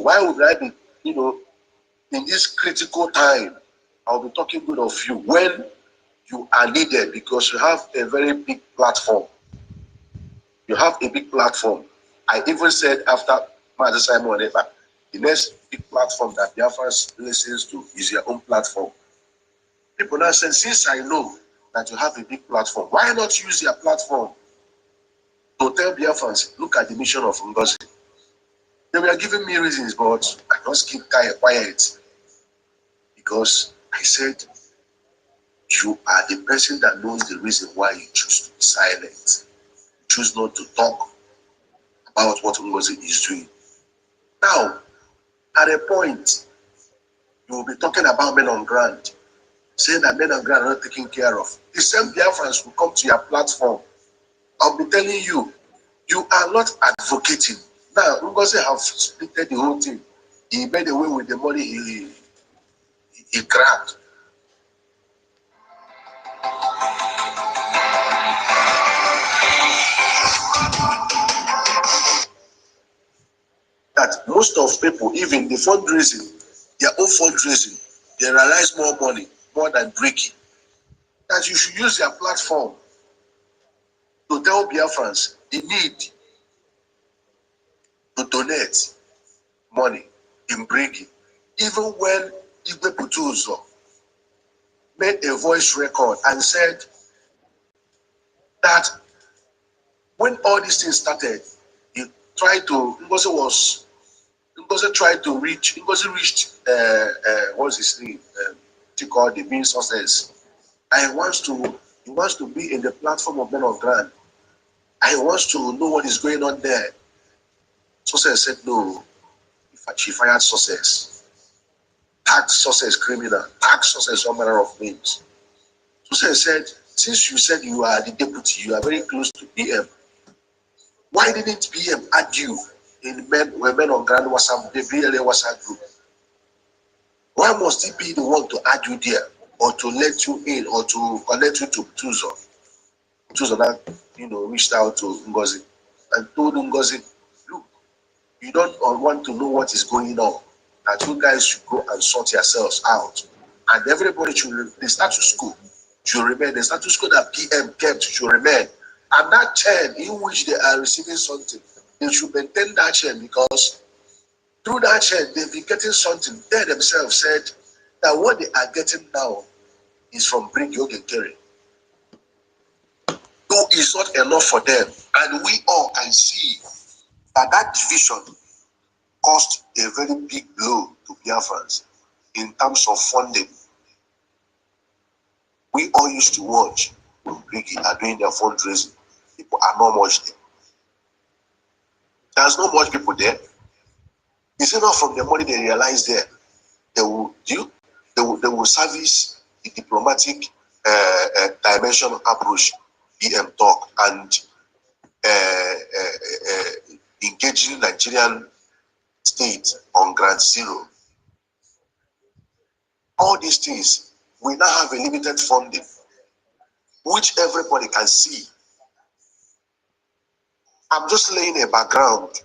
Why would I be, in this critical time, I'll be talking good of you when you are needed because you have a very big platform. You have a big platform. I even said after Master Simon Eba, the next big platform that Biafrans listens to is your own platform. People now say, since I know that you have a big platform, why not use your platform to tell Biafrans, look at the mission of NGOZI? They were giving me reasons, but I just keep quiet because I said, you are the person that knows the reason why you choose to be silent. You choose not to talk about what NGOZI is doing. Now, at a point, you will be talking about men on ground, saying that men on ground are not taken care of. The same Biafrans will come to your platform. I'll be telling you, you are not advocating. Now, NGOZI have split the whole thing. He made away with the money he grabbed. That most of people, even the fundraising, their own fundraising, they realize more money, more than BRGIE. That you should use their platform to tell Biafrans the need to donate money in BRGIE. Even when Igwe Putuzo made a voice record and said that when all these things started, he tried to, Ngozi reached, what's his name? To call the main sources. And he wants to be in the platform of men of ground. And he wants to know what is going on there. Sources said no. She fired sources. Tagged sources criminal. Tagged sources all manner of names. Sources said, since you said you are the deputy, you are very close to PM. Why didn't PM add you in men on ground WhatsApp, the BLA WhatsApp group? Why must he be the one to add you there, or to let you in, or to connect you to Tuzo? Tuzo now, reached out to NGOZI and told NGOZI, look, you don't want to know what is going on, that you guys should go and sort yourselves out. And everybody should, the status quo should remain, the status quo that PM kept should remain. And that chain in which they are receiving something, they should maintain that chain, because through that chain, they've been getting something. They themselves said that what they are getting now is from BRGIE Ogenkere. Though it's not enough for them. And we all can see that that division caused a very big blow to Biafrans in terms of funding. We all used to watch when BRGIE are doing their fundraising. People are not much there. There's not much people there. It's enough from the money they realize there. They will service the diplomatic dimension approach, PM talk, and engaging Nigerian state on ground zero. All these things, we now have a limited funding, which everybody can see. I'm just laying a background.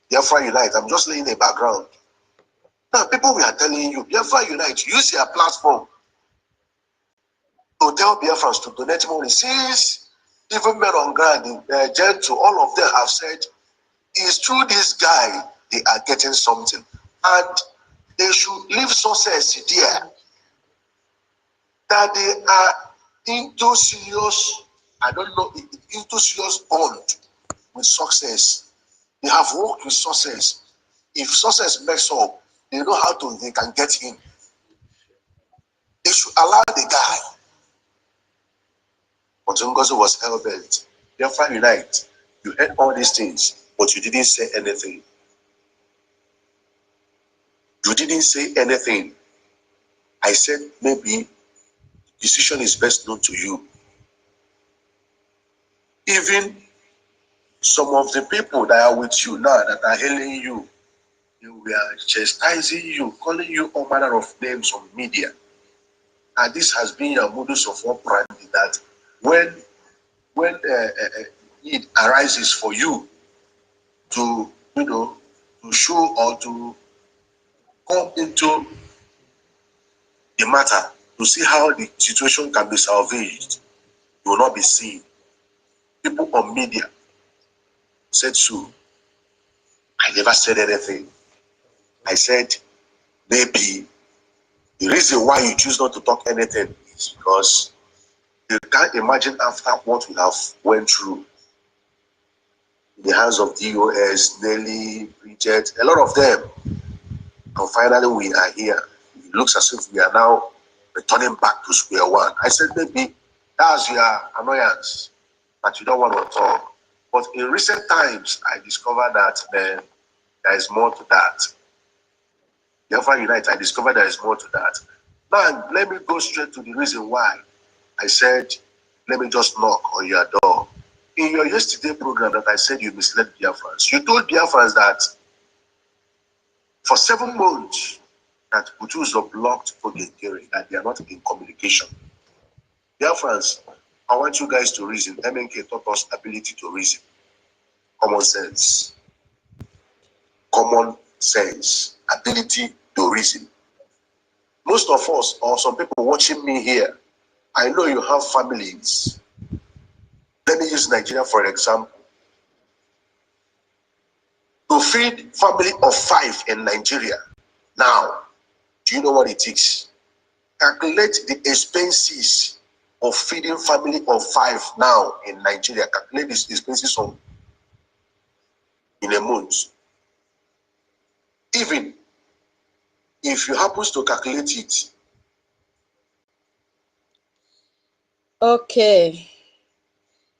Biafra Unite, I'm just laying a background. Now, people we are telling you, Biafra Unite, use your platform to tell Biafrans to donate money. Since even men on ground, Gentle, all of them have said, it's through this guy they are getting something. And they should leave sources there that they are into serious, I don't know, into serious bond with success. They have worked with sources. If sources mess up, they know how they can get in. They should allow the guy. But NGOZI was hell-bent. Biafra Unite, you heard all these things, but you didn't say anything. You didn't say anything. I said maybe the decision is best known to you. Even some of the people that are with you now, that are hailing you, they were chastising you, calling you all manner of names on media. And this has been your modus of operandi, that when need arises for you to, to show or to come into the matter to see how the situation can be salvaged, you will not be seen. People on media said so. I never said anything. I said, maybe the reason why you choose not to talk anything is because you can't imagine after what we have went through in the hands of DOS, Nelly, Bridget, a lot of them. And finally we are here. It looks as if we are now returning back to square one. I said, maybe that's your annoyance, that you don't want to talk. But in recent times, I discovered that there is more to that. Biafra Unite, I discovered there is more to that. Now, let me go straight to the reason why I said, let me just knock on your door. In your yesterday program that I said you misled Biafrans, you told Biafrans that for 7 months, that Hutus are blocked for the hearing, that they are not in communication. Biafrans, I want you guys to reason. MNK taught us ability to reason. Common sense. Common sense. Ability to reason. Most of us, or some people watching me here, I know you have families. Let me use Nigeria for example. To feed family of 5 in Nigeria, now, do you know what it takes? Calculate the expenses of feeding family of 5 now in Nigeria. Calculate these expenses in a month. Even if you happen to calculate it. Okay.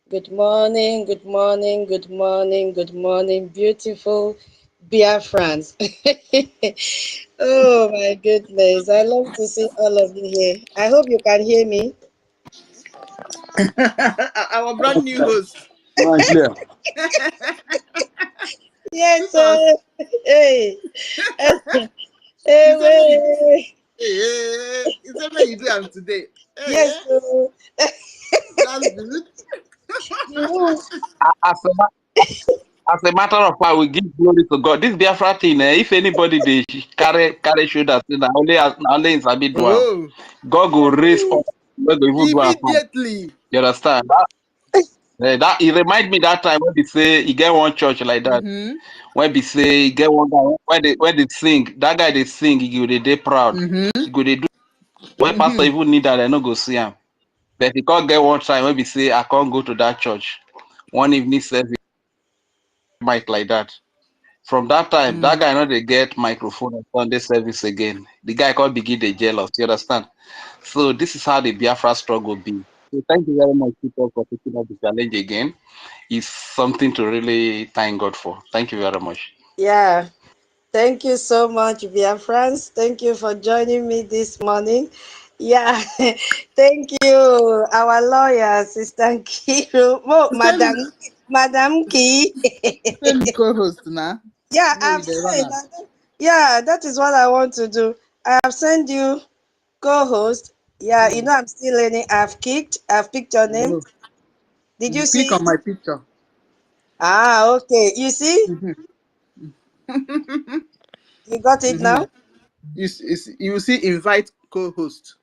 Good morning, good morning, good morning, good morning, beautiful Biafrans. Oh my goodness, I love to see all of you here. I hope you can hear me. Our brand new host. Clear. Yes, sir. Hey. Hey, It's what you do today. yes, sir. That's good. As a matter of fact, we give glory to God. This Biafra thing, if anybody they carry shoulders, only in Sabi do. Oh, God will raise up. God will even do am. immediately. You understand? That it remind me that time when they say you get one church like that. When they say you get one guy when they sing, that guy they sing, you they proud. You go they do when pastor even need that, they no go see him. But he can't get one time when we say I can't go to that church. One evening service mic like that. From that time, that guy not they get microphone on Sunday service again. The guy can't begin the jealous. You understand? So this is how the Biafra struggle be. So thank you very much, people, for taking up the challenge again. It's something to really thank God for. Thank you very much. Yeah. Thank you so much, Biafrans. Thank you for joining me this morning. Yeah, thank you, our lawyer, Sister Kiru. Oh, Madam Ki. Send co-host now. Yeah, I've said that. Yeah, that is what I want to do. I have sent you co-host. Yeah, you know I'm still learning. I've picked your name. Did you see click on it? my picture? Ah, okay. You see? You got it now? You see invite co-host.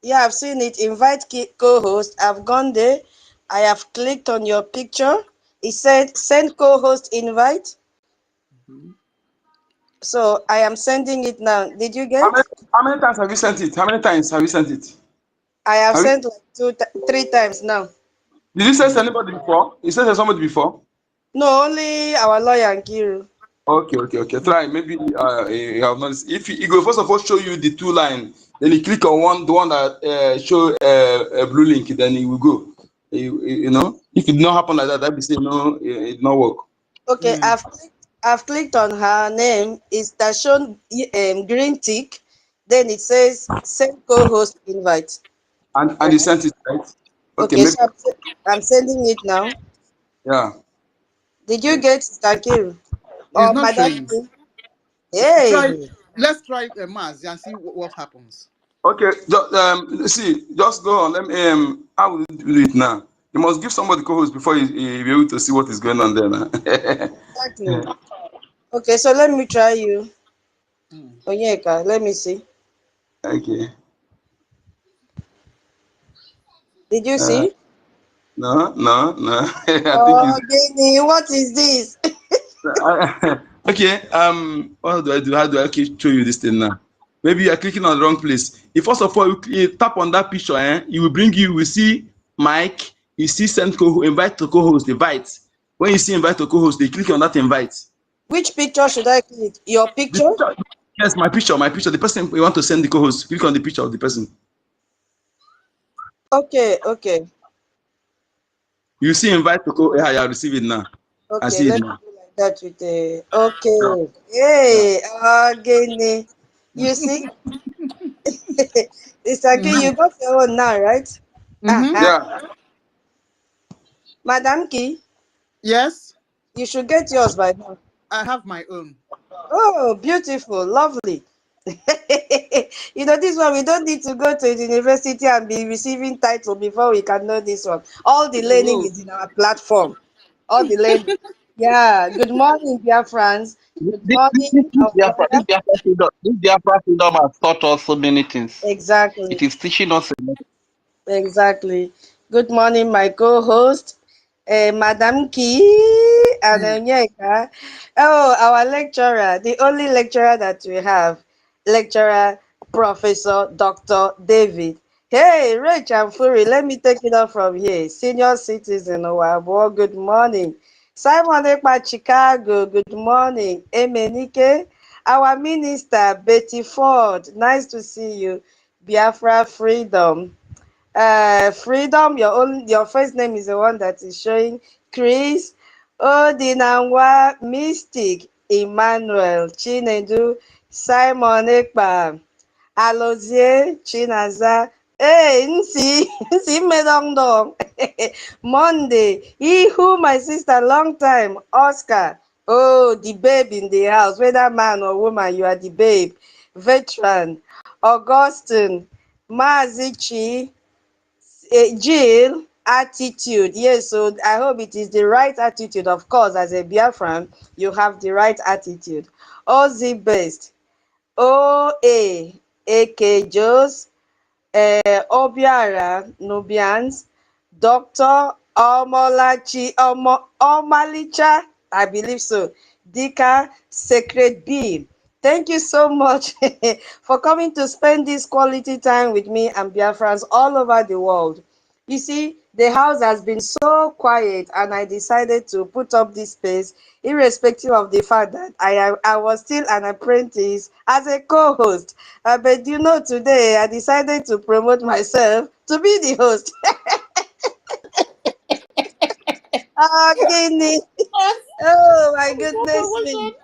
Yeah, I've seen it. Invite co-host. I've gone there. I have clicked on your picture. It said send co-host invite. So I am sending it now. Did you get? How many times have you sent it? How many times have you sent it? I have sent like 3 times now. Did you send anybody before? You sent somebody before? No, only our lawyer Nkiru. Okay. Try. Maybe you have noticed. If you go first of all show you the 2 line, then you click on the one that show a blue link, then it will go. You know, if it did not happen like that, that be say no, it not work. Okay, I've clicked on her name. It's that shown green tick. Then it says send co-host invite. And Right? you sent it, right? Okay, Okay, maybe so I'm sending it now. yeah. Did you get Nkiru It's or not Madam showing. Ki? Hey. Let's try a mass and see what happens. Okay, just go on. Let me how will you do it now? You must give somebody co-host before you be able to see what is going on there now. Exactly. Okay, so let me try you. Onyeka, let me see. Okay. Did you see? No. I think Oh, it's Gini, what is this? okay. What do I do? How do I show you this thing now? Maybe you are clicking on the wrong place. If first of all you tap on that picture, it will bring you. We see Mike. You see send invite to co-host, invite. When you see invite to co-host, they click on that invite. Which picture should I click? Your The picture? picture, yes, my picture. The person you want to send the co-host, click on the picture of the person. Okay. You see invite to co. Yeah, I receive it now. I Okay, see it let me now. do like that with the. Yeah. Okay. Hey, Gini. You see? It's okay. You got your own now, right? Mm-hmm. Uh-huh. Yeah. Madam Key, Yes, you should get yours by now. I have my own. Oh, beautiful, lovely. This one, we don't need to go to the university and be receiving title before we can know this one. All the learning Whoa. is in our platform. All the learning. Yeah. Good morning, dear friends. Good morning, our lawyer. This Biafra freedom has taught us so many things. It Exactly. is teaching us a lot. Exactly. Good morning, my co-host, Madam Key and Onyeka. Oh, our lecturer, the only lecturer that we have, lecturer Professor Dr. David. Hey, Rach and Fury, let me take it up from here. Senior citizen, Owabo, good morning. Simon Ekpa, Chicago, good morning. Emenike, our minister, Betty Ford, nice to see you. Biafra Freedom. Freedom, your first name is the one that is showing. Chris, Odinanwa, Mystic, Emmanuel, Chinedu, Simon Ekpa, Alozie, Chinaza, hey, Nsi, Nsi Medongdong, Monday, Ihu, my sister, long time, Oscar, oh, the babe in the house, whether man or woman, you are the babe, veteran, Augustine, Mazichi, Jill, attitude. Yes, so I hope it is the right attitude. Of course, as a Biafran, you have the right attitude. Ozzy Best, OA, AK Jos, Obiara, Nubians, Dr. Omalicha, I believe so, Dika, Sacred B. Thank you so much for coming to spend this quality time with me and Biafrans all over the world. You see, the house has been so quiet, and I decided to put up this space, irrespective of the fact that I was still an apprentice as a co-host. But today I decided to promote myself to be the host. Ah, Guinea. Oh my goodness me.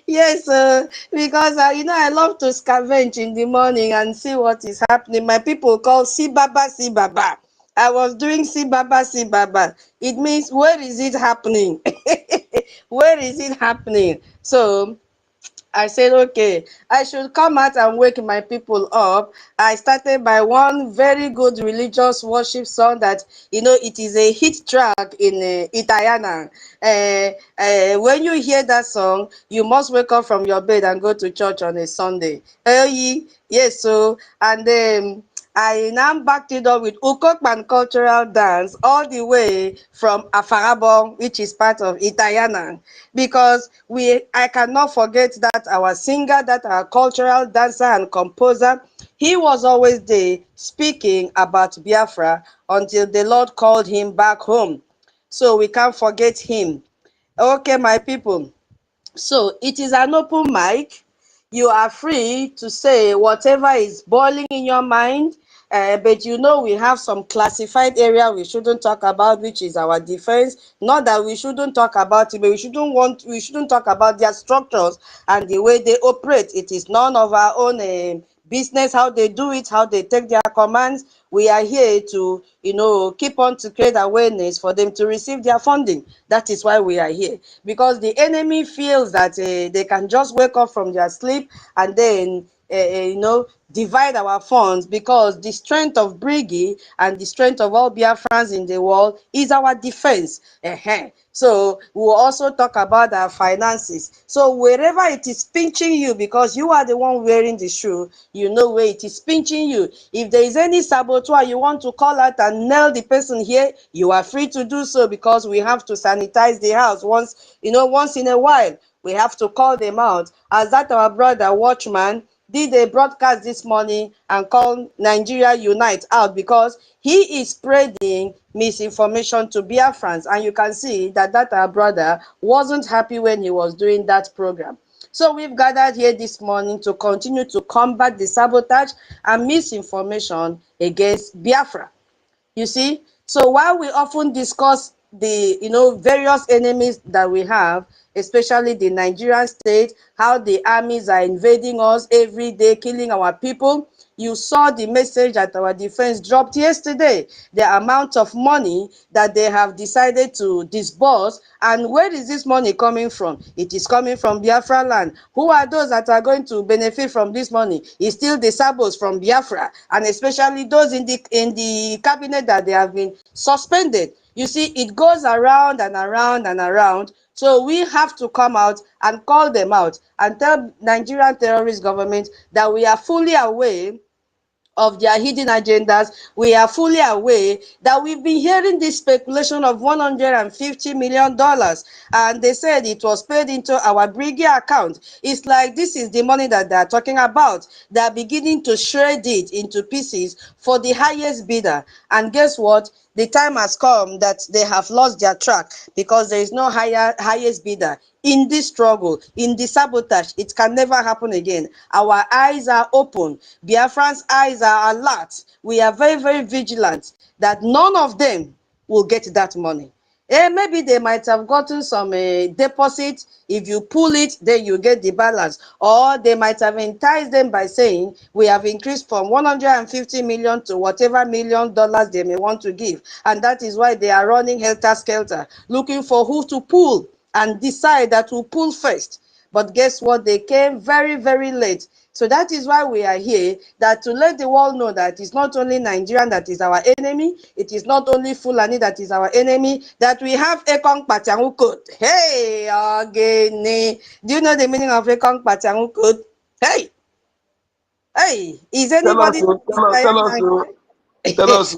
Yes, because I love to scavenge in the morning and see what is happening. My people call see baba, see baba. I was doing see baba, see baba. It means where is it happening? Where is it happening? So I said, okay, I should come out and wake my people up. I started by one very good religious worship song that, it is a hit track in Itayana. When you hear that song, you must wake up from your bed and go to church on a Sunday. Yes, so, and then I now backed it up with Ukokpan cultural dance all the way from Afarabo, which is part of Itayana, because I cannot forget that our singer, that our cultural dancer and composer, he was always there speaking about Biafra until the Lord called him back home. So we can't forget him. Okay, my people. So it is an open mic. You are free to say whatever is boiling in your mind. But we have some classified area we shouldn't talk about, which is our defense. Not that we shouldn't talk about it, but we shouldn't talk about their structures and the way they operate. It is none of our own business how they do it, how they take their commands. We are here to, keep on to create awareness for them to receive their funding. That is why we are here. Because the enemy feels that they can just wake up from their sleep and then divide our funds, because the strength of BRGIE and the strength of all Biafrans in the world is our defense. So we'll also talk about our finances. So wherever it is pinching you, because you are the one wearing the shoe, you know where it is pinching you. If there is any saboteur you want to call out and nail the person here, you are free to do so, because we have to sanitize the house once in a while. We have to call them out. As that our brother Watchman did a broadcast this morning and called Nigeria Unite out, because he is spreading misinformation to Biafrans, and you can see that our brother wasn't happy when he was doing that program. So we've gathered here this morning to continue to combat the sabotage and misinformation against Biafra. You see, so while we often discuss the various enemies that we have, especially the Nigerian state, how the armies are invading us every day, killing our people, you saw the message that our defense dropped yesterday, the amount of money that they have decided to disburse. And where is this money coming from? It is coming from Biafra land. Who are those that are going to benefit from this money? It's still the sabos from Biafra, and especially those in the cabinet that they have been suspended. You see, it goes around and around and around. So we have to come out and call them out and tell Nigerian terrorist government that we are fully aware of their hidden agendas. We are fully aware that we've been hearing this speculation of $150 million, and they said it was paid into our BRGIE account. It's like this is the money that they're talking about. They're beginning to shred it into pieces for the highest bidder. And guess what? The time has come that they have lost their track, because there is no highest bidder. In this struggle, in the sabotage, it can never happen again. Our eyes are open. Biafran's eyes are alert. We are very, very vigilant that none of them will get that money. Maybe they might have gotten some deposit. If you pull it, then you get the balance. Or they might have enticed them by saying, we have increased from 150 million to whatever $1 million they may want to give. And that is why they are running helter-skelter, looking for who to pull and decide that will pull first. But guess what? They came very, very late. So that is why we are here, that to let the world know that it's not only Nigerian that is our enemy, it is not only Fulani that is our enemy, that we have Ekong Pachangu code. Hey, again, do you know the meaning of Ekong Pachangu code? Hey, is anybody? Tell us.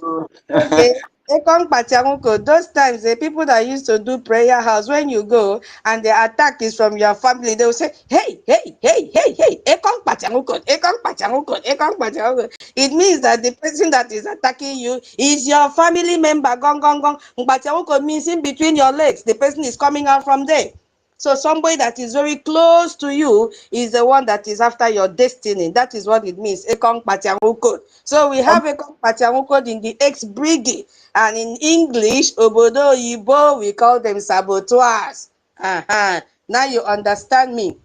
Okay. Those times, the people that used to do prayer house, when you go and the attack is from your family, they will say, hey, Ekong Pachanguko, Ekong Pachanguko, Ekong Pachanguko. It means that the person that is attacking you is your family member. Gong, gong, gong. Pachanguko means in between your legs. The person is coming out from there. So somebody that is very close to you is the one that is after your destiny. That is what it means, Ekong Pachanguko. So we have Ekong Pachanguko in the ex-BRGIE. And in English, Obodo Yibo, we call them saboteurs. Now you understand me.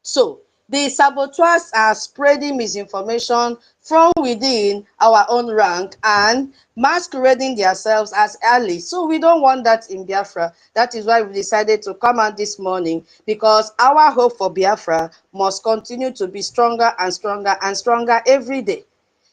So the saboteurs are spreading misinformation from within our own rank and masquerading themselves as allies. So we don't want that in Biafra. That is why we decided to come out this morning, because our hope for Biafra must continue to be stronger and stronger and stronger every day.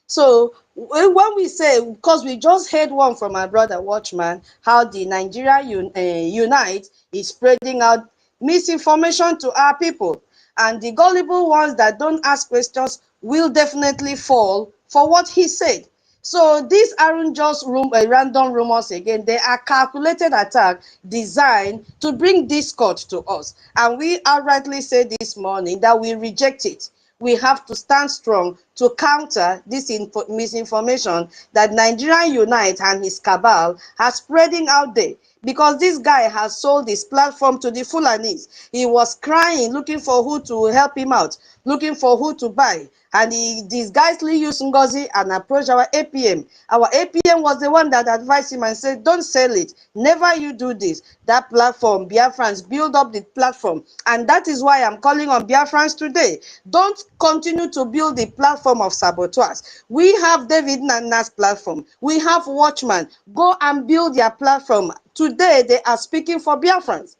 So when we say, because we just heard one from my brother Watchman, how the Nigeria Unite is spreading out misinformation to our people, and the gullible ones that don't ask questions will definitely fall for what he said. So these aren't just random rumors again. They are calculated attacks designed to bring discord to us. And we outrightly said this morning that we reject it. We have to stand strong to counter this misinformation that Nigerian Unite and his cabal are spreading out there. Because this guy has sold his platform to the Fulanis. He was crying, looking for who to help him out, looking for who to buy. And he disguisedly used NGOZI and approached our APM. Our APM was the one that advised him and said, don't sell it. Never you do this. That platform, Biafrans, build up the platform. And that is why I'm calling on Biafrans today. Don't continue to build the platform of saboteurs. We have David Nana's platform. We have Watchman. Go and build their platform. Today, they are speaking for Biafrans.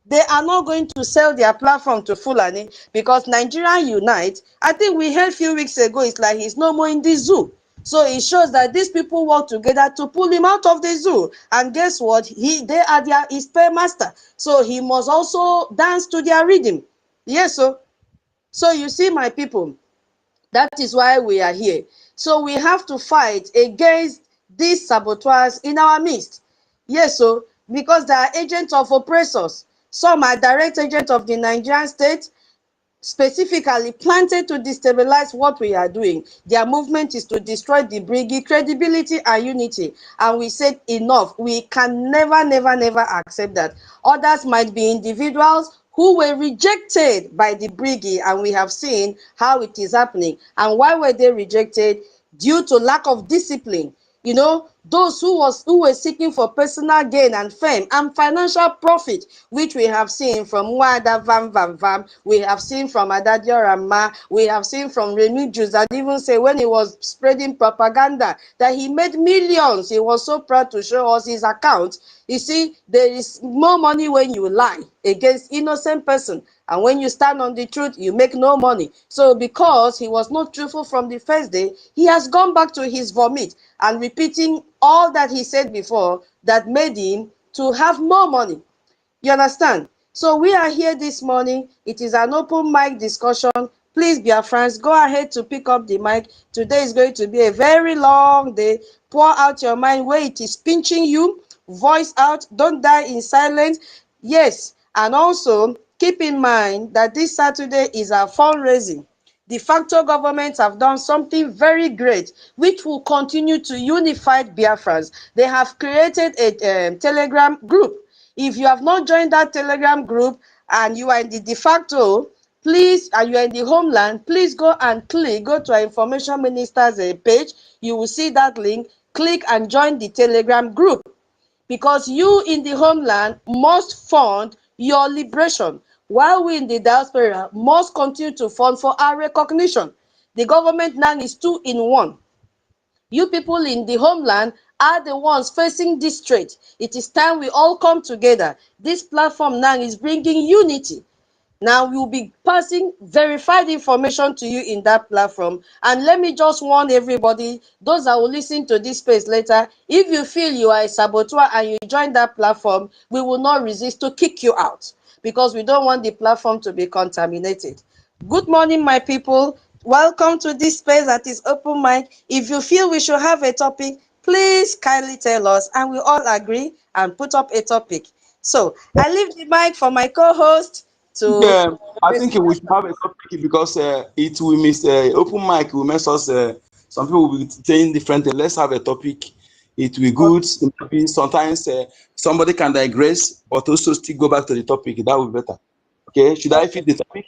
They are not going to sell their platform to Fulani because Nigerian Unite, I think we heard a few weeks ago, it's like he's no more in the zoo. So it shows that these people work together to pull him out of the zoo. And guess what? They are his paymaster. So he must also dance to their rhythm. Yes, so you see, my people, that is why we are here. So we have to fight against these saboteurs in our midst. Yes, so because they are agents of oppressors. Some are direct agents of the Nigerian state, specifically planted to destabilize what we are doing. Their movement is to destroy the BRGIE credibility and unity. And we said enough. We can never, never, never accept that. Others might be individuals who were rejected by the BRGIE, and we have seen how it is happening. And why were they rejected? Due to lack of discipline. You know, those who were seeking for personal gain and fame and financial profit, which we have seen from Wada Vam, we have seen from Adadio Rama, we have seen from Remigius, that even say when he was spreading propaganda that he made millions, he was so proud to show us his account. You see, there is more money when you lie against innocent person, and when you stand on the truth, you make no money. So because he was not truthful from the first day, he has gone back to his vomit and repeating all that he said before that made him to have more money. You understand? So we are here this morning. It is an open mic discussion. Please, Biafrans, go ahead to pick up the mic. Today is going to be a very long day. Pour out your mind where it is pinching you. Voice out. Don't die in silence. Yes, and also keep in mind that this Saturday is our fundraising. De facto governments have done something very great, which will continue to unify Biafrans. They have created a Telegram group. If you have not joined that Telegram group and you are in the de facto, please, and you are in the homeland, please go and go to our information minister's page. You will see that link. Click and join the Telegram group, because you in the homeland must fund your liberation, while we in the diaspora must continue to fund for our recognition. The government now is 2 in 1. You people in the homeland are the ones facing this threat. It is time we all come together. This platform now is bringing unity. Now we will be passing verified information to you in that platform. And let me just warn everybody, those that will listen to this space later, if you feel you are a saboteur and you join that platform, we will not resist to kick you out, because we don't want the platform to be contaminated. Good morning, my people. Welcome to this space that is open mic. If you feel we should have a topic, please kindly tell us and we all agree and put up a topic. So I leave the mic for my co-host to I think we should have a topic because it will miss open mic will mess us. Some people will be saying different things. Let's have a topic. It will be good. Maybe sometimes somebody can digress, but also still go back to the topic. That will be better. Okay, should I fit the topic?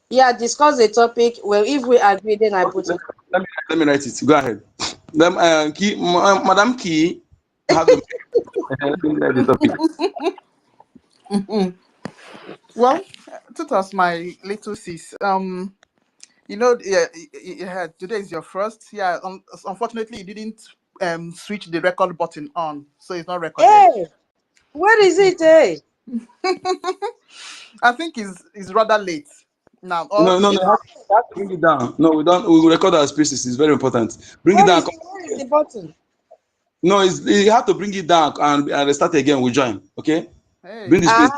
Yeah, discuss the topic. Well, if we agree, then I put it. Let me write it. Go ahead. Madam Key, have the let me write the topic. Well, that was my little sis. You know, today is your first. Yeah, unfortunately, you didn't switch the record button on, so it's not recorded. Hey, where is it? Hey, I think it's rather late now. No, you have to bring it down. No, we don't. We will record our spaces. It's very important. Bring it down. where is the button? No, you have to bring it down and restart again. We join. Okay. Hey. Bring the space.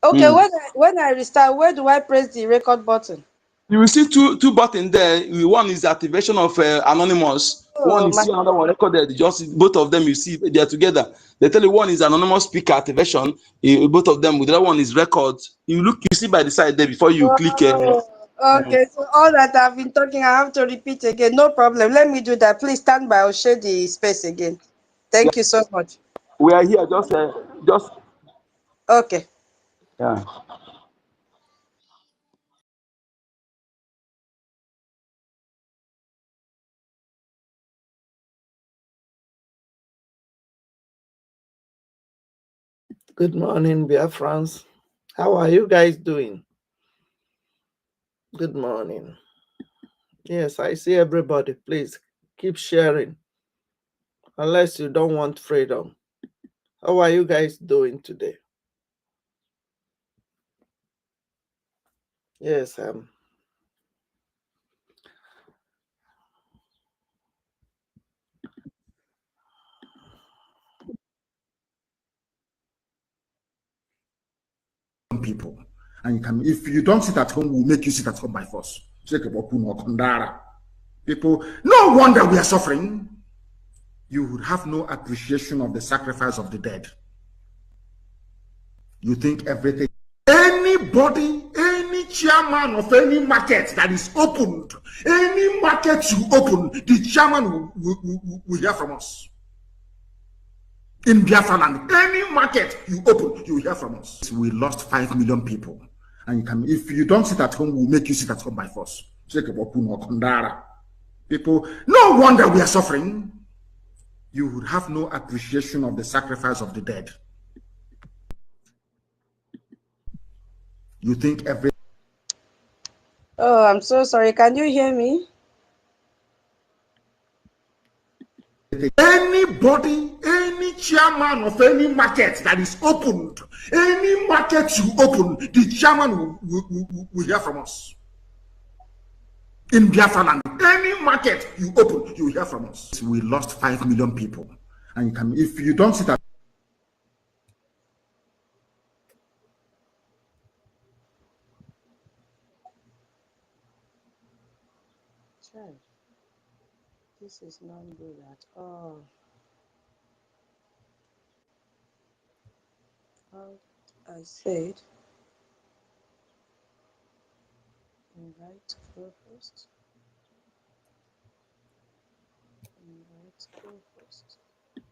Okay. When I restart, where do I press the record button? You will see two buttons there. One is activation of anonymous. One is another one recorded. Just both of them you see they are together. They tell you one is anonymous speaker activation. Both of them. The other one is record. You see by the side there before you click. Okay, so all that I've been talking, I have to repeat again. No problem. Let me do that. Please stand by. I'll share the space again. Thank you so much. We are here. Just. Okay. Yeah. Good morning, Biafrans. How are you guys doing? Good morning. Yes, I see everybody. Please keep sharing. Unless you don't want freedom. How are you guys doing today? Yes, people. And you can, if you don't sit at home, we'll make you sit at home by force. People, no wonder we are suffering. You would have no appreciation of the sacrifice of the dead. You think everything, anybody, any chairman of any market that is opened, any market you open, the chairman will hear from us. In Biafra land, any market you open, you will hear from us. We lost 5 million people. And you can, if you don't sit at home, we'll make you sit at home by force. People, no wonder we are suffering. You would have no appreciation of the sacrifice of the dead. You think every... Oh, I'm so sorry. Can you hear me? Anybody, any chairman of any market that is opened, any market you open, the chairman will hear from us. In Biafra land, any market you open, you will hear from us. We lost 5 million people. And you can, if you don't sit at... This is not good at all. I said, invite co-host. Invite co-host.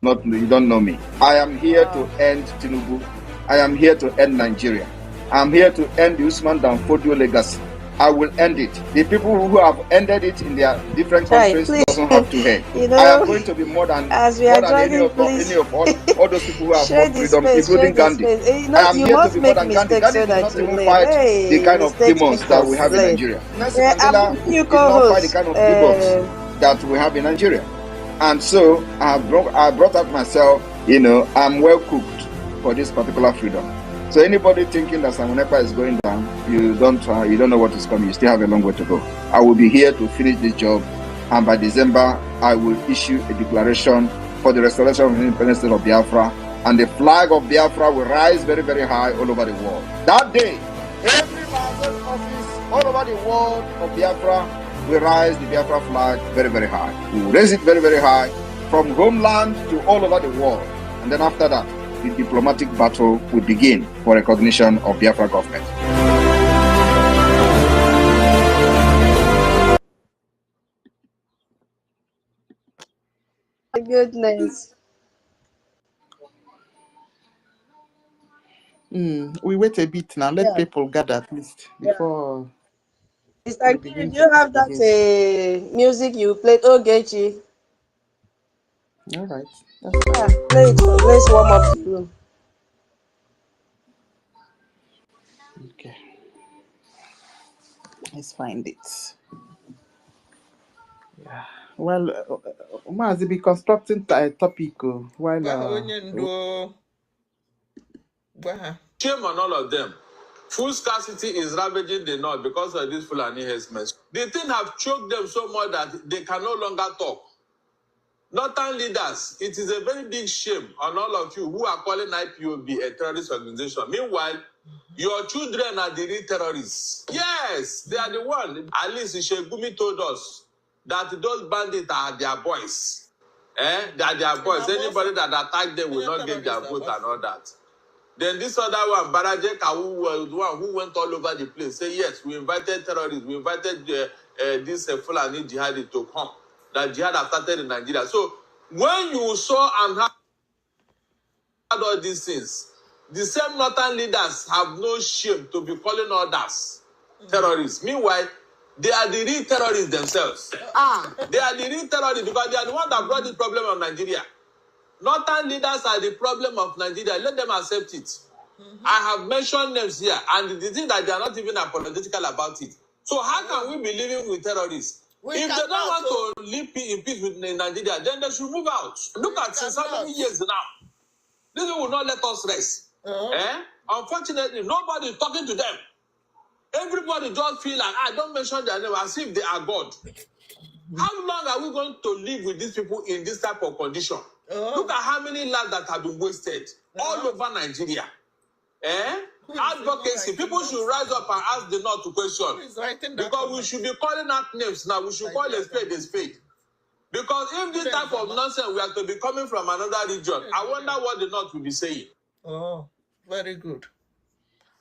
Not, you don't know me. I am here to end Tinubu. I am here to end Nigeria. I am here to end the Usman Danfodio legacy. I will end it. The people who have ended it in their different countries doesn't have to end. You know, I am going to be more than as we are any of all those people who have fought freedom, including Gandhi. You know, I am you here must to be more make than Gandhi. mistakes Gandhi so did that not you even learn. fight Hey, the kind of demons that we have in Nigeria. Nelson Mandela did not fight the kind of demons that we have in Nigeria. And so I brought up myself, you know, I'm well cooked for this particular freedom. So anybody thinking that Samunepa is going down, you don't know what is coming. You still have a long way to go. I will be here to finish this job, and by December I will issue a declaration for the restoration of the independent state of Biafra, and the flag of Biafra will rise very, very high all over the world. That day, every license office all over the world of Biafra will rise the Biafra flag very, very high. We will raise it very, very high from homeland to all over the world, and then after that, the diplomatic battle will begin for recognition of Biafra government. My goodness. We wait a bit now. Let people gather at least before. Mr. Kiri, do you have that music you played? OGOJA. All right. Play it. Let's warm up the room. Okay. Let's find it. Yeah. Well, Mazi be constructing a topic while. Shame on all of them. Food scarcity is ravaging the north because of these Fulani herdsmen. The thing have choked them so much that they can no longer talk. Northern leaders, it is a very big shame on all of you who are calling IPOB a terrorist organization. Meanwhile, your children are the real terrorists. Yes, they are the one. At least Ishegumi told us that those bandits are their boys. They are their boys. Anybody that attack them will not get their vote and all that. Then this other one, BRGIE, who was the one who went all over the place, say, yes, we invited terrorists, we invited this Fulani jihadi to come. That jihad have started in Nigeria. So when you saw and heard all these things, the same northern leaders have no shame to be calling others terrorists. Meanwhile, they are the real terrorists themselves. They are the real terrorists because they are the ones that brought this problem of Nigeria. Northern leaders are the problem of Nigeria. Let them accept it. I have mentioned names here, and the thing that they are not even apologetical about it. So how can we be living with terrorists? If they don't want to live in peace with Nigeria, then they should move out. Look at since how many years now. This will not let us rest. Unfortunately, nobody is talking to them. Everybody just feel like, don't mention their name as if they are God. How long are we going to live with these people in this type of condition? Look at how many lives that have been wasted all over Nigeria. Advocacy. People should rise up and ask the North to question. Because we should be calling out names now. We should call a spade a spade. Because if this type of nonsense we have to be coming from another region, I wonder what the North will be saying. Oh, very good.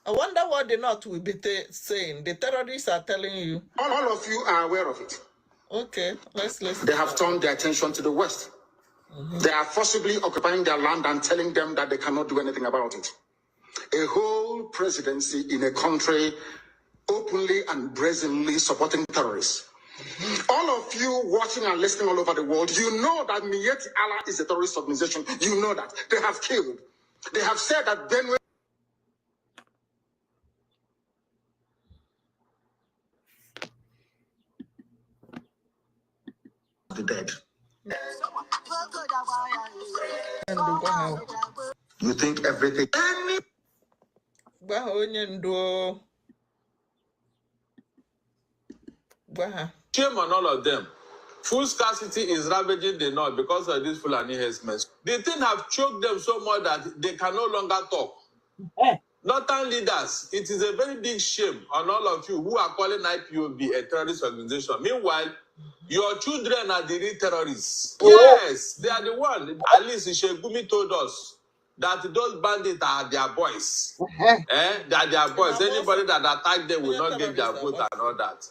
I wonder what the North will be saying. The terrorists are telling you. All of you are aware of it. Okay, let's listen. They have turned their attention to the West. They are forcibly occupying their land and telling them that they cannot do anything about it. A whole presidency in a country openly and brazenly supporting terrorists. All of you watching and listening all over the world, you know that Miyetti Allah is a terrorist organization. You know that. They have killed. They have said that Benue the dead. You think everything. Shame on all of them. Food scarcity is ravaging the North because of these Fulani herdsmen. The thing have choked them so much that they can no longer talk. Northern leaders, it is a very big shame on all of you who are calling IPOB a terrorist organization. Meanwhile, your children are the real terrorists. Yes, they are the one. At least Shegumi told us that those bandits are their boys. They are their boys. Anybody that attack them will not get their vote and all that.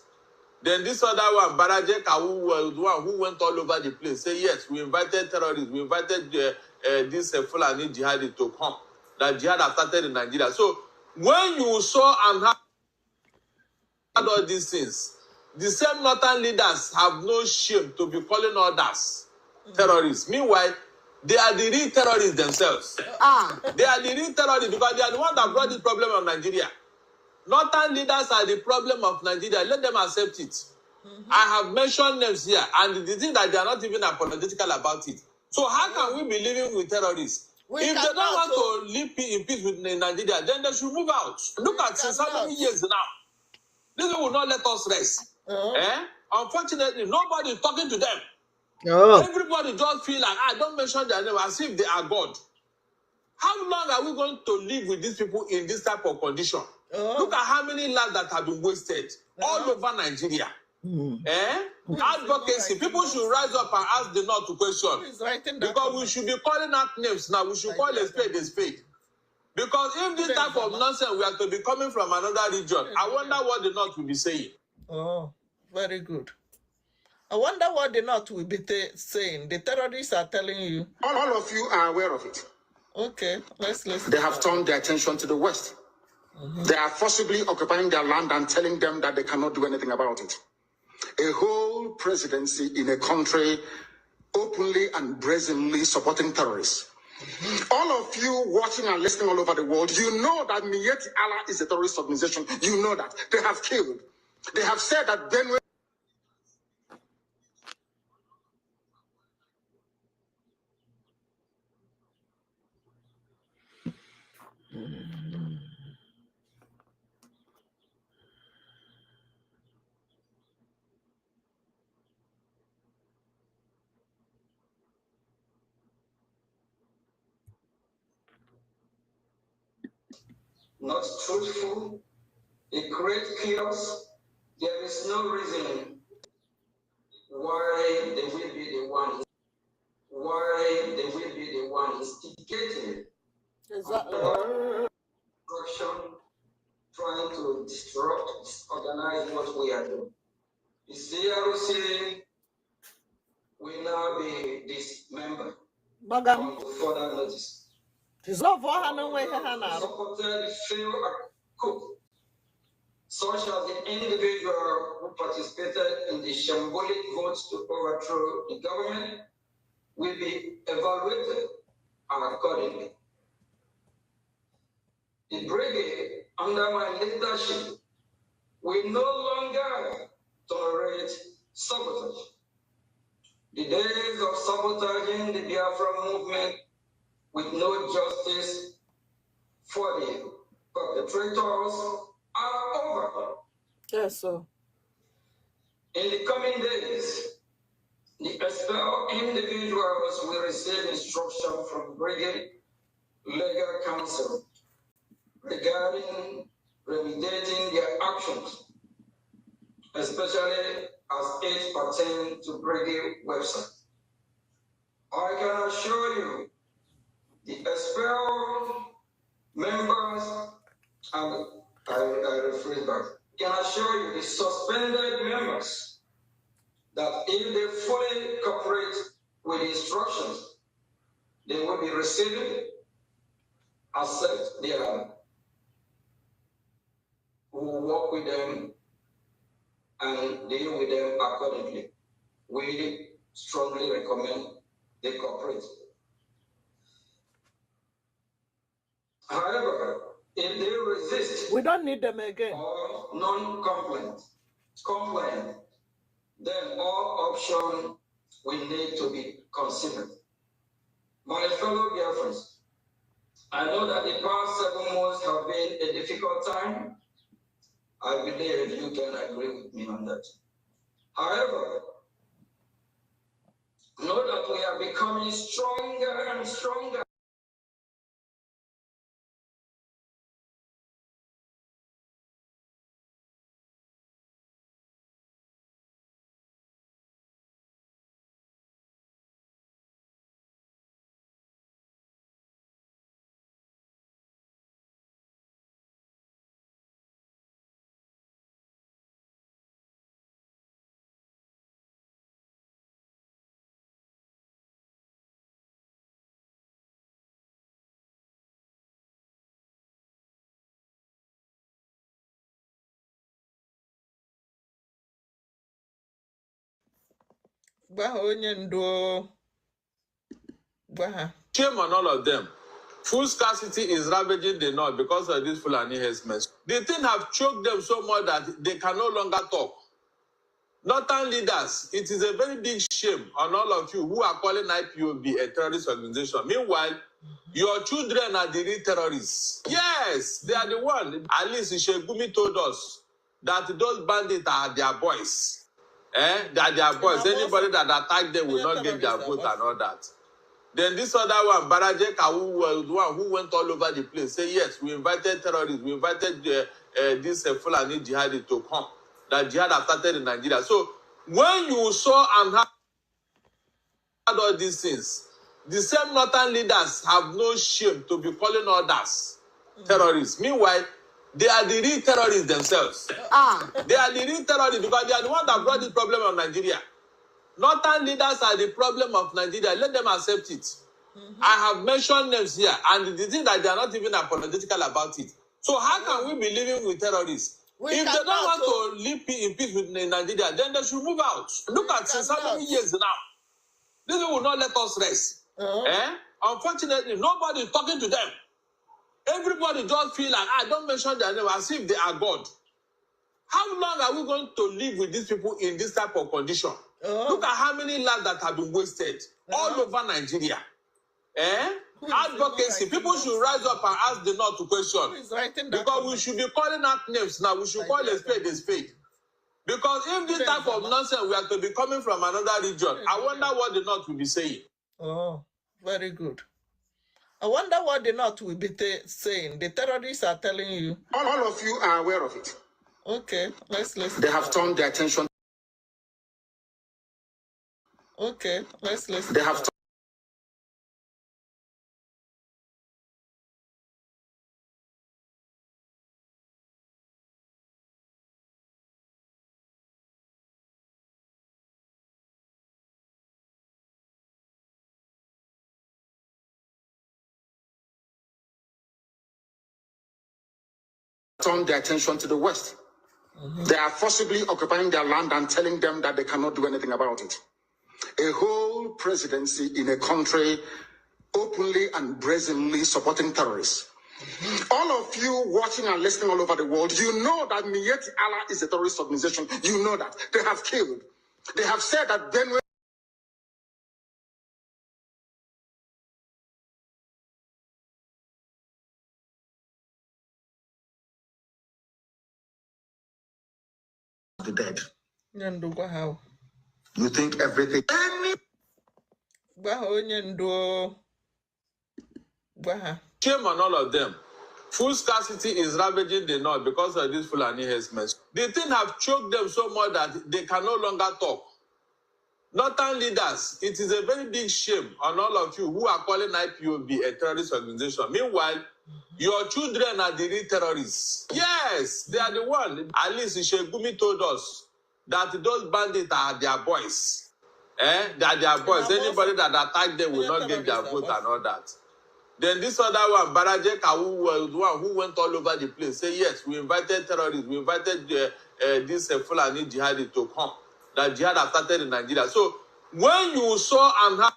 Then this other one, Barajeka, who was the one who went all over the place, say, yes, we invited terrorists, we invited this Fulani jihadi to come. That jihad has started in Nigeria. So when you saw and heard all these things, the same northern leaders have no shame to be calling others terrorists. Meanwhile, they are the real terrorists themselves. They are the real terrorists because they are the ones that brought this problem of Nigeria. Northern leaders are the problem of Nigeria. Let them accept it. I have mentioned names here, and the thing that they are not even apologetical about it. So how can we be living with terrorists? If they don't want to live in peace with Nigeria, then they should move out. Look at since how many years now. This will not let us rest. Unfortunately, nobody is talking to them. Everybody just feel like, don't mention their name as if they are God. How long are we going to live with these people in this type of condition? Look at how many lives that have been wasted all over Nigeria. Advocacy. People should rise up and ask the North to question. Because we should be calling out names now. We should call a spade a spade. Because if this type of nonsense we have to be coming from another region, I wonder what the North will be saying. Oh, very good. I wonder what the North will be saying. The terrorists are telling you. All of you are aware of it. Okay, let's listen. They have turned their attention to the West. They are forcibly occupying their land and telling them that they cannot do anything about it. A whole presidency in a country openly and brazenly supporting terrorists. All of you watching and listening all over the world, you know that Miyetti Allah is a terrorist organization. You know that. They have killed. They have said that Benue. Not truthful, they create chaos. There is no reason why they will be the one. Why they will be the one instigating destruction, trying to disrupt, disorganize what we are doing. The CRC will now be dismembered on further notice. Supported the failed coup, such as the individual who participated in the shambolic votes to overthrow the government, will be evaluated accordingly. The brigade, under my leadership, will no longer tolerate sabotage. The days of sabotaging the Biafra movement with no justice for the perpetrators are over. Yes, sir. In the coming days, the expelled individuals will receive instruction from BRGIE legal counsel regarding remediating their actions, especially as it pertains to BRGIE website. I can assure you, the expelled members, and I rephrase back, can assure you the suspended members that if they fully cooperate with the instructions, they will be receiving, accept their, who will work with them and deal with them accordingly. We strongly recommend they cooperate. However, if they resist, we don't need them again, or non-compliant, then all options will need to be considered. My fellow Biafrans, I know that the past 7 months have been a difficult time. I believe you can agree with me on that. However, know that we are becoming stronger and stronger. Shame on all of them. Food scarcity is ravaging the north because of these Fulani herdsmen. The thing have choked them so much that they can no longer talk. Northern leaders, it is a very big shame on all of you who are calling IPOB a terrorist organization. Meanwhile, your children are the real terrorists. Yes, they are the one. At least Ishegumi told us that those bandits are their boys. They are their boys. Anybody that attack them will not get their vote and all that. Then this other one, Barajeka, who was the one who went all over the place, say, yes, we invited terrorists, we invited this Fulani jihadi to come. That jihad have started in Nigeria. So when you saw and heard all these things, the same northern leaders have no shame to be calling others terrorists. Meanwhile, they are the real terrorists themselves. They are the real terrorists because they are the ones that brought this problem of Nigeria. Northern leaders are the problem of Nigeria. Let them accept it. I have mentioned names here, and the thing that they are not even apologetical about it. So how can we be living with terrorists? If they don't want to live in peace with Nigeria, then they should move out. Look at since how many years now. This will not let us rest. Unfortunately, nobody is talking to them. Everybody just feel like, don't mention their name as if they are God. How long are we going to live with these people in this type of condition? Look at how many lives that have been wasted all over Nigeria. Advocacy. People should rise up and ask the North to question. Because we should be calling out names now. We should call a spade a spade. Because if this type of nonsense we are to be coming from another region, I wonder what the North will be saying. Oh, very good. I wonder what the North will be saying. The terrorists are telling you. All of you are aware of it. Okay, let's listen. They have turned their attention. Okay, let's listen. They have turned their attention to the West. They are forcibly occupying their land and telling them that they cannot do anything about it. A whole presidency in a country openly and brazenly supporting terrorists. All of you watching and listening all over the world, you know that Miyetti Allah is a terrorist organization. You know that. They have killed. They have said that Benue the dead. How? You think everything. Shame on all of them. Food scarcity is ravaging the north because of these Fulani herdsmen. The thing have choked them so much that they can no longer talk. Northern leaders, it is a very big shame on all of you who are calling IPOB a terrorist organization. Meanwhile, your children are the real terrorists. Yes, they are the one. At least Ishegumi told us that those bandits are their boys. They are their boys. Anybody that attack them will not get their vote and all that. Then this other one, Baraje Kawu, was the one who went all over the place. Say, yes, we invited terrorists. We invited this Fulani jihadi to come. That jihad has started in Nigeria. So when you saw and heard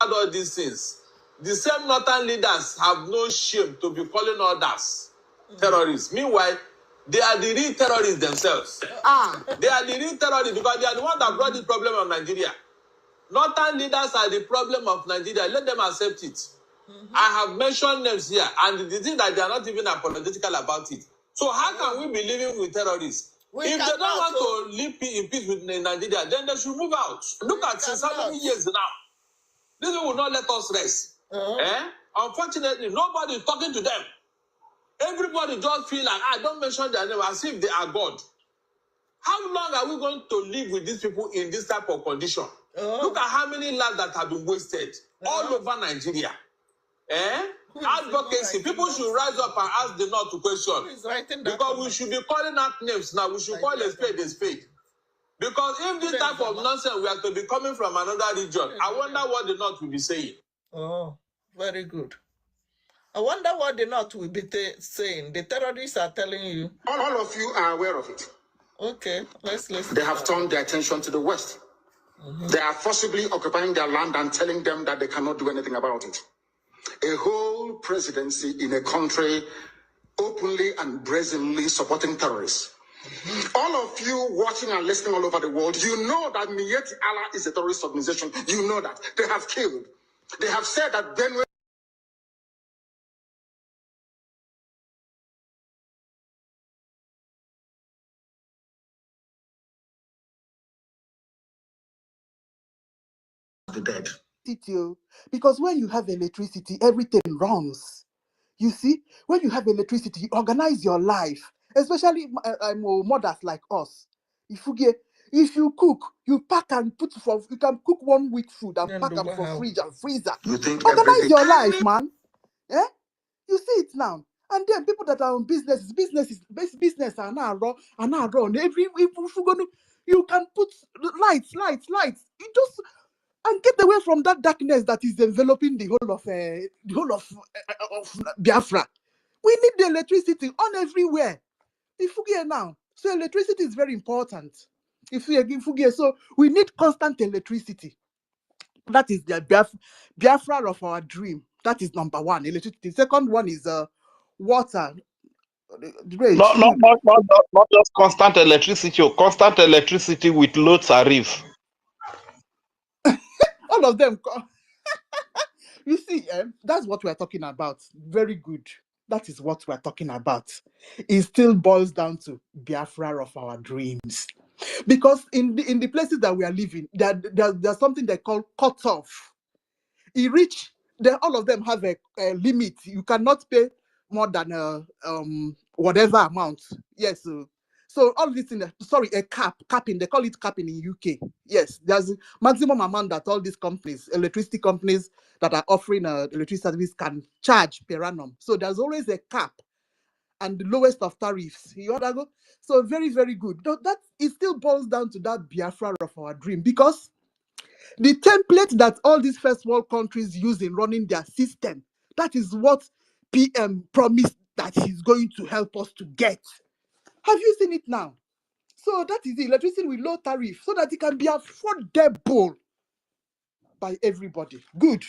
all these things, the same northern leaders have no shame to be calling others terrorists. Meanwhile, they are the real terrorists themselves. They are the real terrorists because they are the ones that brought this problem on Nigeria. Northern leaders are the problem of Nigeria. Let them accept it. I have mentioned names here, and the thing that they are not even apologetical about it. So how can we be living with terrorists? If they don't want to live in peace with Nigeria, then they should move out. Look at since how many years now. This will not let us rest. Unfortunately, nobody is talking to them. Everybody just feel like, don't mention their name as if they are God. How long are we going to live with these people in this type of condition? Look at how many lives that have been wasted all over Nigeria. Advocacy. People should rise up and ask the North to question. Because we should be calling out names now. We should call a spade a spade. Because if this type of nonsense we are to be coming from another region, I wonder what the North will be saying. Oh, very good. I wonder what the North will be saying. The terrorists are telling you. All of you are aware of it. Okay, let's listen. They have turned their attention to the West. They are forcibly occupying their land and telling them that they cannot do anything about it. A whole presidency in a country openly and brazenly supporting terrorists. All of you watching and listening all over the world, you know that Miyeti Allah is a terrorist organization. You know that. They have killed. They have said that Benue the dead. Because when you have electricity, everything runs. You see, when you have electricity, you organize your life, especially mothers like us. If you cook, you pack and put for, you can cook 1 week food and pack them for fridge and freezer. You think organize your life, man. Yeah? You see it now. And then people that are on business are now run. You can put lights. You just and get away from that darkness that is enveloping the whole of Biafra. We need the electricity on everywhere. Now, so electricity is very important. So we need constant electricity. That is the Biafra of our dream. That is number one, electricity. Second one is water. Not just constant electricity with low tariff. All of them. You see, that's what we're talking about. Very good. That is what we're talking about. It still boils down to Biafra of our dreams. Because in the places that we are living, there's something they call cutoff. All of them have a limit. You cannot pay more than whatever amount. Yes. So all this a capping. They call it capping in UK. Yes, there's a maximum amount that all these companies, electricity companies that are offering electricity service can charge per annum. So there's always a cap, and the lowest of tariffs. You understand? So very, very good. That it still boils down to that Biafra of our dream, because the template that all these first world countries use in running their system, that is what PM promised that he's going to help us to get. Have you seen it now? So that is the electricity with low tariff, so that it can be affordable by everybody. Good.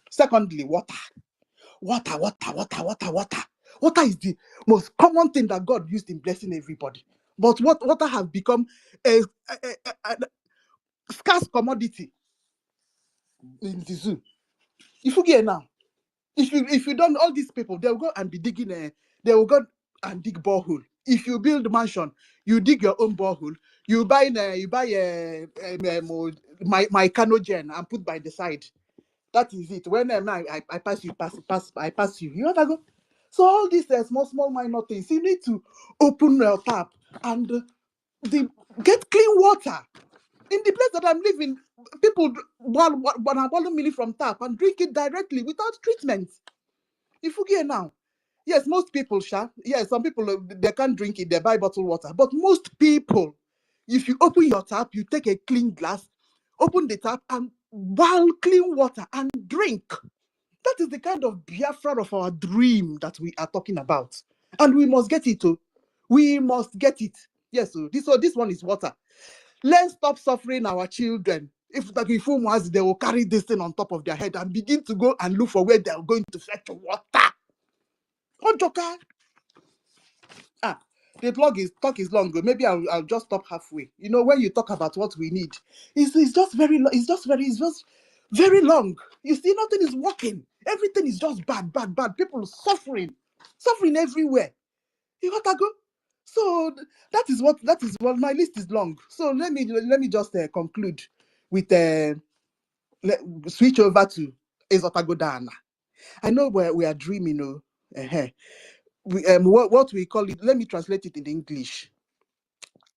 Secondly, water. Water is the most common thing that God used in blessing everybody. But water has become a scarce commodity in the zoo. If you get now, if you don't, all these people, they will go and be digging. They will go and dig borehole. If you build a mansion, you dig your own borehole. You buy my canogen and put by the side. That is it. When I pass you, I pass you. You have to go. So all these small minor things, you need to open your tap and get clean water. In the place that I'm living, people boil milk from tap and drink it directly without treatment. If you get now, yes, most people, yes, some people they can't drink it, they buy bottled water. But most people, if you open your tap, you take a clean glass, open the tap and boil clean water and drink. That is the kind of Biafra of our dream that we are talking about. And we must get it. We must get it. Yes, so this one is water. Let's stop suffering our children. If they will carry this thing on top of their head and begin to go and look for where they are going to fetch water. Ojoka. The talk is long. Maybe I'll just stop halfway. You know, when you talk about what we need, it's just very long. You see, nothing is working. Everything is just bad. People suffering everywhere. You got to go. So that is what my list is long. So let me just conclude with switch over to Ezotagodana. I know we are dreaming, what we call it. Let me translate it in English.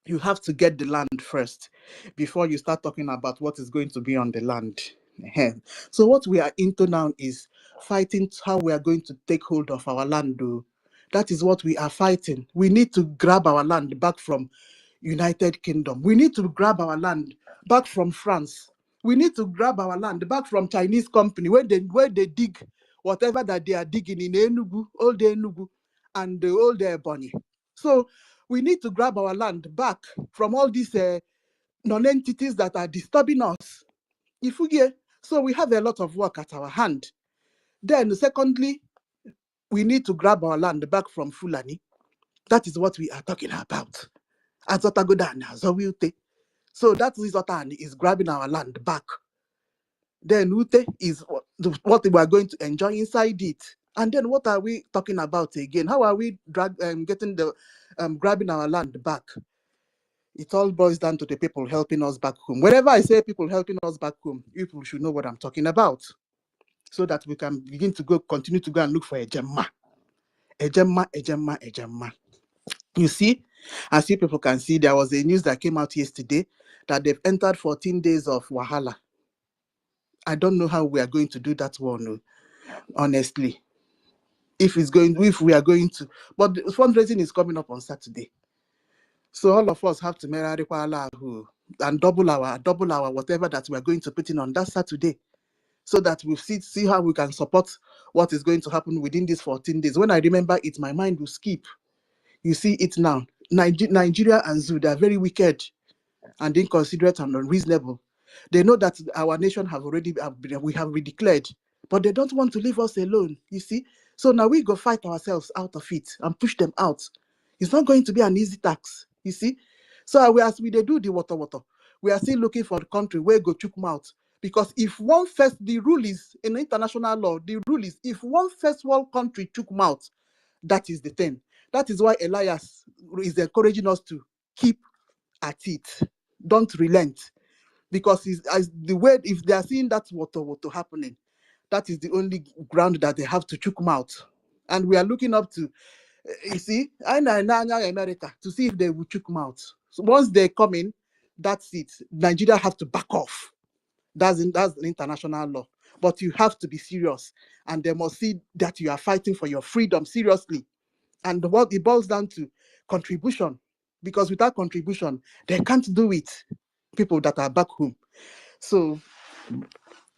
You have to get the land first before you start talking about what is going to be on the land. So what we are into now is fighting how we are going to take hold of our land. That is what we are fighting. We need to grab our land back from United Kingdom. We need to grab our land back from France. We need to grab our land back from Chinese company where they dig whatever that they are digging in Enugu, old Enugu, and the old Ebonyi. So we need to grab our land back from all these non-entities that are disturbing us. If we get, so we have a lot of work at our hand. Then secondly, we need to grab our land back from Fulani. That is what we are talking about. So that is Otani is grabbing our land back. Then Ute is what we are going to enjoy inside it. And then what are we talking about again? How are we getting the grabbing our land back? It all boils down to the people helping us back home. Whenever I say people helping us back home, people should know what I'm talking about, so that we can begin to continue to go and look for a gemma. You see, as you people can see, there was a news that came out yesterday that they've entered 14 days of Wahala. I don't know how we are going to do that one, honestly. If we are going to, but the fundraising is coming up on Saturday. So all of us have to and double our whatever that we are going to put in on that Saturday, so that we see how we can support what is going to happen within these 14 days. When I remember it, my mind will skip. You see it now. Nigeria and Zoo, they are very wicked and inconsiderate and unreasonable. They know that our nation we have redeclared, but they don't want to leave us alone, you see. So now we go fight ourselves out of it and push them out. It's not going to be an easy task, you see. So as we do the water, we are still looking for the country where go chook mouth. Because the rule is, in international law, the rule is, if one first world country chook mouth, that is the thing. That is why Elias is encouraging us to keep at it. Don't relent. Because if they are seeing that water happening, that is the only ground that they have to chook mouth. And we are looking up to, you see, America, to see if they will chook mouth. So once they come in, that's it. Nigeria have to back off. That's an international law. But you have to be serious. And they must see that you are fighting for your freedom seriously. And what it boils down to, contribution. Because without contribution, they can't do it. People that are back home. So,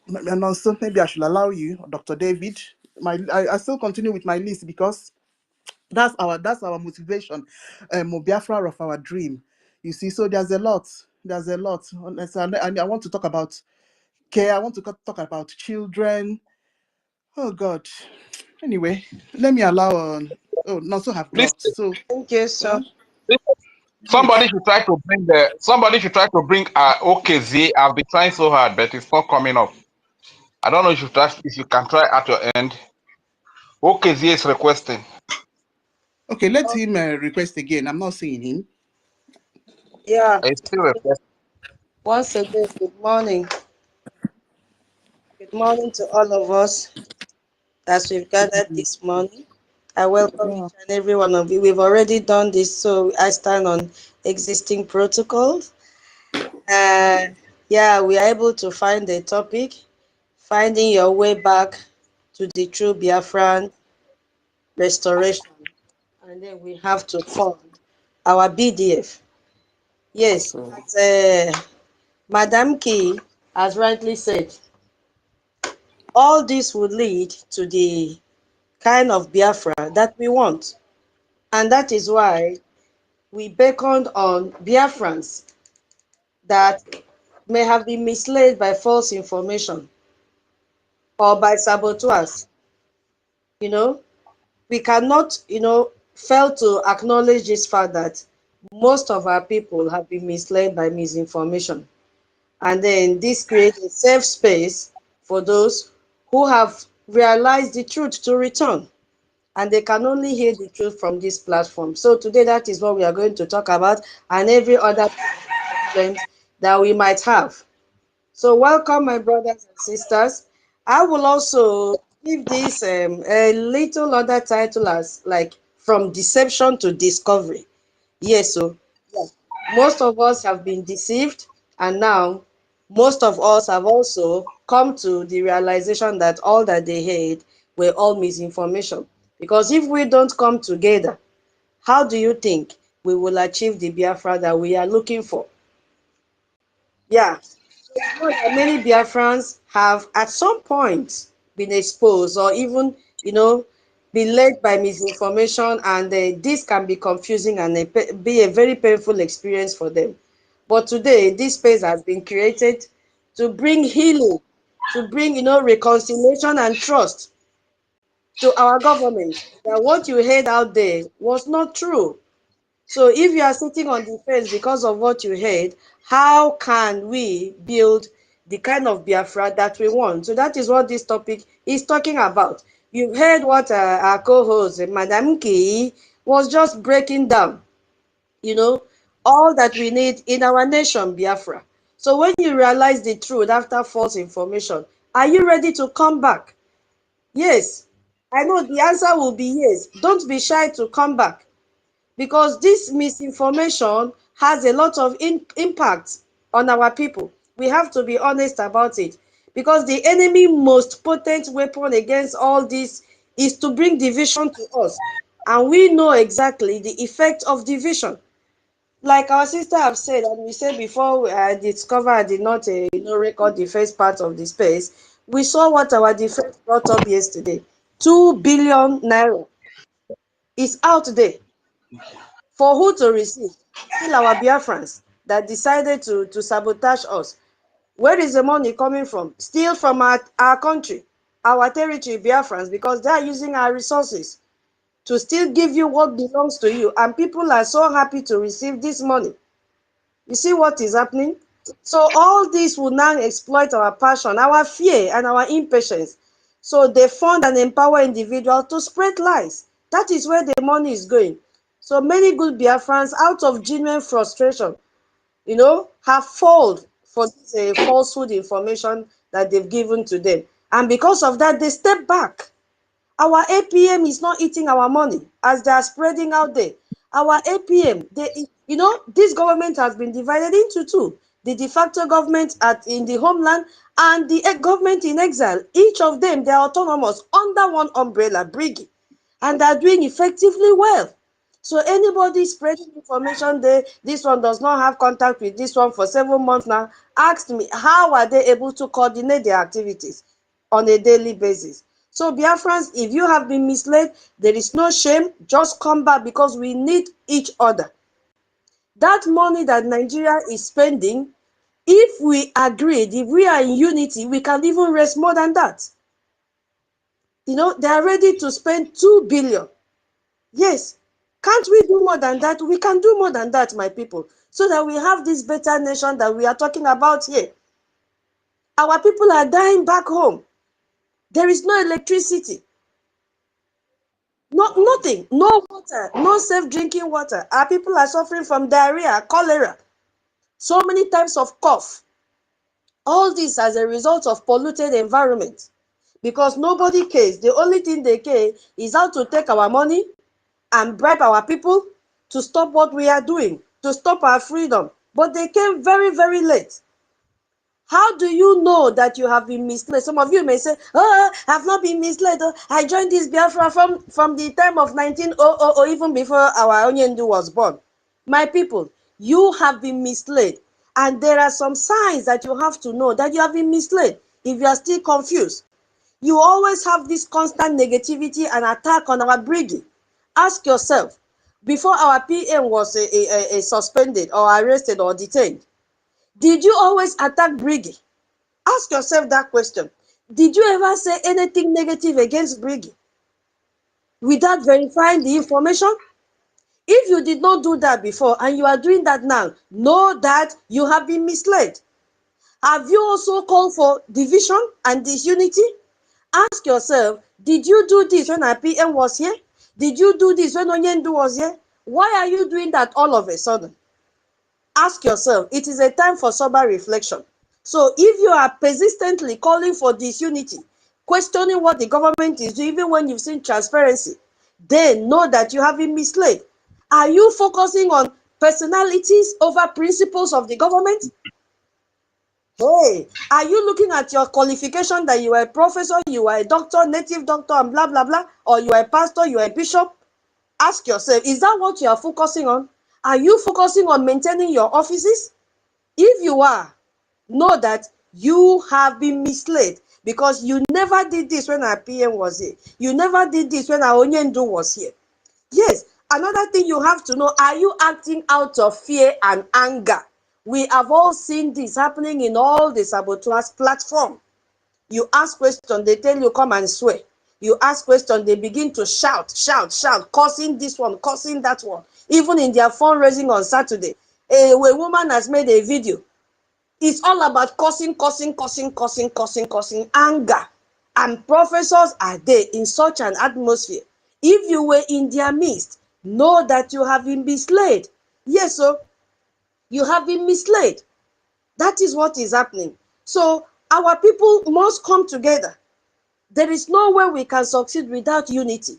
and also maybe I should allow you, Dr. David. I still continue with my list because that's our motivation, Biafra of our dream. You see, so there's a lot. And I want to talk about care. I want to talk about children. Oh God. Anyway, let me allow. Nonso have dropped. So thank you, sir. Somebody should try to bring OKZ. I've been trying so hard, but it's not coming up. I don't know if you can try at your end. OKZ is requesting. Okay, let him request again. I'm not seeing him. Yeah. I still request. Once again, good morning. Good morning to all of us as we've gathered this morning. I welcome each and every one of you. We've already done this, so I stand on existing protocols. Yeah, we are able to find the topic, finding your way back to the true Biafran restoration. And then we have to fund our BDF. Yes, as Madam Key has rightly said, all this would lead to the kind of Biafra that we want. And that is why we beckoned on Biafrans that may have been misled by false information or by saboteurs. You know, we cannot, fail to acknowledge this fact that most of our people have been misled by misinformation. And then this creates a safe space for those who have realized the truth to return. And they can only hear the truth from this platform. So today, that is what we are going to talk about, and every other problems that we might have. So welcome, my brothers and sisters. I will also give this a little other title as like from deception to discovery. Yes, so yeah, most of us have been deceived, and now most of us have also come to the realization that all that they heard were all misinformation. Because if we don't come together, how do you think we will achieve the Biafra that we are looking for? Yeah. You know that many Biafrans have at some point been exposed or even, been led by misinformation, and this can be confusing and be a very painful experience for them. But today, this space has been created to bring healing, to bring, reconciliation and trust to our government, that what you heard out there was not true. So if you are sitting on the fence because of what you heard, how can we build the kind of Biafra that we want? So that is what this topic is talking about. You've heard what our co-host, Madam Key, was just breaking down, all that we need in our nation, Biafra. So when you realize the truth after false information, are you ready to come back? Yes. I know the answer will be yes. Don't be shy to come back, because this misinformation has a lot of impact on our people. We have to be honest about it, because the enemy most potent weapon against all this is to bring division to us, and we know exactly the effect of division. Like our sister have said, and we said before I discovered I did not record the first part of the space, we saw what our defense brought up yesterday. 2 billion naira is out there. For who to receive? Still our Biafrans that decided to sabotage us. Where is the money coming from? Still from our country, our territory, Biafrans, because they are using our resources to still give you what belongs to you. And people are so happy to receive this money. You see what is happening? So all this will now exploit our passion, our fear, and our impatience. So they fund and empower individuals to spread lies. That is where the money is going. So many good Biafrans, out of genuine frustration, have fallen for this falsehood information that they've given to them. And because of that, they step back. Our APM is not eating our money as they are spreading out there. Our APM, this government has been divided into two. The de facto government in the homeland and the government in exile. Each of them, they are autonomous under one umbrella, BRGIE, and they are doing effectively well. So anybody spreading information there, this one does not have contact with this one for 7 months now, asked me, how are they able to coordinate their activities on a daily basis? So Biafrans, if you have been misled, there is no shame. Just come back, because we need each other. That money that Nigeria is spending, if we agreed, if we are in unity, we can even raise more than that. They are ready to spend 2 billion. Yes. Can't we do more than that? We can do more than that, my people, so that we have this better nation that we are talking about here. Our people are dying back home. There is no electricity. Nothing, no water, no safe drinking water. Our people are suffering from diarrhea, cholera, so many types of cough. All this as a result of polluted environment. Because nobody cares. The only thing they care is how to take our money and bribe our people to stop what we are doing, to stop our freedom. But they came very, very late. How do you know that you have been misled? Some of you may say, oh, I've not been misled. Oh, I joined this Biafra from the time of 1900 or even before our Onyendu was born. My people, you have been misled. And there are some signs that you have to know that you have been misled if you are still confused. You always have this constant negativity and attack on our BRGIE. Ask yourself, before our PM was suspended or arrested or detained, did you always attack BRGIE? Ask yourself that question. Did you ever say anything negative against BRGIE without verifying the information? If you did not do that before and you are doing that now, know that you have been misled. Have you also called for division and disunity? Ask yourself, did you do this when our PM was here? Did you do this when Onyendu was here? Why are you doing that all of a sudden? Ask yourself. It is a time for sober reflection. So if you are persistently calling for disunity, questioning what the government is doing, even when you've seen transparency, then know that you have been misled. Are you focusing on personalities over principles of the government? Hey, are you looking at your qualification that you are a professor, you are a doctor, native doctor, and blah, blah, blah, or you are a pastor, you are a bishop? Ask yourself, is that what you are focusing on? Are you focusing on maintaining your offices? If you are, know that you have been misled because you never did this when our PM was here. You never did this when our Onyendu was here. Yes, another thing you have to know, are you acting out of fear and anger? We have all seen this happening in all the saboteurs platform. You ask questions, they tell you come and swear. You ask questions, they begin to shout, cursing this one, cursing that one. Even in their fundraising on Saturday, a woman has made a video. It's all about cursing, anger. And professors are there in such an atmosphere. If you were in their midst, know that you have been misled. Yes, so you have been misled. That is what is happening. So our people must come together. There is no way we can succeed without unity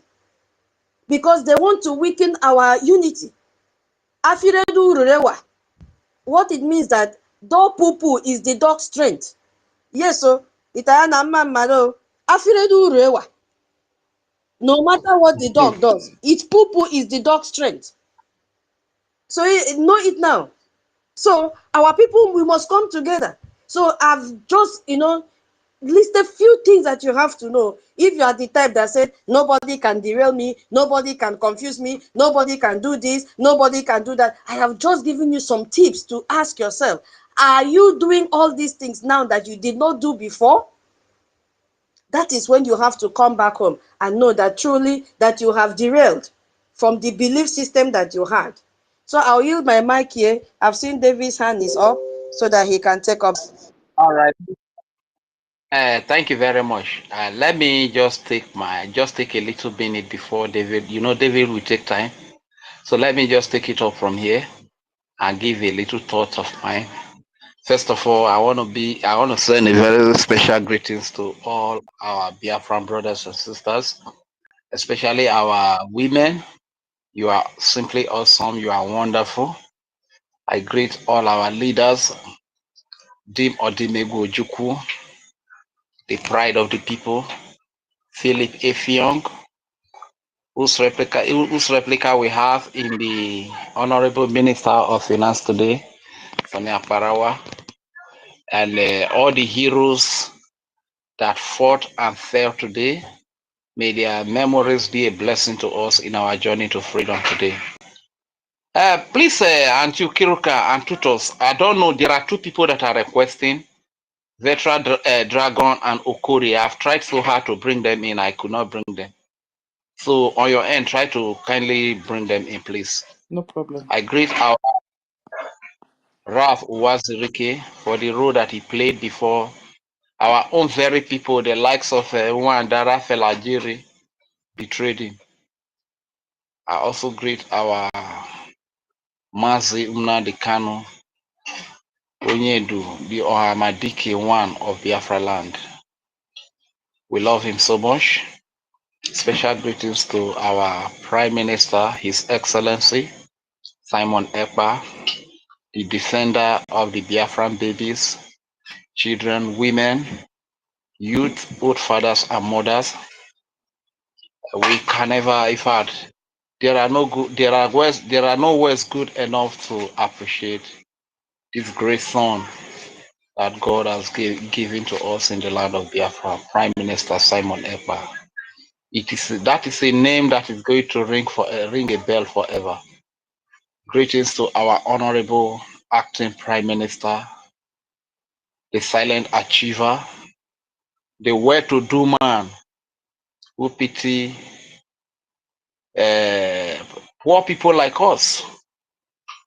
because they want to weaken our unity. Afiredu Rurewa. What it means that dog poo is the dog's strength. Yes, so itayana mamado afiredu Rurewa. No matter what the dog does, its poo is the dog's strength. So know it now. So our people, we must come together. So I've just, list a few things that you have to know. If you are the type that said, nobody can derail me, nobody can confuse me, nobody can do this, nobody can do that, I have just given you some tips to ask yourself, are you doing all these things now that you did not do before? That is when you have to come back home and know that truly that you have derailed from the belief system that you had. So I'll yield my mic here. I've seen David's hand is up so that he can take up. All right. Thank you very much. Let me just take a little minute before David. David will take time. So let me just take it up from here and give a little thought of mine. First of all, I want to send a very special greetings to all our Biafran brothers and sisters, especially our women. You are simply awesome. You are wonderful. I greet all our leaders, Dim Odimegu Ojukwu, the pride of the people, Philip Effiong, whose replica we have in the Honorable Minister of Finance today, Sonia Parawa, and all the heroes that fought and fell today. May their memories be a blessing to us in our journey to freedom today. Please, Auntie Kiruka and Tutos, I don't know, there are two people that are requesting, Veteran Dragon and Okori. I've tried so hard to bring them in, I could not bring them. So on your end, try to kindly bring them in, please. No problem. I greet our Ralph Uwazirike for the role that he played before our own very people, the likes of Wandara Felajiri, betrayed him. I also greet our Mazi Nnamdi Kanu Onyedu, the Ohamadike one of Biafra land. We love him so much. Special greetings to our Prime Minister, His Excellency Simon Ekpa, the defender of the Biafran babies, children, women, youth, both fathers and mothers. We can never, in fact, there are no words good enough to appreciate this great son that God has given to us in the land of Biafra, Prime Minister Simon Ekpa. That is a name that is going to ring a bell forever. Greetings to our honorable acting Prime Minister, the silent achiever, the well-to-do man who pity poor people like us.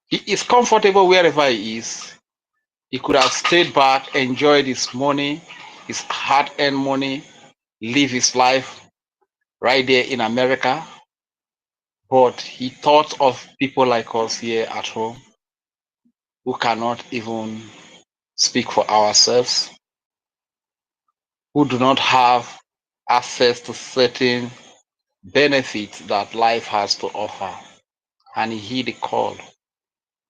He is comfortable wherever he is. He could have stayed back, enjoyed his money, his hard-earned money, live his life right there in America. But he thought of people like us here at home who cannot even speak for ourselves, who do not have access to certain benefits that life has to offer. And he heed the call.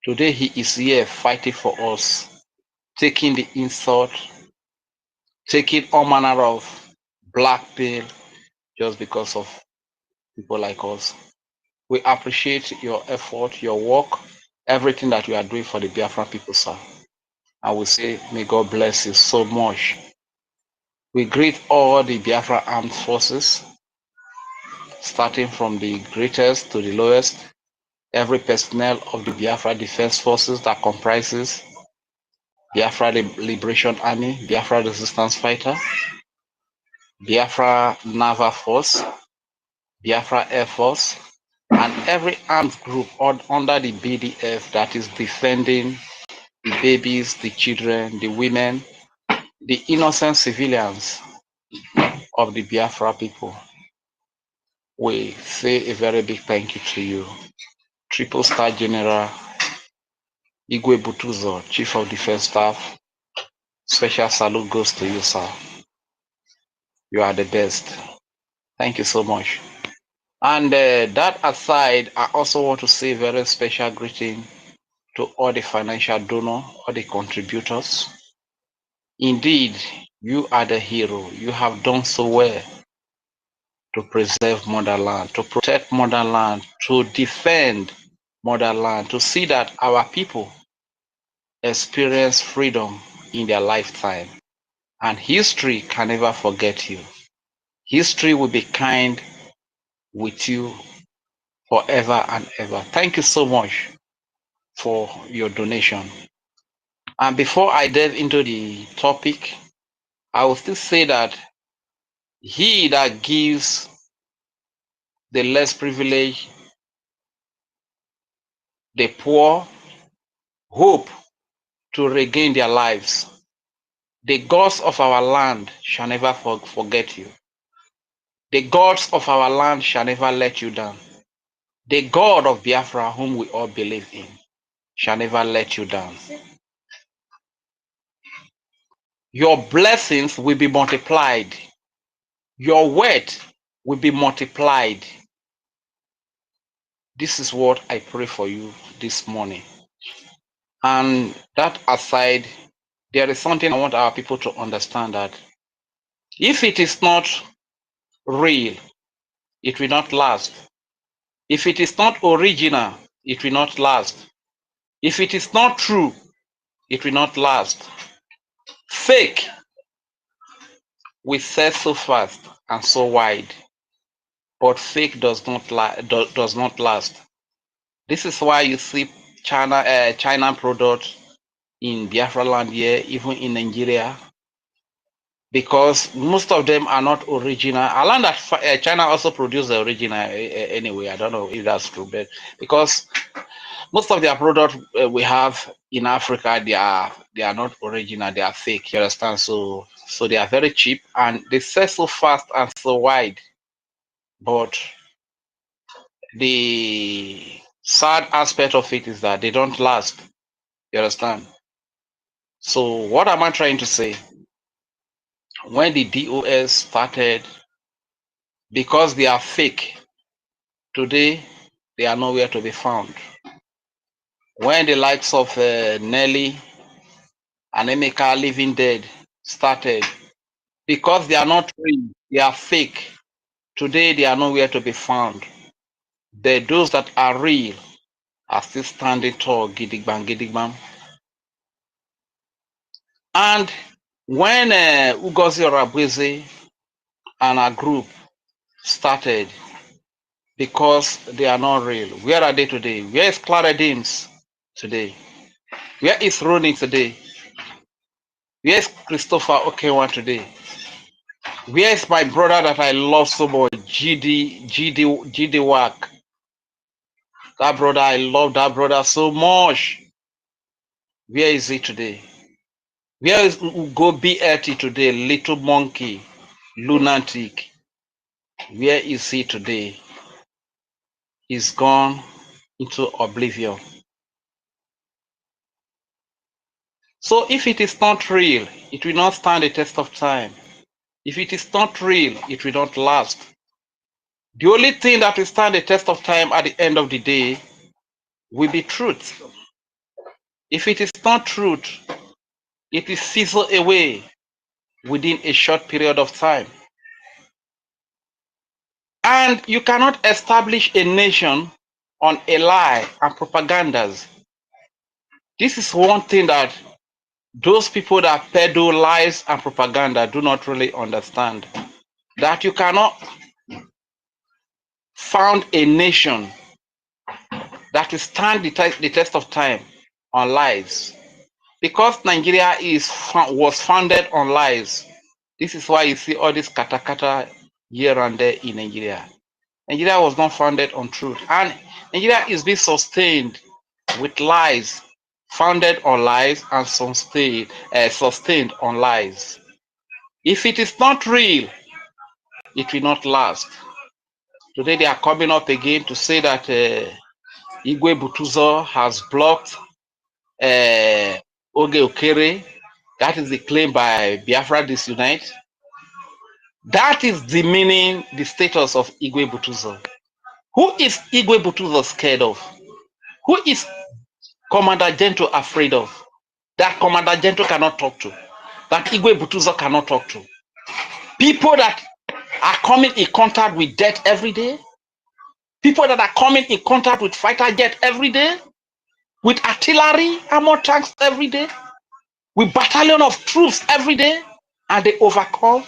Today he is here fighting for us, taking the insult, taking all manner of black pill just because of people like us. We appreciate your effort, your work, everything that you are doing for the Biafran people, sir. And we say, may God bless you so much. We greet all the Biafra armed forces, starting from the greatest to the lowest, every personnel of the Biafra Defense Forces that comprises Biafra Liberation Army, Biafra Resistance Fighter, Biafra Naval Force, Biafra Air Force, and every armed group under the BDF that is defending the babies, the children, the women, the innocent civilians of the Biafra people. We say a very big thank you to you. Triple Star General Igwe Butuzo, Chief of Defense Staff. Special salute goes to you, sir. You are the best. Thank you so much. And that aside, I also want to say a very special greeting to all the financial donors, all the contributors. Indeed, you are the hero. You have done so well to preserve motherland, to protect motherland, to defend motherland, to see that our people experience freedom in their lifetime. And history can never forget you. History will be kind with you forever and ever. Thank you so much for your donation. And before I delve into the topic, I will still say that he that gives the less privileged, the poor, hope to regain their lives, the gods of our land shall never forget you. The gods of our land shall never let you down. The God of Biafra, whom we all believe in, shall never let you down. Your blessings will be multiplied. Your wealth will be multiplied. This is what I pray for you this morning. And that aside, there is something I want our people to understand, that if it is not real, it will not last. If it is not original, it will not last. If it is not true, it will not last. Fake will sell so fast and so wide, but fake does not last. This is why you see China products in Biafra land here, even in Nigeria, because most of them are not original. I learned that China also produces the original anyway. I don't know if that's true, but because most of their products we have in Africa, they are not original, they are fake. You understand? So they are very cheap and they sell so fast and so wide, but the sad aspect of it is that they don't last. You understand? So what am I trying to say? When the DOS started, because they are fake, today they are nowhere to be found. When the likes of Nelly and Emeka Living Dead started, because they are not real, they are fake, today they are nowhere to be found. Those that are real are still standing tall, gidigbam, gidigbam. And when Ngozi Orabufulani and her group started, because they are not real, where are they today? Where is Clara Deans today? Where is Ronnie today? Where is Christopher Okewa today? Where is my brother that I love so much, GD Wack? That brother, I love that brother so much. Where is he today? Where is Ugo BLT today? Little monkey, lunatic. Where is he today? He's gone into oblivion. So if it is not real, it will not stand the test of time. If it is not real, it will not last. The only thing that will stand the test of time at the end of the day will be truth. If it is not truth, it will fizzle away within a short period of time. And you cannot establish a nation on a lie and propagandas. This is one thing that those people that peddle lies and propaganda do not really understand. That you cannot found a nation that will stand the test of time on lies. Because Nigeria was founded on lies. This is why you see all this kata here and there in Nigeria. Nigeria was not founded on truth. And Nigeria is being sustained with lies, founded on lies and sustained on lies. If it is not real, it will not last. Today they are coming up again to say that Igwe Butuzo has blocked Oge Okere. That is the claim by Biafra Disunite. That is demeaning the status of Igwe Butuzo. Who is Igwe Butuzo scared of? Who is Commander Gento afraid of? That Commander Gento cannot talk to. That Igwe Butuzo cannot talk to. People that are coming in contact with death every day. People that are coming in contact with fighter jet every day. With artillery, armor tanks every day. With battalion of troops every day. And they overcome.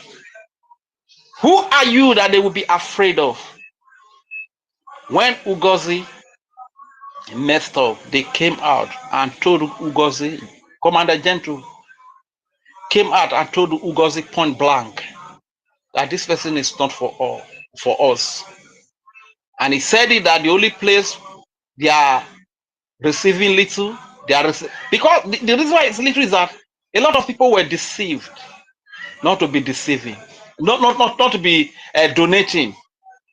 Who are you that they will be afraid of? When Ngozi messed up, they came out and told Ngozi, Commander Gento came out and told Ngozi point blank that this person is not for us. And he said it that the only place they are receiving little, because the reason why it's little is that a lot of people were deceived, not to be deceiving, not to be donating.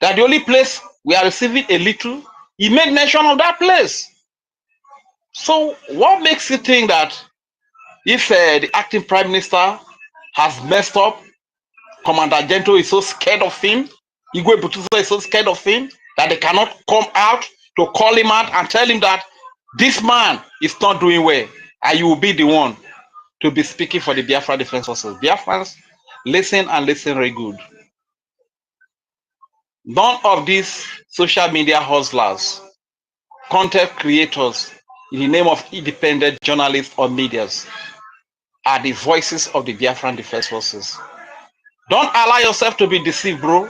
That the only place we are receiving a little, he made mention of that place. So what makes you think that if the acting prime minister has messed up, Commander Gento is so scared of him, Igwe Butuzo is so scared of him, that they cannot come out to call him out and tell him that this man is not doing well, and you will be the one to be speaking for the Biafra Defense Forces. Biafrans, listen and listen very good. None of these social media hustlers, content creators, in the name of independent journalists or medias, are the voices of the Biafran Defense Forces. Don't allow yourself to be deceived, bro.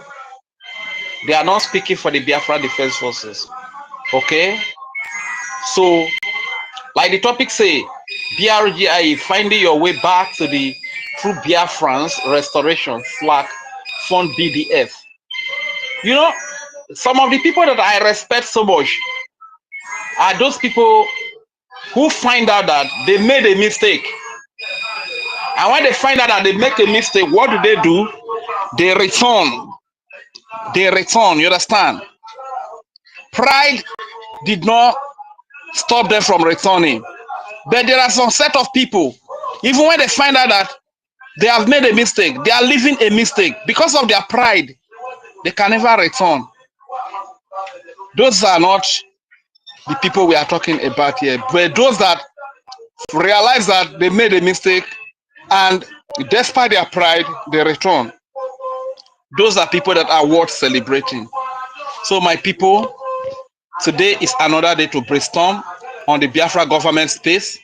They are not speaking for the Biafran Defense Forces. Okay? So, like the topic say, BRGIE, finding your way back to the true Biafrans restoration / fund BDF. You know, some of the people that I respect so much are those people who find out that they made a mistake. And when they find out that they make a mistake, what do? They return. They return, you understand? Pride did not stop them from returning. But there are some set of people, even when they find out that they have made a mistake, they are leaving a mistake, because of their pride, they can never return. Those are not the people we are talking about here, but those that realize that they made a mistake and despite their pride, they return. Those are people that are worth celebrating. So my people, today is another day to brainstorm on the Biafra government space.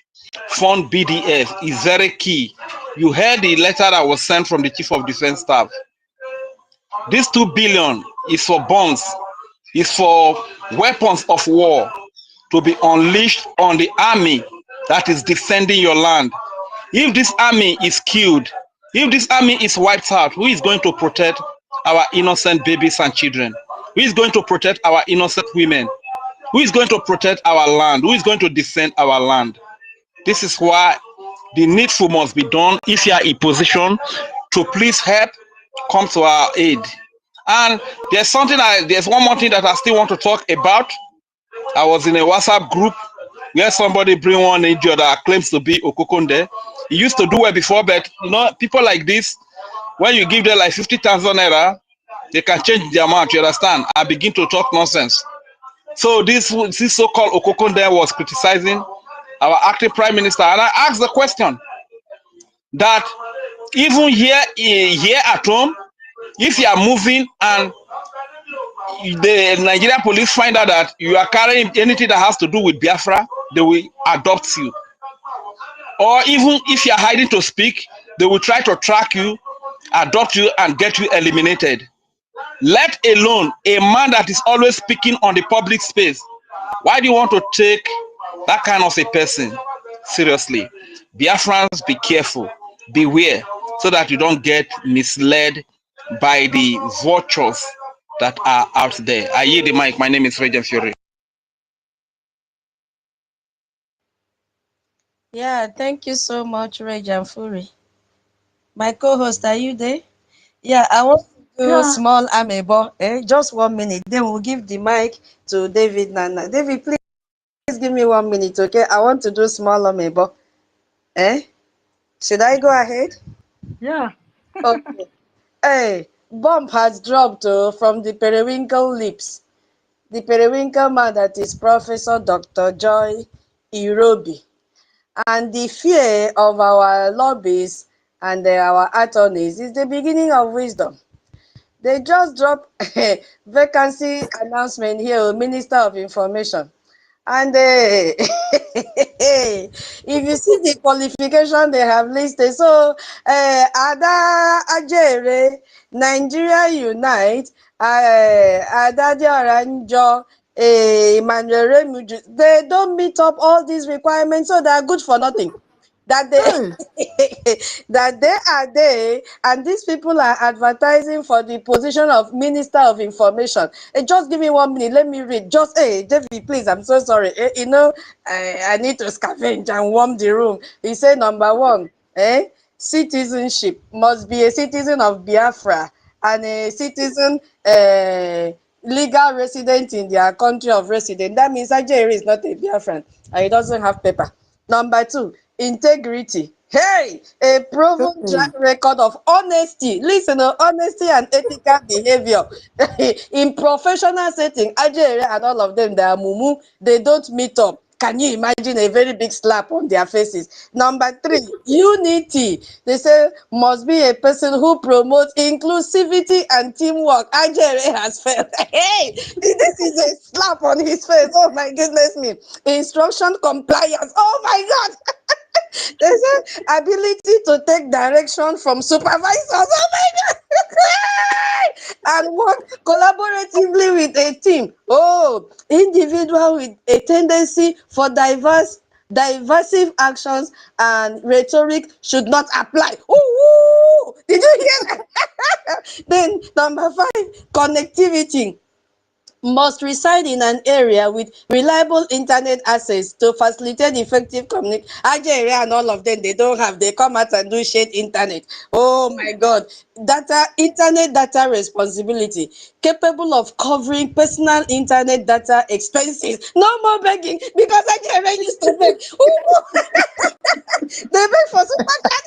Fund BDF is very key. You heard the letter that was sent from the Chief of Defense Staff. This 2 billion is for bonds, is for weapons of war to be unleashed on the army that is defending your land. If this army is killed, if this army is wiped out, who is going to protect our innocent babies and children? Who is going to protect our innocent women? Who is going to protect our land? Who is going to defend our land? This is why the needful must be done. If you are in position to please help, come to our aid. And there's one more thing that I still want to talk about. I was in a WhatsApp group where somebody bring one NGO that claims to be Okokonde. He used to do well before, but you know, people like this, when you give them like 50,000 naira, they can change the amount, you understand? I begin to talk nonsense. So this so-called Okokonde was criticizing our acting prime minister, and I asked the question that even here at home, if you are moving and the Nigerian police find out that you are carrying anything that has to do with Biafra, they will adopt you. Or even if you are hiding to speak, they will try to track you, adopt you, and get you eliminated. Let alone a man that is always speaking on the public space. Why do you want to take that kind of a person seriously? Biafrans, be careful, beware, so that you don't get misled by the vultures that are out there. I yield the mic. My name is Regent Fury. Yeah, thank you so much, Regent Fury. My co-host, are you there? Yeah, I want to do small amebo. Just 1 minute. Then we'll give the mic to David Nana. David, please give me 1 minute, okay? I want to do small amebo. Should I go ahead? Yeah. Okay. Hey, bomb has dropped from the periwinkle lips. The periwinkle man, that is Professor Dr. Joy Irobi. And the fear of our lobbies and our attorneys is the beginning of wisdom. They just dropped a vacancy announcement here, Minister of Information. And if you see the qualification they have listed, so Ada Ajere, Nigeria Unite, Ada Diaranjo, Emmanuel Remuju, they don't meet up all these requirements, so they are good for nothing. That they are there, and these people are advertising for the position of Minister of Information. Just give me 1 minute, let me read. Just David, please, I'm so sorry. I need to scavenge and warm the room. He said, number one, citizenship must be a citizen of Biafra and a citizen legal resident in their country of residence. That means Ajay is not a Biafran and he doesn't have paper. Number two, integrity. Hey, a proven track record of honesty. Listen, honesty and ethical behavior in professional setting. Ajay and all of them, they are mumu. They don't meet up. Can you imagine a very big slap on their faces? Number three, unity. They say must be a person who promotes inclusivity and teamwork. Ajay has failed. Hey, this is a slap on his face. Oh my goodness me. Instruction compliance. Oh my God. They say ability to take direction from supervisors. Oh my God. And work collaboratively with a team. Oh, individual with a tendency for divisive actions and rhetoric should not apply. Ooh, did you hear that? Then number five, connectivity must reside in an area with reliable internet access to facilitate effective communication. Nigeria and all of them, they don't have, they come out and do shade internet. Oh my God. Internet data responsibility, capable of covering personal internet data expenses. No more begging, because Nigeria used to beg. They beg for super chat.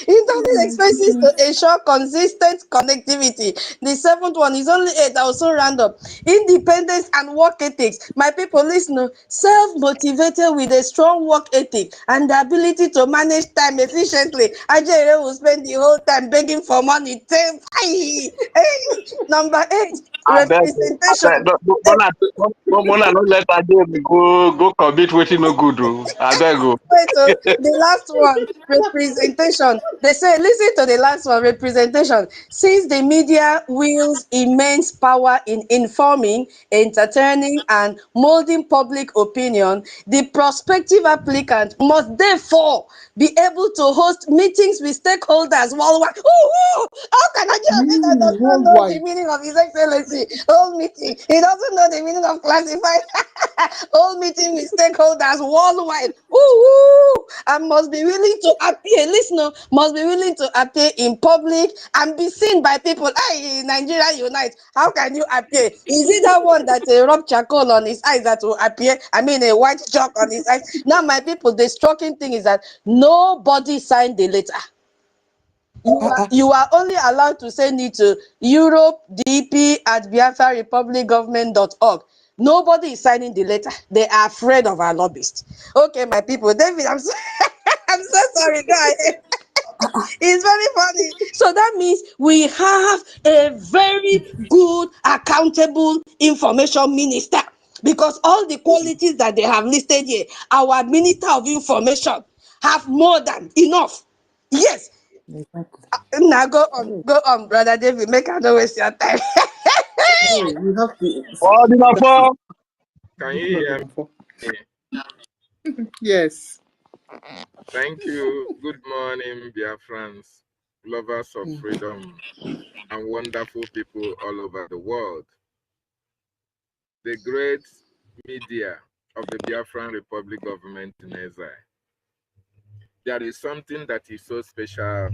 Internet expenses to ensure consistent connectivity. The seventh one is only 8. I will soon round up. Independence and work ethics. My people, listen. Self-motivated with a strong work ethic and the ability to manage time efficiently. Ajay will spend the whole time begging for money. Number 8. I beg, Representation. Mona, no let her go commit waiting no good. I beg you. Wait, the last one, representation. They say, listen to the last one, representation. Since the media wields immense power in informing, entertaining, and molding public opinion, the prospective applicant must therefore be able to host meetings with stakeholders worldwide. Ooh, how can I get a man that does not know the meaning of His Excellency? Whole meeting. He doesn't know the meaning of classified. Whole meeting with stakeholders worldwide. Ooh, and must be willing to appear. Listener must be willing to appear in public and be seen by people. Hey, Nigeria Unite. How can you appear? Is it that one that rub charcoal on his eyes that will appear? I mean, a white chalk on his eyes. Now, my people, the shocking thing is that nobody signed the letter. You are only allowed to send it to europe.dp@biafrarepublicgovernment.org. Nobody is signing the letter. They are afraid of our lobbyists. Okay, my people. David, I'm so, I'm so sorry. Go ahead. It's very funny. So that means we have a very good, accountable information minister, because all the qualities that they have listed here, our Minister of Information have more than enough. Yes. Now go on, Brother David. Make I not waste your time. You have to. Can you hear me? Yes. Thank you. Good morning, BIAFRANS, lovers of freedom, and wonderful people all over the world. The great media of the Biafran Republic government in exile. There is something that is so special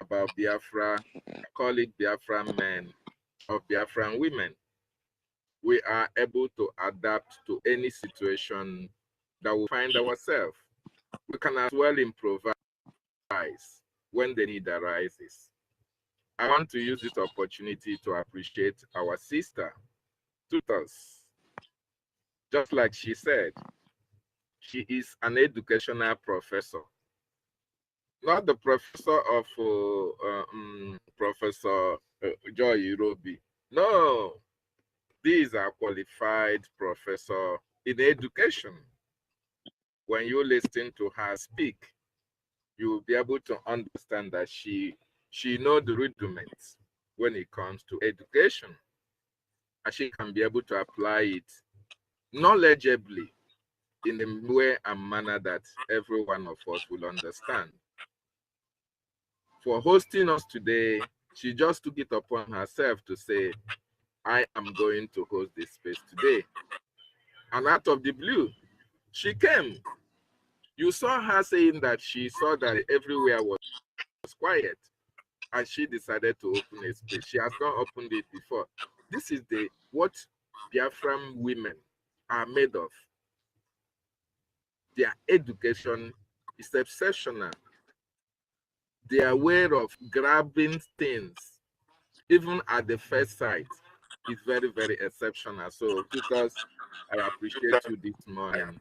about Biafra. I call it Biafran men or Biafran women. We are able to adapt to any situation that we find ourselves. We can as well improvise when the need arises. I want to use this opportunity to appreciate our sister, tutors. Just like she said, she is an educational professor. Not the professor of Professor Joy Irobi. No, these are qualified professor in education. When you listen to her speak, you will be able to understand that she knows the rudiments when it comes to education, and she can be able to apply it knowledgeably in a way and manner that every one of us will understand. For hosting us today, she just took it upon herself to say, I am going to host this space today. And out of the blue, she came. You saw her saying that she saw that everywhere was quiet, and she decided to open a space. She has not opened it before. This is what Biafran women are made of. Their education is exceptional. Their way of grabbing things, even at the first sight, is very, very exceptional. So, tutors, I appreciate you this morning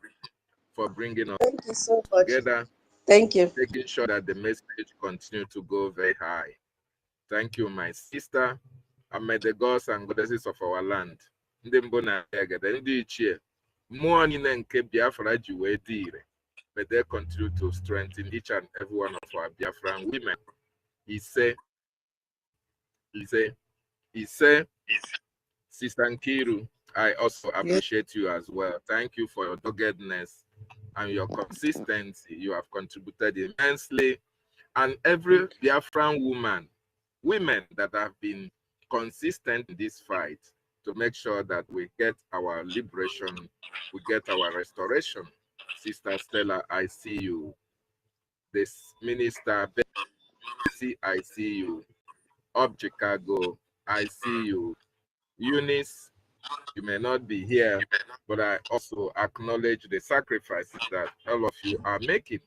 for bringing us Thank you so much. together. Thank you. Making sure that the message continues to go very high. Thank you, my sister, and may the gods and goddesses of our land, may they continue to strengthen each and every one of our Biafran women. He said, Sister Nkiru, I also appreciate you as well. Thank you for your doggedness and your consistency. You have contributed immensely. And every Biafran women that have been consistent in this fight to make sure that we get our liberation, we get our restoration. Sister Stella, I see you. This Minister Bessie, I see you. Of Chicago, I see you. Eunice, you may not be here, but I also acknowledge the sacrifices that all of you are making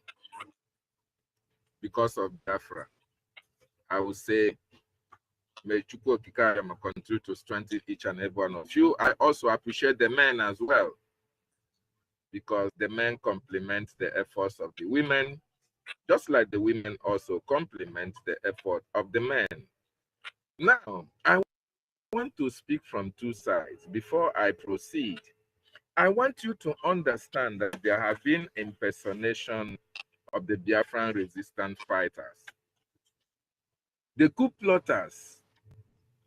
because of Biafra. I will say, may Chukwu Okike continue to strengthen each and every one of you. I also appreciate the men as well, because the men complement the efforts of the women, just like the women also complement the effort of the men. Now, I want to speak from two sides. Before I proceed, I want you to understand that there have been impersonation of the Biafran resistance fighters. The coup plotters,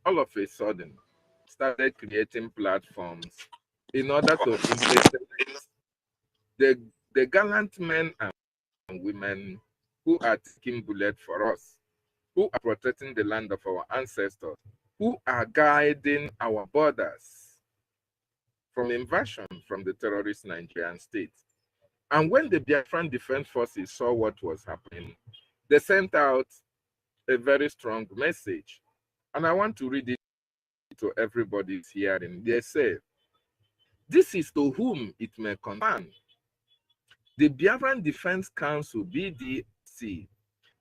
all of a sudden, started creating platforms in order to impersonate the gallant men and women who are taking bullet for us, who are protecting the land of our ancestors, who are guiding our borders from invasion from the terrorist Nigerian state. And when the Biafran Defense Forces saw what was happening, they sent out a very strong message. And I want to read it to everybody's hearing. They say, "This is to whom it may concern. The Biafran Defense Council, BDC,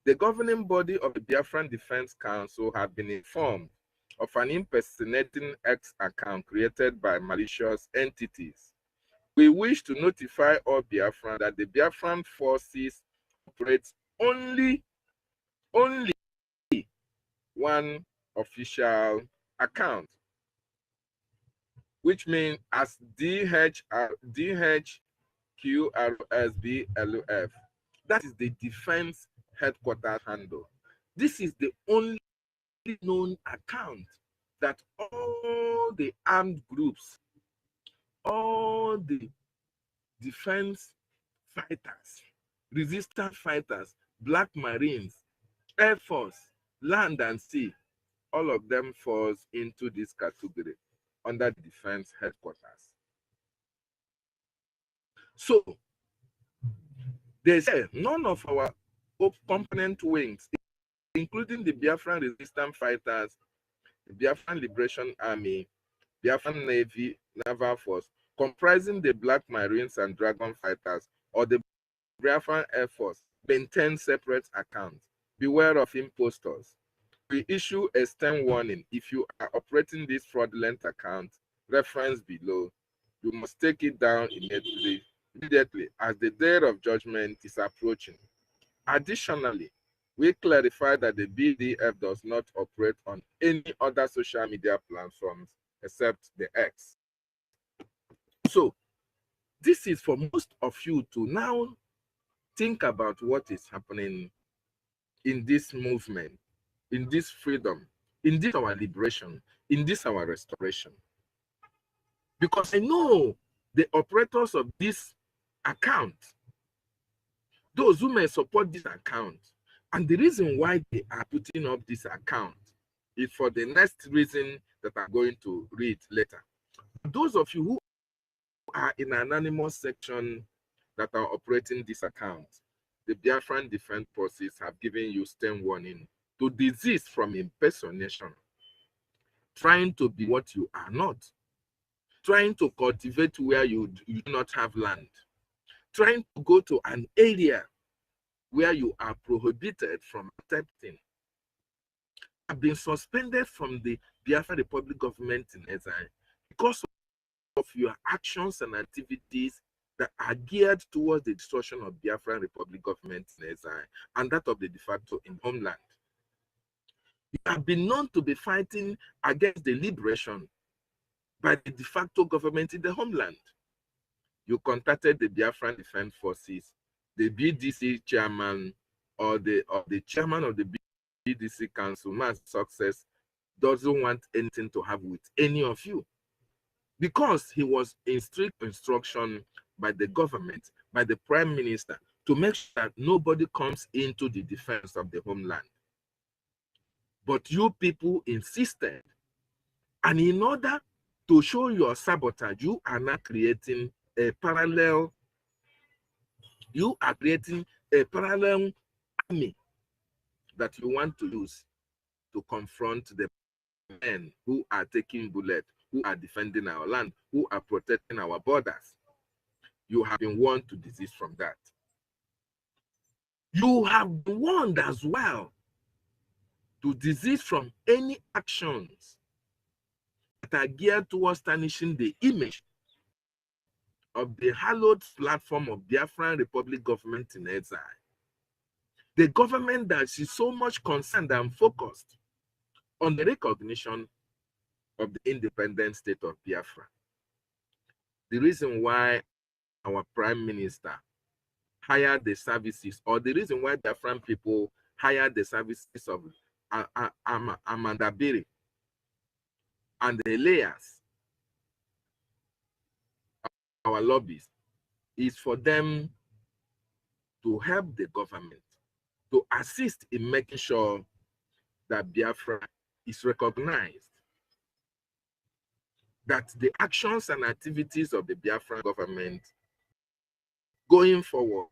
the governing body of the Biafran Defense Council, have been informed of an impersonating X account created by malicious entities. We wish to notify all Biafran that the Biafran forces operate only one official account, which means as DHQRSBLF. That is the defense headquarters handle. This is the only known account that all the armed groups, all the defense fighters, resistance fighters, Black Marines, Air Force, land and sea, all of them falls into this category under the defense headquarters. So they say none of our component wings, including the Biafran resistance fighters, the Biafran Liberation Army, Biafran Navy, Naval Force, comprising the Black Marines and Dragon Fighters, or the Biafran Air Force, maintain separate accounts. Beware of impostors. We issue a stern warning. If you are operating this fraudulent account, reference below, you must take it down immediately as the day of judgment is approaching. Additionally, we clarify that the BDF does not operate on any other social media platforms except the X. So, this is for most of you to now think about what is happening in this movement, in this freedom, in this our liberation, in this our restoration. Because I know the operators of this account, those who may support this account, and the reason why they are putting up this account is for the next reason that I'm going to read later. Those of you who are in an anonymous section that are operating this account, the Biafran Defense Forces have given you stern warning to desist from impersonation, trying to be what you are not, trying to cultivate where you do not have land, trying to go to an area where you are prohibited from accepting, have been suspended from the Biafra Republic government in exile because of your actions and activities that are geared towards the destruction of Biafra Republic government in exile and that of the de facto in homeland. You have been known to be fighting against the liberation by the de facto government in the homeland. You contacted the Biafran Defense Forces, the BDC chairman or the chairman of the BDC Council, Mass Success, doesn't want anything to have with any of you because he was in strict instruction by the government, by the Prime Minister, to make sure that nobody comes into the defense of the homeland. But you people insisted And in order to show your sabotage, you are now creating a parallel, army that you want to use to confront the men who are taking bullets, who are defending our land, who are protecting our borders. You have been warned to desist from that. You have been warned as well to desist from any actions that are geared towards tarnishing the image of the hallowed platform of Biafran Republic government in exile. The government that is so much concerned and focused on the recognition of the independent state of Biafra. The reason why our prime minister hired the services, or the reason why Biafran people hired the services of Amanda Biri and the layers, our lobbies, is for them to help the government, to assist in making sure that Biafra is recognized, that the actions and activities of the Biafran government going forward,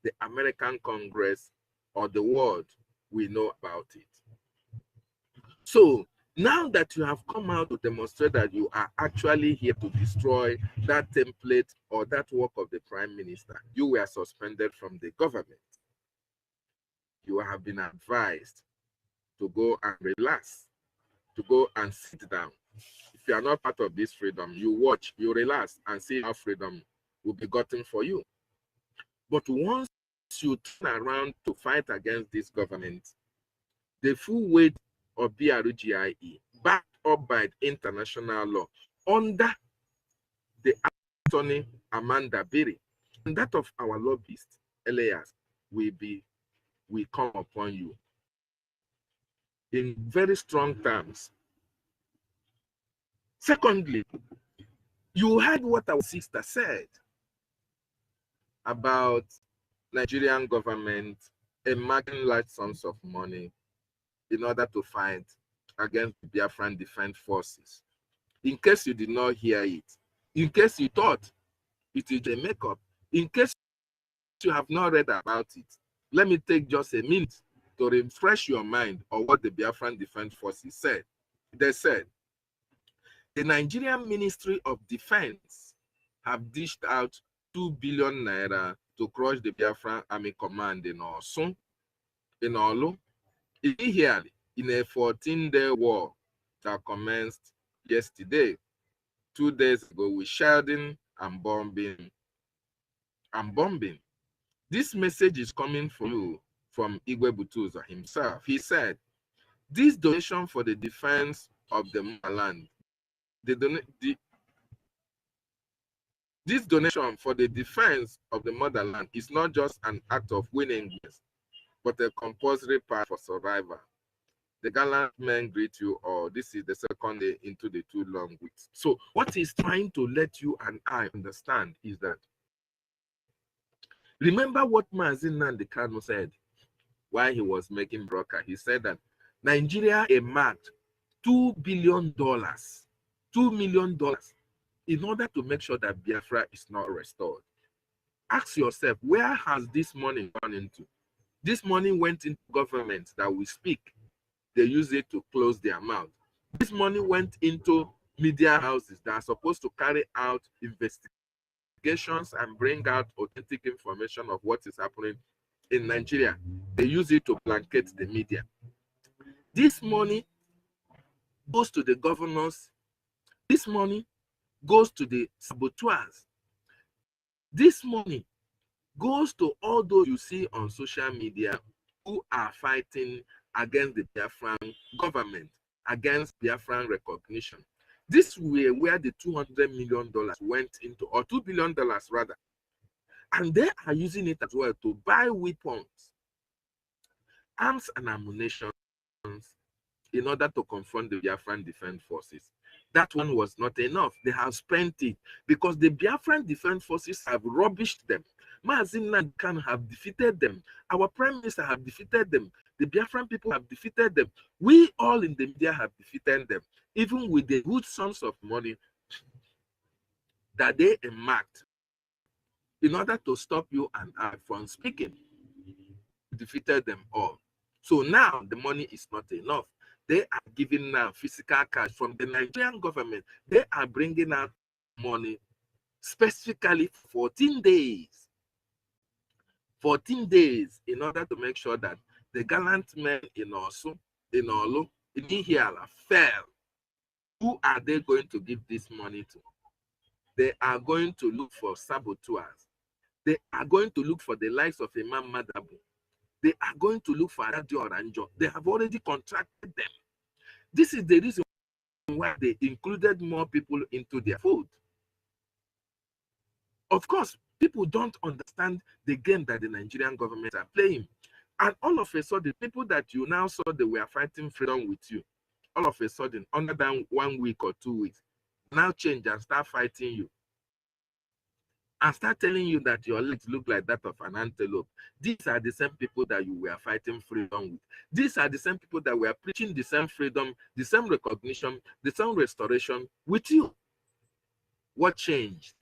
the American Congress or the world will know about it. So now that you have come out to demonstrate that you are actually here to destroy that template or that work of the prime minister, you were suspended from the government. You have been advised to go and relax, to go and sit down. If you are not part of this freedom, you watch, you relax and see how freedom will be gotten for you. But once you turn around to fight against this government, the full weight of BRGIE, backed up by international law, under the attorney Amanda Biri, and that of our lobbyist, Elias, will come upon you in very strong terms. Secondly, you heard what our sister said about Nigerian government earmarking large sums of money in order to fight against the Biafran Defense Forces. In case you did not hear it, in case you thought it is a makeup, in case you have not read about it, let me take just a minute to refresh your mind on what the Biafran Defense Forces said. They said, the Nigerian Ministry of Defense have dished out 2 billion naira to crush the Biafran Army Command in Osun, in Olu, immediately in a 14-day war that commenced yesterday, 2 days ago, with shelling and bombing. This message is coming from you from Igwe Butuza himself. He said, this donation for the defense of the motherland, this donation for the defense of the motherland is not just an act of willingness, but a compulsory part for survival. The gallant men greet you all. This is the second day into the 2 long weeks. So what he's trying to let you and I understand is that, remember what Mazi Nnamdi Kanu said while he was making broker. He said that Nigeria earmarked $2 billion, $2 million in order to make sure that Biafra is not restored. Ask yourself, where has this money gone into? This money went into governments that will speak. They use it to close their mouth. This money went into media houses that are supposed to carry out investigations and bring out authentic information of what is happening in Nigeria. They use it to blanket the media. This money goes to the governors. This money goes to the saboteurs. This money goes to all those you see on social media who are fighting against the Biafran government, against Biafran recognition. This way where the $200 million went into, or $2 billion rather. And they are using it as well to buy weapons, arms and ammunition in order to confront the Biafran Defense Forces. That one was not enough. They have spent it because the Biafran Defense Forces have rubbished them. Mazi Nnamdi Kanu have defeated them. Our Prime Minister have defeated them. The Biafran people have defeated them. We all in the media have defeated them. even with the good sums of money that they earmarked in order to stop you and I from speaking, defeated them all. So now the money is not enough. They are giving now physical cash from the Nigerian government. They are bringing out money specifically for 14 days. 14 days in order to make sure that the gallant men in Osu, in Olu, in Ihiala fell. Who are they going to give this money to? They are going to look for saboteurs. They are going to look for the likes of Imam Madabu. They are going to look for Radio Oranjo. They have already contracted them. This is the reason why they included more people into their fold. Of course, people don't understand the game that the Nigerian government are playing. And all of a sudden, people that you now saw they were fighting freedom with you, all of a sudden, under than 1 week or 2 weeks, now change and start fighting you. And start telling you that your legs look like that of an antelope. These are the same people that you were fighting freedom with. These are the same people that were preaching the same freedom, the same recognition, the same restoration with you. What changed?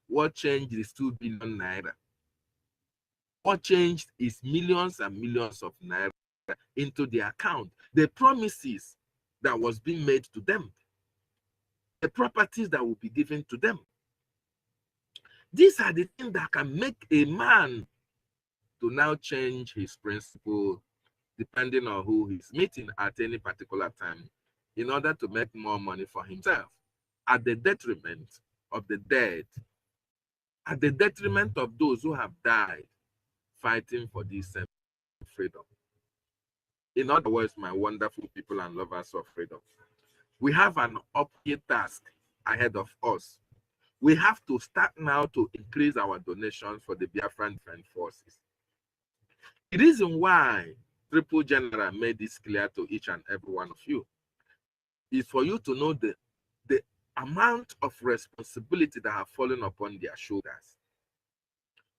What changed is 2 billion naira. What changed is millions and millions of naira into their account. The promises that was being made to them. The properties that will be given to them. These are the things that can make a man to now change his principle depending on who he's meeting at any particular time in order to make more money for himself at the detriment of the dead, at the detriment of those who have died fighting for this freedom. In other words, my wonderful people and lovers of freedom, we have an uphill task ahead of us. We have to start now to increase our donations for the Biafran Defense Forces. The reason why Triple General made this clear to each and every one of you is for you to know the amount of responsibility that have fallen upon their shoulders.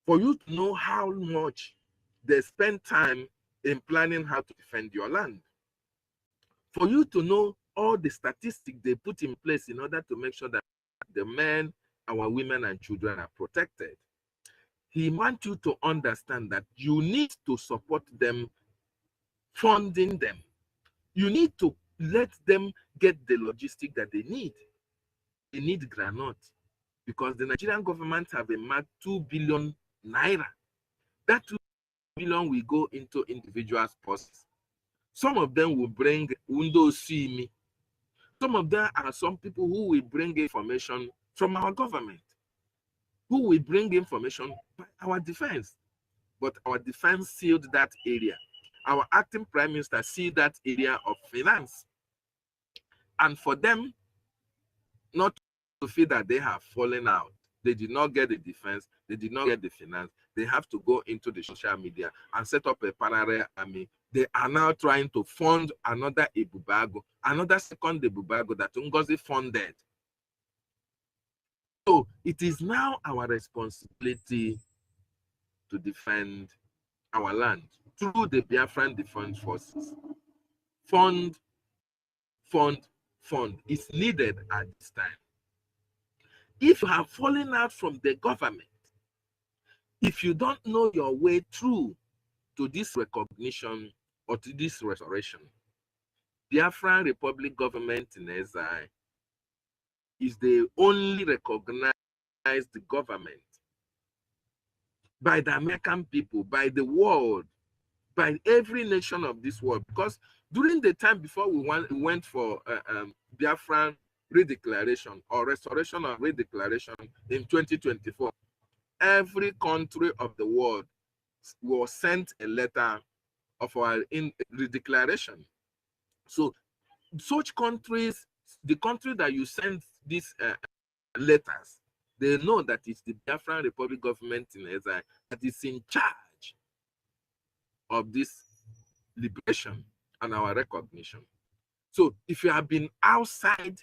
For you to know how much they spend time in planning how to defend your land. For you to know all the statistics they put in place in order to make sure that the men, our women and children are protected. He wants you to understand that you need to support them, funding them. You need to let them get the logistic that they need. They need granite because the Nigerian government have earmarked 2 billion naira. That 2 billion will go into individuals' purses. Some of them will bring windows see me. Some of them are some people who will bring information from our government, who will bring information by our defense. But our defense sealed that area. Our acting prime minister sealed that area of finance. And for them not to feel that they have fallen out, they did not get the defense, they did not get the finance, they have to go into the social media and set up a parallel army. They are now trying to fund another Ebubago, another second Ebubago that NGOZI funded. So it is now our responsibility to defend our land through the Biafran Defense Forces. Fund is needed at this time. If you have fallen out from the government, if you don't know your way through to this recognition or to this restoration, Biafran Republic government in exile is the only recognized government by the American people, by the world, by every nation of this world. Because during the time before we went for Biafran redeclaration or restoration of redeclaration in 2024, every country of the world was sent a letter of our redeclaration. So such countries, the country that you send these letters, they know that it's the Biafran Republic government in exile that is in charge of this liberation and our recognition. So if you have been outside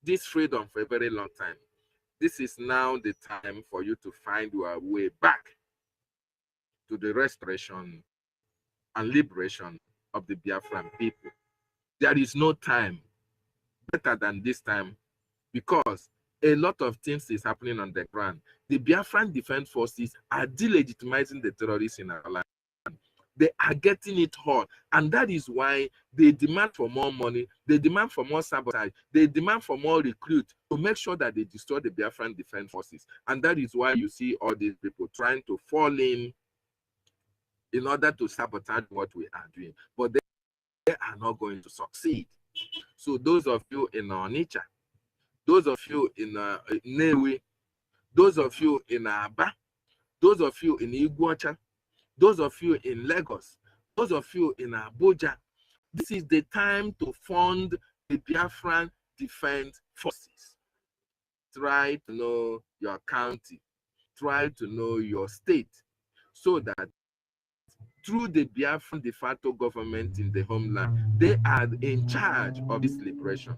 this freedom for a very long time, this is now the time for you to find your way back to the restoration and liberation of the Biafran people. There is no time. better than this time because a lot of things is happening on the ground. The Biafran Defense Forces are delegitimizing the terrorists in our land. They are getting it hard, and that is why they demand for more money, they demand for more sabotage, they demand for more recruits to make sure that they destroy the Biafran Defense Forces. And that is why you see all these people trying to fall in order to sabotage what we are doing. But they are not going to succeed. So those of you in Onitsha, those of you in Newe, those of you in Aba, those of you in Iguacha, those of you in Lagos, those of you in Abuja, this is the time to fund the Biafran Defense Forces. Try to know your county, try to know your state, so that through the Biafran de facto government in the homeland, they are in charge of this liberation.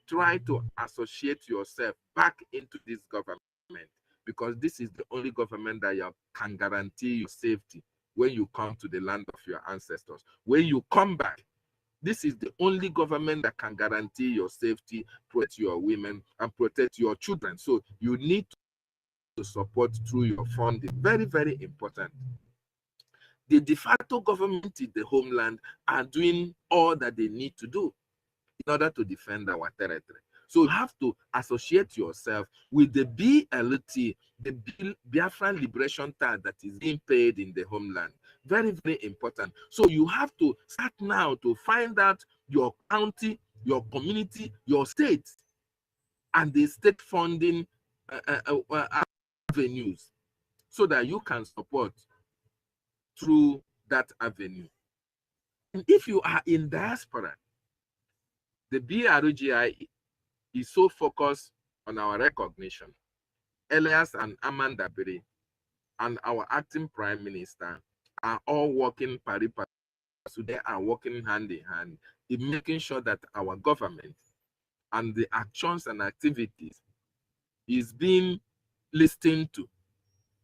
Try to associate yourself back into this government, because this is the only government that can guarantee your safety when you come to the land of your ancestors. When you come back, this is the only government that can guarantee your safety, protect your women, and protect your children. So you need to support through your funding. Very, very important. The de facto government in the homeland are doing all that they need to do in order to defend our territory. So you have to associate yourself with the BLT, the Biafran Liberation Tax that is being paid in the homeland. Very, very important. So you have to start now to find out your county, your community, your state, and the state funding avenues, so that you can support through that avenue. And if you are in diaspora, the BRGIE is so focused on our recognition. Elias and Amanda Berry and our acting prime minister are all working pari passu. So they are working hand in hand in making sure that our government and the actions and activities is being listened to,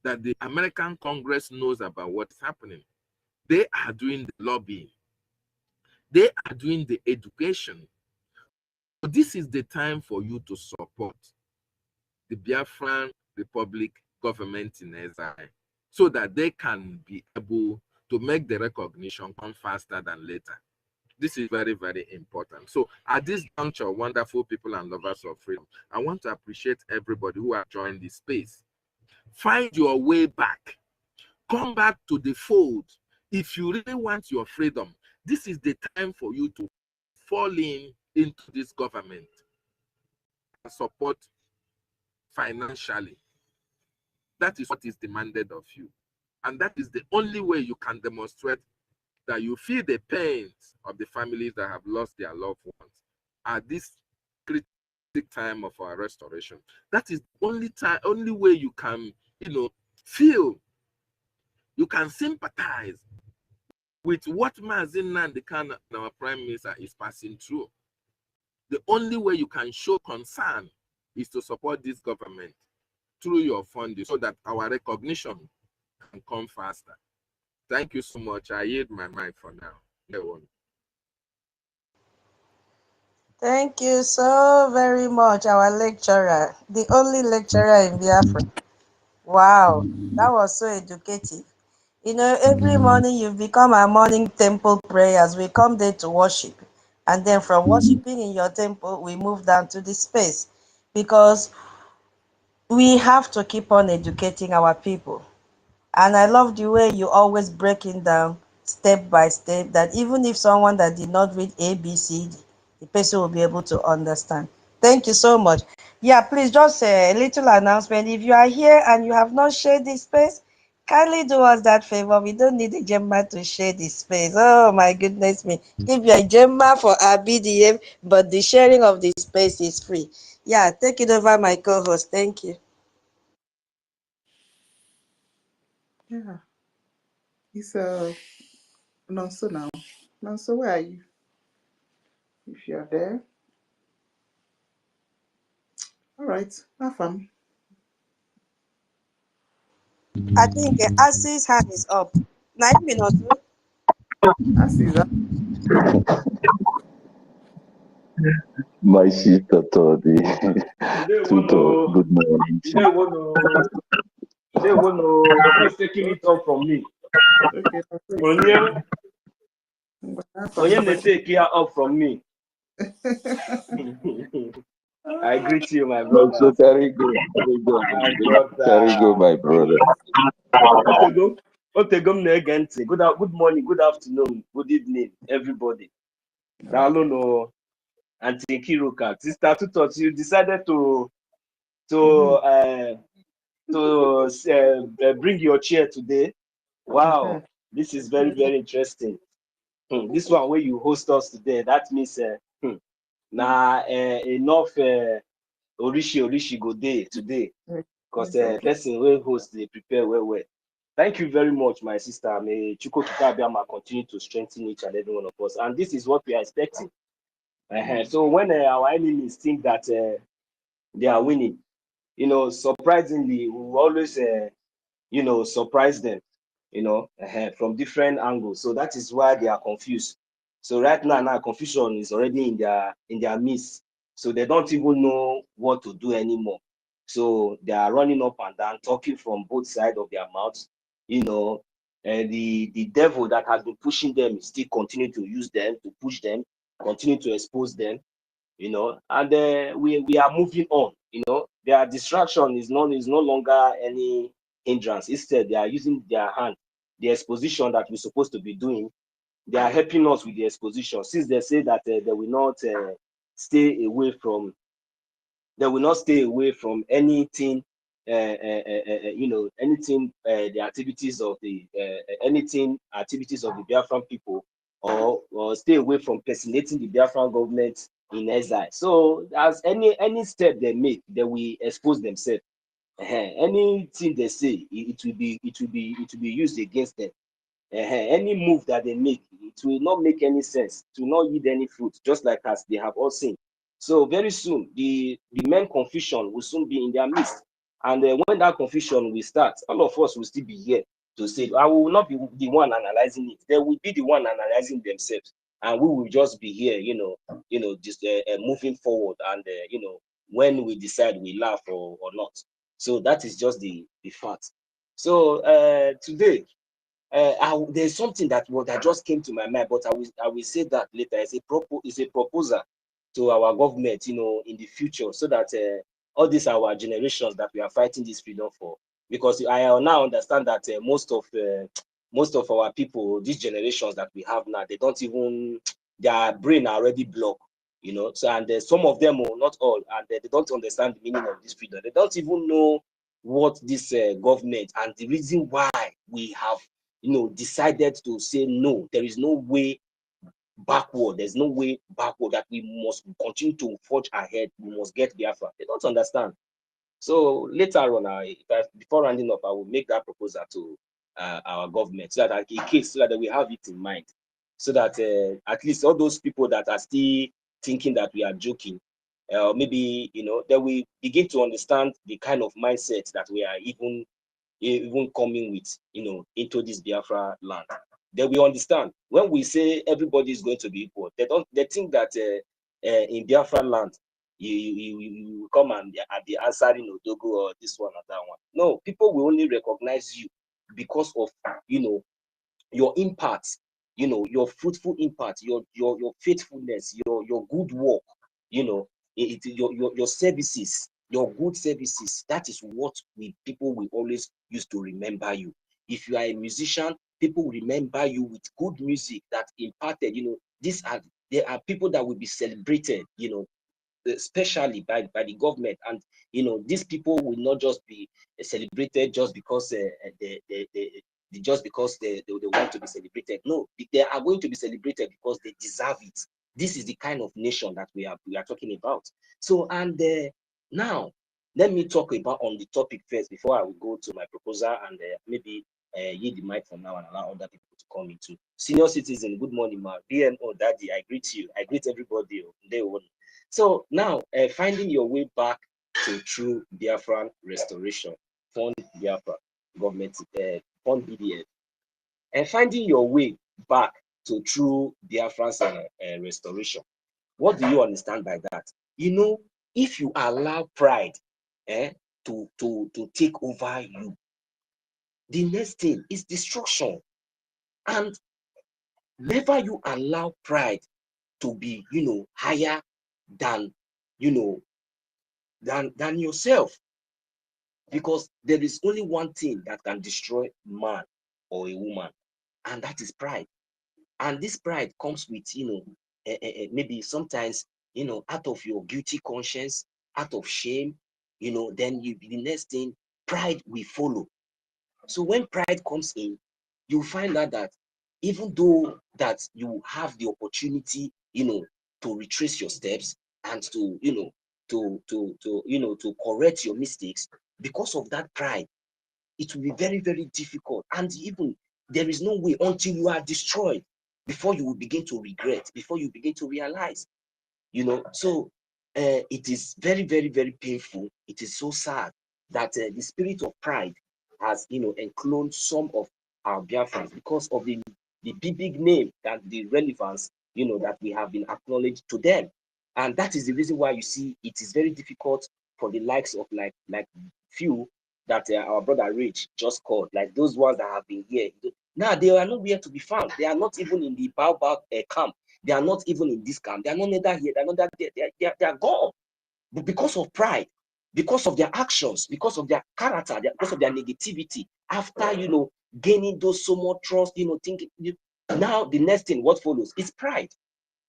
that the American Congress knows about what's happening. They are doing the lobbying. They are doing the education. So this is the time for you to support the Biafran Republic government in exile, so that they can be able to make the recognition come faster than later. This is very, very important. So at this juncture, wonderful people and lovers of freedom, I want to appreciate everybody who has joined this space. Find your way back. Come back to the fold. If you really want your freedom, this is the time for you to fall into this government and support financially. That is what is demanded of you. And that is the only way you can demonstrate that you feel the pains of the families that have lost their loved ones at this critical time of our restoration. That is the only way you can, feel, you can sympathize with what Mazin Nandekan, our prime minister, is passing through. The only way you can show concern is to support this government through your funding, so that our recognition can come faster. Thank you so much. I yield my mic for now. Thank you so very much, our lecturer, the only lecturer in Biafra. Wow, that was so educative. Every morning you've become our morning temple prayers. We come there to worship. And then from worshiping in your temple, we move down to the space, because we have to keep on educating our people. And I love the way you always breaking down step by step, that even if someone that did not read ABCD, the person will be able to understand. Thank you so much. Yeah, please, just a little announcement. If you are here and you have not shared this space, kindly do us that favor. We don't need a Gemma to share this space. Oh my goodness me. Give you a Gemma for our BDM, but the sharing of the space is free. Yeah, take it over, my co-host. Thank you. Yeah. It's Nonso now. Nonso, where are you? If you are there. All right. Afam. I think Asi's hand is up. 9 minutes. Asi is up. My sister Todi. Tuto, good morning. Today one nobody's taking it off from me. Okay. Onye take it off from me. I greet you, my brother. So carry go, my brother. Carry go, my brother. Good morning, good afternoon, good evening, everybody. Dalono, Auntie Kiruka, Sister Tutot, you decided to bring your chair today. Wow, this is very, very interesting. This one where you host us today, that means enough Orishi go day today. Because person will host, they prepare well. Thank you very much, my sister. May Chuko Kitabiama continue to strengthen each and every one of us. And this is what we are expecting. So when our enemies think that they are winning, surprisingly, we will always, surprise them, from different angles. So that is why they are confused. So right now, confusion is already in their midst. So they don't even know what to do anymore. So they are running up and down, talking from both sides of their mouths. The devil that has been pushing them still continue to use them, to push them, continue to expose them, and we are moving on. Their distraction is no longer any hindrance. Instead, they are using their hand, the exposition that we're supposed to be doing. They are helping us with the exposition, since they say that they will not stay away from anything, anything, the activities of the activities of the Biafran people, or stay away from personating the Biafran government in exile. So as any step they make, they will expose themselves. Anything they say, it will be used against them. Any move that they make, it will not make any sense, it will not yield any fruit, just like as they have all seen. So very soon, the main confusion will soon be in their midst. And when that confusion will start, all of us will still be here to say, I will not be the one analyzing it. They will be the one analyzing themselves. And we will just be here, just moving forward. And, when we decide we laugh or not. So that is just the fact. So today, there's something that just came to my mind, but I will say that later. It's a proposal to our government, in the future, so that all these our generations that we are fighting this freedom for, because I now understand that most of our people, these generations that we have now, they don't even, their brain are already blocked, So and some of them, not all, and they don't understand the meaning of this freedom. They don't even know what this government and the reason why we have decided to say no. There is no way backward. There's no way backward, that we must continue to forge ahead. We must get Biafra. They don't understand. So later on, before rounding up, I will make that proposal to our government, so that so that we have it in mind, so that at least all those people that are still thinking that we are joking, maybe they will begin to understand the kind of mindset that we are even coming with, into this Biafra land. They will understand when we say everybody is going to be equal. They think that in Biafra land, you come and be answering Odogo or this one or that one. No, people will only recognize you because of your impact, your fruitful impact, your faithfulness, your good work, your services, your good services. That is what people will always use to remember you. If you are a musician, people will remember you with good music that impacted. There are people that will be celebrated, especially by the government, and these people will not just be celebrated just because they want to be celebrated. No, they are going to be celebrated because they deserve it. This is the kind of nation that we are talking about. So, and now let me talk about on the topic first before I will go to my proposal, and maybe yield the mic for now and allow other people to come into. Senior citizen, good morning, ma. BMO, daddy, I greet you. I greet everybody. So now, finding your way back to true Biafran restoration, Fund Biafra, government, Fund BDF, and finding your way back to true Biafran restoration. What do you understand by that? You know, if you allow pride to take over you, the next thing is destruction. And never you allow pride to be, you know, higher than, you know, than yourself. Because there is only one thing that can destroy man or a woman, and that is pride. And this pride comes with, you know, maybe sometimes, you know, out of your guilty conscience, out of shame, you know, then the next thing, pride will follow. So when pride comes in, you find out that even though that you have the opportunity, you know, to retrace your steps and to, you know, to correct your mistakes, because of that pride, it will be very, very difficult. And even there is no way until you are destroyed before you will begin to regret, before you begin to realize, you know. So it is very, very, very painful. It is so sad that the spirit of pride has, you know, enclosed some of our Biafrans because of the big name and the relevance, you know, that we have been acknowledged to them. And that is the reason why you see it is very difficult for the likes of like few that our brother Rich just called, like those ones that have been here. Now they are nowhere to be found. They are not even in the Baobab camp. They are not even in this camp. They are not neither here. They are not that there. They are gone. But because of pride, because of their actions, because of their character, because of their negativity, after, you know, gaining those so much trust, you know, thinking, now the next thing, what follows is pride.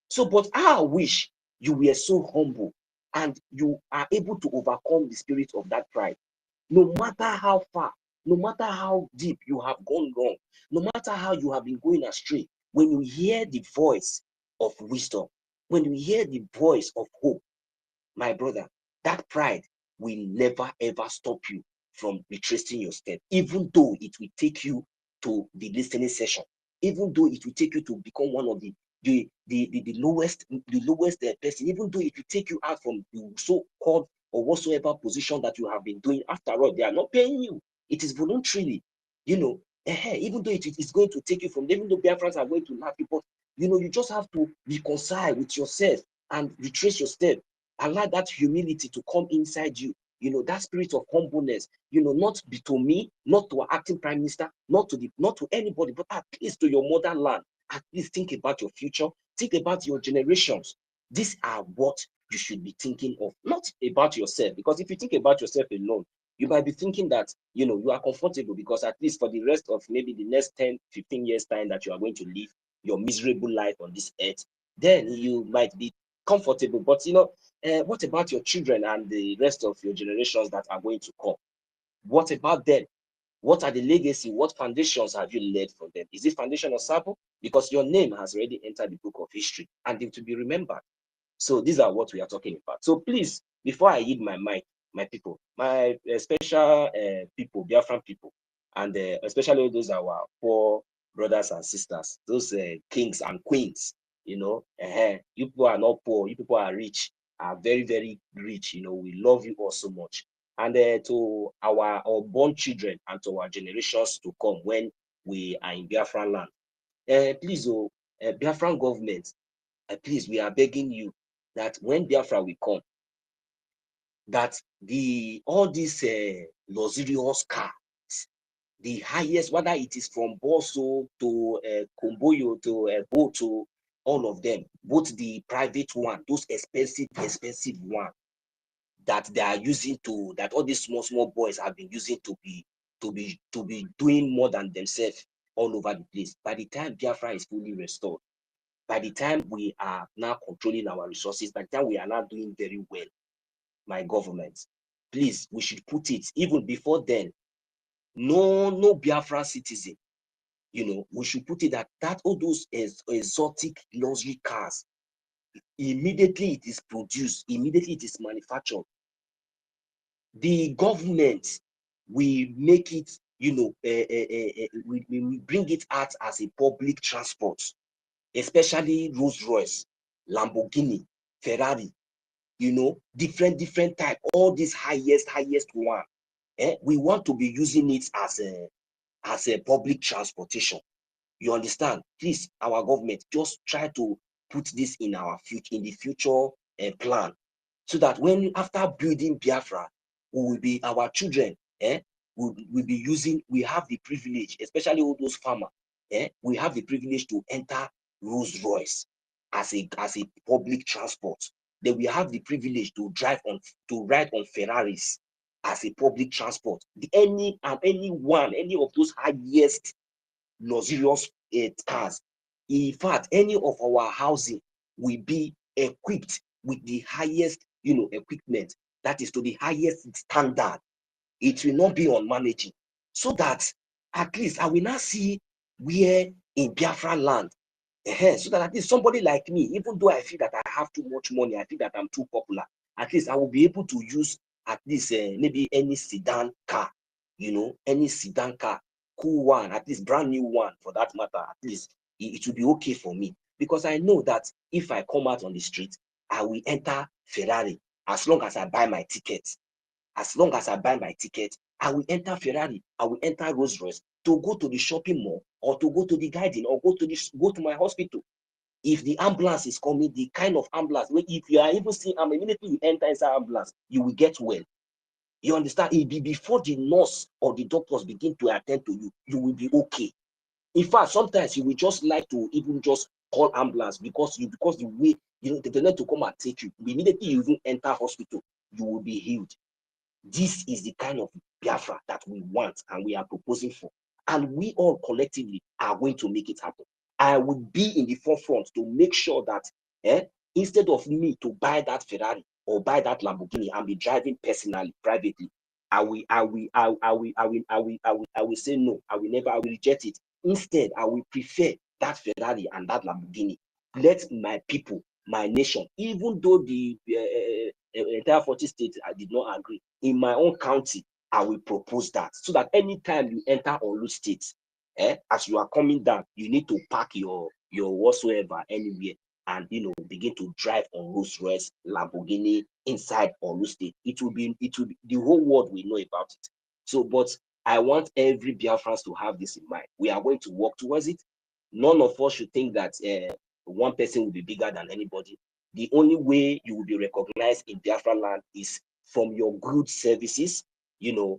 So, but I wish you were so humble and you are able to overcome the spirit of that pride. No matter how far, no matter how deep you have gone wrong, no matter how you have been going astray, when you hear the voice of wisdom, when you hear the voice of hope, my brother, that pride will never ever stop you from retracing your step, even though it will take you to the listening session, even though it will take you to become one of the lowest person, even though it will take you out from the so-called or whatsoever position that you have been doing. After all, they are not paying you. It is voluntarily, you know. Even though it is going to take you from, even though Biafrans are going to laugh you, but you know, you just have to reconcile with yourself and retrace your step. Allow that humility to come inside you. You know, that spirit of humbleness, you know, not be to me, not to our acting prime minister, not to anybody, but at least to your motherland. At least think about your future, think about your generations. These are what you should be thinking of, not about yourself. Because if you think about yourself alone, you might be thinking that, you know, you are comfortable because at least for the rest of maybe the next 10, 15 years time that you are going to live your miserable life on this earth, then you might be comfortable. But, you know, what about your children and the rest of your generations that are going to come? What about them? What are the legacy? What foundations have you laid for them? Is it foundation of Sabo? Because your name has already entered the book of history and it to be remembered. So these are what we are talking about. So please, before I yield my mic, my people, my special people, Biafran people, and especially those our poor brothers and sisters, those kings and queens, you know, you people are not poor, you people are rich, are very, very rich. You know, we love you all so much. And to our born children and to our generations to come when we are in Biafran land, please, Biafran government, please, we are begging you that when Biafra will come, that all these luxurious cars, the highest, whether it is from Boso to Komboyo to Boto, all of them, both the private one, those expensive one, that they are using to, that all these small boys have been using to be doing more than themselves all over the place. By the time Biafra is fully restored, by the time we are now controlling our resources, by the time we are now doing very well, my government, please, we should put it, even before then, no Biafra citizen, you know, we should put it that all those exotic luxury cars, immediately it is produced, immediately it is manufactured, the government will make it, you know, we bring it out as a public transport, especially Rolls Royce, Lamborghini, Ferrari, you know, different type, all these highest one. We want to be using it as a public transportation. You understand? Please, our government, just try to put this in our future, in the future plan, so that when after building Biafra, we will be our children, will be using. We have the privilege, especially all those farmers, we have the privilege to enter Rolls Royce as a public transport. Then we have the privilege to ride on Ferraris as a public transport. Any of those highest luxurious cars. In fact, any of our housing will be equipped with the highest, equipment that is to the highest standard. It will not be unmanaging, so that at least I will not see where in Biafra land, so that at least somebody like me, even though I feel that I have too much money, I feel that I'm too popular, at least I will be able to use at least maybe any sedan car, any sedan car, cool one, at least brand new one for that matter. At least it will be okay for me, because I know that if I come out on the street, I will enter Ferrari as long as I buy my ticket. As long as I buy my ticket, I will enter Ferrari, I will enter Rolls Royce to go to the shopping mall, or to go to the garden, or go to my hospital. If the ambulance is coming, the kind of ambulance, if you are able to see, immediately you enter inside ambulance, you will get well. You understand? It be before the nurse or the doctors begin to attend to you, you will be okay. In fact, sometimes you will just like to even just call ambulance, because the way they need to come and take you. Immediately you even enter hospital, you will be healed. This is the kind of Biafra that we want and we are proposing for. And we all collectively are going to make it happen. I will be in the forefront to make sure that instead of me to buy that Ferrari or buy that Lamborghini and be driving personally, privately, I will say no. I will reject it. Instead, I will prefer that Ferrari and that Lamborghini. Let my people, my nation, even though the entire 40 states I did not agree, in my own county, I will propose that, so that anytime you enter Olu State, as you are coming down, you need to park your whatsoever anywhere, and begin to drive on Rolls Royce, Lamborghini inside Olu State. It will be the whole world will know about it. So, but I want every Biafrans to have this in mind. We are going to work towards it. None of us should think that one person will be bigger than anybody. The only way you will be recognized in Biafra land is from your good services, your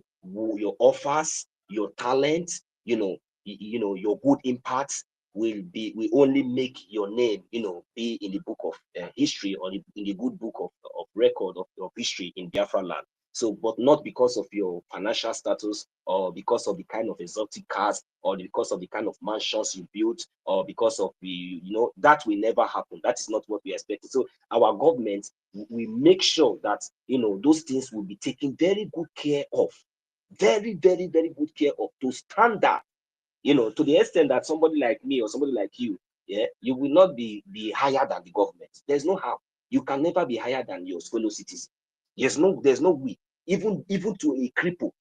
offers, your talent, your good impacts will only make your name, be in the book of history, or in the good book of record of history in Biafra land. So, but not because of your financial status, or because of the kind of exotic cars, or because of the kind of mansions you built, or because of that will never happen. That is not what we expect. So our government, we make sure that those things will be taken very good care of, very, very, very good care of, to standard, to the extent that somebody like me or somebody like you, you will not be higher than the government. There's no how. You can never be higher than your fellow citizens. There's no way. Even to a cripple,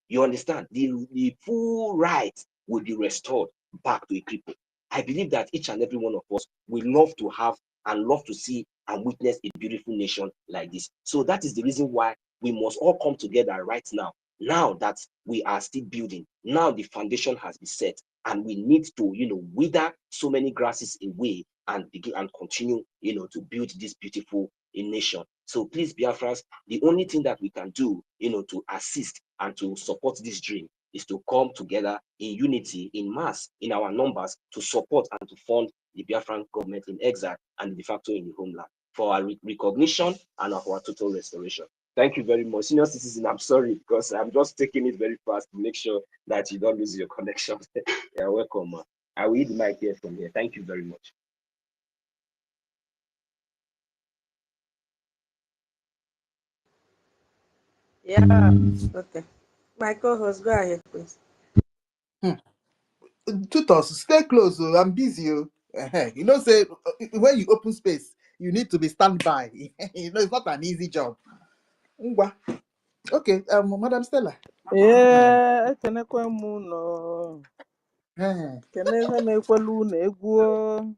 you understand, the full right will be restored back to a cripple. I believe that each and every one of us will love to have and love to see and witness a beautiful nation like this. So that is the reason why we must all come together right now. Now that we are still building, now the foundation has been set, and we need to, wither so many grasses away and begin and continue, to build this beautiful nation. So please, Biafrans, the only thing that we can do, to assist and to support this dream is to come together in unity, in mass, in our numbers, to support and to fund the Biafran government in exile and the de facto in the homeland for our recognition and our total restoration. Thank you very much. Senior citizen, I'm sorry, because I'm just taking it very fast to make sure that you don't lose your connection. You're welcome. I will eat the mic here from here. Thank you very much. Yeah, okay. My co-host, go ahead, please. Tutors, stay close. I'm busy. Say when you open space, you need to be standby. It's not an easy job. Okay, Madam Stella. Yeah, ekenekwa m no. Keneza na-ekwelu na egwu.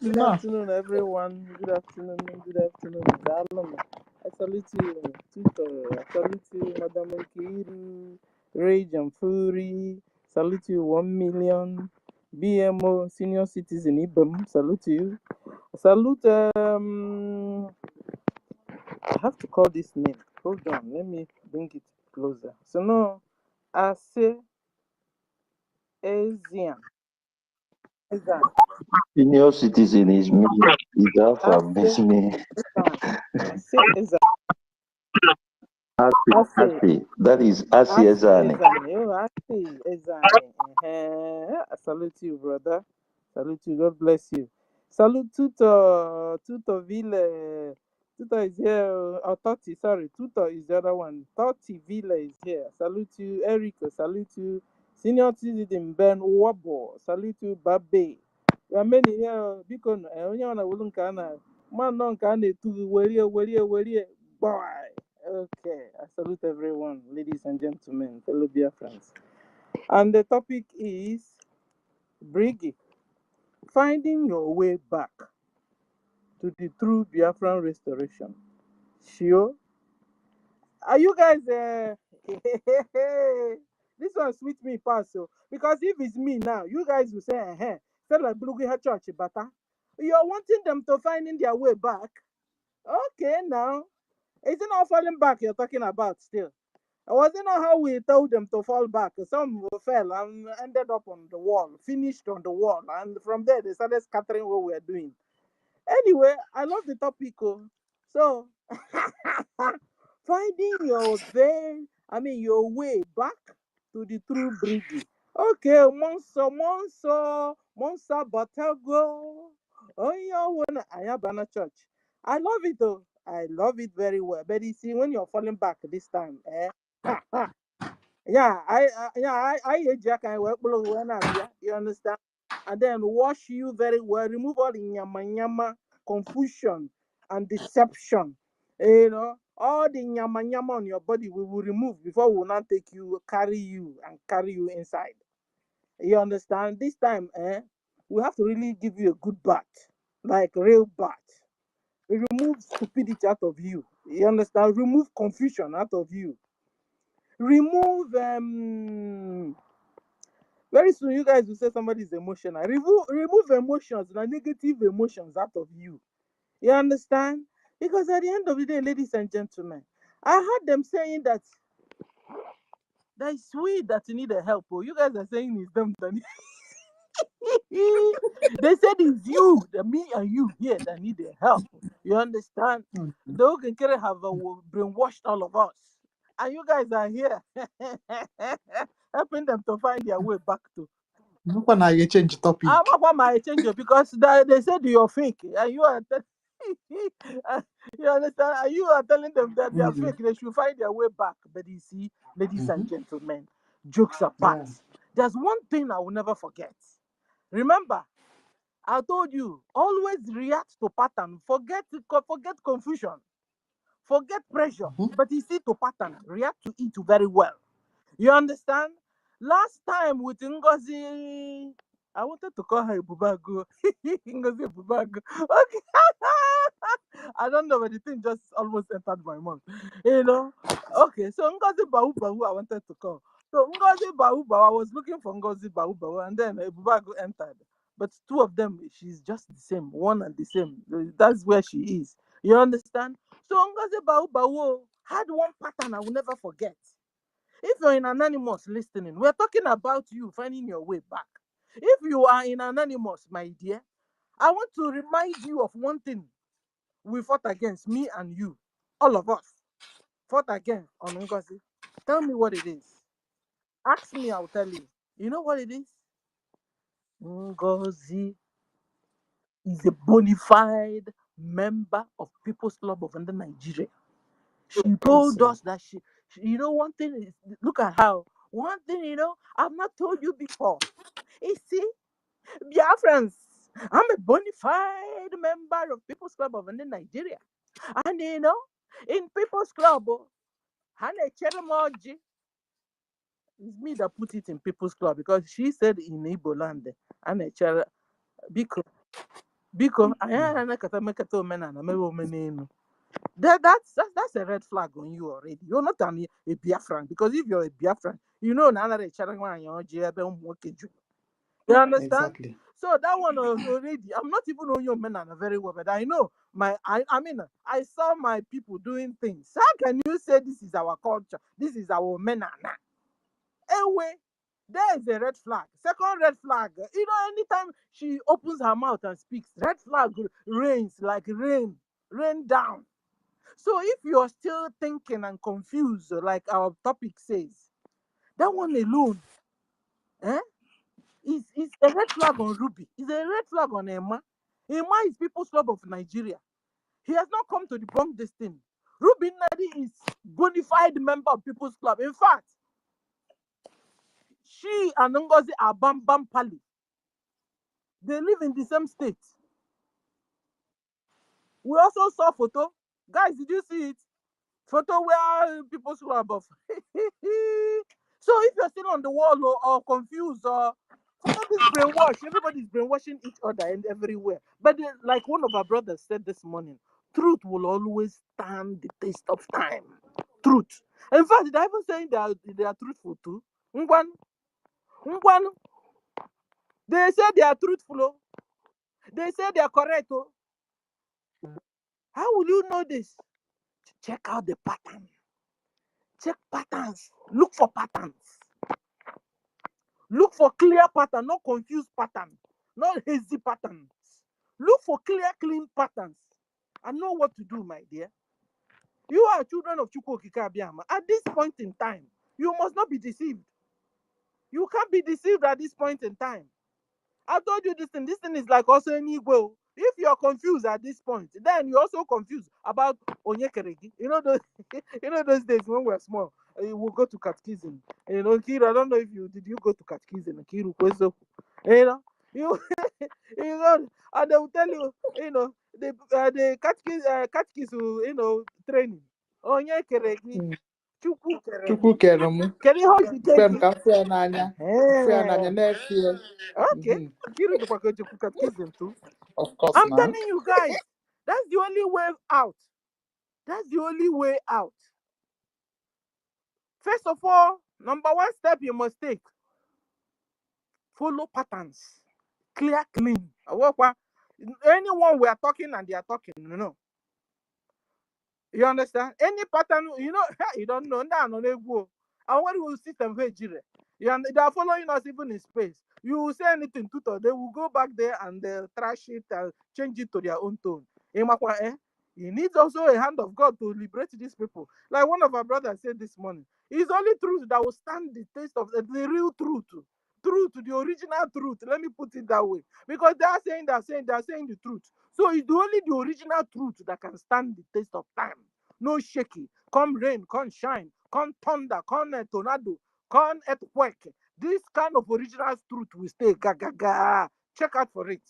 Good afternoon, everyone. Good afternoon. I salute you, Tito. I salute you, Madam Nkiru, Rage and Fury. Salute you, 1 million. BMO, senior citizen, Ibem. Salute you. Salute. I have to call this name. Hold on, let me bring it closer. So no, I say Ezian. Senior citizen is me. Is Alpha miss me? I say Ezan. Asi. That is Asi Ezane. I salute you, brother. Salute you. God bless you. Salute Tuto Ville. Tuto is here. Oh, Totti, sorry. Tuto is the other one. Totti Ville is here. Salute you, Erico. Salute you, Senior Citizen Ben Wabo. Salute you, Babe. There are many here. Because onye ọ na-awulu nke a na man nọ nke a na-etu werie boy. Okay, I salute everyone, ladies and gentlemen, fellow Biafrans. And the topic is BRGIE, finding your way back to the true Biafran restoration. Sure. Are you guys this one sweet me pass so because if it's me now, you guys will say, instead like Blugiha Church, Bata. You're wanting them to finding their way back. Okay, now. Is it not falling back you're talking about still? Was it not how we told them to fall back? Some fell and ended up on the wall, finished on the wall, and from there they started scattering what we are doing. Anyway, I love the topic. So, finding your way back to the true BRGIE. Okay, Monsa Batago. Oh, yeah, when Ayabana Church. I love it though. I love it very well. But you see, when you're falling back this time, I Jack and work below when I'm here. You understand? And then wash you very well, remove all the nyama, confusion and deception. You know, all the nyama on your body we will remove before we will not carry you inside. You understand? This time, we have to really give you a good bath, like real bath. Remove stupidity out of you. You understand? Remove confusion out of you. Remove very soon you guys will say somebody is emotional. Remove emotions, the negative emotions out of you. You understand? Because at the end of the day, ladies and gentlemen, I heard them saying that it's we that need a help. Oh, you guys are saying it's them that need. They said it's you, me and you here that need the help. You understand? The Ogenkere have brainwashed all of us. And you guys are here helping them to find their way back to. When I change topic. I'm not my change because they said you're fake. And you are you understand? And you are telling them that they are fake. They should find their way back. But you see, ladies and gentlemen, jokes apart. There's one thing I will never forget. Remember, I told you, always react to pattern. Forget confusion. Forget pressure. But you see to pattern. React to it very well. You understand? Last time with NGOZI, I wanted to call her Bubago. NGOZI Bubago. Okay. I don't know, but the thing just almost entered my mouth. You know? Okay, so NGOZI Bahu I wanted to call. So NGOZI Bahu I was looking for NGOZI Bahu and then Bubago entered. But two of them, she's just the same, one and the same. That's where she is. You understand? So NGOZI Bahu had one pattern I will never forget. If you're in Anonymous listening, we're talking about you finding your way back. If you are in Anonymous, my dear, I want to remind you of one thing. We fought against, me and you. All of us fought against on NGOZI. Tell me what it is. Ask me, I'll tell you. You know what it is? NGOZI is a bona fide member of People's Club of Nigeria. She told us that she, you know, one thing is, look at how, one thing, you know, I've not told you before. You see, Biafrans, I'm a bona fide member of People's Club of Nigeria. And, you know, in People's Club, it's me that put it in People's Club because she said in Igbo land, Biko, that's a red flag on you already. You're not a Biafran because if you're a Biafran, you know you understand? Exactly. So that one was already, I'm not even knowing your men very well, but I know I mean, I saw my people doing things. How can you say this is our culture? This is our men? Anyway, there is a red flag. Second red flag, anytime she opens her mouth and speaks, red flag rains like rain down. So if you're still thinking and confused, like our topic says, that one alone, is a red flag on Ruby. It's a red flag on Emma. Emma is People's Club of Nigeria. He has not come to debunk this thing. Ruby Nadi is bona fide member of People's Club. In fact, she and NGOZI are Bam Bam Pali. They live in the same state. We also saw photo. Guys, did you see it? Photo where People's Club of. So if you're still on the wall or confused or somebody's brainwashed, everybody's brainwashing each other and everywhere. But like one of our brothers said this morning, truth will always stand the test of time. Truth. In fact, did I even say they are truthful too? Ngwan. They say they are truthful. They say they are correct. How will you know this? Check out the pattern. Check patterns. Look for patterns. Look for clear pattern, not confused pattern, not hazy patterns. Look for clear, clean patterns and know what to do, my dear. You are children of Chukwu Okike Abiama. At this point in time, you must not be deceived. You can't be deceived at this point in time. I told you this thing. This thing is like also an ego. If you're confused at this point, then you're also confused about Onyekeregi. Those days when we were small, we'll go to catechism. Kiru, I don't know if did you go to catechism? Kiru, you and they will tell you, the catechism, training. Onyekeregi. Chukwu kere mụ. Can you hold the Kwe m ka m fụ ya n'anya. Fụ ya n'anya na-efie. Okay. Kiru the catechism too. Of course, I'm now. telling you guys, that's the only way out. That's the only way out. First of all, number one step you must take. Follow patterns. Clear, clean. Anyone we are talking and they are talking, You understand? Any pattern, you don't know. And when we system they are following us even in space. You will say anything to they will go back there and they'll trash it and change it to their own tone. He needs also a hand of God to liberate these people. Like one of our brothers said this morning, it's only truth that will stand the test of the real truth. Truth, the original truth. Let me put it that way. Because they are saying the truth. So it's only the original truth that can stand the test of time. No shaky. Come rain, come shine, come thunder, come tornado, come earthquake. This kind of original truth will stay. Check out for it.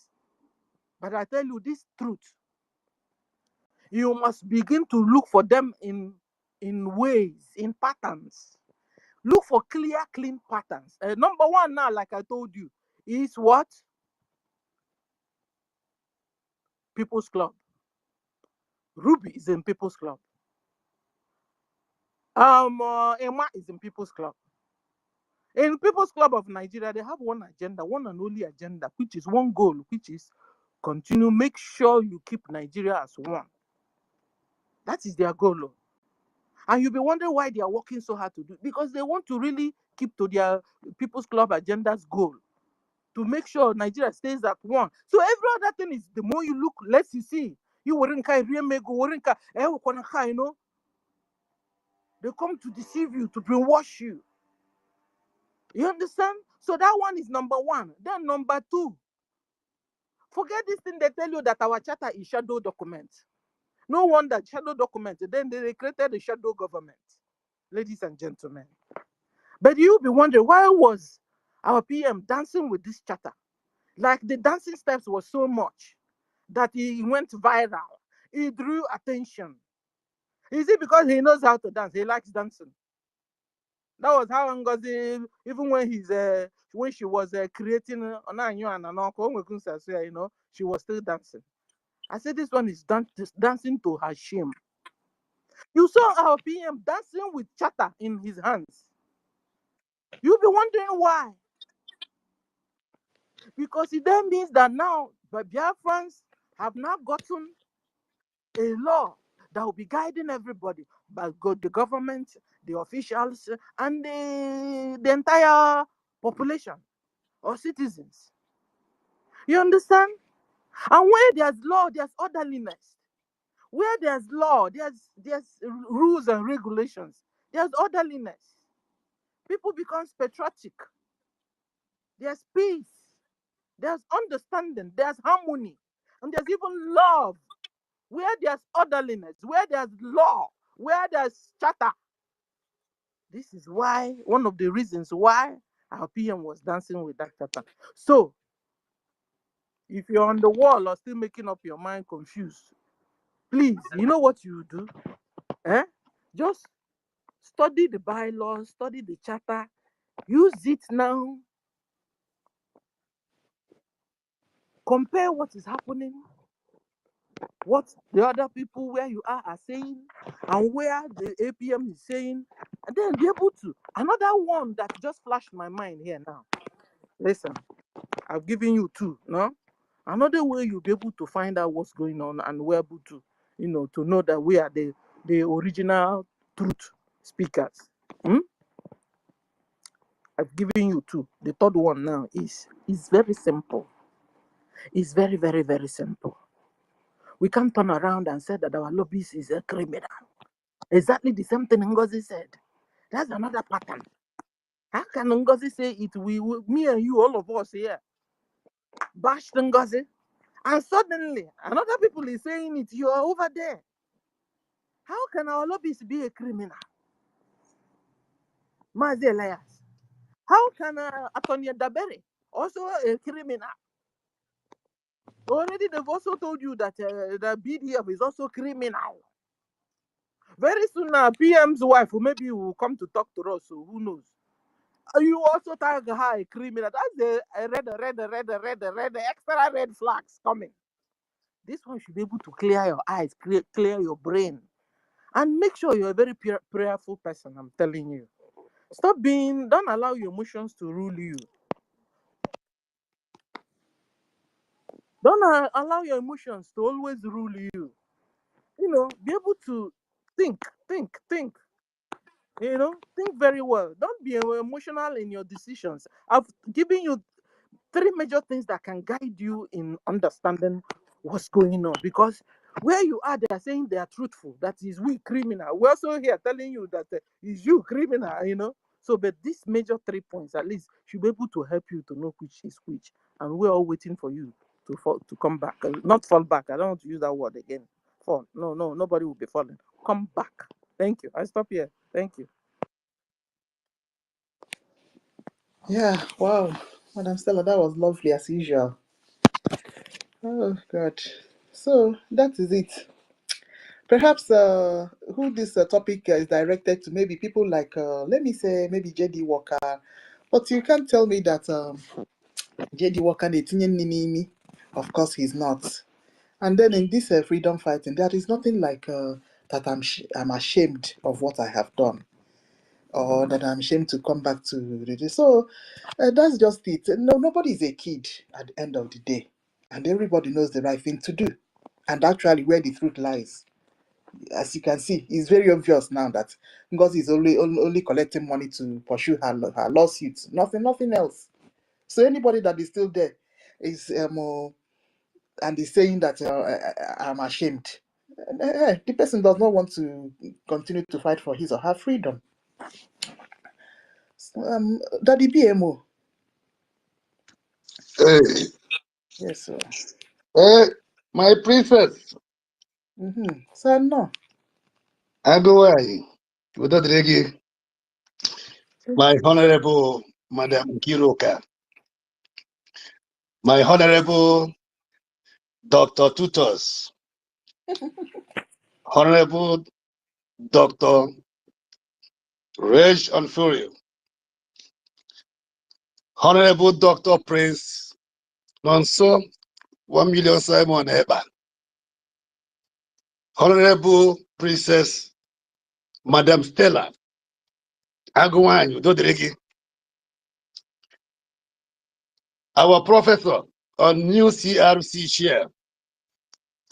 But I tell you, this truth, you must begin to look for them in ways, in patterns. Look for clear, clean patterns. Number one now, like I told you, is what? People's Club. Ruby is in People's Club. Emma is in People's Club. In People's Club of Nigeria, they have one agenda, one and only agenda, which is one goal, which is continue, make sure you keep Nigeria as one. That is their goal. And you'll be wondering why they are working so hard to do it. Because they want to really keep to their People's Club agenda's goal. To make sure Nigeria stays at one. So every other thing is, the more you look, less you see. You weren't they come to deceive you, to brainwash you. You understand? So that one is number one. Then number two, forget this thing they tell you that our charter is shadow document. No wonder shadow document. Then they created the shadow government, ladies and gentlemen. But you'll be wondering, why was our PM dancing with this charter? Like the dancing steps was so much that he went viral. He drew attention. Is it because he knows how to dance? He likes dancing. That was how NGOZI, even when she was creating she was still dancing. I said this one is dancing to her shame. You saw our PM dancing with charter in his hands. You'll be wondering why. Because it then means that now the Biafrans have now gotten a law that will be guiding everybody, but the government, the officials, and the entire population or citizens. You understand? And where there's law, there's orderliness. Where there's law, there's rules and regulations. There's orderliness. People become patriotic. There's peace. There's understanding. There's harmony. And there's even love. Where there's orderliness, where there's law, where there's charter. This is why, one of the reasons why our PM was dancing with that charter. So, if you're on the wall or still making up your mind confused, please, you know what you do? Just study the bylaws, study the charter, use it now, compare what is happening, what the other people where you are saying, and where the APM is saying, and then be able to. Another one that just flashed my mind here now. Listen, I've given you two, no? Another way you'll be able to find out what's going on and we're able to, to know that we are the original truth speakers. I've given you two. The third one now is very simple. It's very, very, very simple. We can't turn around and say that our lobbyist is a criminal. Exactly the same thing Ngozi said. That's another pattern. How can Ngozi say it? Me and you, all of us here, bash Ngozi, and suddenly another people is saying it. You are over there. How can our lobbyist be a criminal? Mazi Elias. How can Attorney Dabere also a criminal? Already they've also told you that the BDF is also criminal. Very soon now, PM's wife maybe will come to talk to us, so who knows? You also tag her a criminal. That's a red, extra red flags coming. This one should be able to clear your eyes, clear your brain, and make sure you're a very prayerful person, I'm telling you. Don't allow your emotions to rule you. Don't allow your emotions to always rule you. Be able to think. Think very well. Don't be emotional in your decisions. I've given you 3 major things that can guide you in understanding what's going on. Because where you are, they are saying they are truthful. That is we criminal. We're also here telling you that is you criminal, So, but these major 3 points at least should be able to help you to know which is which. And we're all waiting for you to come back. Not fall back. I don't want to use that word again. Fall. No, nobody will be falling. Come back. Thank you. I stop here. Thank you. Yeah, wow. Madam Stella, that was lovely as usual. Oh, God. So, that is it. Perhaps who this topic is directed to, maybe people like, let me say, maybe JD Walker. But you can't tell me that JD Walker, of course, he's not. And then in this freedom fighting, there is nothing like that I'm ashamed of what I have done, or that I'm ashamed to come back to the. So that's just it. No, nobody is a kid at the end of the day, and everybody knows the right thing to do. And actually, where the truth lies, as you can see, it's very obvious now that Ngozi is only collecting money to pursue her lawsuits, nothing else. So anybody that is still there is and is saying that I'm ashamed. The person does not want to continue to fight for his or her freedom. Daddy BMO. Hey. Yes, sir. Hey, my princess. Sir, no. Agowai. My Honorable Madam Kiroka. My Honorable Dr. Tutos. Honorable Dr. Reg Onfurio. Honorable Dr. Prince Nonso 1 million Simon Eba. Honorable Princess Madam Stella Agowai Udodregi. our professor on new CRC chair,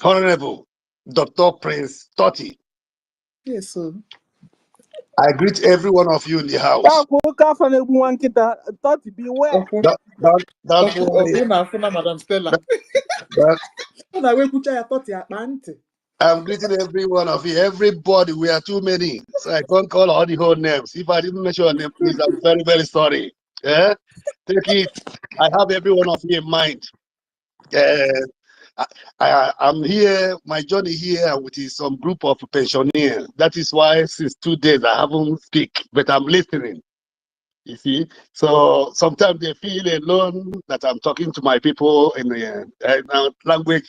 Honorable Dr. Prince Totti. Yes, sir. I greet every one of you in the house. Don't beware. Don't worry. Madam Stella. I'm greeting every one of you. Everybody, we are too many, so I can't call all the whole names. If I didn't mention your name, please, I'm very, very sorry. Yeah, take it. I have every one of you in mind. I'm here, my journey here with some group of pensioners. That is why since 2 days I haven't speak, but I'm listening. You see, so sometimes they feel alone that I'm talking to my people in a language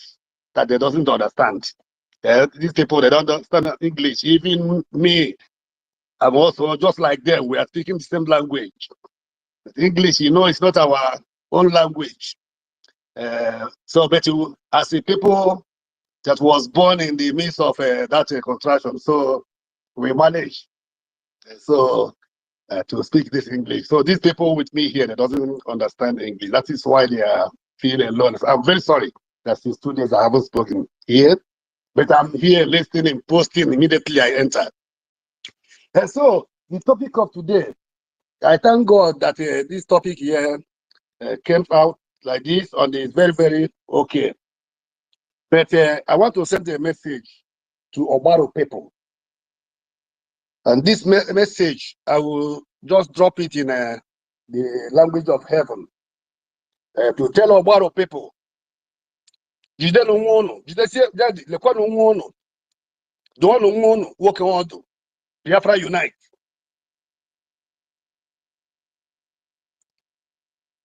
that they doesn't understand. These people, they don't understand English. Even me, I'm also just like them. We are speaking the same language. English, you know, it's not our own language. So, but as a people that was born in the midst of that contraction, so we manage. So to speak this English. So these people with me here, they doesn't understand English. That is why they are feeling alone. So I'm very sorry that since 2 days I haven't spoken here, but I'm here listening, posting immediately I enter. And so the topic of today, I thank God that this topic here came out like this on this very, very okay. But I want to send a message to Obaro people. And this message, I will just drop it in the language of heaven to tell Obaro people. Jide no nwono, jide si jadi lekwa no nwono. Do no nwono working on do. Biafra unite.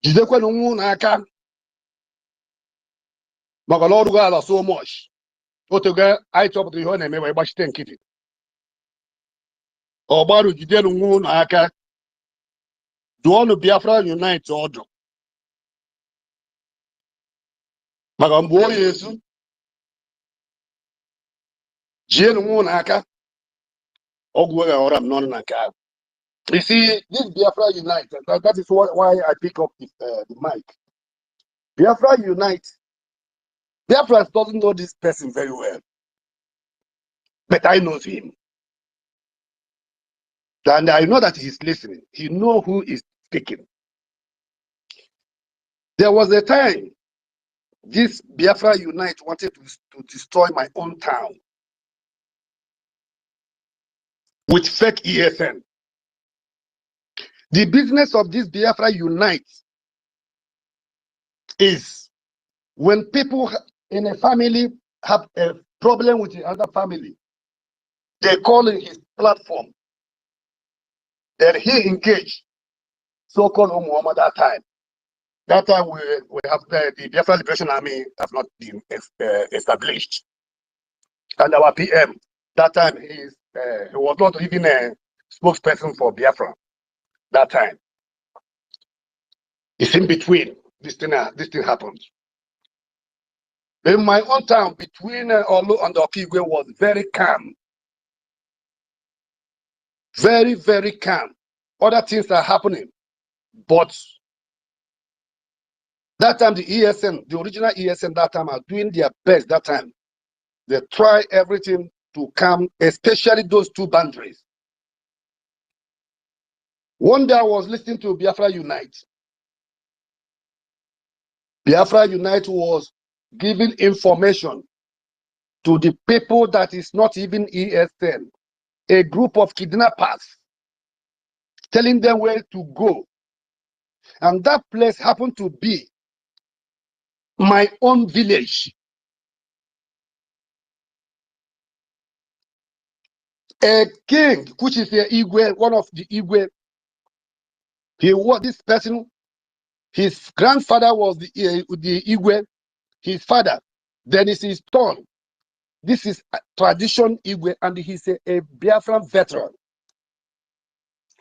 Jide kwa no nwono aka. Maka Lord God so much. Otoga I chop the hone me we gbachite nkiti. Obaro jide no nwono aka. Do no Biafra unite odo. Maka mbo Yesu. Jide no nwono aka. Ogwe oram no na ka. You see, this Biafra Unite, that is why I pick up the mic. Biafra Unite. Biafra doesn't know this person very well, but I know him. And I know that he's listening. He knows who is speaking. There was a time this Biafra Unite wanted to destroy my own town with fake ESN. The business of this Biafra Unite is when people in a family have a problem with the other family, they call in his platform. Then he engaged so-called Muhammad that time. That time we have the Biafra Liberation Army have not been established. And our PM, that time he was not even a spokesperson for Biafra. That time. It's in between. This thing happened. In my own town, between Olu and Okigwe was very calm. Very, very calm. Other things are happening. But that time, the ESN, the original ESN that time are doing their best that time. They try everything to calm, especially those two boundaries. One day I was listening to Biafra Unite. Biafra Unite was giving information to the people that is not even ESN, a group of kidnappers, telling them where to go. And that place happened to be my own village. A king, which is the Igwe, one of the Igwe, he was this person, his grandfather was the Igwe, his father, then is his son. This is a tradition Igwe, and he's a Biafran veteran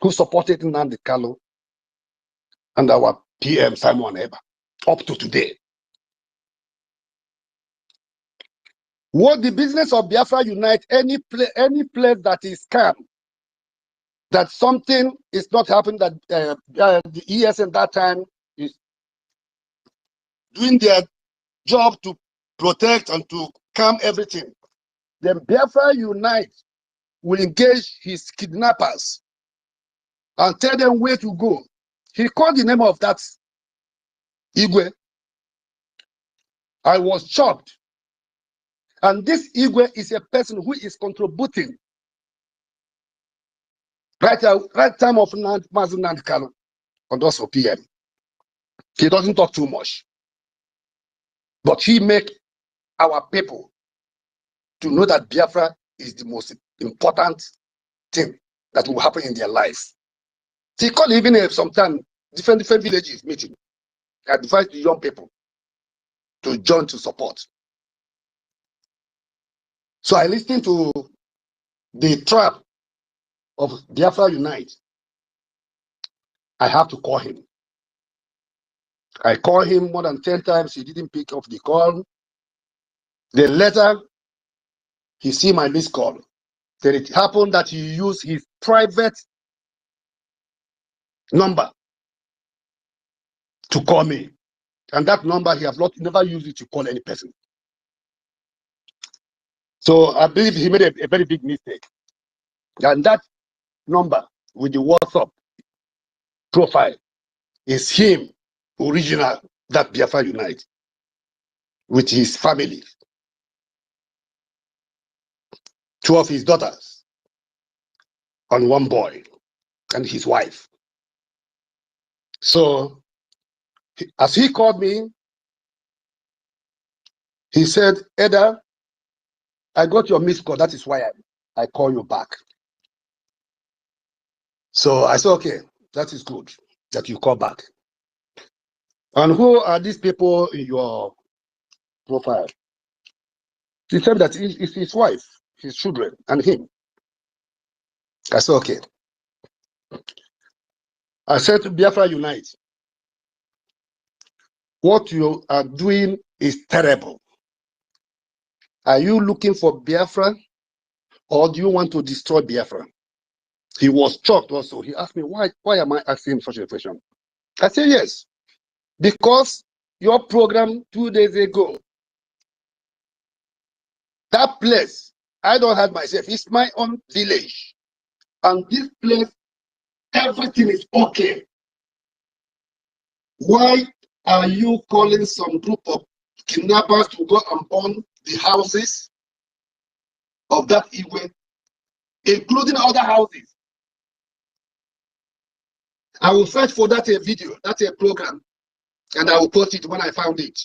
who supported Nnamdi Kanu and our PM Simon Eba up to today. What the business of Biafra Unite, any place that is calm, that something is not happening, that the ESN that time is doing their job to protect and to calm everything. Then Biafra Unite will engage his kidnappers and tell them where to go. He called the name of that Igwe. I was shocked. And this Igwe is a person who is contributing right time of Mazen Nandekano and also PM. He doesn't talk too much. But he make our people to know that Biafra is the most important thing that will happen in their life. He called even sometimes different villages meeting, advise the young people to join to support. So I listened to the trap of Biafra Unite. I have to call him. I called him more than 10 times. He didn't pick up the call. Then later, he see my missed call. Then it happened that he used his private number to call me. And that number, he has never used it to call any person. So I believe he made a very big mistake. And that number with the WhatsApp profile is him, original, that Biafra Unite, with his family. 2 of his daughters, and 1 boy, and his wife. So, as he called me, he said, Eda, I got your missed call. That is why I call you back. So I said, okay, that is good that you call back. And who are these people in your profile? He said that it's his wife, his children, and him. I said, okay. I said to Biafra Unite, what you are doing is terrible. Are you looking for Biafra, or do you want to destroy Biafra? He was shocked also. He asked me, why am I asking him such a question? I said, yes, because your program 2 days ago, that place, I don't have myself, it's my own village. And this place, everything is okay. Why are you calling some group of kidnappers to go and burn the houses of that Igwe, including other houses? I will search for that video, that's a program, and I will post it when I found it.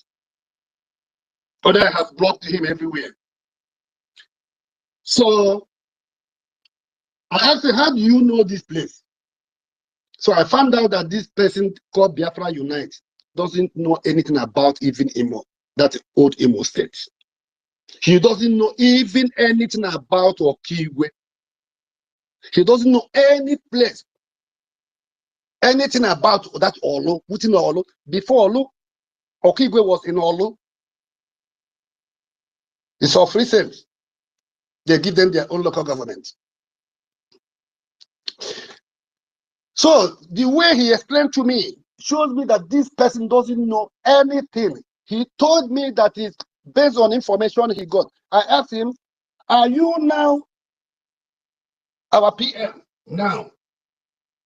But I have blocked him everywhere. So I asked him, how do you know this place? So I found out that this person called Biafra Unite doesn't know anything about even Imo, that old Imo state. He doesn't know even anything about Okigwe. He doesn't know any place, anything about that Olo, within Olo. Before Olo, Okigwe was in Olo. It's of recent. They give them their own local government. So the way he explained to me shows me that this person doesn't know anything. He told me that it's based on information he got. I asked him, are you now our PM now?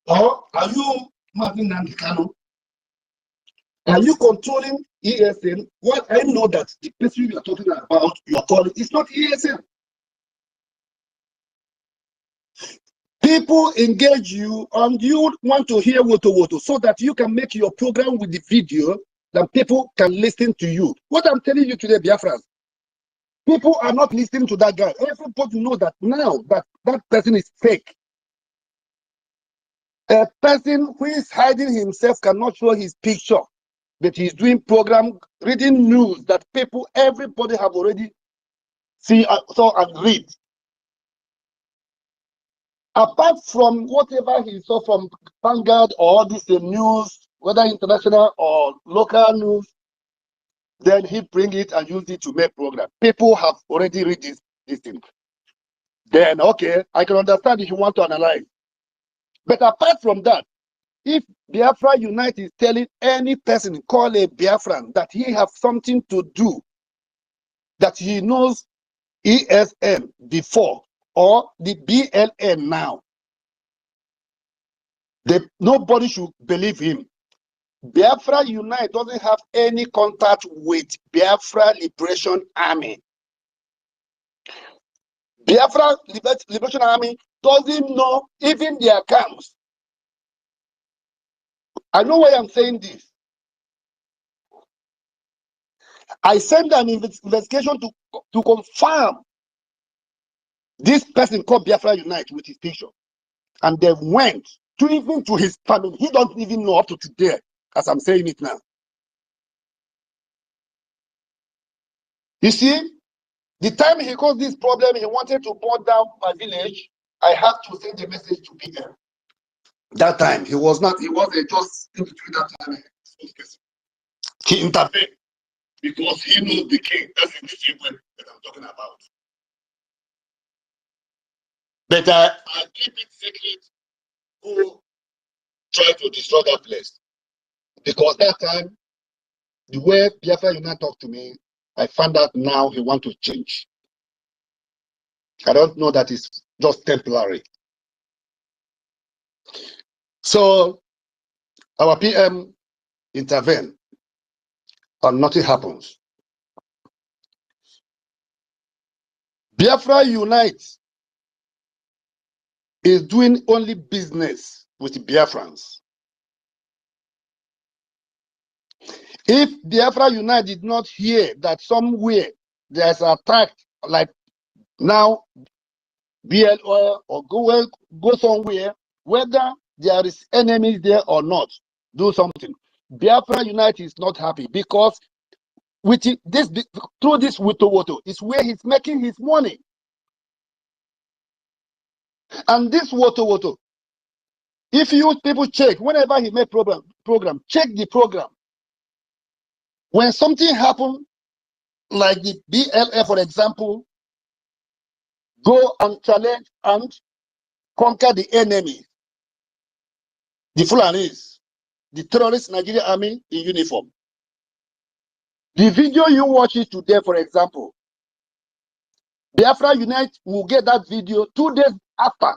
Or are you Martin Nandekano? Are you controlling ESN? Well, I know that the person you are talking about, you are calling, is not ESN. People engage you and you want to hear woto so that you can make your program with the video that people can listen to you. What I'm telling you today, Biafrans, people are not listening to that guy. Everybody knows that now that person is fake. A person who is hiding himself cannot show his picture, but he's doing program, reading news that people, everybody have already see, saw and read. Apart from whatever he saw from Vanguard or this news, whether international or local news, then he bring it and use it to make program. People have already read this thing. Then, okay, I can understand if you want to analyze. But apart from that, if Biafra Unite is telling any person call a Biafran that he have something to do, that he knows ESN before or the BLN now, nobody should believe him. Biafra Unite doesn't have any contact with Biafra Liberation Army. Biafra Liberation Army doesn't know even their camps. I know why I'm saying this. I sent an investigation to confirm this person called Biafra Unite with his picture. And they went even to his family. He don't even know up to today, as I'm saying it now. You see, the time he caused this problem, he wanted to burn down my village. I had to send a message to PM. That time, he wasn't just in between that time. He intervened because he knows the king. That's the same one that I'm talking about. But I keep it secret who tried to destroy that place. Because that time, the way Biafra Unite talked to me, I found out now he wants to change. I don't know that it's just temporary. So our PM intervened and nothing happens. Biafra Unite is doing only business with Biafrans. If Biafra Unite did not hear that somewhere there's an attack, like now BLO or go somewhere, whether there is enemies there or not, do something. Biafra Unite is not happy because with this through this Woto is where he's making his money. And this Woto, if you people check, whenever he make program, check the program. When something happen, like the BLA, for example, go and challenge and conquer the enemy, the Fulanis, the terrorist Nigerian army in uniform. The video you watch it today, for example, Biafra Unite will get that video 2 days after,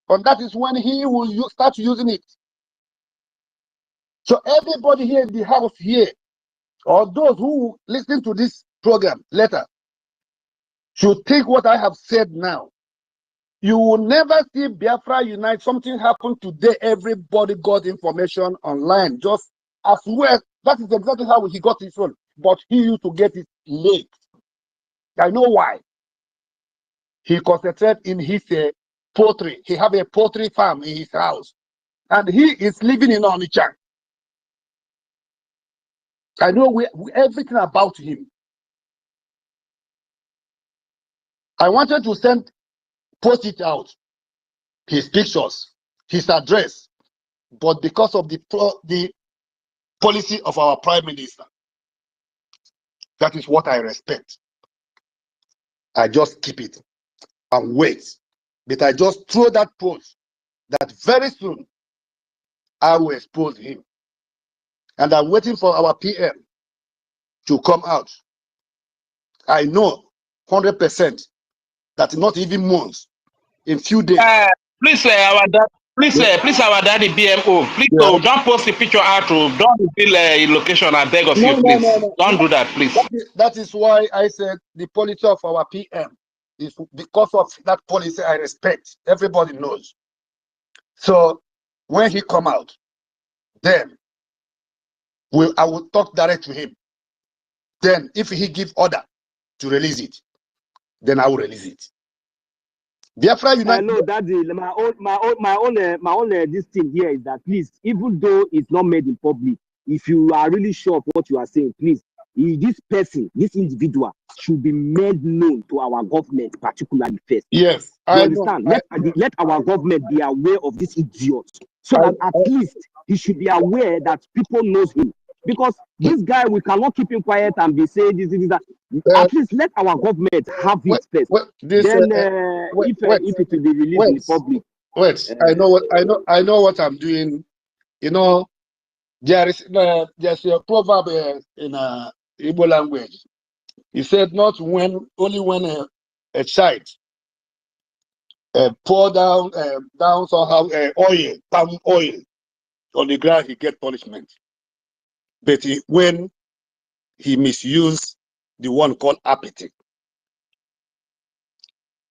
and that is when he will start using it. So everybody here in the house here, or those who listen to this program later, should think what I have said now. You will never see Biafra Unite. Something happened today. Everybody got information online. Just as well. That is exactly how he got his phone. But he used to get it late. I know why. He concentrated in his poultry. He have a poultry farm in his house. And he is living in Onitsha. I know everything about him. I wanted to post it out. His pictures, his address. But because of the policy of our Prime Minister, that is what I respect. I just keep it and wait. But I just throw that post that very soon I will expose him. And I'm waiting for our PM to come out. I know 100% that not even months, in few days. Please, our daddy BMO, please don't post the picture out. Don't reveal a location. I beg of you, please. No. Don't do that, please. That is why I said the policy of our PM is because of that policy I respect. Everybody knows. So when he come out, then I will talk direct to him. Then if he give order to release it, then I will release it. Biafra Unite. I know that my own this thing here is that please, even though it's not made in public, if you are really sure of what you are saying, please, this person, this individual should be made known to our government, particularly first. Yes, you understand? Let our government be aware of this idiot, so that at least he should be aware that people knows him. Because this guy, we cannot keep him quiet and be saying this, that. At least let our government have it first. Then, if it will be released in the public. I know what I'm doing You know, there's a proverb in Igbo language. He said, not when, only when a child pour down somehow oil, palm oil on the ground, he get punishment. But when he misuse the one called apathy.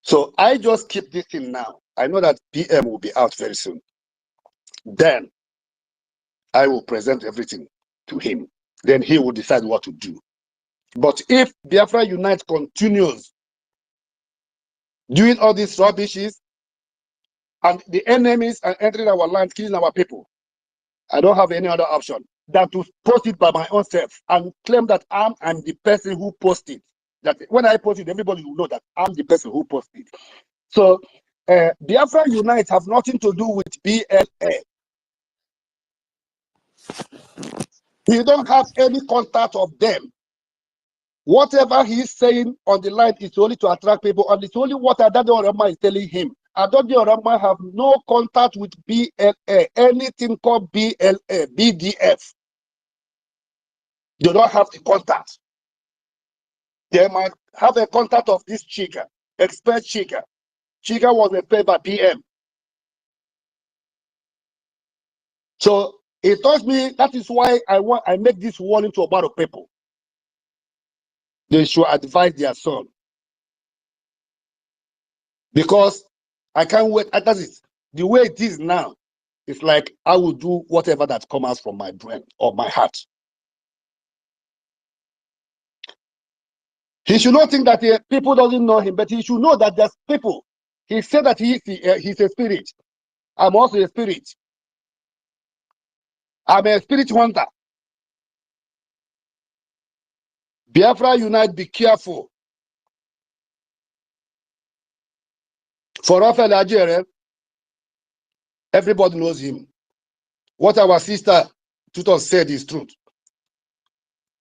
So I just keep this thing now. I know that PM will be out very soon. Then I will present everything to him. Then he will decide what to do. But if Biafra Unite continues doing all these rubbishes and the enemies are entering our land, killing our people, I don't have any other option than to post it by my own self and claim that I'm the person who posted. That when I post it, everybody will know that I'm the person who posted. So Biafra Unite have nothing to do with BLA. We don't have any contact of them. Whatever he's saying on the line is only to attract people, and it's only what Adade Orama is telling him. Adade Orama have no contact with BLA, anything called BLA, BDF. They don't have the contact. They might have a contact of this Chica, expert Chica. Chica was paid by PM. So it tells me that is why I make this warning to a lot of people. They should advise their son. Because I can't wait. That is the way it is now. It's like I will do whatever that comes out from my brain or my heart. He should not think that people doesn't know him, but he should know that there's people. He said that he's a spirit. I'm also a spirit. I'm a spirit hunter. Biafra Unite, be careful. For Raphael Ajere, everybody knows him. What our sister Tutor said is truth.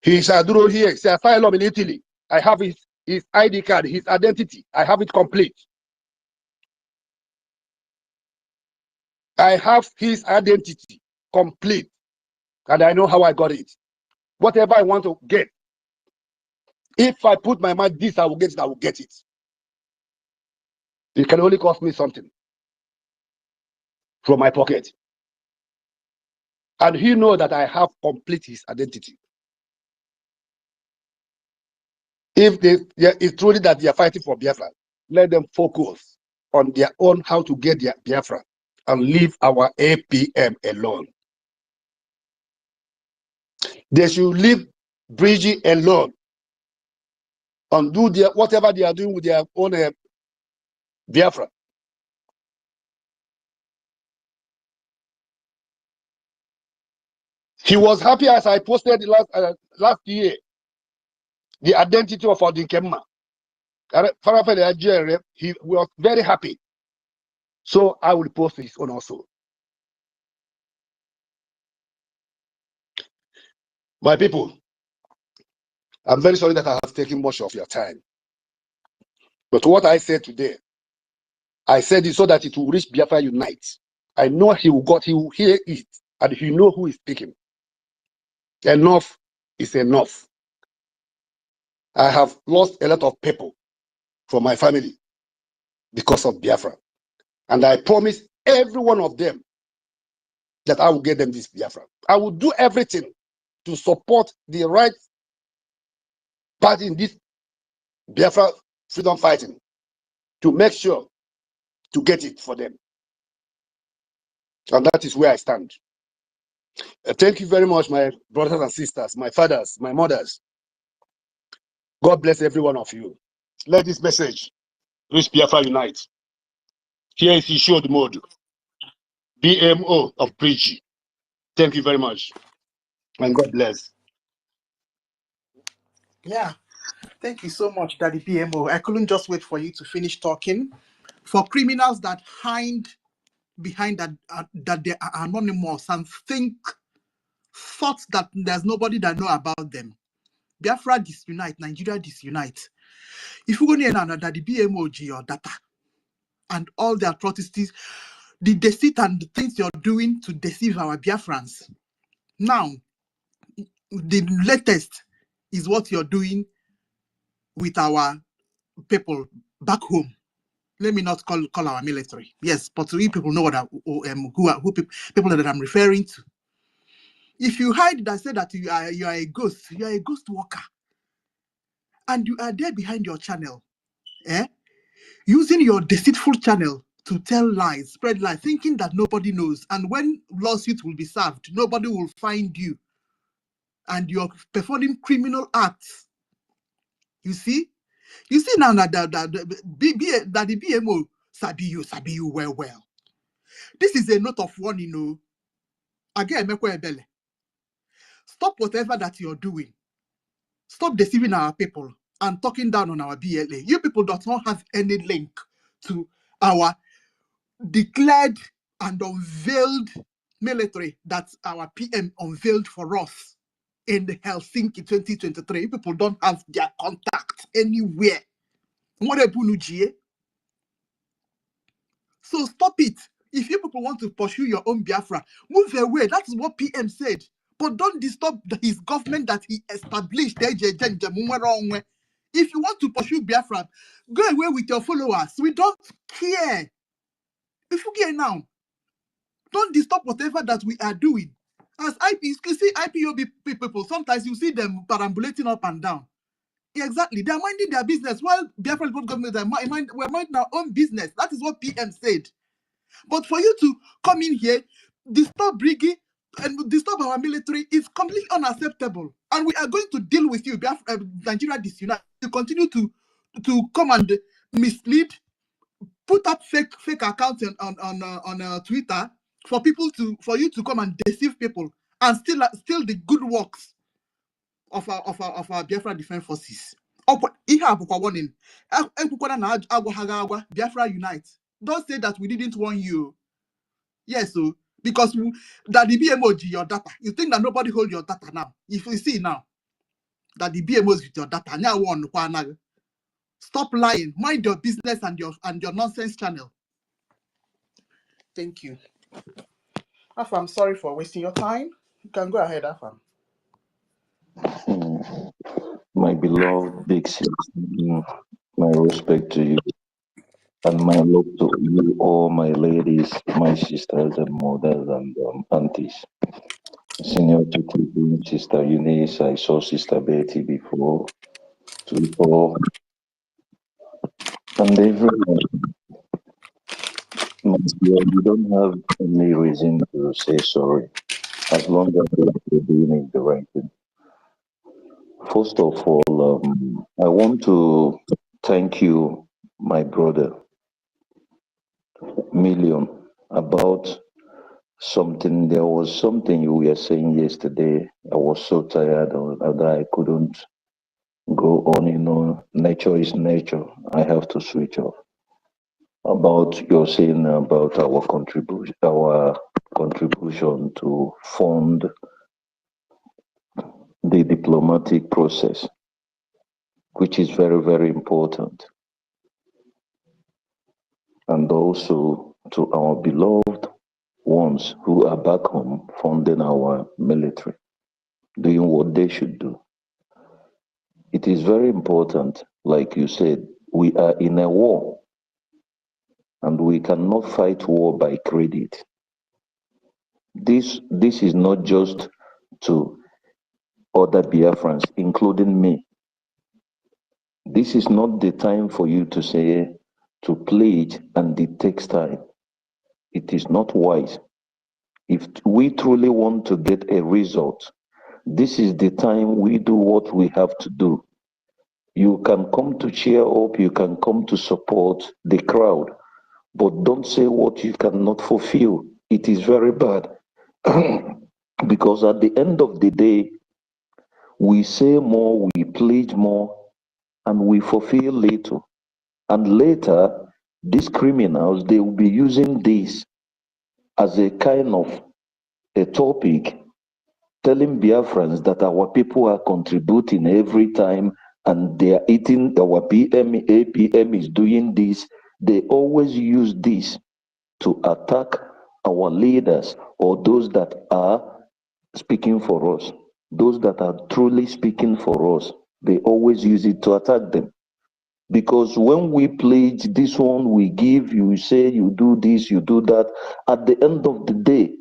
He's Aduro here, he's asylum in Italy. I have his ID card, his identity. I have it complete. I have his identity complete. And I know how I got it. Whatever I want to get, if I put my mind this, I will get it, I will get it. It can only cost me something from my pocket. And he knows that I have complete his identity. If it's truly that they are fighting for Biafra, let them focus on their own how to get their Biafra and leave our APM alone. They should leave BRGIE alone and do whatever they are doing with their own Biafra. He was happy as I posted last year the identity of Odinkemma. He was very happy. So I will post his own also. My people, I'm very sorry that I have taken much of your time. But what I said today, I said it so that it will reach Biafra Unite. I know he will hear it, and he know who is speaking. Enough is enough. I have lost a lot of people from my family because of Biafra. And I promise every one of them that I will get them this Biafra. I will do everything to support the right party in this Biafra freedom fighting to make sure to get it for them. And that is where I stand. Thank you very much, my brothers and sisters, my fathers, my mothers. God bless every one of you. Let this message reach Biafra Unite. Here is showed mode. BMO of BRGIE. Thank you very much. And God bless. Yeah. Thank you so much, Daddy BMO. I couldn't just wait for you to finish talking. For criminals that hide behind that they are anonymous and thought that there's nobody that know about them. Biafra disunite, Nigeria disunite. If you go near another, the BMOG or data and all the atrocities, the deceit and the things you're doing to deceive our Biafrans. Now, the latest is what you're doing with our people back home. Let me not call our military. Yes, but we people know what people that I'm referring to. If you hide that, say that you are a ghost, you are a ghost worker, and you are there behind your channel, using your deceitful channel to tell lies, spread lies, thinking that nobody knows. And when lawsuits will be served, nobody will find you, and you're performing criminal acts. You see now that the BMO sabi you well. This is a note of warning, Again, stop whatever that you're doing. Stop deceiving our people and talking down on our BLA. You people do not have any link to our declared and unveiled military that our PM unveiled for us in Helsinki 2023. You people don't have their contact anywhere. So stop it. If you people want to pursue your own Biafra, move away. That is what PM said. But don't disturb his government that he established. If you want to pursue Biafra, go away with your followers. We don't care. If you care now, don't disturb whatever that we are doing. As you see IPOB people, sometimes you see them perambulating up and down. Yeah, exactly. They're minding their business while Biafra government we're minding our own business. That is what PM said. But for you to come in here, disturb BRGIE and disturb our military is completely unacceptable. And we are going to deal with you, Nigeria Disunited. You continue to come and mislead, put up fake accounts on Twitter for you to come and deceive people and steal the good works of our Biafra Defense Forces. Warning. Biafra Unite. Don't say that we didn't warn you. Yes, so because that the BMO your data. You think that nobody hold your data now. If you see now that the BMO is with your data, now one. Stop lying. Mind your business and your nonsense channel. Thank you. Afam, I'm sorry for wasting your time. You can go ahead, Afam. My beloved big sister, my respect to you. And my love to you, all my ladies, my sisters and mothers and aunties. Senior to Queen, Sister Eunice, I saw Sister Betty before, and everyone. You don't have any reason to say sorry, as long as you're doing the right thing. First of all, I want to thank you, my brother, Million, about something. There was something you were saying yesterday. I was so tired that I couldn't go on. Nature is nature. I have to switch off. About your saying about our contribution to fund the diplomatic process, which is very, very important. And also to our beloved ones who are back home funding our military, doing what they should do. It is very important, like you said, we are in a war and we cannot fight war by credit. This is not just to other Biafrans, including me. This is not the time for you to say, to pledge and it takes time. It is not wise. If we truly want to get a result, this is the time we do what we have to do. You can come to cheer up, you can come to support the crowd, but don't say what you cannot fulfill. It is very bad. Because at the end of the day, we say more, we pledge more, and we fulfill little. And later, these criminals, they will be using this as a kind of a topic, telling Biafrans that our people are contributing every time and they are eating, our APM is doing this. They always use this to attack our leaders or those that are speaking for us, those that are truly speaking for us, they always use it to attack them. Because when we pledge this one, we give, you say you do this, you do that, at the end of the day,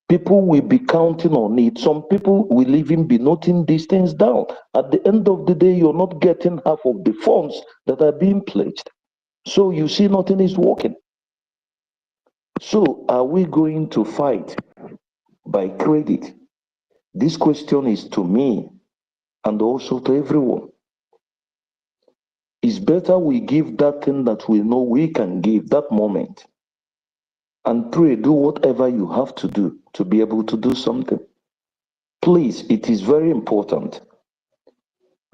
people will be counting on it. Some people will even be noting these things down. At the end of the day, you're not getting half of the funds that are being pledged. So you see nothing is working. So are we going to fight by credit? This question is to me and also to everyone. It's better we give that thing that we know we can give that moment and pray, do whatever you have to do to be able to do something. Please, it is very important.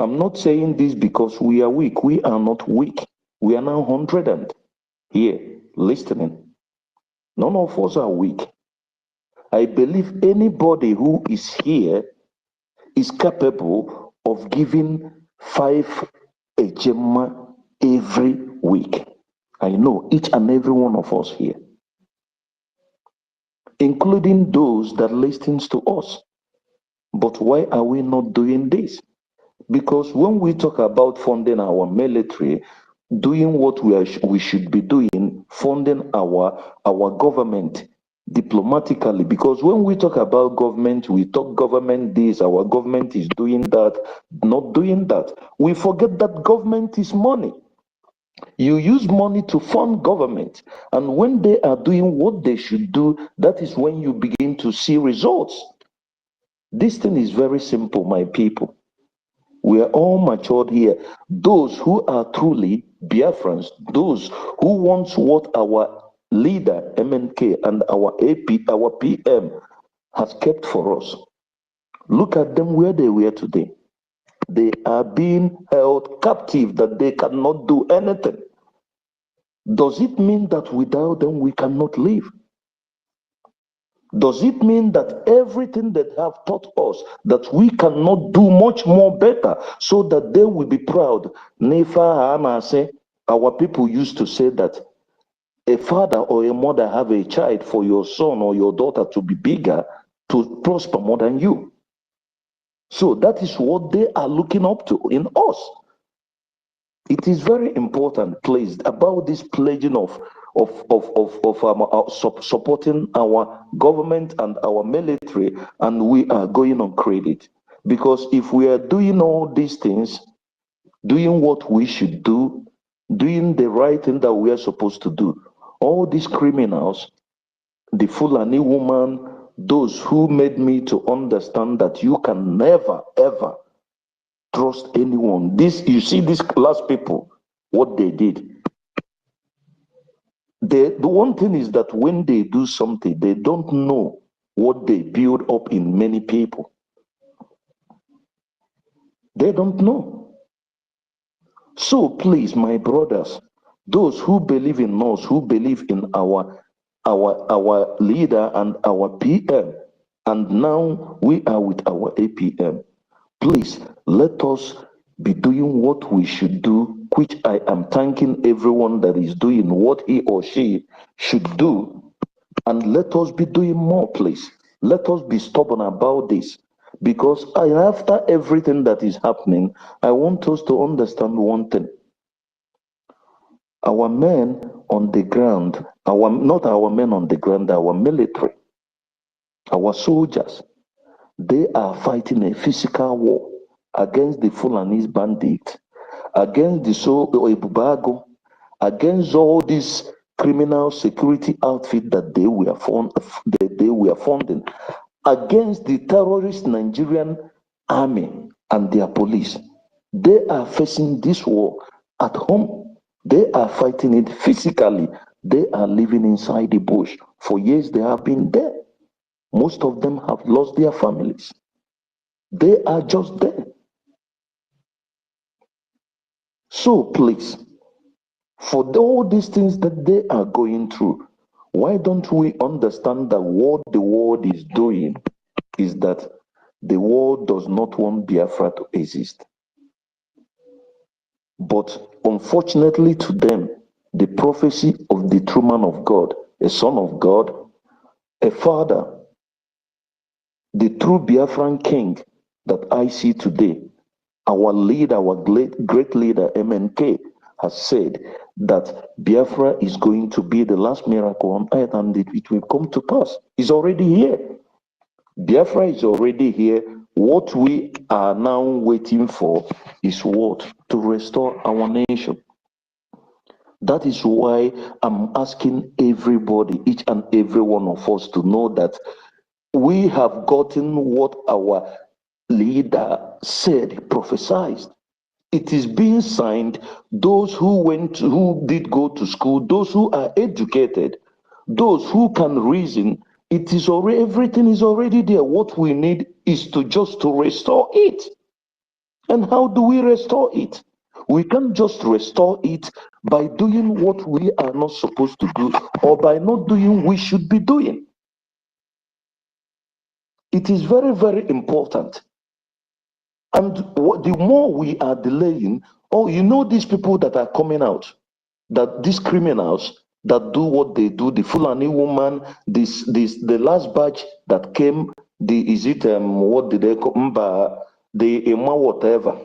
I'm not saying this because we are weak. We are not weak. We are now 100 and here listening. None of us are weak. I believe anybody who is here is capable of giving 5 ejema every week. I know each and every one of us here, including those that listens to us. But why are we not doing this? Because when we talk about funding our military, doing what we should be doing, funding our government diplomatically, because when we talk about government, we talk government this, our government is doing that, not doing that. We forget that government is money. You use money to fund government, and when they are doing what they should do, that is when you begin to see results. This thing is very simple, my people. We are all matured here. Those who are truly Biafrans, those who want what our leader, MNK, and our AP, our PM, has kept for us. Look at them where they were today. They are being held captive, that they cannot do anything. Does it mean that without them we cannot live? Does it mean that everything that have taught us that we cannot do much more better so that they will be proud? Nefa Hana say, our people used to say that a father or a mother have a child for your son or your daughter to be bigger, to prosper more than you. So that is what they are looking up to in us. It is very important, please, about this pledging of supporting our government and our military, and we are going on credit. Because if we are doing all these things, doing what we should do, doing the right thing that we are supposed to do, all these criminals, the Fulani woman, those who made me to understand that you can never, ever trust anyone. This, you see, these last people, what they did. The one thing is that when they do something, they don't know what they build up in many people. They don't know. So please, my brothers, those who believe in us, who believe in our leader and our PM, and now we are with our APM, please let us be doing what we should do, which I am thanking everyone that is doing what he or she should do, and let us be doing more, please. Let us be stubborn about this, because after everything that is happening, I want us to understand one thing. Our men on the ground, not our men on the ground, our military, our soldiers, they are fighting a physical war against the Fulani bandits, against the Ebubago, against all these criminal security outfit that they were funding, against the terrorist Nigerian army and their police. They are facing this war at home. They are fighting it physically. They are living inside the bush. For years they have been there. Most of them have lost their families. They are just there. So please, for all these things that they are going through, why don't we understand that what the world is doing is that the world does not want Biafra to exist. But unfortunately to them, the prophecy of the true man of God a son of God, a father, the true Biafran king that I see today. Our leader, our great leader, MNK, has said that Biafra is going to be the last miracle on earth and it will come to pass. It's already here. Biafra is already here. What we are now waiting for is what? To restore our nation. That is why I'm asking everybody, each and every one of us, to know that we have gotten what our leader said, prophesied. It is being signed. Those who did go to school, those who are educated, those who can reason, it is already, everything is already there. What we need is to restore it. And how do we restore it? We can't just restore it by doing what we are not supposed to do or by not doing what we should be doing. It is very, very important. And the more we are delaying, these people that are coming out, that these criminals that do what they do, the Fulani woman, the last batch that came, what did they call, the Ema whatever.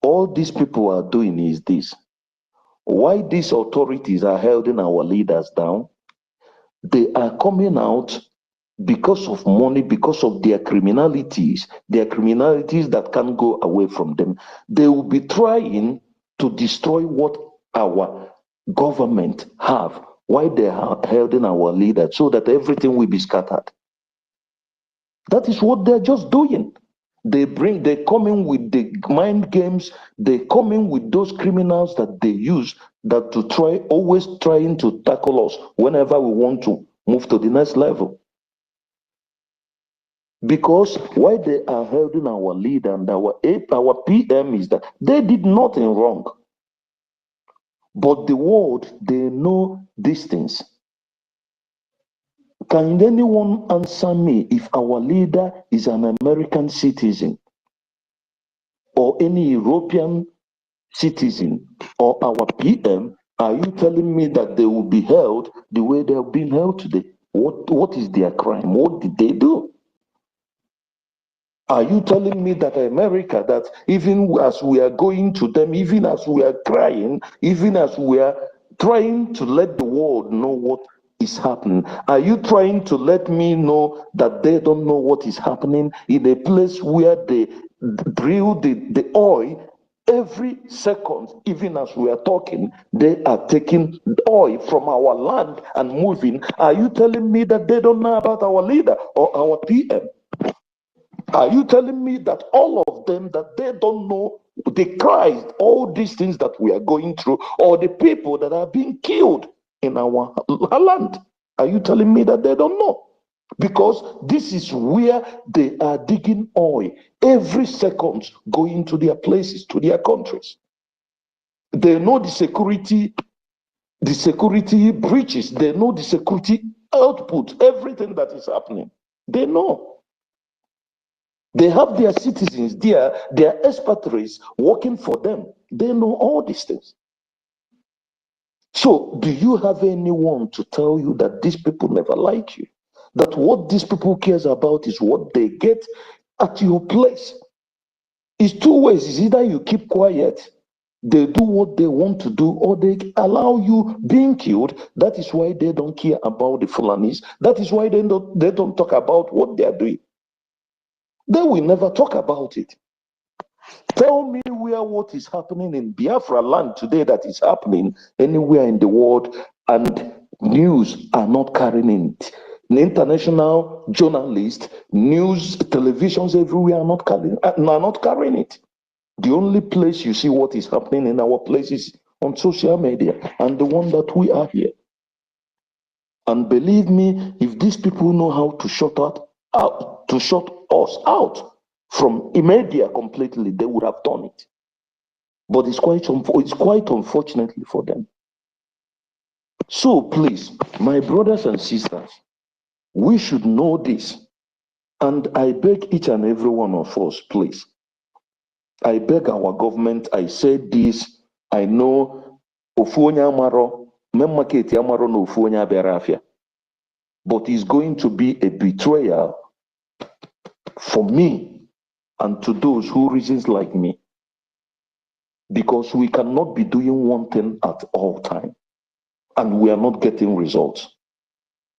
All these people are doing is this. Why these authorities are holding our leaders down? They are coming out because of money, because of their criminalities that can't go away from them. They will be trying to destroy what our government have, why they are holding our leaders, so that everything will be scattered. That is what they're just doing. They come in with the mind games, they come in with those criminals that they use that to always trying to tackle us whenever we want to move to the next level. Because why they are holding our leader and our PM is that they did nothing wrong. But the world, they know these things. Can anyone answer me if our leader is an American citizen or any European citizen or our PM? Are you telling me that they will be held the way they have been held today? What is their crime? What did they do? Are you telling me that America, that even as we are going to them, even as we are crying, even as we are trying to let the world know what is happening, are you trying to let me know that they don't know what is happening in a place where they drill the oil every second? Even as we are talking, they are taking oil from our land and moving. Are you telling me that they don't know about our leader or our PM? Are you telling me that all of them, that they don't know the Christ, all these things that we are going through, or the people that are being killed in our land? Are you telling me that they don't know? Because this is where they are digging oil every second, going to their places, to their countries. They know the security breaches, they know the security output, everything that is happening. They know. They have their citizens there, their expatriates working for them. They know all these things. So, do you have anyone to tell you that these people never like you? That what these people cares about is what they get at your place? It's two ways. It's either you keep quiet, they do what they want to do, or they allow you being killed. That is why they don't care about the Fulanis. That is why they don't talk about what they are doing. They will never talk about it. Tell me where what is happening in Biafra land today that is happening anywhere in the world and news are not carrying it. The international journalists, news, televisions everywhere are not carrying it. The only place you see what is happening in our places on social media and the one that we are here. And believe me, if these people know how to shut us out from media completely, they would have done it. But it's quite unfortunately for them. So please, my brothers and sisters, we should know this. And I beg each and every one of us, please. I beg our government, I said this, I know Ofuonya Amaro market yamaro no fuonya berafia. But it's going to be a betrayal for me and to those who reasons like me. Because we cannot be doing one thing at all time. And we are not getting results.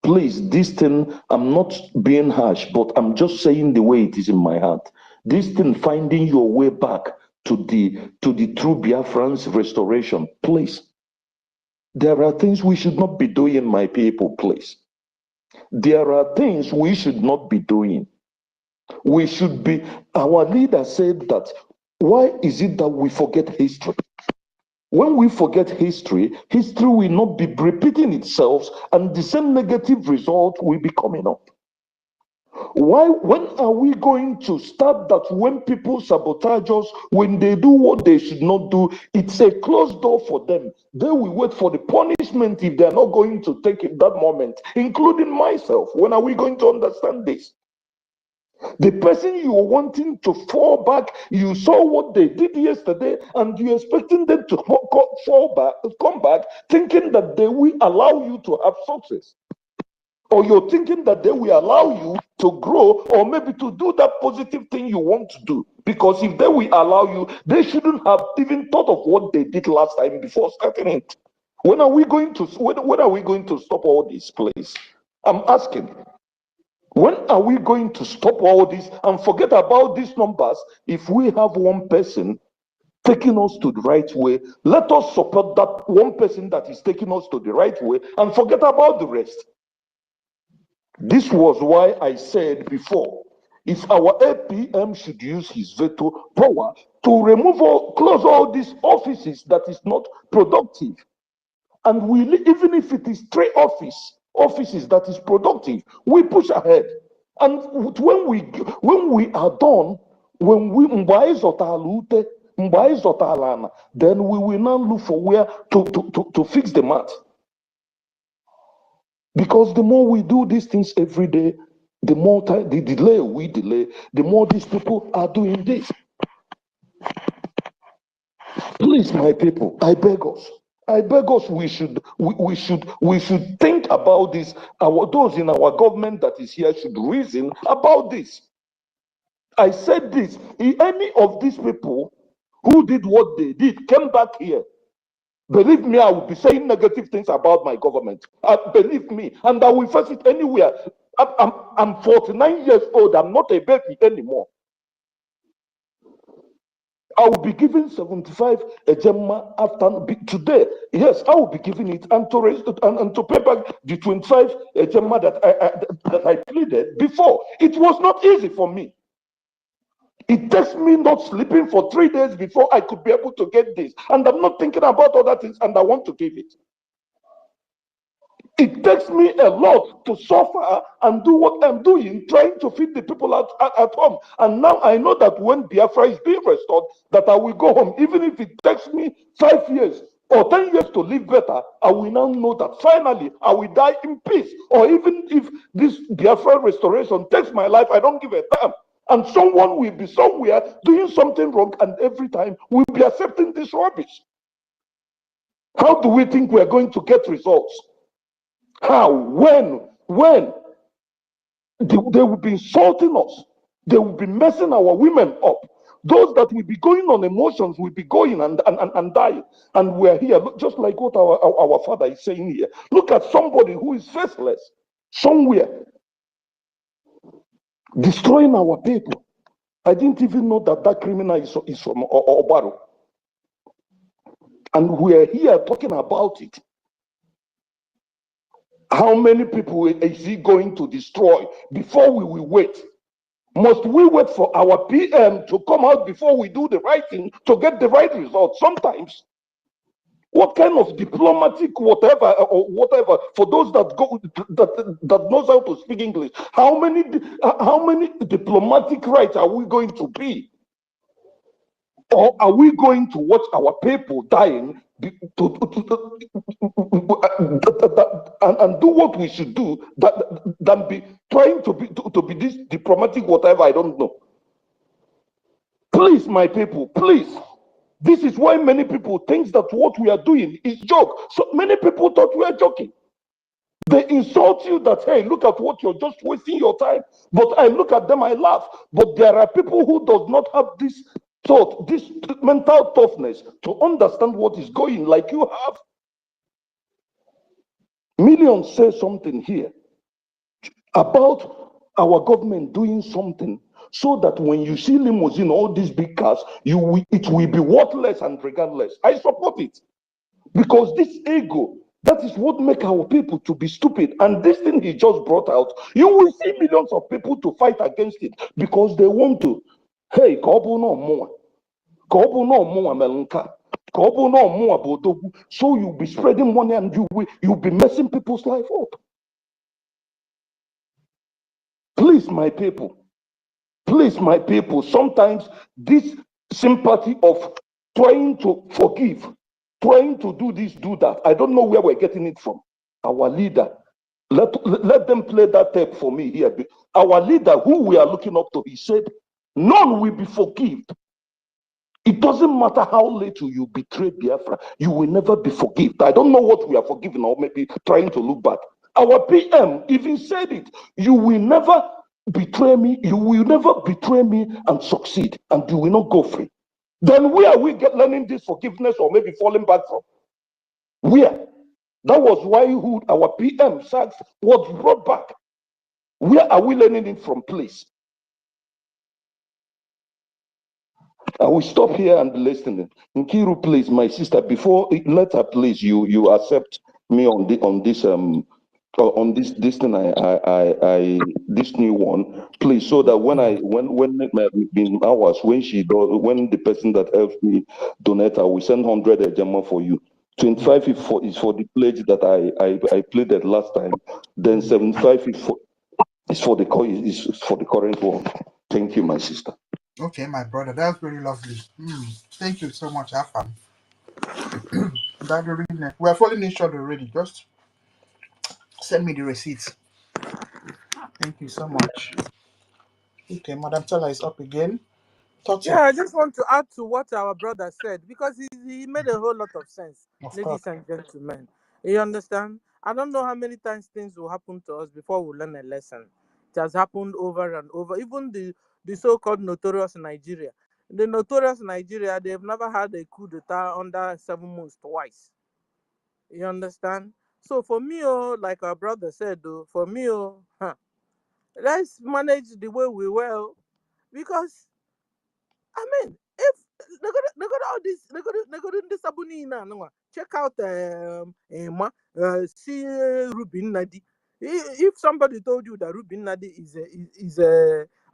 Please, this thing, I'm not being harsh, but I'm just saying the way it is in my heart. This thing, finding your way back to the true Biafrans restoration, please. There are things we should not be doing, my people, please. There are things we should not be doing. We should be, our leader said that, why is it that we forget history? When we forget history, history will not be repeating itself and the same negative result will be coming up. Why, when are we going to start that when people sabotage us, when they do what they should not do, it's a closed door for them. They will wait for the punishment if they're not going to take it that moment, including myself. When are we going to understand this? The person you are wanting to fall back, you saw what they did yesterday, and you're expecting them to fall back, come back, thinking that they will allow you to have success. Or you're thinking that they will allow you to grow, or maybe to do that positive thing you want to do. Because if they will allow you, they shouldn't have even thought of what they did last time before starting it. When are we going to stop all this, please? I'm asking. When are we going to stop all this and forget about these numbers? If we have one person taking us to the right way, let us support that one person that is taking us to the right way and forget about the rest. This was why I said before, if our APM should use his veto power to remove close all these offices that is not productive, and even if it is 3 offices that is productive, we push ahead. And when we are done, then we will now look for where to fix the mat. Because the more we do these things every day, the more time, the delay we delay, the more these people are doing this. Please, my people, I beg us, we should think about this. Those in our government that is here should reason about this. I said this, if any of these people who did what they did came back here, believe me, I will be saying negative things about my government. Believe me, and I will face it anywhere. I'm 49 years old, I'm not a baby anymore. I will be giving 75 a Gemma after today. Yes, I will be giving it and to pay back the 25 a Gemma that I pleaded before. It was not easy for me. It takes me not sleeping for 3 days before I could be able to get this. And I'm not thinking about other things and I want to give it. It takes me a lot to suffer and do what I'm doing, trying to feed the people at home. And now I know that when Biafra is being restored, that I will go home. Even if it takes me 5 years or 10 years to live better, I will now know that finally I will die in peace. Or even if this Biafra restoration takes my life, I don't give a damn. And someone will be somewhere doing something wrong, and every time we'll be accepting this rubbish. How do we think we're going to get results? How? When? They will be insulting us. They will be messing our women up. Those that will be going on emotions will be going and dying. And we're here, just like what our father is saying here. Look at somebody who is faceless somewhere, destroying our people. I didn't even know that criminal is from Obaro. And we're here talking about it. How many people is he going to destroy before we will wait? Must we wait for our PM to come out before we do the right thing to get the right result? Sometimes, what kind of diplomatic whatever for those that knows how to speak English? How many diplomatic rights are we going to be? Or are we going to watch our people dying and do what we should do than be trying to be this diplomatic whatever? I don't know. Please, my people, please, This is why many people think that what we are doing is joke. So many people thought we are joking. They insult you that, hey, look at what you're just wasting your time. But I look at them, I laugh. But there are people who does not have this thought, this mental toughness to understand what is going like you have. Millions say something here about our government doing something so that when you see limousine, all these big cars, it will be worthless and regardless. I support it because this ego, that is what make our people to be stupid. And this thing he just brought out, you will see millions of people to fight against it because they want to. Hey, Kobu no more. Kobu no more Melanka. Kobu no more Bodogu. So you'll be spreading money and you'll be messing people's life up. Please, my people. Please, my people. Sometimes this sympathy of trying to forgive, trying to do this, do that, I don't know where we're getting it from. Our leader, let them play that tape for me here. Our leader, who we are looking up to, he said, none will be forgiven. It doesn't matter how little you betray Biafra, you will never be forgiven. I don't know what we are forgiven or maybe trying to look back. Our PM even said it. You will never betray me, you will never betray me and succeed, and you will not go free. Then where are we learning this forgiveness or maybe falling back from? Where? That was why our PM Sachs was brought back. Where are we learning it from, please? I will stop here and listen. Nkiru, please, my sister, before later, please, you accept me on this this thing this new one, please, so that when in hours when the person that helps me donate, I will send 100 ejema for you. 25 is for the pledge that I played that last time. Then 75 is for the current one. Thank you, my sister. Okay, my brother, that's very lovely. Thank you so much, Afam. We're falling in short already. Just send me the receipts. Thank you so much. Okay, Madam Tella is up again. Yeah, I just want to add to what our brother said because he made a whole lot of sense, ladies and gentlemen. You understand? I don't know how many times things will happen to us before we learn a lesson. It has happened over and over. Even the so-called notorious Nigeria. The notorious Nigeria, they've never had a coup d'etat under 7 months twice. You understand? So for me, like our brother said, for me, let's manage the way we will, because I mean, if they got all this, they got this abunina, no, check out see Rubin Nadi. If somebody told you that Rubin Nadi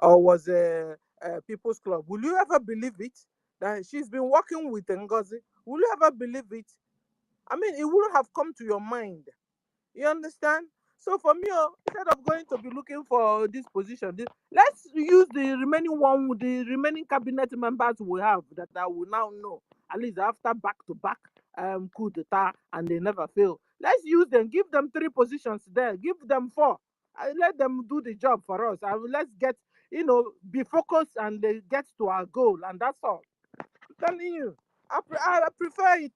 was a People's Club, will you ever believe it? That she's been working with NGOZI, will you ever believe it? I mean, it wouldn't have come to your mind. You understand? So for me, instead of going to be looking for this position, let's use the remaining cabinet members we have that I will now know, at least after back-to-back coup d'etat, and they never fail. Let's use them, give them 3 positions there, give them 4, let them do the job for us, and let's get, be focused and get to our goal, and that's all. I'm telling you, I prefer it,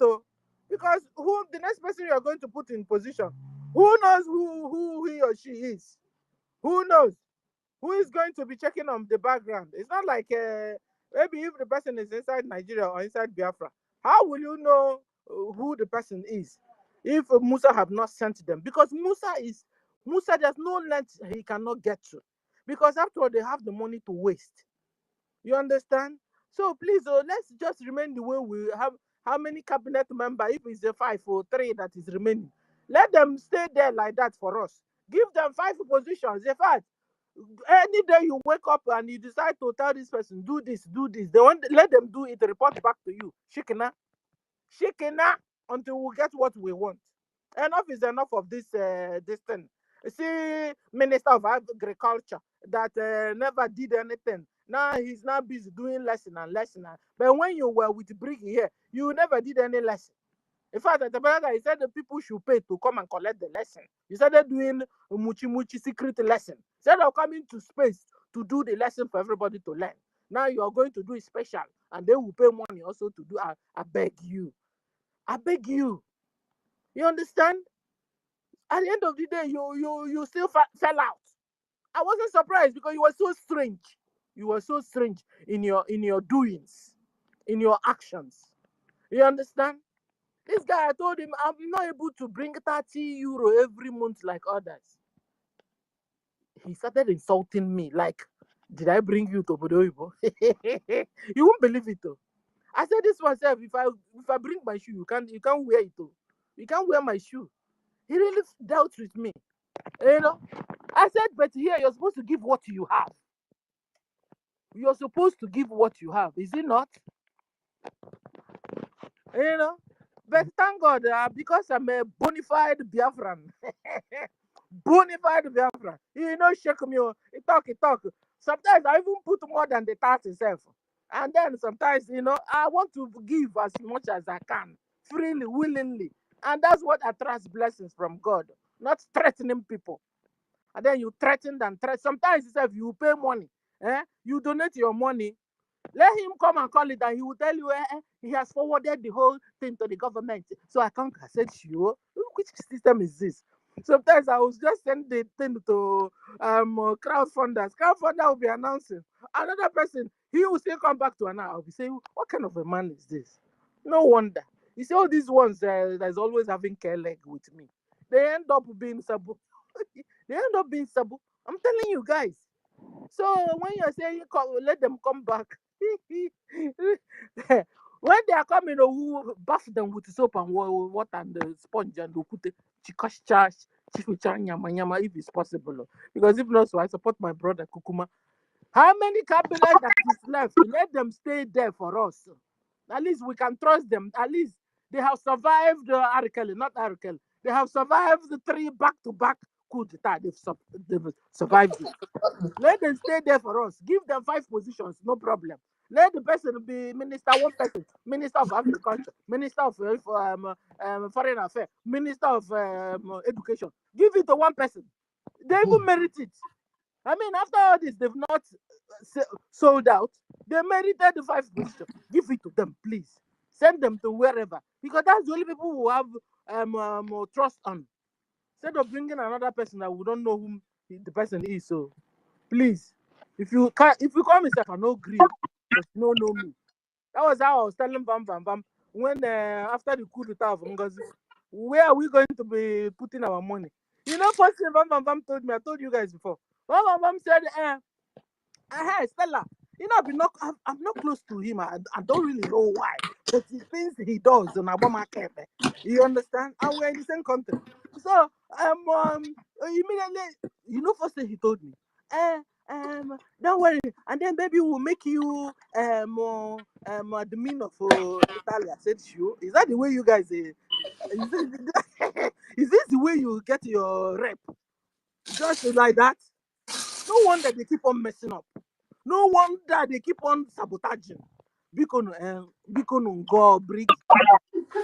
because the next person you are going to put in position, who knows who he or she is? Who knows? Who is going to be checking on the background? It's not like maybe if the person is inside Nigeria or inside Biafra, how will you know who the person is if Musa have not sent them? Because Musa, there's no length he cannot get to, because after all, they have the money to waste. You understand? So please, let's just remain the way we have. How many cabinet members? If it's a 5 or 3 that is remaining, let them stay there like that for us. Give them 5 positions. In fact, any day you wake up and you decide to tell this person, do this, let them do it, report back to you. Shikina until we get what we want. Enough is enough of this thing. See, Minister of Agriculture that never did anything. Now he's now busy doing lesson. But when you were with BRGIE here, you never did any lesson. In fact, at the brother, he said the people should pay to come and collect the lesson. You started doing muchi secret lesson. Instead of coming to space to do the lesson for everybody to learn. Now you are going to do it special and they will pay money also to do. I beg you. I beg you. You understand? At the end of the day, you still fell out. I wasn't surprised because you were so strange. You were so strange in your doings, in your actions. You understand? This guy, I told him, I'm not able to bring 30 euro every month like others. He started insulting me like, did I bring you to Bodoibo? You won't believe it though. I said this myself, if I bring my shoe, you can't wear it though. You can't wear my shoe. He really dealt with me. You know? I said, but here you're supposed to give what you have. You're supposed to give what you have, is it not? You know? But thank God, because I'm a bona fide Biafran. Bona fide Biafran. You know, shake me, he talk. Sometimes I even put more than the tax itself. And then sometimes, you know, I want to give as much as I can, freely, willingly. And that's what attracts blessings from God, not threatening people. And then you threaten and threaten. Sometimes if you pay money, you donate your money, let him come and call it, and he will tell you he has forwarded the whole thing to the government. So I can't cassette you. Which system is this? Sometimes I will just send the thing to crowdfunders. Crowdfunder will be announcing. Another person, he will still come back to Anna. I'll be saying, what kind of a man is this? No wonder. You see, all these ones that's always having care leg with me. They end up being sabu. They end up being sabu. I'm telling you guys. So when you're saying let them come back, when they are coming, who bath them with soap and water and the sponge and ukute, if it's possible. Because if not, so I support my brother Kukuma. How many cabinets that is left? Let them stay there for us. At least we can trust them. At least they have survived Arkeli, not Arkeli. They have survived the 3 back-to-back coup d'etat. They've survived it. Let them stay there for us. Give them 5 positions, no problem. Let the person be minister, one person, minister of agriculture, minister of foreign affairs, minister of education. Give it to one person. They even merit it. I mean, after all this, they've not sold out. They merited the 5 positions. Give it to them, please. Send them to wherever, because that's the only people who have trust on. Instead of bringing another person that we don't know whom the person is, so please, if you come yourself, I no agree, but no know me. That was how I was telling Bam when after the coup d'etat of NGOZI, where are we going to be putting our money? You know, first thing Bam told me, I told you guys before. Bam said, hey, Stella, you know, I'm not close to him. I don't really know why, but the things he does on Abama Kepe, you understand? And we're in the same country. So, immediately, you know, first thing he told me, don't worry, and then maybe we'll make you admin of Italy. I said, sure. Is that the way you guys is this the way you get your rep? Just like that? No wonder they keep on messing up. No wonder they keep on sabotaging. Because go bring.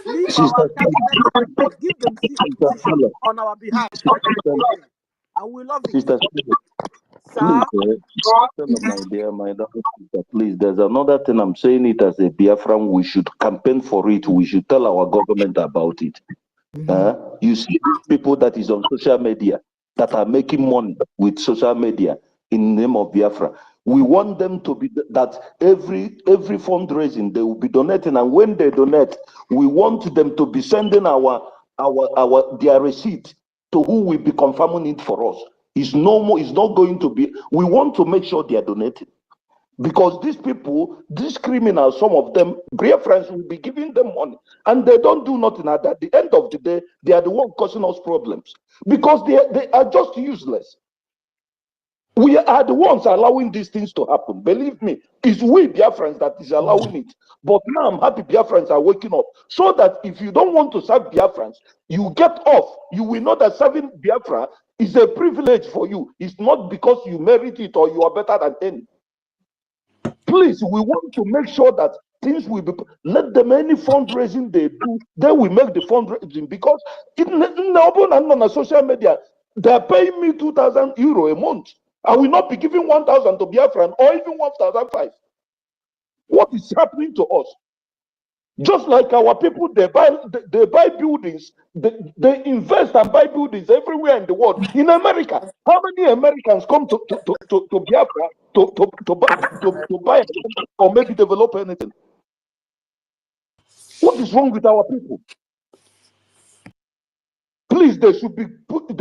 Leave our candidates, give them position on our behalf. And we love it. Sister, Sir? Please, there's another thing. I'm saying it as a Biafran. We should campaign for it. We should tell our government about it. You see people that is on social media that are making money with social media in the name of Biafra. We want them to be that every fundraising they will be donating, and when they donate, we want them to be sending their receipt to who will be confirming it for us. It's no more. It's not going to be. We want to make sure they are donating, because these people, these criminals, some of them, BRGIE will be giving them money, and they don't do nothing. At the end of the day, they are the ones causing us problems because they are just useless. We are the ones allowing these things to happen. Believe me, it's we Biafrans that is allowing it. But now I'm happy Biafrans are waking up. So that if you don't want to serve Biafrans, you get off. You will know that serving Biafra is a privilege for you. It's not because you merit it or you are better than any. Please, we want to make sure that things will be, let them, any fundraising they do, they will make the fundraising, because on social media, they're paying me 2,000 euro a month. I will not be giving 1,000 to Biafran or even 1,500. What is happening to us? Just like our people, they buy buildings, they invest and buy buildings everywhere in the world. In America, how many Americans come to Biafra to buy or maybe develop anything? What is wrong with our people? Please, they should be posting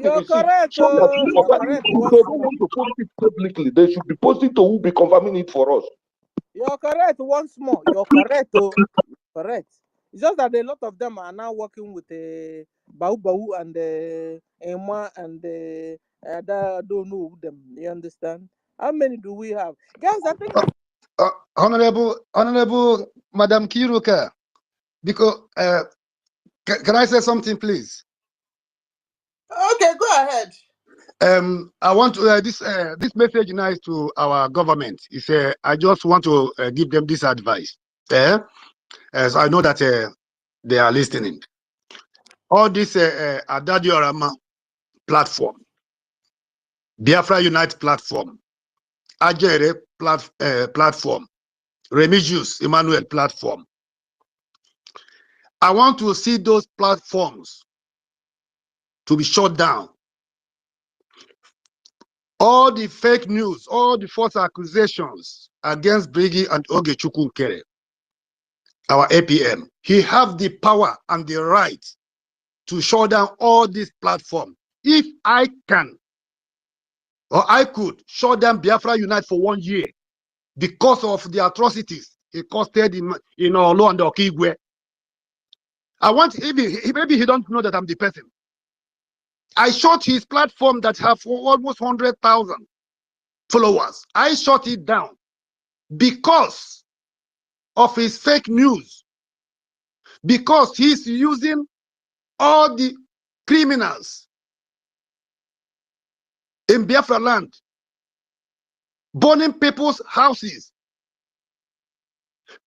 the receipt so that if they don't want to post it publicly, they should be posting to who be confirming it for us. You're correct once more. You're correct. Oh, correct. It's just that a lot of them are now working with Bau and Emma and I don't know them. You understand? How many do we have, guys? I think Honorable Madam Kiruka, because can I say something, please? Okay, go ahead. I want to this message now is to our government. It's I just want to give them this advice. As I know that they are listening. All this Adadio Rama platform, Biafra Unite platform, Ajere platform, Remigius Emmanuel platform. I want to see those platforms to be shut down. All the fake news, all the false accusations against BRGIE and Ogechukwu Nkere, our APM, he have the power and the right to shut down all these platforms. If I can, or I could shut down Biafra Unite for 1 year because of the atrocities he costed in Olo and Okigwe. I want, maybe he don't know that I'm the person. I shut his platform that have almost 100,000 followers. I shut it down because of his fake news, because he's using all the criminals in Biafra land, burning people's houses.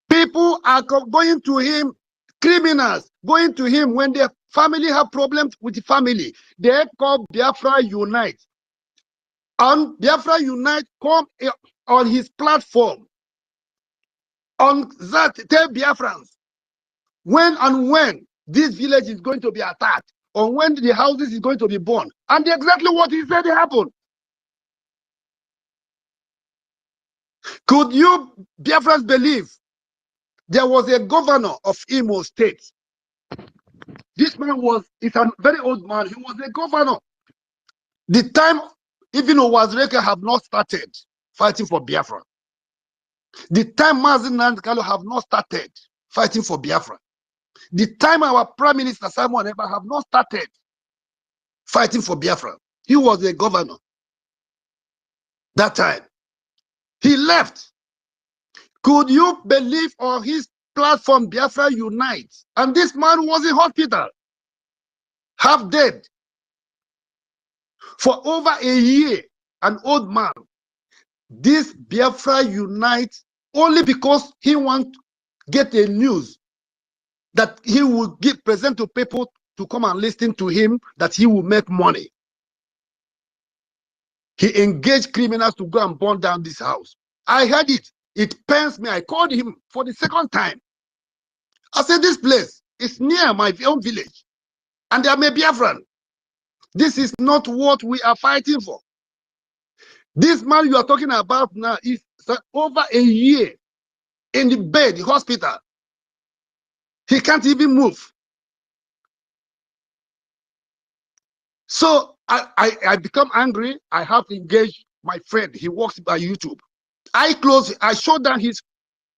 People are going to him, criminals going to him when their family have problems with the family. They call Biafra Unite. And Biafra Unite come on his platform. On that, tell Biafrans when this village is going to be attacked, or when the houses is going to be burned. And exactly what he said happened. Could you, Biafrans, believe there was a governor of Imo State? This man is a very old man. He was a governor. The time even Owazreke have not started fighting for Biafra. The time Mazi Nandekalo have not started fighting for Biafra. The time our Prime Minister Simon Ekpa have not started fighting for Biafra. He was a governor that time. He left. Could you believe on his platform Biafra Unite? And this man was in hospital, half dead, for over a year, an old man. This Biafra Unite only because he want to get a news that he will present to people to come and listen to him, that he will make money. He engaged criminals to go and burn down this house. I heard it. It pains me. I called him for the second time. I said, this place is near my own village, and there may be Biafran. This is not what we are fighting for. This man you are talking about now is over a year in the bed, the hospital. He can't even move. So I become angry. I have to engage my friend. He works by YouTube. I shut down his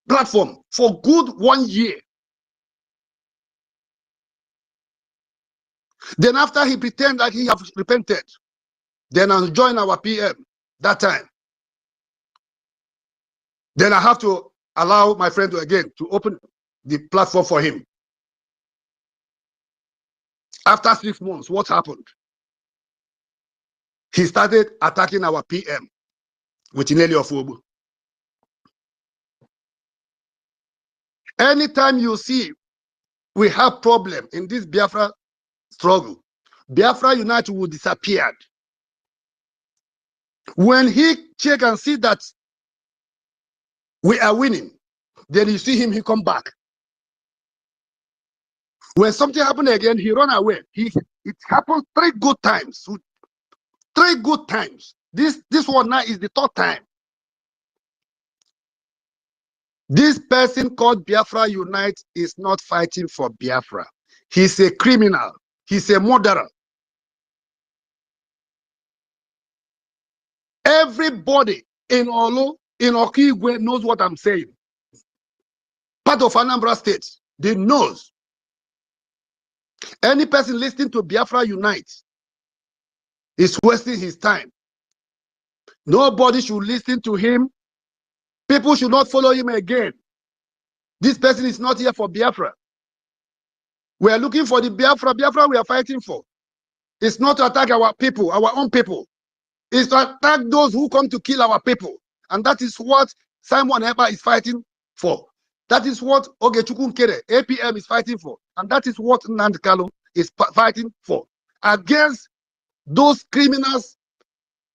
platform for good 1 year. Then after he pretended that he have repented, then I joined our PM that time. Then I have to allow my friend to open the platform for him. After 6 months, what happened? He started attacking our PM with Ineli Ofobu. Anytime you see we have problem in this Biafra struggle, Biafra United will disappear. When he check and see that we are winning. Then you see him, he come back. When something happened again, he run away. It happened 3 good times. 3 good times. This one now is the 3rd time. This person called Biafra Unite is not fighting for Biafra. He's a criminal. He's a murderer. Everybody in Olu, in Okigwe knows what I'm saying. Part of Anambra State, they knows. Any person listening to Biafra Unite is wasting his time. Nobody should listen to him. People should not follow him again. This person is not here for Biafra. We are looking for the Biafra we are fighting for. It's not to attack our people, our own people. It's to attack those who come to kill our people. And that is what Simon Eber is fighting for. That is what Ogechukwu Nkere, APM, is fighting for. And that is what Nnamdi Kanu is fighting for. Against those criminals,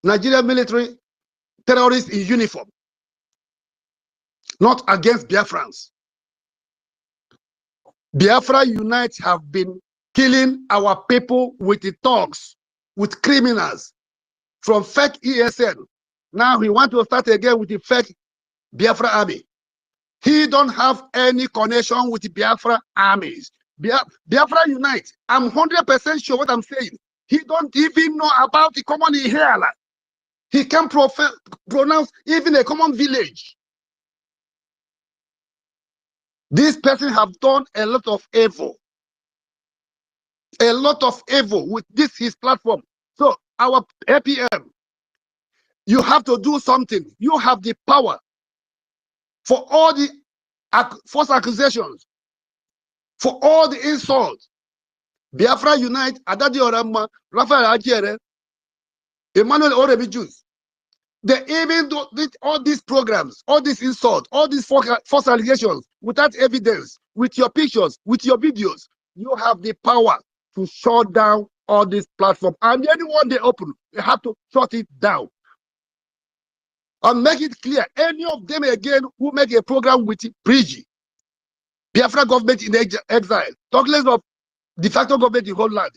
Nigerian military terrorists in uniform. Not against Biafrans. Biafra Unite have been killing our people with the thugs, with criminals, from fake ESN. Now he want to start again with the fake Biafra army. He don't have any connection with the Biafra armies. Biafra Unite, I'm 100% sure what I'm saying. He don't even know about the common Ihiala. He can pronounce even a common village. This person have done a lot of evil. A lot of evil with this his platform. So our APM, you have to do something. You have the power for all the false accusations, for all the insults. Biafra Unite, Adadi Orama, Raphael Ajere, Emmanuel Orebijus. They even did all these programs, all these insults, all these false allegations without evidence, with your pictures, with your videos. You have the power to shut down all these platforms. And anyone they open, they have to shut it down. And make it clear, any of them again who make a program with BRGIE, Biafra government in exile, talk less of de facto government in Holland,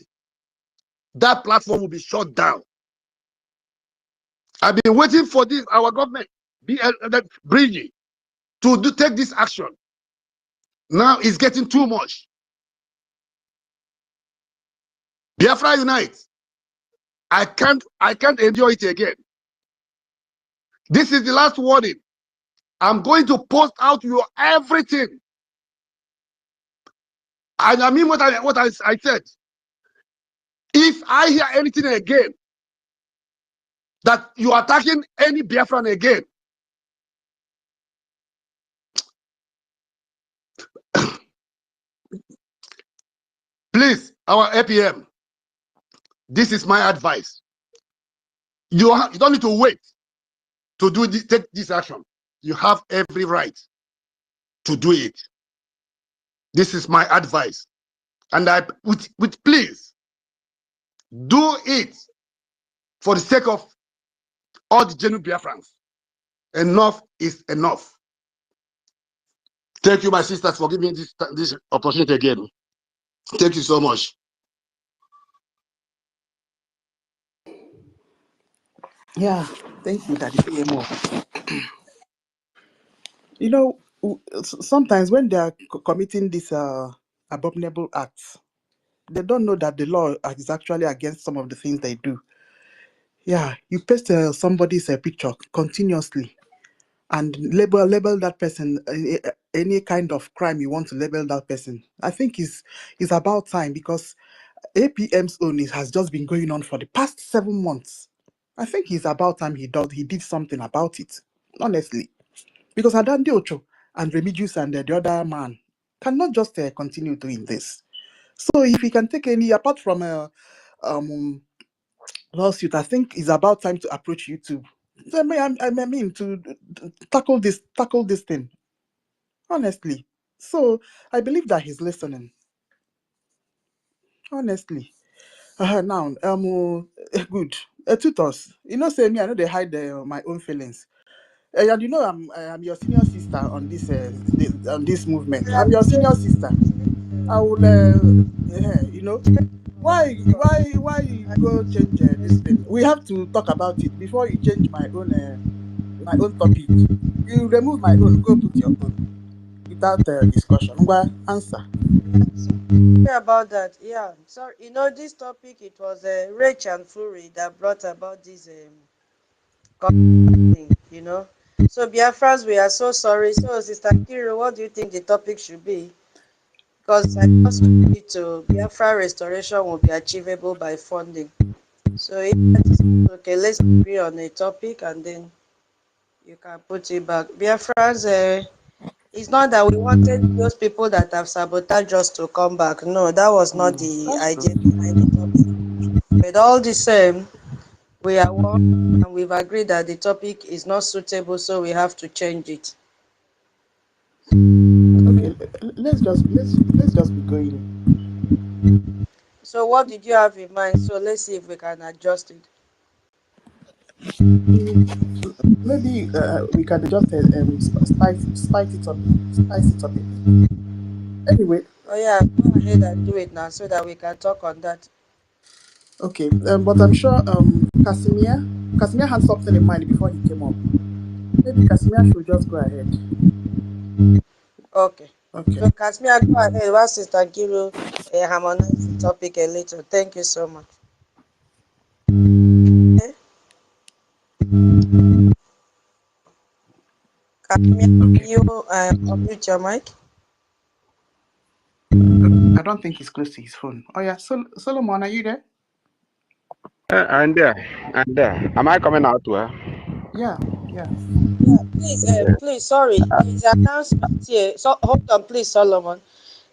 that platform will be shut down. I've been waiting for this, our government, BRGIE, to take this action. Now it's getting too much. Biafra Unite, I can't endure it again. This is the last warning. I'm going to post out your everything. And I mean what I said. If I hear anything again, that you are attacking any Biafran again, please, our APM, this is my advice. You don't need to wait to take this action. You have every right to do it. This is my advice. And I with please do it for the sake of all the genuine Biafrans. Enough is enough. Thank you, my sisters, for giving me this opportunity again. Thank you so much. Yeah, thank you, Daddy PMO. You know, sometimes when they are committing these abominable acts, they don't know that the law is actually against some of the things they do. Yeah, you paste somebody's picture continuously and label that person any kind of crime you want to label that person. I think it's about time, because APM's own has just been going on for the past 7 months. I think it's about time he did something about it, honestly, because Adande Ocho and Remigius and the other man cannot just continue doing this. So if he can take any, apart from a lawsuit, I think it's about time to approach YouTube. I mean to tackle this thing, honestly. So I believe that he's listening, honestly. Now, good. Tutors, you know, say me, I know they hide my own feelings. And you know, I'm your senior sister on this movement. I'm your senior sister. I will, you know, why you go change this thing? We have to talk about it before you change my own topic. You remove my own, go put your own without discussion. Ngwa, answer. Sorry about that. Yeah, sorry. You know, this topic, it was Rach and Fury that brought about this thing, you know. So, Biafrans, we are so sorry. So, Sister Kiro, what do you think the topic should be? Because I just agree to Biafra restoration will be achievable by funding. So, if that is okay, let's agree on a topic and then you can put it back. Biafrans, it's not that we wanted those people that have sabotaged us to come back. No, that was not the idea behind the topic. But all the same, we are one and we've agreed that the topic is not suitable, so we have to change it. Okay, let's just be going. So what did you have in mind? So let's see if we can adjust it. Maybe we can just spice it up a bit. Anyway. Oh yeah, go ahead and do it now so that we can talk on that. Okay, but I'm sure Casimir had something in mind before he came up. Maybe Casimir should just go ahead. Okay. Okay. So Casimir, go ahead. While Sister Kiro harmonize the topic a little. Thank you so much. Okay. Casimir, you unmute your mic. I don't think he's close to his phone. Oh yeah, Solomon, are you there? I'm there. Am I coming out well? Yeah. Yeah, please, sorry. There's an announcement here. So hold on, please, Solomon.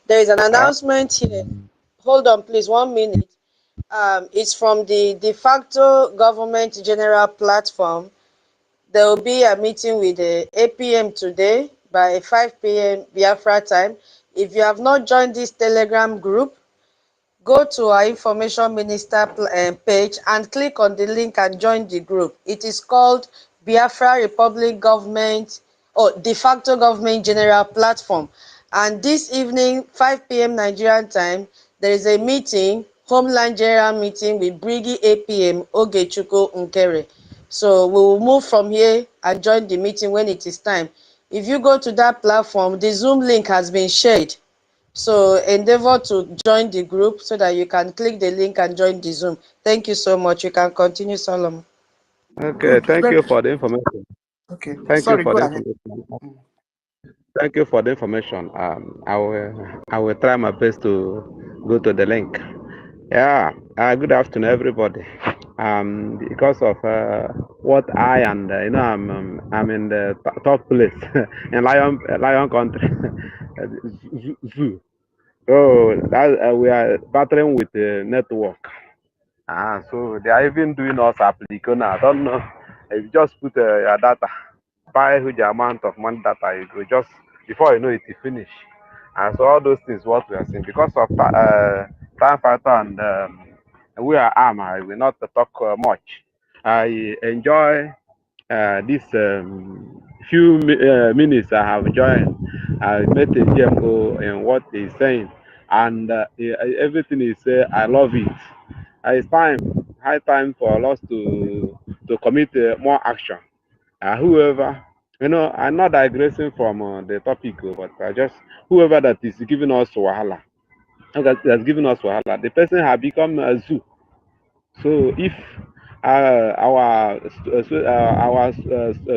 There is an announcement here. Hold on, please, 1 minute. It's from the de facto government general platform. There will be a meeting with the 8 p.m. today by 5 p.m. Biafra time. If you have not joined this Telegram group, go to our information minister page and click on the link and join the group. It is called Biafra Republic Government or de facto government general platform. And this evening, 5 p.m. Nigerian time, there is a meeting, Homeland General meeting with BRGIE APM Ogechukwu Nkere. So we will move from here and join the meeting when it is time. If you go to that platform, the Zoom link has been shared. So endeavor to join the group so that you can click the link and join the Zoom. Thank you so much. You can continue, Solomon. Okay, thank you for the information. Okay, thank sorry, you for go the ahead. information. Thank you for the information. I will try my best to go to the link. Yeah. Good afternoon, everybody. Because of what I'm in the top place in lion country, zoo. So that we are battling with the network. So they are even doing us application. I don't know. If you just put your data, buy huge amount of money data, it will just before you know it, it finish. And so all those things what we are seeing because of time factor and we are armed. I will not talk much. I enjoy this few minutes I have joined. I met a GMO in what he's saying, and everything he said, I love it. It's high time for us to commit more action. Whoever, I'm not digressing from the topic, but I just whoever that is giving us wahala, that's giving us wahala, the person have become a zoo. So if our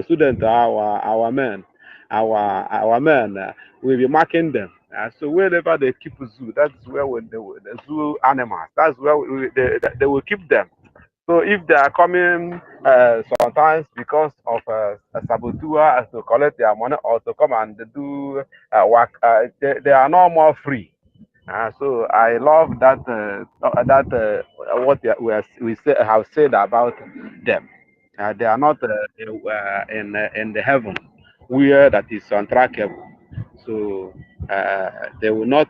student, our men, our men will be marking them. So wherever they keep zoo, that's where the zoo animals. That's where they will keep them. So if they are coming sometimes because of a saboteur to collect their money or to come and do work, they are no more free. So I love that what have said about them. They are not in the heaven where that is untrackable. So they will not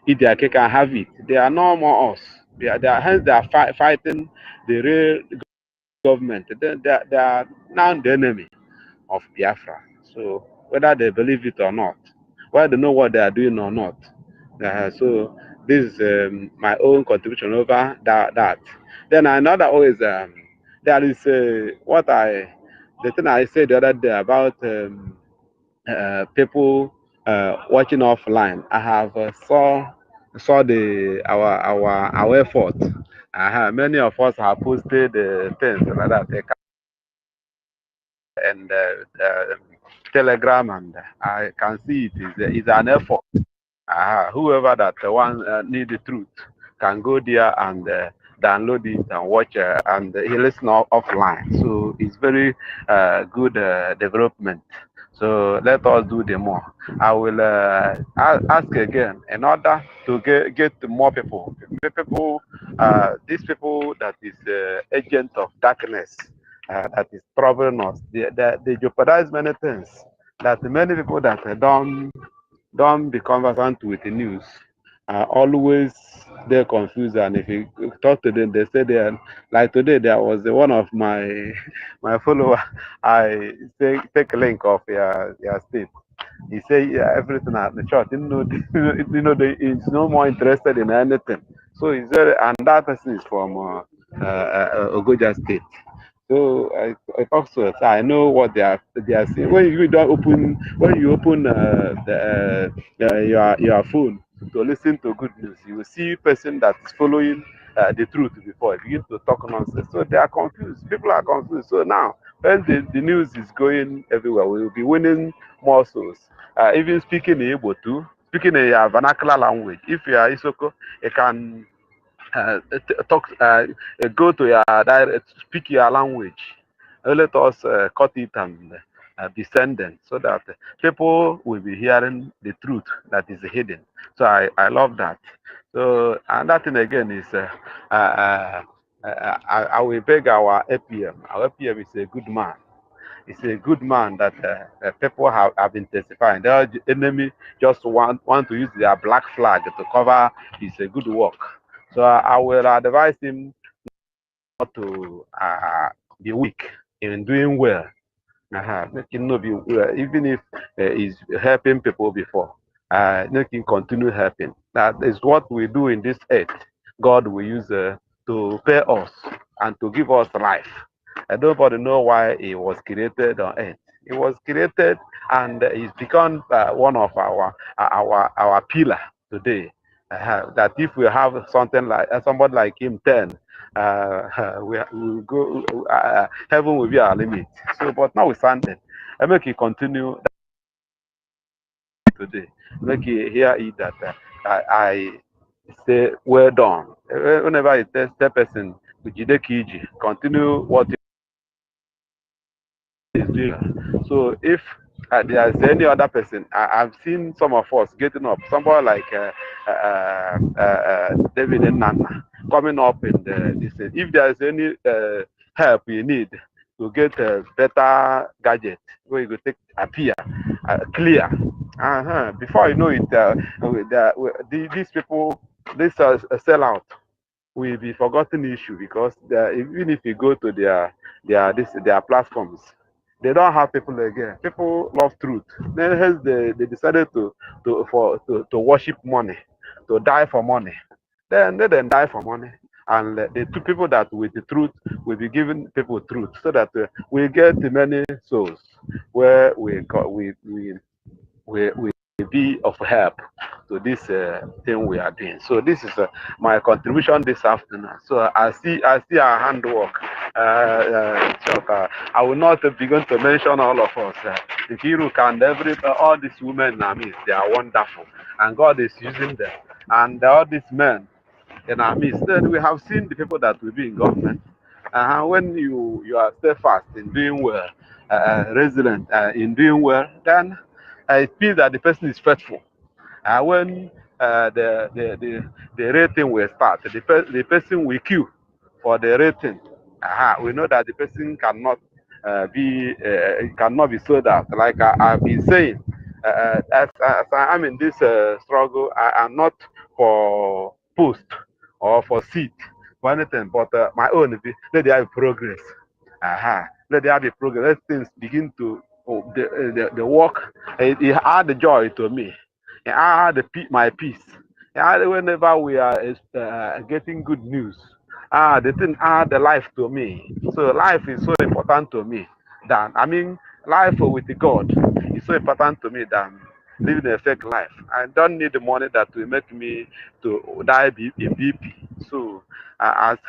eat their cake and have it. They are no more us. Hence they are fighting the real government. They are now the enemy. of Biafra. So whether they believe it or not, whether they know what they are doing or not. So this is my own contribution over that. Then another always there is the thing I said the other day about people watching offline. I have saw our effort. Many of us have posted things like that and Telegram, and I can see it is an effort. Whoever that one need the truth can go there and download it and watch and he listen offline. So it's very good development. So let us do the more. I will ask again in order to get more people. These people that is agent of darkness that is troubling us. They jeopardize many things. That many people that don't be conversant with the news always they're confused, and if you talk to them they say they are like today there was one of my follower. I take a link of your state. He say everything at the church, he's no more interested in anything. So he's very, and that person is from Ogoja state. So I talk to us. I know what they are saying. When you open your phone to listen to good news, you will see person that is following the truth before you begin to talk nonsense. So they are confused. People are confused. So now when the news is going everywhere, we will be winning more souls. Even speaking in Igbo too, speaking in your vernacular language. If you are Isoko, you can go to your direct, speak your language. Let us cut it and be sending so that people will be hearing the truth that is hidden. So I love that. So another thing again is I will beg our APM. Our APM is a good man. It's a good man that people have been testifying. The enemy just want to use their black flag to cover his good work. So I will advise him not to be weak in doing well. Make him not be even if he's helping people before. Make him continue helping. That is what we do in this earth. God will use to pay us and to give us life. Nobody know why he was created on earth. He was created and he's become one of our pillar today. That if we have something like somebody like him 10, we will go heaven will be our limit. So but notwithstanding, I make it continue today. Make it hear it that I say well done. Whenever I tell person continue what is doing. So if there is any other person, I've seen some of us getting up, somebody like David and Nana coming up in this. If there is any help you need to get a better gadget where you go take appear clear. Before you know it, these people, this sellout will be forgotten issue because even if you go to their platforms, they don't have people again. People love truth. Then hence they decided to worship money, to die for money. Then they then die for money. And the two people that with the truth will be giving people truth so that we get many souls where we be of help to this thing we are doing. So this is my contribution this afternoon. So I see our handwork. I will not begin to mention all of us. Nkiru and all these women, they are wonderful, and God is using them. And all these men in our midst. Then we have seen the people that will be in government. When you are steadfast in doing well, resilient in doing well, then it means that the person is faithful. When the rating will start, the person will queue for the rating. We know that the person cannot be sold out. Like I've been saying, as I'm in this struggle, I am not for post or for seat for anything, but my own. Let there be progress. Let there be progress. Let things begin to the work. It add the joy to me. It add my peace. And whenever we are getting good news, the thing add the life to me. So life is so important to me. Life with God is so important to me than living a fake life. I don't need the money that will make me to die in BP. So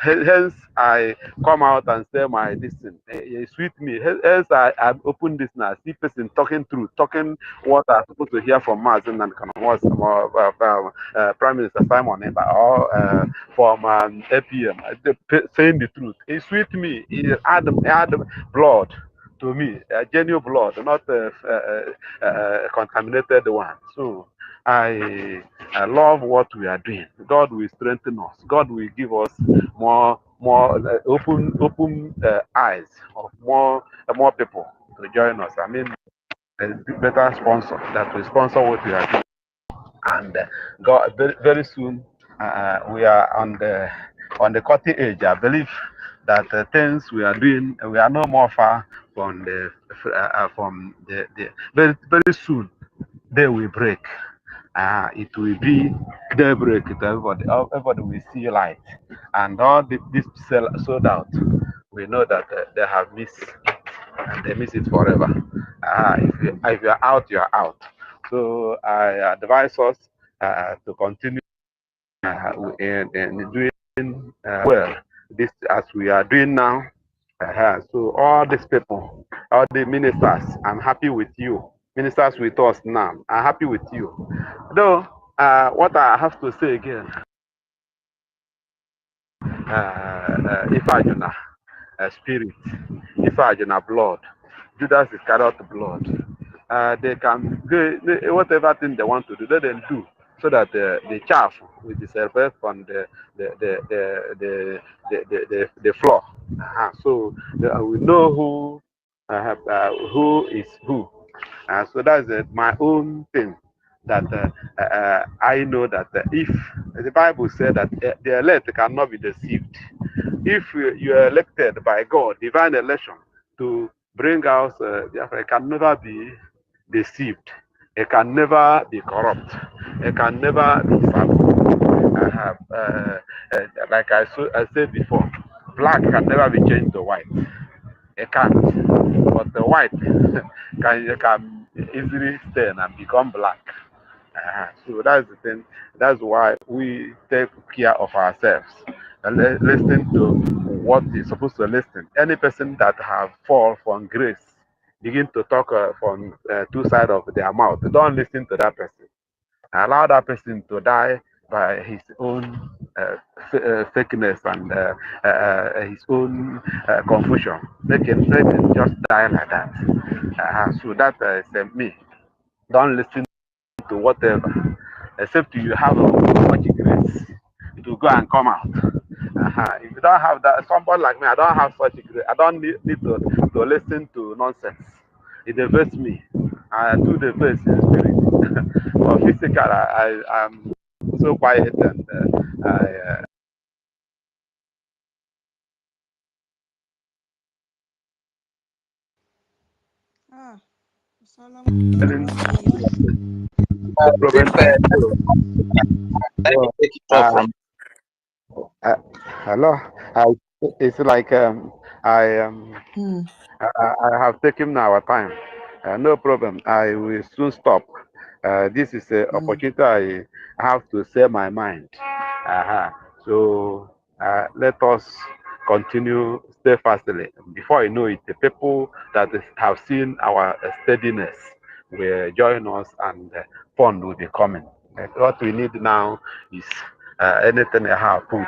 hence I come out and say my distance. It's with me. Hence I open this now. See person talking truth, talking what I'm supposed to hear from Mazen and Prime Minister Simon Eba or from APM, saying the truth. It's with me. It add blood to me, genuine blood, not contaminated one. So I love what we are doing. God will strengthen us. God will give us more open eyes of more people to join us. A better sponsor that will sponsor what we are doing. And God, very soon we are on the cutting edge. I believe that things we are doing, we are no more far from the very soon they will break. It will be daybreak to everybody. Everybody will see light, and all this sold out. We know that they have missed it, and they miss it forever. If you're out, you're out. So I advise us to continue in doing well this as we are doing now. So all these people, all the ministers, I'm happy with you. Ministers with us now, I'm happy with you. Though, what I have to say again, Ifajuna spirit, Ifajuna blood, Judas Iscariot blood. They can whatever thing they want to do, let them do, so that the chaff will disappear from the floor. So we know who is who. So that's my own thing. That I know that if the Bible said that the elect cannot be deceived, if you are elected by God, divine election, to bring out Biafra, it can never be deceived. It can never be corrupt. It can never be like I said before, black can never be changed to white. It can't. But the white can easily stain and become black. So that's the thing. That's why we take care of ourselves and listen to what is supposed to listen. Any person that have fall from grace begin to talk from two sides of their mouth. Don't listen to that person. Allow that person to die by his own fakeness and his own confusion. Let him just die like that. So that is me. Don't listen to whatever, except you have much grace to go and come out. If you don't have that, somebody like me, I don't have such grace. I don't need to listen to nonsense. It diverts me. I do the verse in spirit. But physical, I'm so quiet and hello. It's like I have taken our time. No problem. I will soon stop. This is an opportunity I have to say my mind. So let us continue steadfastly. Before you know it, the people that have seen our steadiness will join us, and fun will be coming. What we need now is anything you have, put.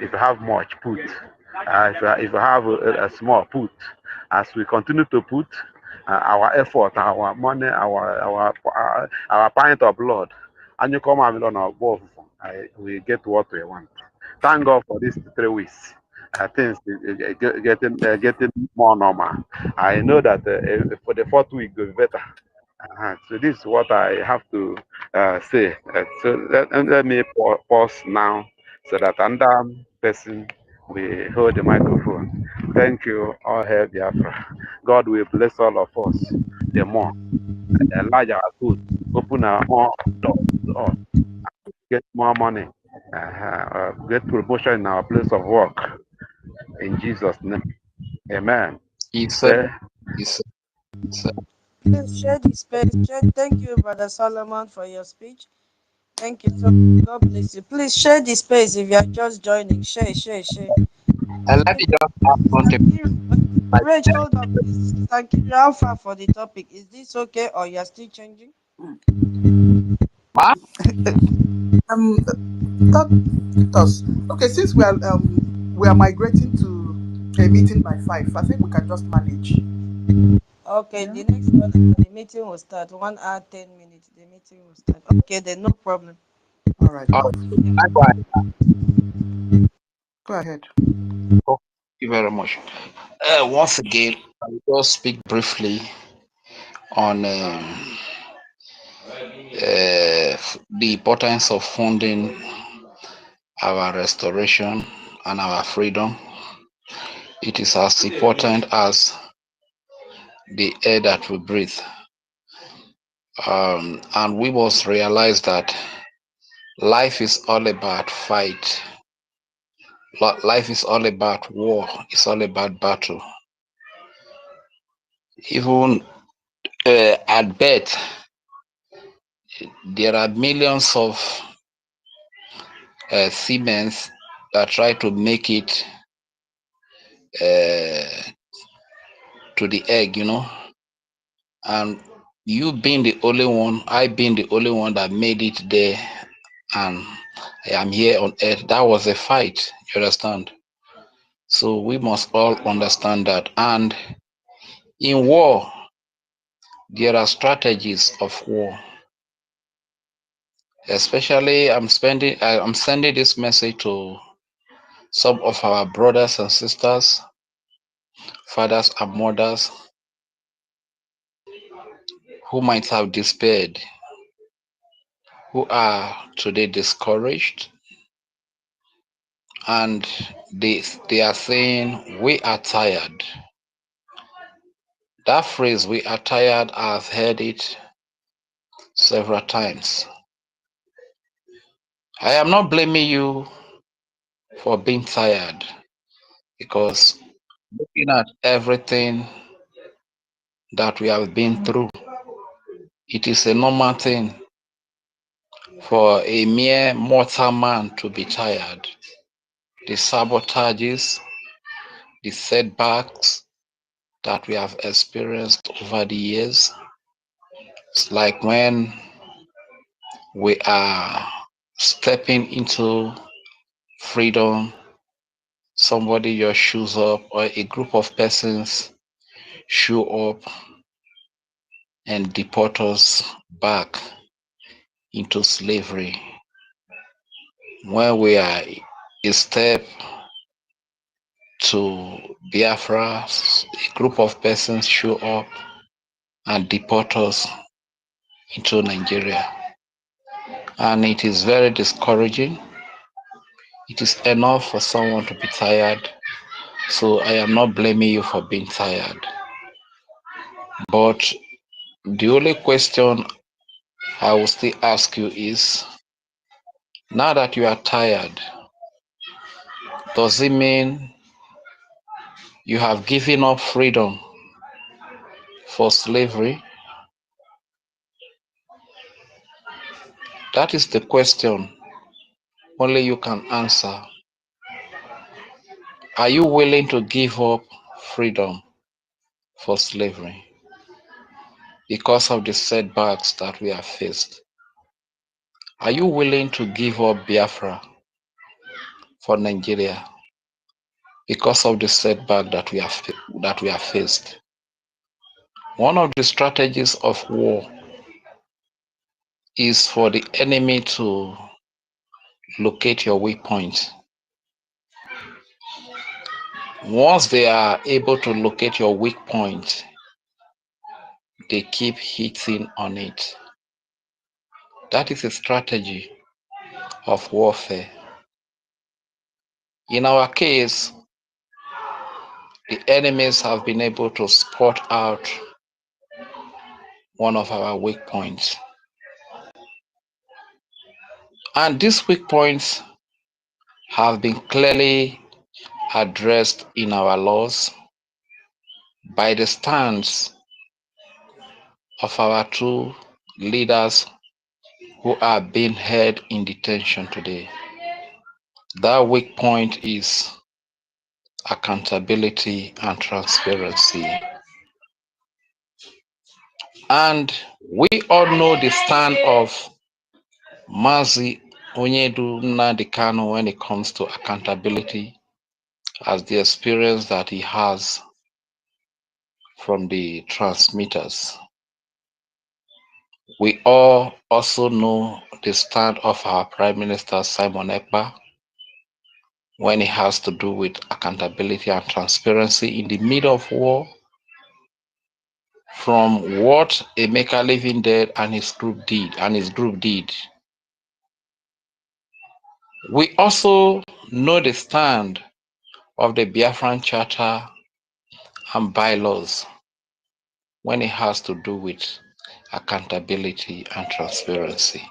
If you have much, put. If you have a small, put. As we continue to put our effort, our money, our pint of blood, and you come and on our above, we get what we want. Thank God for these 3 weeks. Things getting more normal. I know that for the 4th week will be better. So this is what I have to say. So let me pause now so that another person will hold the microphone. Thank you. All hail Biafra. God will bless all of us the more. Enlarge our good, open our more doors to us, get more money, get promotion in our place of work. In Jesus' name, amen. Please share the space. Thank you, Brother Solomon, for your speech. Thank you so much. God bless you. Please share the space if you are just joining. Share. And let me just add something. Rach, hold on, please. Thank you, Alpha, for the topic. Is this okay, or you are still changing? Okay, since we are migrating to a meeting by 5, I think we can just manage. Okay, the next one, the meeting will start 1 hour 10 minutes. The meeting will start. Okay, then no problem. All right. Go ahead. Thank you very much. Once again, I will just speak briefly on the importance of funding our restoration and our freedom. It is as important as the air that we breathe. And we must realize that life is all about fight. Life is all about war. It's all about battle. Even at birth, there are millions of semen that try to make it to the egg, and you being the only one, I being the only one that made it there, and I am here on earth. That was a fight, you understand? So we must all understand that. And in war, there are strategies of war. Especially, I'm sending this message to some of our brothers and sisters, fathers and mothers, who might have despaired, who are today discouraged, and they are saying, we are tired. That phrase, we are tired, I've heard it several times. I am not blaming you for being tired, because looking at everything that we have been through, it is a normal thing for a mere mortal man to be tired. The sabotages, the setbacks that we have experienced over the years, it's like when we are stepping into freedom, somebody just shows up, or a group of persons show up and deport us back into slavery. When we are a step to Biafra, a group of persons show up and deport us into Nigeria. And it is very discouraging. It is enough for someone to be tired. So I am not blaming you for being tired. But the only question I will still ask you is, now that you are tired, does it mean you have given up freedom for slavery? That is the question only you can answer. Are you willing to give up freedom for slavery because of the setbacks that we have faced? Are you willing to give up Biafra for Nigeria because of the setback that we have faced? One of the strategies of war is for the enemy to locate your weak point. Once they are able to locate your weak point, they keep hitting on it. That is a strategy of warfare. In our case, the enemies have been able to spot out one of our weak points. And these weak points have been clearly addressed in our laws by the stance of our two leaders who are being held in detention today. That weak point is accountability and transparency. And we all know the stand of Mazi Onyedu Nnamdi Kanu when it comes to accountability, as the experience that he has from the transmitters. We all also know the stand of our Prime Minister Simon Ekpa when it has to do with accountability and transparency in the middle of war, from what Emeka Living Dead and his group did. We also know the stand of the Biafran Charter and bylaws when it has to do with accountability and transparency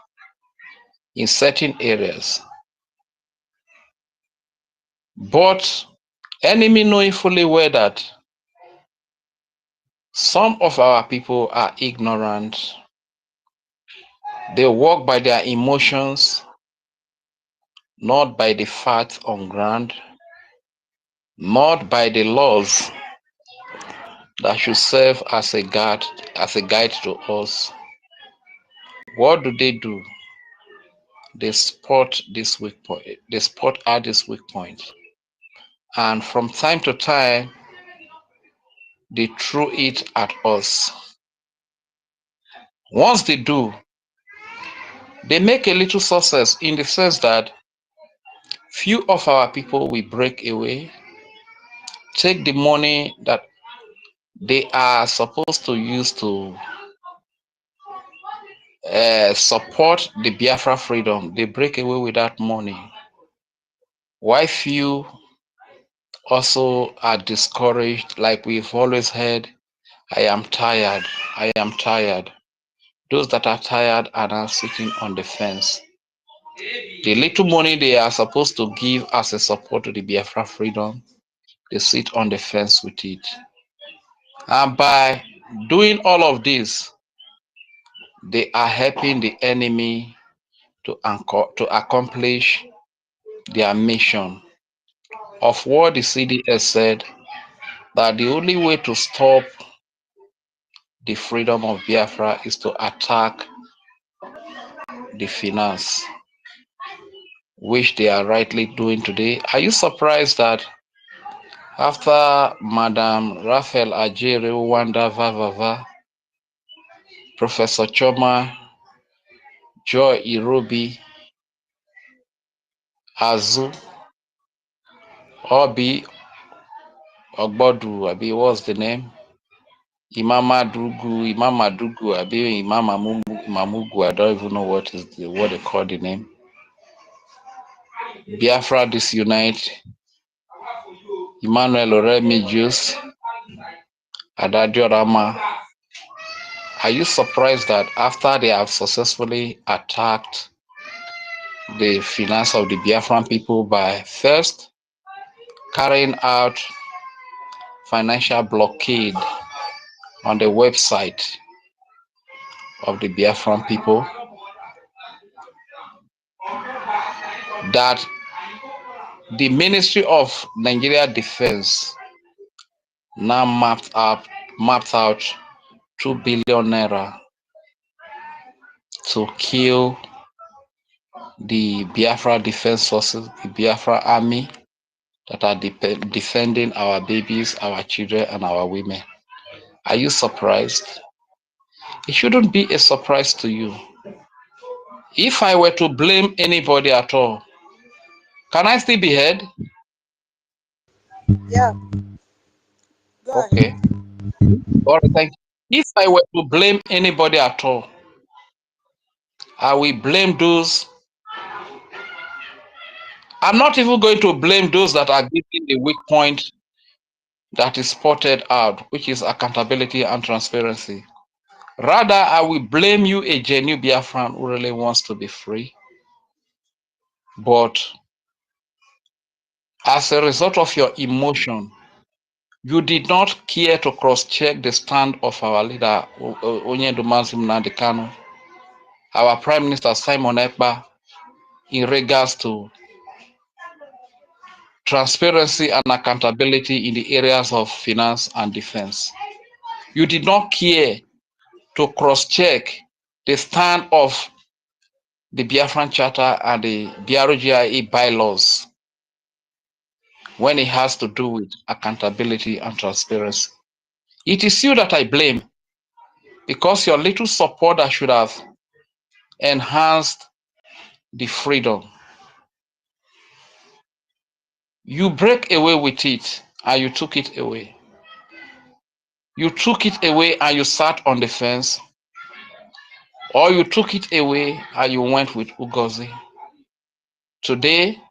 in certain areas. But enemy knowing fully well that some of our people are ignorant. They walk by their emotions, not by the facts on ground, not by the laws that should serve as a guide to us. What do? They spot this weak point. They spot out this weak point. And from time to time, they throw it at us. Once they do, they make a little success in the sense that few of our people will break away, take the money that they are supposed to use to support the Biafra freedom. They break away with that money. Why few also are discouraged, like we've always heard, I am tired, I am tired. Those that are tired are now sitting on the fence. The little money they are supposed to give as a support to the Biafra freedom, they sit on the fence with it. And by doing all of this, they are helping the enemy to accomplish their mission of what the CDS said, that the only way to stop the freedom of Biafra is to attack the finance, which they are rightly doing today. Are you surprised that after Madam Raphael Ajere Wanda Vavava, Professor Choma, Joy Irobi, Azu, Obi Ogbodu, Abi, what's the name? Imama Dugu, Abi Imamugu, I don't even know what they call the name. Biafra Disunite, Emmanuel Oremi Juice, Adadio Rama. Are you surprised that after they have successfully attacked the finance of the Biafran people by first carrying out financial blockade on the website of the Biafran people, that the Ministry of Nigeria Defense now mapped out 2 billion naira to kill the Biafra defense forces, the Biafra army that are defending our babies, our children, and our women. Are you surprised? It shouldn't be a surprise to you. If I were to blame anybody at all, can I still be heard? Yeah. Go Okay. ahead. All right, thank you. If I were to blame anybody at all, I will blame those. I'm not even going to blame those that are giving the weak point that is spotted out, which is accountability and transparency. Rather, I will blame you, a genuine Biafran who really wants to be free. But as a result of your emotion, you did not care to cross-check the stand of our leader, Onyedumazi Nnamdi Kanu, our Prime Minister Simon Ekpa, in regards to transparency and accountability in the areas of finance and defense. You did not care to cross-check the stand of the Biafran Charter and the BRGIE bylaws when it has to do with accountability and transparency. It is you that I blame, because your little supporter should have enhanced the freedom. You break away with it and you took it away. You took it away and you sat on the fence, or you took it away and you went with OGOJA. Today,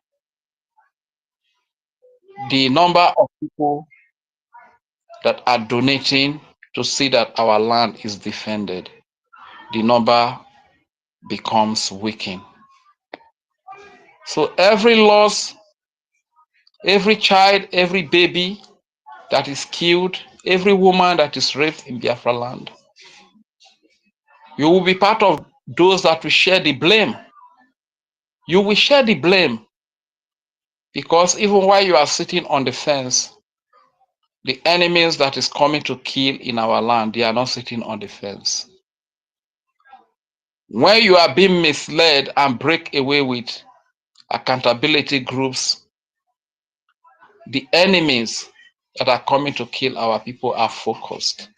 the number of people that are donating to see that our land is defended, the number becomes weakened. So every loss, every child, every baby that is killed, every woman that is raped in Biafra land, you will be part of those that will share the blame. You will share the blame, because even while you are sitting on the fence, the enemies that is coming to kill in our land, they are not sitting on the fence. When you are being misled and break away with accountability groups, the enemies that are coming to kill our people are focused,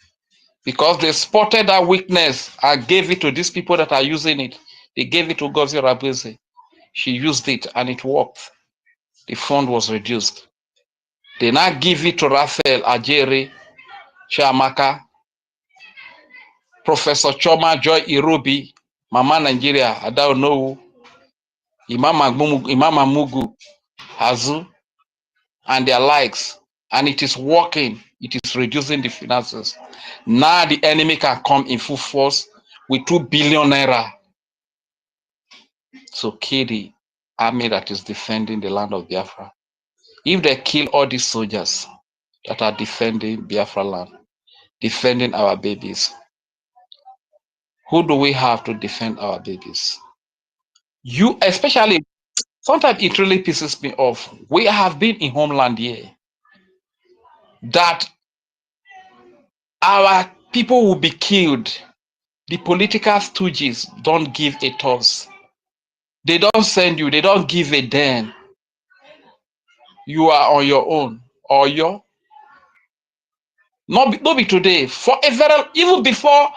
because they spotted that weakness and gave it to these people that are using it. They gave it to Ngozi Rabuse. She used it and it worked. The fund was reduced. They now give it to Raphael Ajere, Chiamaka, Professor Choma Joy Irobi, Mama Nigeria, Ada Onuwu, Imam Mugu, Hazu, and their likes. And it is working. It is reducing the finances. Now the enemy can come in full force with 2 billion naira to kill the army that is defending the land of Biafra. If they kill all these soldiers that are defending Biafra land, defending our babies, who do we have to defend our babies? You, especially, sometimes it really pisses me off. We have been in homeland here that our people will be killed. The political stooges don't give a toss. They don't send you, they don't give a damn. You are on your own. Or you're not be today. For a very, even before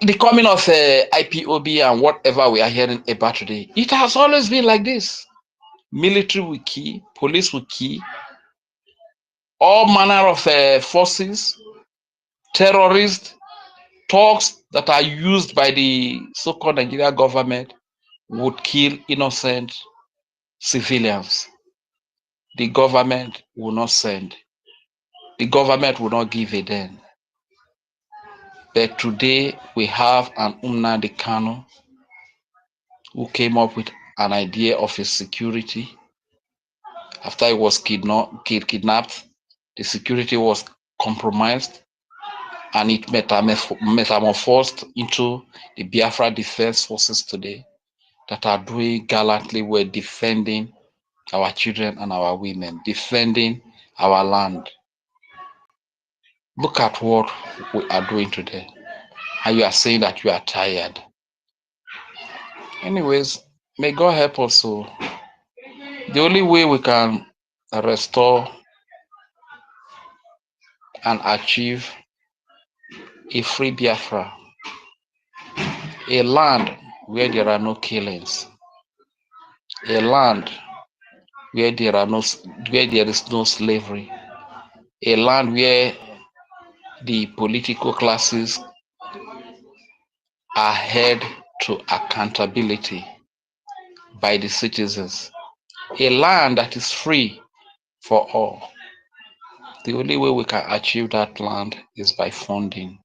the coming of IPOB and whatever we are hearing about today, it has always been like this. Military will kill, police will kill, all manner of forces, terrorists, thugs that are used by the so-called Nigerian government would kill innocent civilians. The government will not send. The government will not give a damn. But today we have an Nnamdi Kanu who came up with an idea of a security. After he was kidnapped, the security was compromised, and it metamorphosed into the Biafra Defense Forces today that are doing gallantly well, defending our children and our women, defending our land. Look at what we are doing today. And you are saying that you are tired. Anyways, may God help us. So the only way we can restore and achieve a free Biafra, a land where there are no killings, a land where there is no slavery, a land where the political classes are held to accountability by the citizens, a land that is free for all. The only way we can achieve that land is by funding.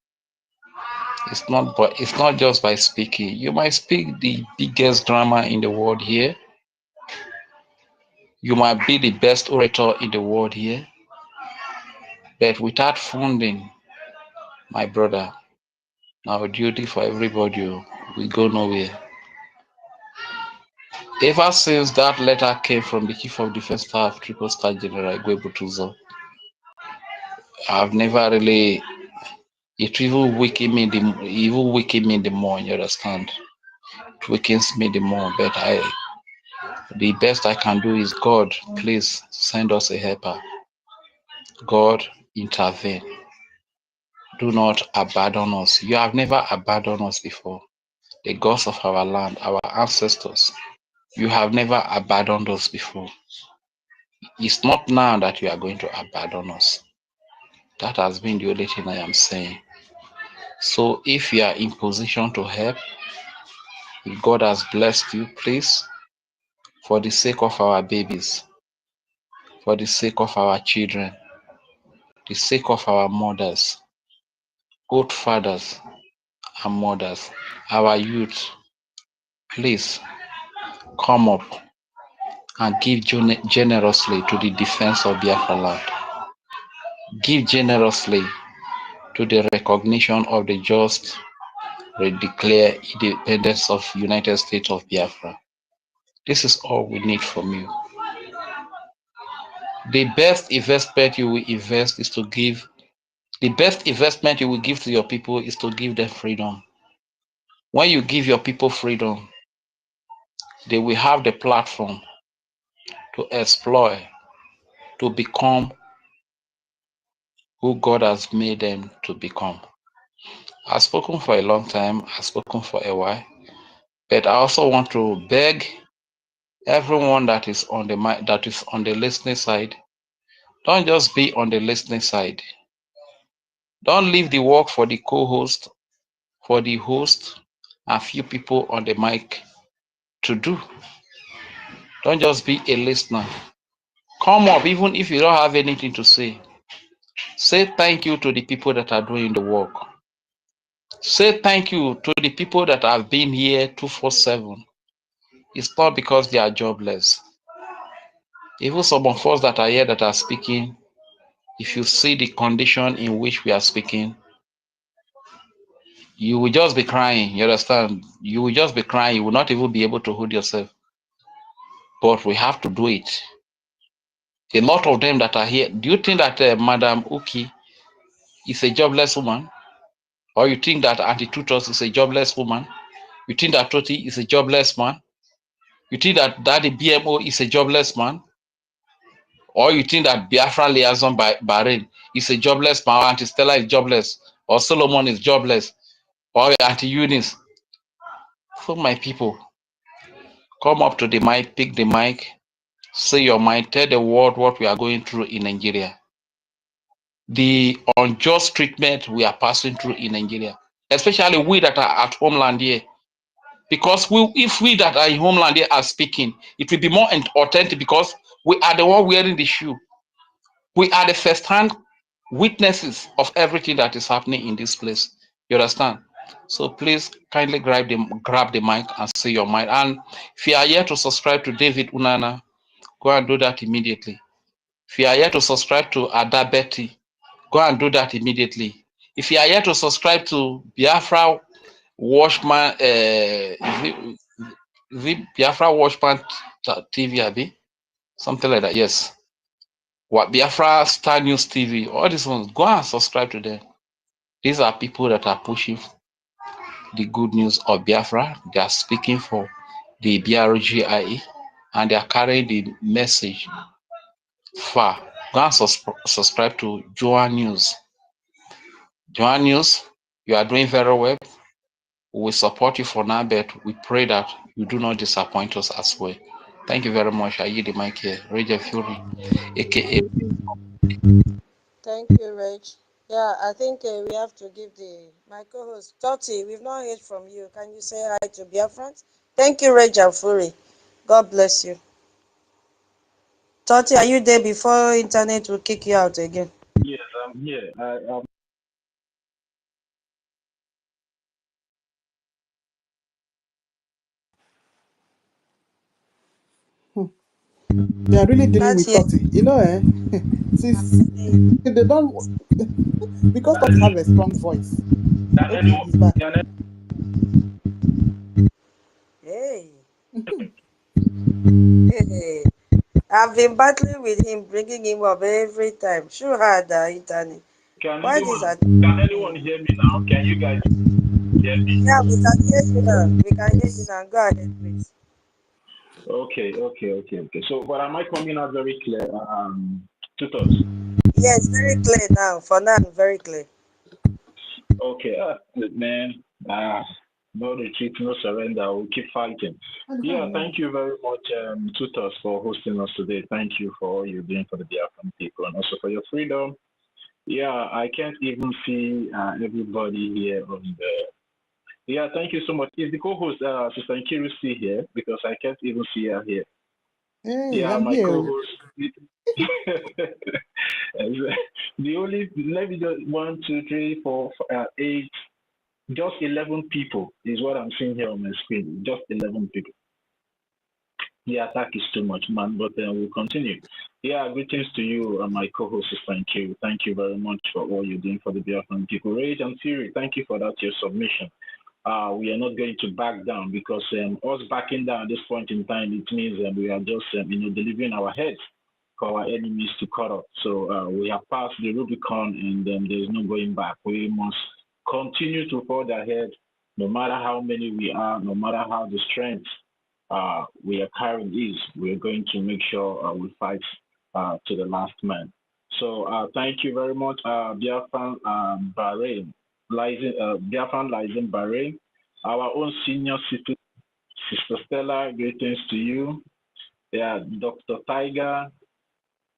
It's not just by speaking. You might speak the biggest grammar in the world here. You might be the best orator in the world here. But without funding, my brother, our duty for everybody, we go nowhere. Ever since that letter came from the Chief of Defense Staff, Triple Star General Igwe, I've never really, it even weakened me the more, you understand? It weakens me the more, but the best I can do is, God, please send us a helper. God, intervene. Do not abandon us. You have never abandoned us before. The gods of our land, our ancestors, you have never abandoned us before. It's not now that you are going to abandon us. That has been the only thing I am saying. So if you are in position to help, if God has blessed you, please, for the sake of our babies, for the sake of our children, the sake of our mothers, both fathers and mothers, our youth, please come up and give generously to the defense of Biafra land. Give generously to the recognition of the just declare independence of United States of Biafra. This is all we need from you. The best investment you will invest is to give. The best investment you will give to your people is to give them freedom. When you give your people freedom, they will have the platform to exploit, to become who God has made them to become. I've spoken for a long time, I've spoken for a while, but I also want to beg everyone that is on the listening side, don't just be on the listening side. Don't leave the work for the co-host, for the host, and few people on the mic to do. Don't just be a listener. Come up, even if you don't have anything to say. Say thank you to the people that are doing the work. Say thank you to the people that have been here 247. It's not because they are jobless. Even some of us that are here that are speaking, if you see the condition in which we are speaking, you will just be crying. You understand? You will just be crying. You will not even be able to hold yourself. But we have to do it. A lot of them that are here, do you think that Madam Uki is a jobless woman? Or you think that Auntie Tutos is a jobless woman? You think that Toti is a jobless man? You think that Daddy BMO is a jobless man? Or you think that Biafra Liaison by Bahrain is a jobless man, or Auntie Stella is jobless, or Solomon is jobless, or Auntie Eunice? So my people, come up to the mic, pick the mic, say your mind, tell the world what we are going through in Nigeria. The unjust treatment we are passing through in Nigeria, especially we that are at homeland here. Because if we that are in homeland here are speaking, it will be more authentic because we are the one wearing the shoe. We are the first-hand witnesses of everything that is happening in this place. You understand? So please kindly grab the mic and say your mind. And if you are here to subscribe to David Unana, go and do that immediately. If you are here to subscribe to Ada Betty, go and do that immediately. If you are here to subscribe to Biafra Watchman, Biafra Watchman TV, Abi? Something like that, yes. What Biafra Star News TV, all these ones, go and subscribe to them. These are people that are pushing the good news of Biafra. They are speaking for the BRGIE, and they are carrying the message far. Go and subscribe to Joan News. Joan News, you are doing very well. We will support you for now, but we pray that you do not disappoint us as well. Thank you very much. I yield the mic here. Rage Fury, aka. Thank you, Reg. Yeah, I think we have to give my co-host, Toti, we've not heard from you. Can you say hi to Biafrans? Thank you, Reg and Fury. God bless you. Toti, are you there before internet will kick you out again? Yes, I'm here. They are really dealing with Toti. You know, since they don't, because Toti have a strong voice. Okay, he's back. Hey. Hey. I've been battling with him, bringing him up every time. Sure had the internet. Can Why this? anyone hear me now? Can you guys hear me? Yeah, we can hear you now. We can hear you now. Go ahead, please. Okay. So, but am I coming out very clear, tutors? Yes, very clear now. For now, very clear. Okay, man. No retreat, no surrender. We'll keep fighting. Yeah, thank you very much, tutors, for hosting us today. Thank you for all you're doing for the Biafran people and also for your freedom. Yeah, I can't even see everybody here on the. Yeah, thank you so much. Is the co-host, Sister Nkiru, still here? Because I can't even see her here. Hey, yeah, I'm my here. co-host. The only, let me just 1, 2, 3, 4, 8, just 11 people is what I'm seeing here on my screen. Just 11 people. The attack is too much, man, but we'll continue. Yeah, greetings to you, my co-host, thank you. Thank you very much for all you're doing for the Biafran people. Rage and Fury, thank you for that, your submission. We are not going to back down because us backing down at this point in time, it means we are just, delivering our heads for our enemies to cut off. So we have passed the Rubicon and there's no going back. We must continue to forge ahead, no matter how many we are, no matter how the strength we are carrying is. We're going to make sure we fight to the last man. So thank you very much, Biafran Bahrain. Biafran lies in Bahrain. Our own senior sister, Sister Stella, greetings to you. Yeah, Dr. Tiger,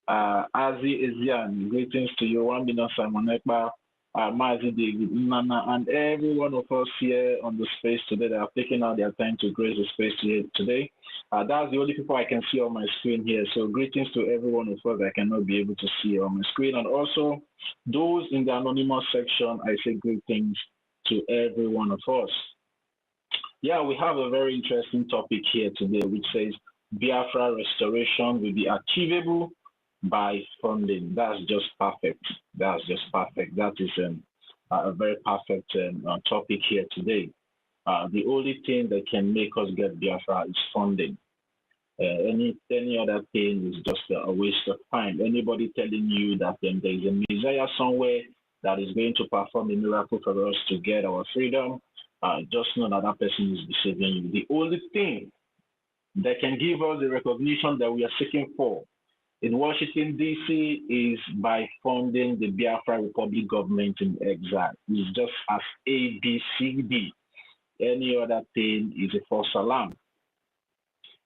Azi Ezian, greetings to you. Wambina Simonekba, Mazi David, Nana, and every one of us here on the space today that have taken out their time to grace the space today. That's the only people I can see on my screen here. So greetings to every one of us that I cannot be able to see on my screen. And also those in the anonymous section, I say greetings to every one of us. Yeah, we have a very interesting topic here today, which says Biafra restoration will be achievable by funding. That's just perfect. That's just perfect. That is a very perfect topic here today. The only thing that can make us get Biafra is funding. Any other thing is just a waste of time. Anybody telling you that there is a Messiah somewhere that is going to perform a miracle for us to get our freedom, just know that that person is deceiving you. The only thing that can give us the recognition that we are seeking for in Washington, D.C. is by funding the Biafra Republic government in exile. It's just as A, B, C, D. Any other thing is a false alarm.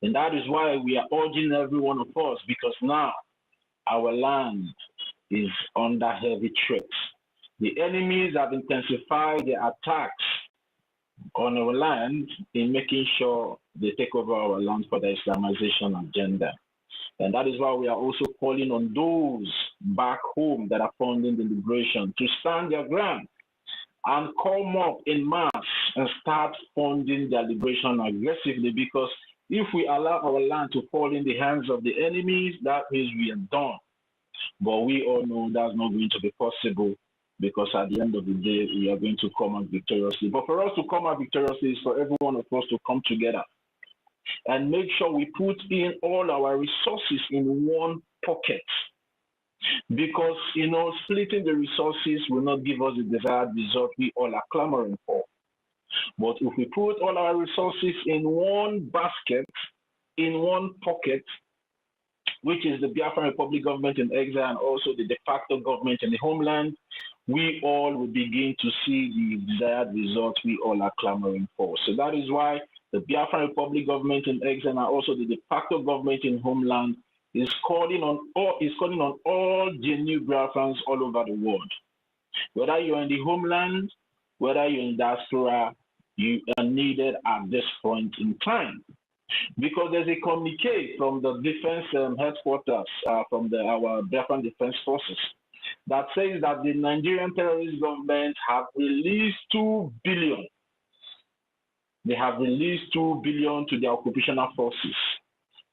And that is why we are urging every one of us, because now our land is under heavy threats. The enemies have intensified their attacks on our land in making sure they take over our land for the Islamization agenda. And that is why we are also calling on those back home that are funding the liberation to stand their ground and come up in mass and start funding their liberation aggressively, because if we allow our land to fall in the hands of the enemies, that means we are done. But we all know that's not going to be possible, because at the end of the day, we are going to come out victoriously. But for us to come out victoriously is for every one of us to come together and make sure we put in all our resources in one pocket. Because, splitting the resources will not give us the desired result we all are clamoring for. But if we put all our resources in one basket, in one pocket, which is the Biafran Republic government in exile and also the de facto government in the homeland, we all will begin to see the desired results we all are clamoring for. So that is why the Biafran Republic government in exile and also the de facto government in homeland is calling on all genuine Biafrans all over the world. Whether you're in the homeland, whether you're in diaspora, you are needed at this point in time. Because there's a communique from the defense headquarters, from our Biafran Defense Forces, that says that the Nigerian terrorist government have released 2 billion. They have released 2 billion to the occupational forces,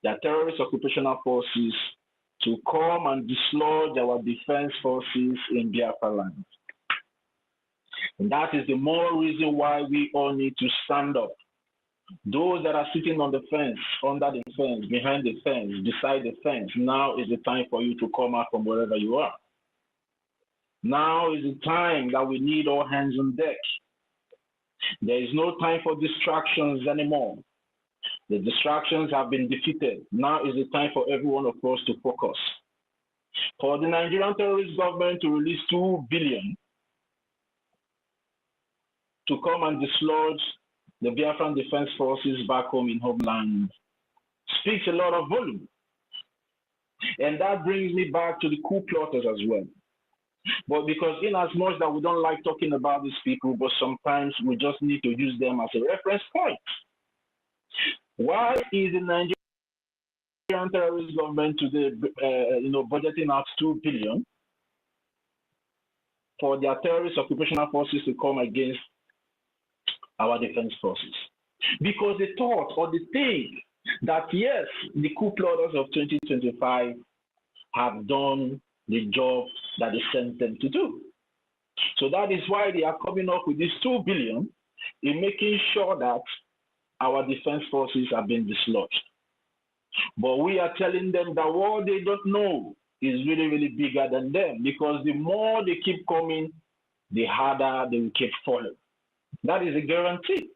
the terrorist occupational forces, to come and dislodge our defense forces in Biafra land. And that is the more reason why we all need to stand up. Those that are sitting on the fence, under the fence, behind the fence, beside the fence, now is the time for you to come out from wherever you are. Now is the time that we need all hands on deck. There is no time for distractions anymore. The distractions have been defeated. Now is the time for every one of us to focus. For the Nigerian terrorist government to release 2 billion to come and dislodge the Biafran Defense Forces back home in homeland speaks a lot of volume. And that brings me back to the coup plotters as well. But because in as much that we don't like talking about these people, but sometimes we just need to use them as a reference point. Why is the Nigerian terrorist government today, budgeting out 2 billion for their terrorist occupational forces to come against our defense forces? Because they thought or they think that yes, the coup plotters of 2025 have done the job that they sent them to do. So that is why they are coming up with this 2 billion in making sure that our defense forces have been dislodged. But we are telling them that what they don't know is really, really bigger than them, because the more they keep coming, the harder they will keep falling. That is a guarantee.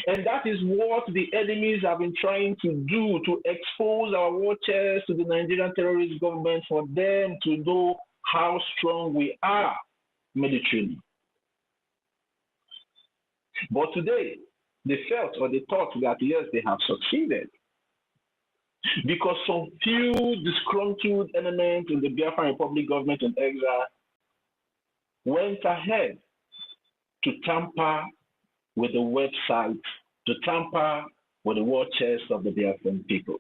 And that is what the enemies have been trying to do, to expose our war chest to the Nigerian terrorist government, for them to know how strong we are militarily. But today, they felt or they thought that yes, they have succeeded. Because some few disgruntled elements in the Biafran Republic government in exile went ahead to tamper with the website, to tamper with the war chest of the Biafran people.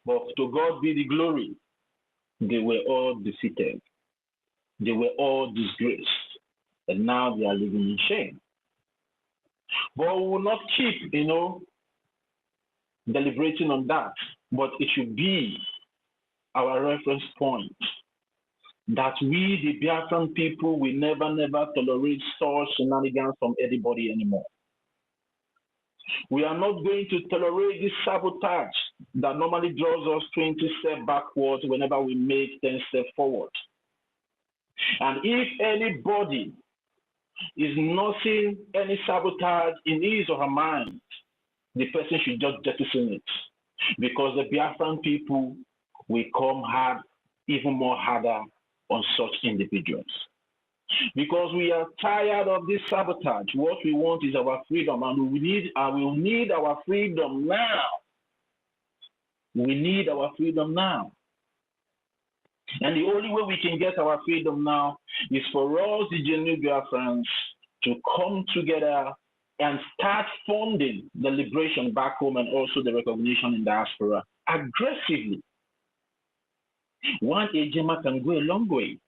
But to God be the glory, they were all defeated. They were all disgraced. And now they are living in shame. But we will not keep, deliberating on that. But it should be our reference point that we, the Biafran people, will never, never tolerate such shenanigans from anybody anymore. We are not going to tolerate this sabotage that normally draws us 20 steps backwards whenever we make 10 steps forward. And if anybody is noticing any sabotage in his or her mind, the person should just jettison it. Because the Biafran people will come hard, even more harder on such individuals. Because we are tired of this sabotage. What we want is our freedom, and we need our freedom now. We need our freedom now. And the only way we can get our freedom now is for us, the genuine Biafrans, to come together and start funding the liberation back home and also the recognition in diaspora aggressively. 1 Ejema can go a long way.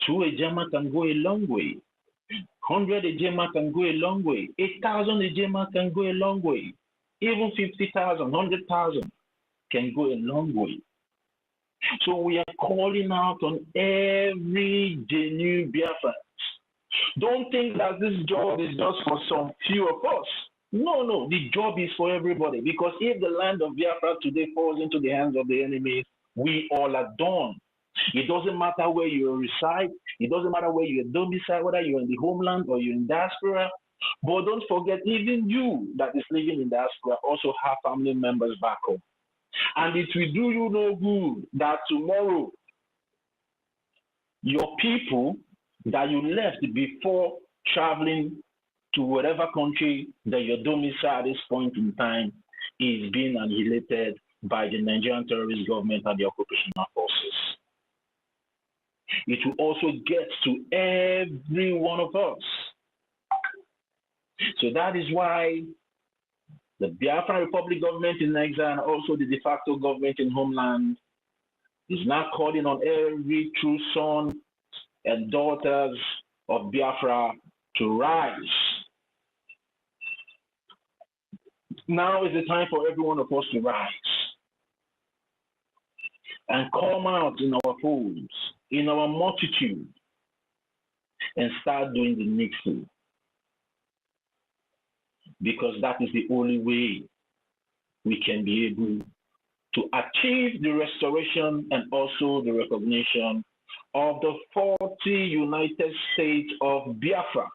2 Ejema can go a long way. 100 Ejema can go a long way. 8,000 Ejema can go a long way. Even 50,000, 100,000 can go a long way. So we are calling out on every genuine Biafran. Don't think that this job is just for some few of us. No, the job is for everybody. Because if the land of Biafra today falls into the hands of the enemy, we all are done. It doesn't matter where you reside. It doesn't matter where you domicile, whether you're in the homeland or you're in diaspora. But don't forget, even you that is living in diaspora also have family members back home. And it will do you no good that tomorrow your people that you left before traveling to whatever country that your domicile at this point in time is being annihilated by the Nigerian terrorist government and the occupational forces. It will also get to every one of us. So that is why the Biafran Republic government in exile and also the de facto government in homeland is now calling on every true son and daughters of Biafra to rise. Now is the time for every one of us to rise and come out in our homes, in our multitude, and start doing the needful. Because that is the only way we can be able to achieve the restoration and also the recognition of the 40 United States of Biafra.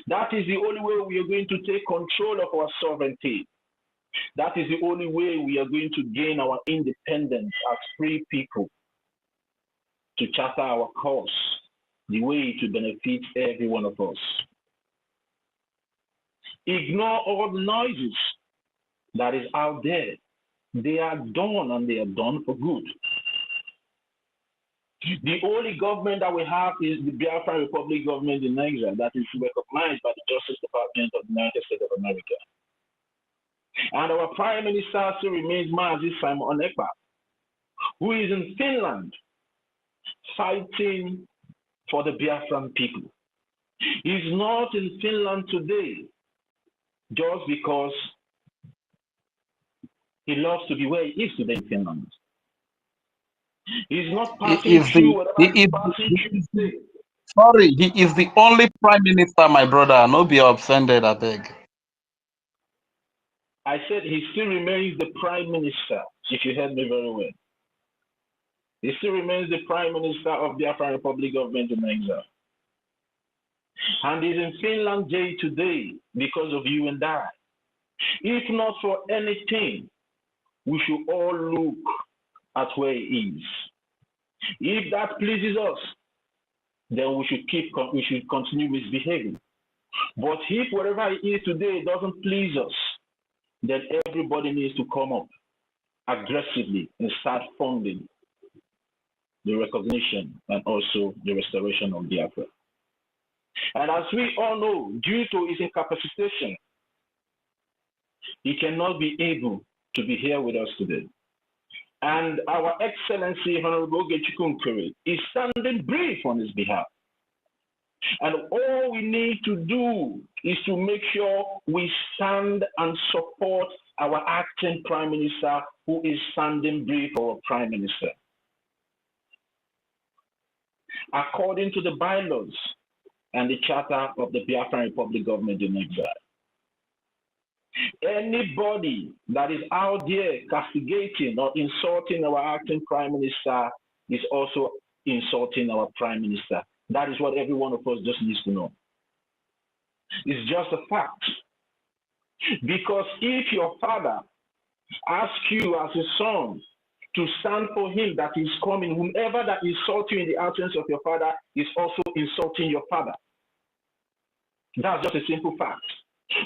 That is the only way we are going to take control of our sovereignty. That is the only way we are going to gain our independence as free people, to charter our course, the way to benefit every one of us. Ignore all the noises that is out there. They are done, and they are done for good. The only government that we have is the Biafran Republic government in Nigeria that is recognized by the Justice Department of the United States of America. And our Prime Minister still remains Mazi Simon Ekpa, who is in Finland fighting for the Biafran people. He's not in Finland today just because he loves to be where he is today in Finland. He's not passing through whatever he's passing through today. Sorry, he is the only prime minister, my brother. No be offended, I beg. I said he still remains the prime minister, if you heard me very well. He still remains the prime minister of the Biafran Republic government in exile. And he's in Finland day to day because of you and I. If not for anything, we should all look at where he is. If that pleases us, then we should continue misbehaving. But if whatever he is today doesn't please us, then everybody needs to come up aggressively and start funding the recognition and also the restoration of Biafra. And as we all know, due to his incapacitation, he cannot be able to be here with us today. And our Excellency Honorable OGOJA is standing brief on his behalf. And all we need to do is to make sure we stand and support our acting Prime Minister, who is standing brief for our Prime Minister. According to the bylaws and the charter of the Biafran Republic government in exile, anybody that is out there castigating or insulting our acting Prime Minister is also insulting our Prime Minister. That is what every one of us just needs to know. It's just a fact. Because if your father asks you as a son to stand for him that is coming, whomever that insults you in the absence of your father is also insulting your father. That's just a simple fact.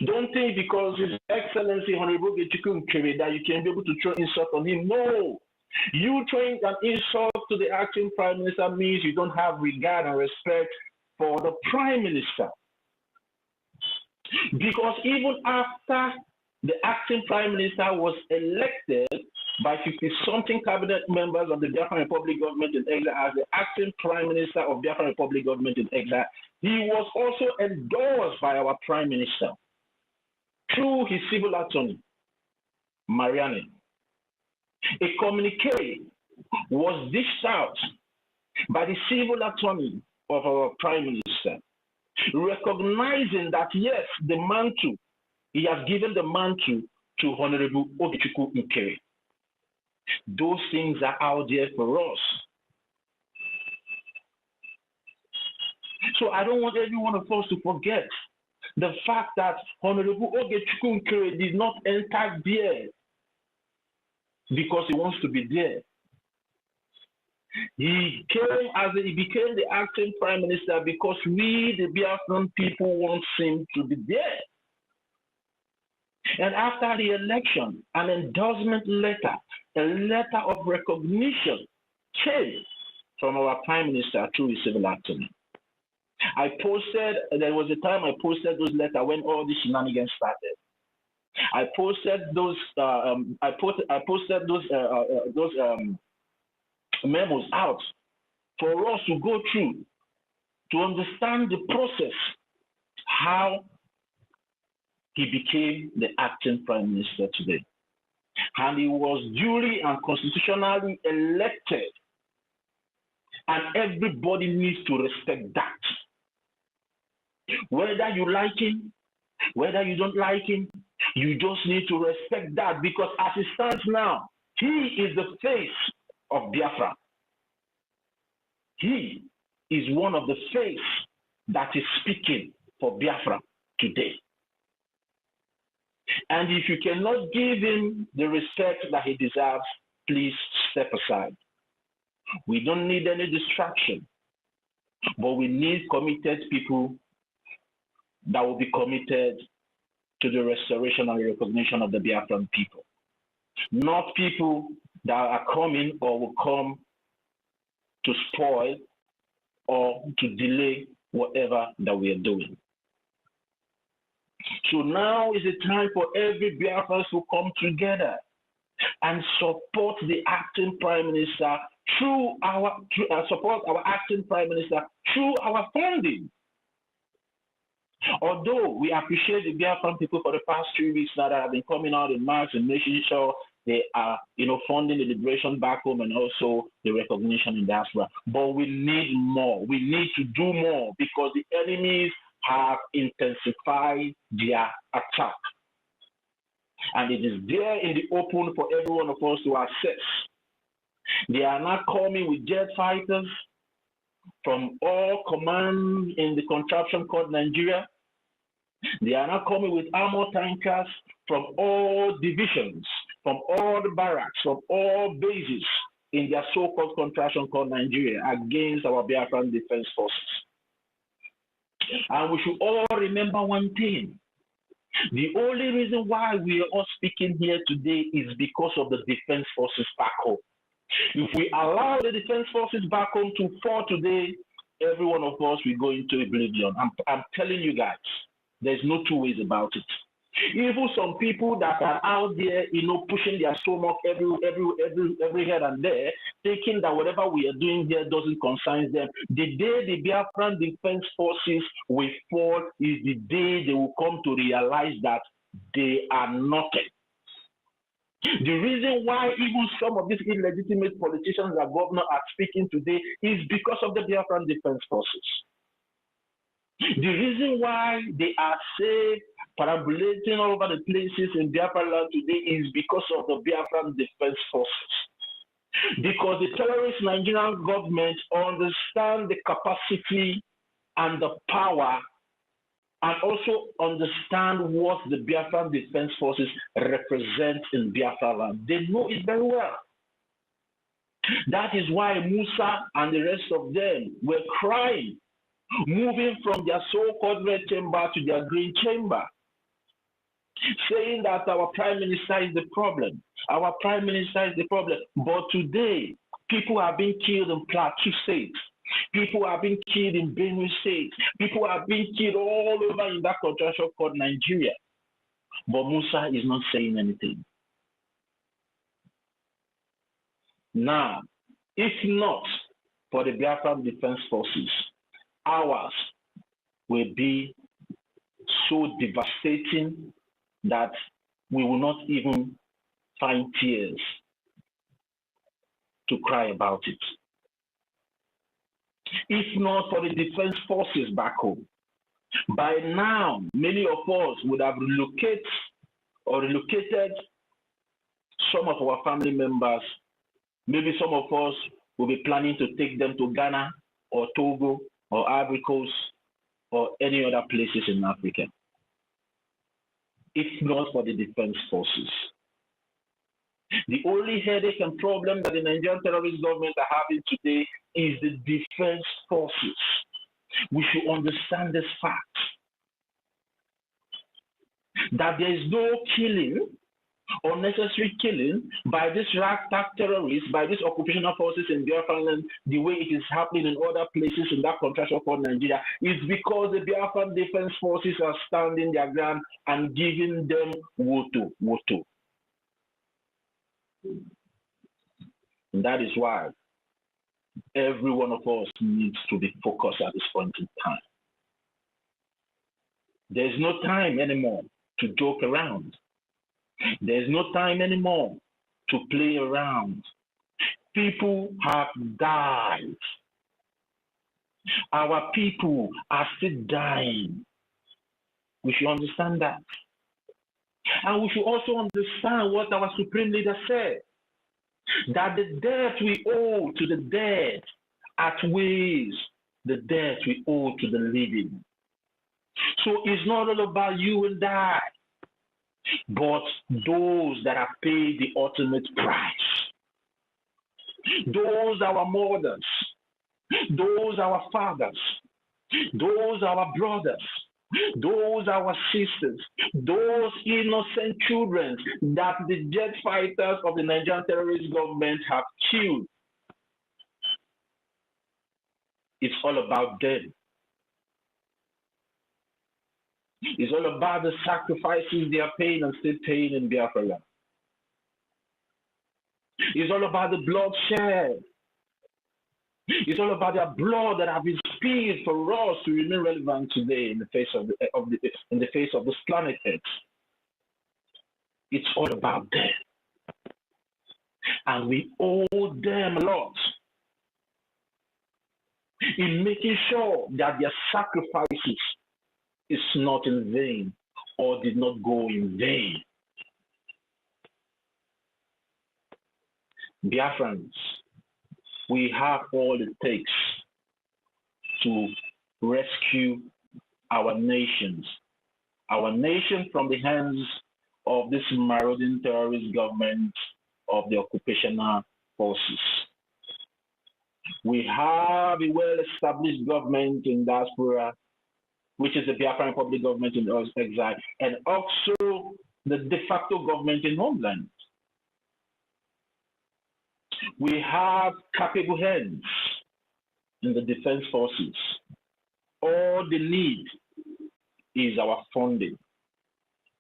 Don't think because His Excellency Honorable OGOJA that you can be able to throw insult on him. No. You throwing an insult to the acting Prime Minister means you don't have regard and respect for the Prime Minister. Because even after the acting Prime Minister was elected by 50-something cabinet members of the Biafran Republic government in exile as the acting Prime Minister of Biafran Republic government in exile, he was also endorsed by our Prime Minister through his civil attorney, Mariani. A communique was dished out by the civil attorney of our Prime Minister, recognizing that yes, the mantle, he has given the mantle to Honorable OGOJA. Those things are out there for us. So I don't want every one of us to forget the fact that Honorable OGOJA did not enter there because he wants to be there. He became the acting Prime Minister because we, the Biafran people, want him to be there. And after the election, an endorsement letter, a letter of recognition came from our Prime Minister through his civil attorney. There was a time I posted those letters when all the shenanigans started. I posted those memos out for us to go through to understand the process, how he became the acting prime minister today. And he was duly and constitutionally elected. And everybody needs to respect that. Whether you like him, whether you don't like him, you just need to respect that, because as it stands now, he is the face of Biafra. He is one of the face that is speaking for Biafra today. And if you cannot give him the respect that he deserves, please step aside. We don't need any distraction, but we need committed people that will be committed to the restoration and recognition of the Biafran people. Not people that are coming or will come to spoil or to delay whatever that we are doing. So now is the time for every Biafran to come together and support the acting prime minister support our acting prime minister through our funding. Although we appreciate the Biafran people for the past 3 weeks now that have been coming out in March and making sure they are, funding the liberation back home and also the recognition in diaspora. But we need more. We need to do more because the enemies have intensified their attack. And it is there in the open for every one of us to access. They are not coming with jet fighters from all commands in the contraption called Nigeria. They are not coming with armor tankers from all divisions, from all the barracks, from all bases in their so-called contraption called Nigeria against our Biafran Defense Forces. And we should all remember one thing. The only reason why we are all speaking here today is because of the defense forces back home. If we allow the defense forces back home to fall today, every one of us will go into oblivion. I'm telling you guys, there's no two ways about it. Even some people that are out there, pushing their stomach every here and there, thinking that whatever we are doing here doesn't concern them. The day the Biafran Defense Forces will fall is the day they will come to realize that they are nothing. The reason why even some of these illegitimate politicians and governors are speaking today is because of the Biafran Defense Forces. The reason why they are safe, perambulating all over the places in Biafra land today is because of the Biafran Defense Forces. Because the terrorist Nigerian government understand the capacity and the power and also understand what the Biafran Defense Forces represent in Biafra land. They know it very well. That is why Musa and the rest of them were crying, moving from their so-called red chamber to their green chamber, saying that our prime minister is the problem. Our prime minister is the problem. But today, people are being killed in Plateau State. People are being killed in Benue State. People are being killed all over in that contraction called Nigeria. But Musa is not saying anything. Now, if not for the Biafran Defense Forces, ours will be so devastating that we will not even find tears to cry about it. If not for the defense forces back home, by now many of us would have relocated some of our family members. Maybe some of us will be planning to take them to Ghana or Togo or Ivory Coast or any other places in Africa. If not for the defense forces. The only headache and problem that the Nigerian terrorist government are having today is the defense forces. We should understand this fact that there is no killing unnecessary killing by these ragtag terrorists, by these occupational forces in Biafra land, the way it is happening in other places in that contraction called Nigeria, is because the Biafran defense forces are standing their ground and giving them woto. And that is why every one of us needs to be focused at this point in time. There's no time anymore to joke around. There's no time anymore to play around. People have died. Our people are still dying. We should understand that. And we should also understand what our Supreme Leader said, that the debt we owe to the dead outweighs the debt we owe to the living. So it's not all about you and I, but those that have paid the ultimate price. Those our mothers, those our fathers, those our brothers, those our sisters, those innocent children that the jet fighters of the Nigerian terrorist government have killed. It's all about them. It's all about the sacrifices they are paying and still paying in Biafra land. It's all about the bloodshed. It's all about their blood that have been spilled for us to remain relevant today in the face of this planet Earth. It's all about them, and we owe them a lot in making sure that their sacrifices is not in vain or did not go in vain. Biafrans, we have all it takes to rescue our nation from the hands of this marauding terrorist government of the occupational forces. We have a well-established government in diaspora, which is the Biafran Republic government in exile, and also the de facto government in homeland. We have capable hands in the defense forces. All they need is our funding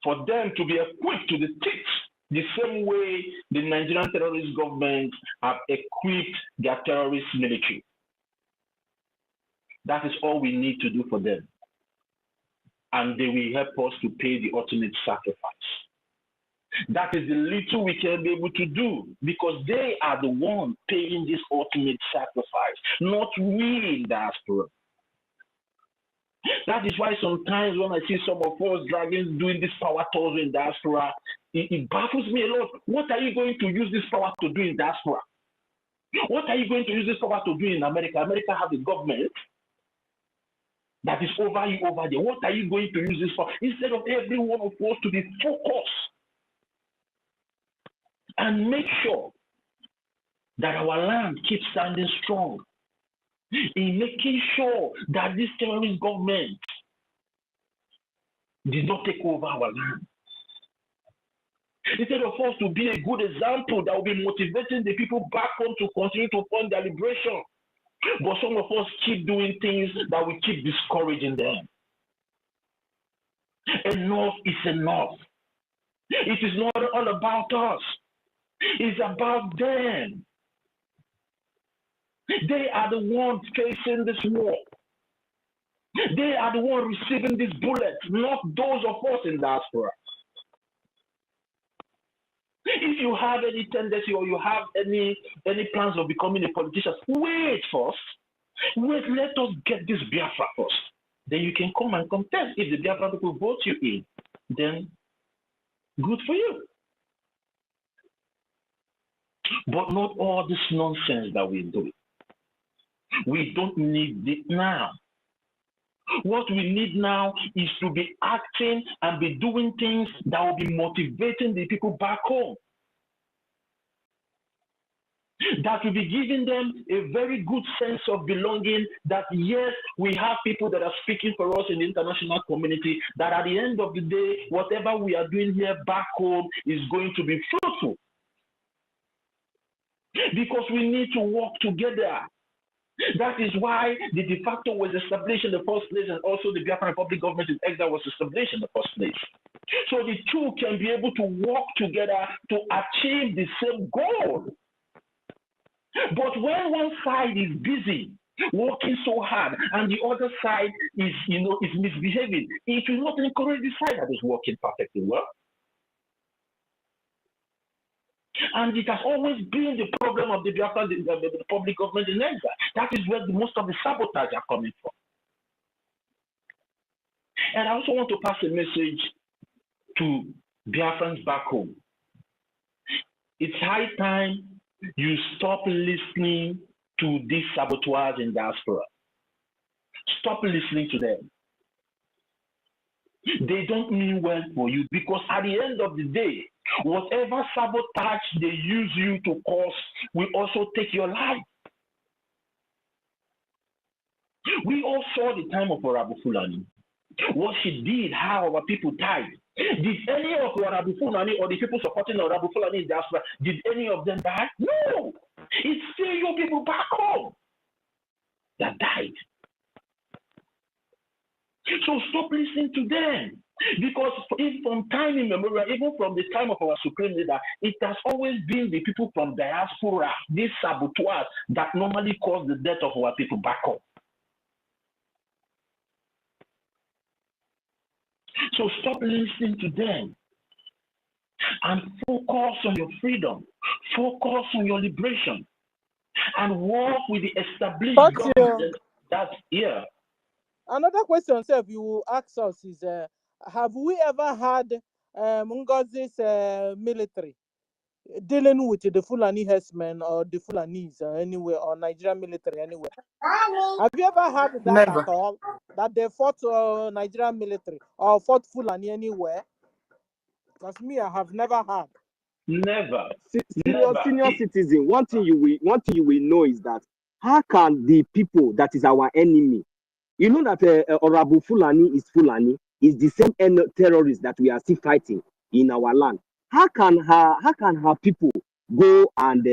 for them to be equipped to the teeth, the same way the Nigerian terrorist government have equipped their terrorist military. That is all we need to do for them. And they will help us to pay the ultimate sacrifice. That is the little we can be able to do, because they are the ones paying this ultimate sacrifice, not we in diaspora. That is why sometimes when I see some of us doing this power tours in diaspora, it baffles me a lot. What are you going to use this power to do in diaspora? What are you going to use this power to do in America? America has a government that is over you over there. What are you going to use this for? Instead of every one of us to be focused and make sure that our land keeps standing strong, in making sure that this terrorist government did not take over our land. Instead of us to be a good example that will be motivating the people back home to continue to fund their liberation, but some of us keep doing things that will keep discouraging them. Enough is enough. It is not all about us. It's about them. They are the ones facing this war. They are the ones receiving these bullets, not those of us in diaspora. If you have any tendency or you have any plans of becoming a politician, wait first. Wait, let us get this Biafra first. Then you can come and contest. If the Biafra people vote you in, then good for you. But not all this nonsense that we do. We don't need it now. What we need now is to be acting and be doing things that will be motivating the people back home. that will be giving them a very good sense of belonging, that yes, we have people that are speaking for us in the international community, that at the end of the day, whatever we are doing here back home is going to be fruitful. Because we need to work together. That is why the de facto was established in the first place, and also the Biafran Republic government in exile was established in the first place. So the two can be able to work together to achieve the same goal. But when one side is busy working so hard and the other side is misbehaving, it will not encourage the side that is working perfectly well. And it has always been the problem of the Biafran the public government in exile. That is where most of the sabotage are coming from. And I also want to pass a message to Biafrans back home. It's high time you stop listening to these saboteurs in diaspora. Stop listening to them. They don't mean well for you, because at the end of the day, whatever sabotage they use you to cause will also take your life. We all saw the time of Orabufulani, what she did, how our people died. Did any of Orabufulani or the people supporting Orabufulani in diaspora, did any of them die? No. It's still your people back home that died. So stop listening to them. Because if from time immemorial, even from the time of our supreme leader, it has always been the people from diaspora, these saboteurs, that normally cause the death of our people back home. So stop listening to them and focus on your freedom, focus on your liberation, and work with the established government that's here. Another question, sir, you will ask us is, have we ever had NGOZI's military dealing with the Fulani herdsmen or the Fulanis anywhere, or Nigerian military anywhere? Have you ever had that Never. at all? That they fought Nigerian military or fought Fulani anywhere? Because me, I have never had. Never. Senior citizen, one thing you will know is that how can the people that is our enemy, you know that Orabufulani is the same terrorists that we are still fighting in our land. How can her people go and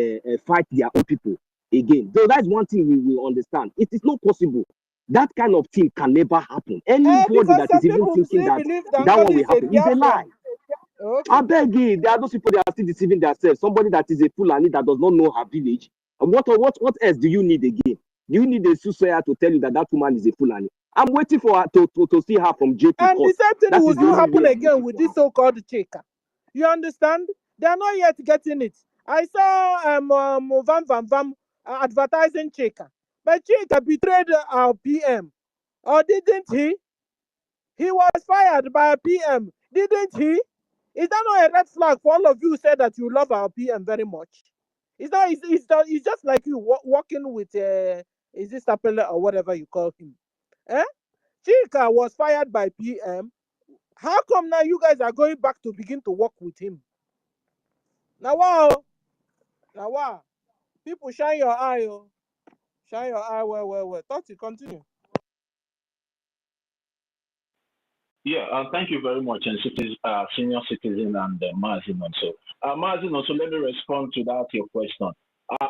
fight their own people again? So that's one thing we will understand. It is not possible. That kind of thing can never happen. Anybody that is even thinking that one will happen is a lie. Okay. I beg you, there are those people that are still deceiving themselves. Somebody that is a Fulani that does not know her village. And what else do you need again? Do you need a soothsayer to tell you that that woman is a Fulani? I'm waiting for her to see her from JP. And the same thing will still happen again with this so-called Chika. You understand? They are not yet getting it. I saw Vam advertising Chika. But Chika betrayed our PM. Or didn't he? He was fired by a PM. Didn't he? Is that not a red flag for all of you who said that you love our PM very much? It's just like you walking with is this Tapele or whatever you call him? Chika was fired by PM. How come now you guys are going back to begin to work with him? Now wow. People shine your eye, oh. Shine your eye well. Tati, continue. Yeah, thank you very much, and senior citizen and Mazin also. Mazin also, let me respond to that your question.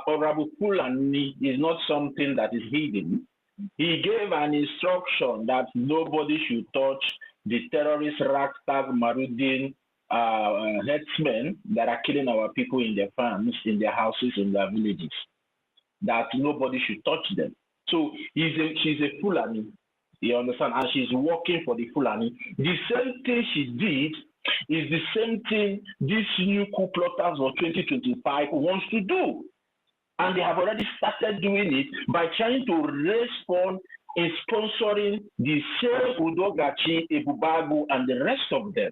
Orabufulani is not something that is hidden. He gave an instruction that nobody should touch the terrorist ragtag Marudin headsmen that are killing our people in their farms, in their houses, in their villages. That nobody should touch them. So she's a Fulani. You understand? And she's working for the Fulani. The same thing she did is the same thing these new coup plotters of 2025 wants to do. And they have already started doing it by trying to raise funds in sponsoring the same Udogachi, Ebubagu, and the rest of them.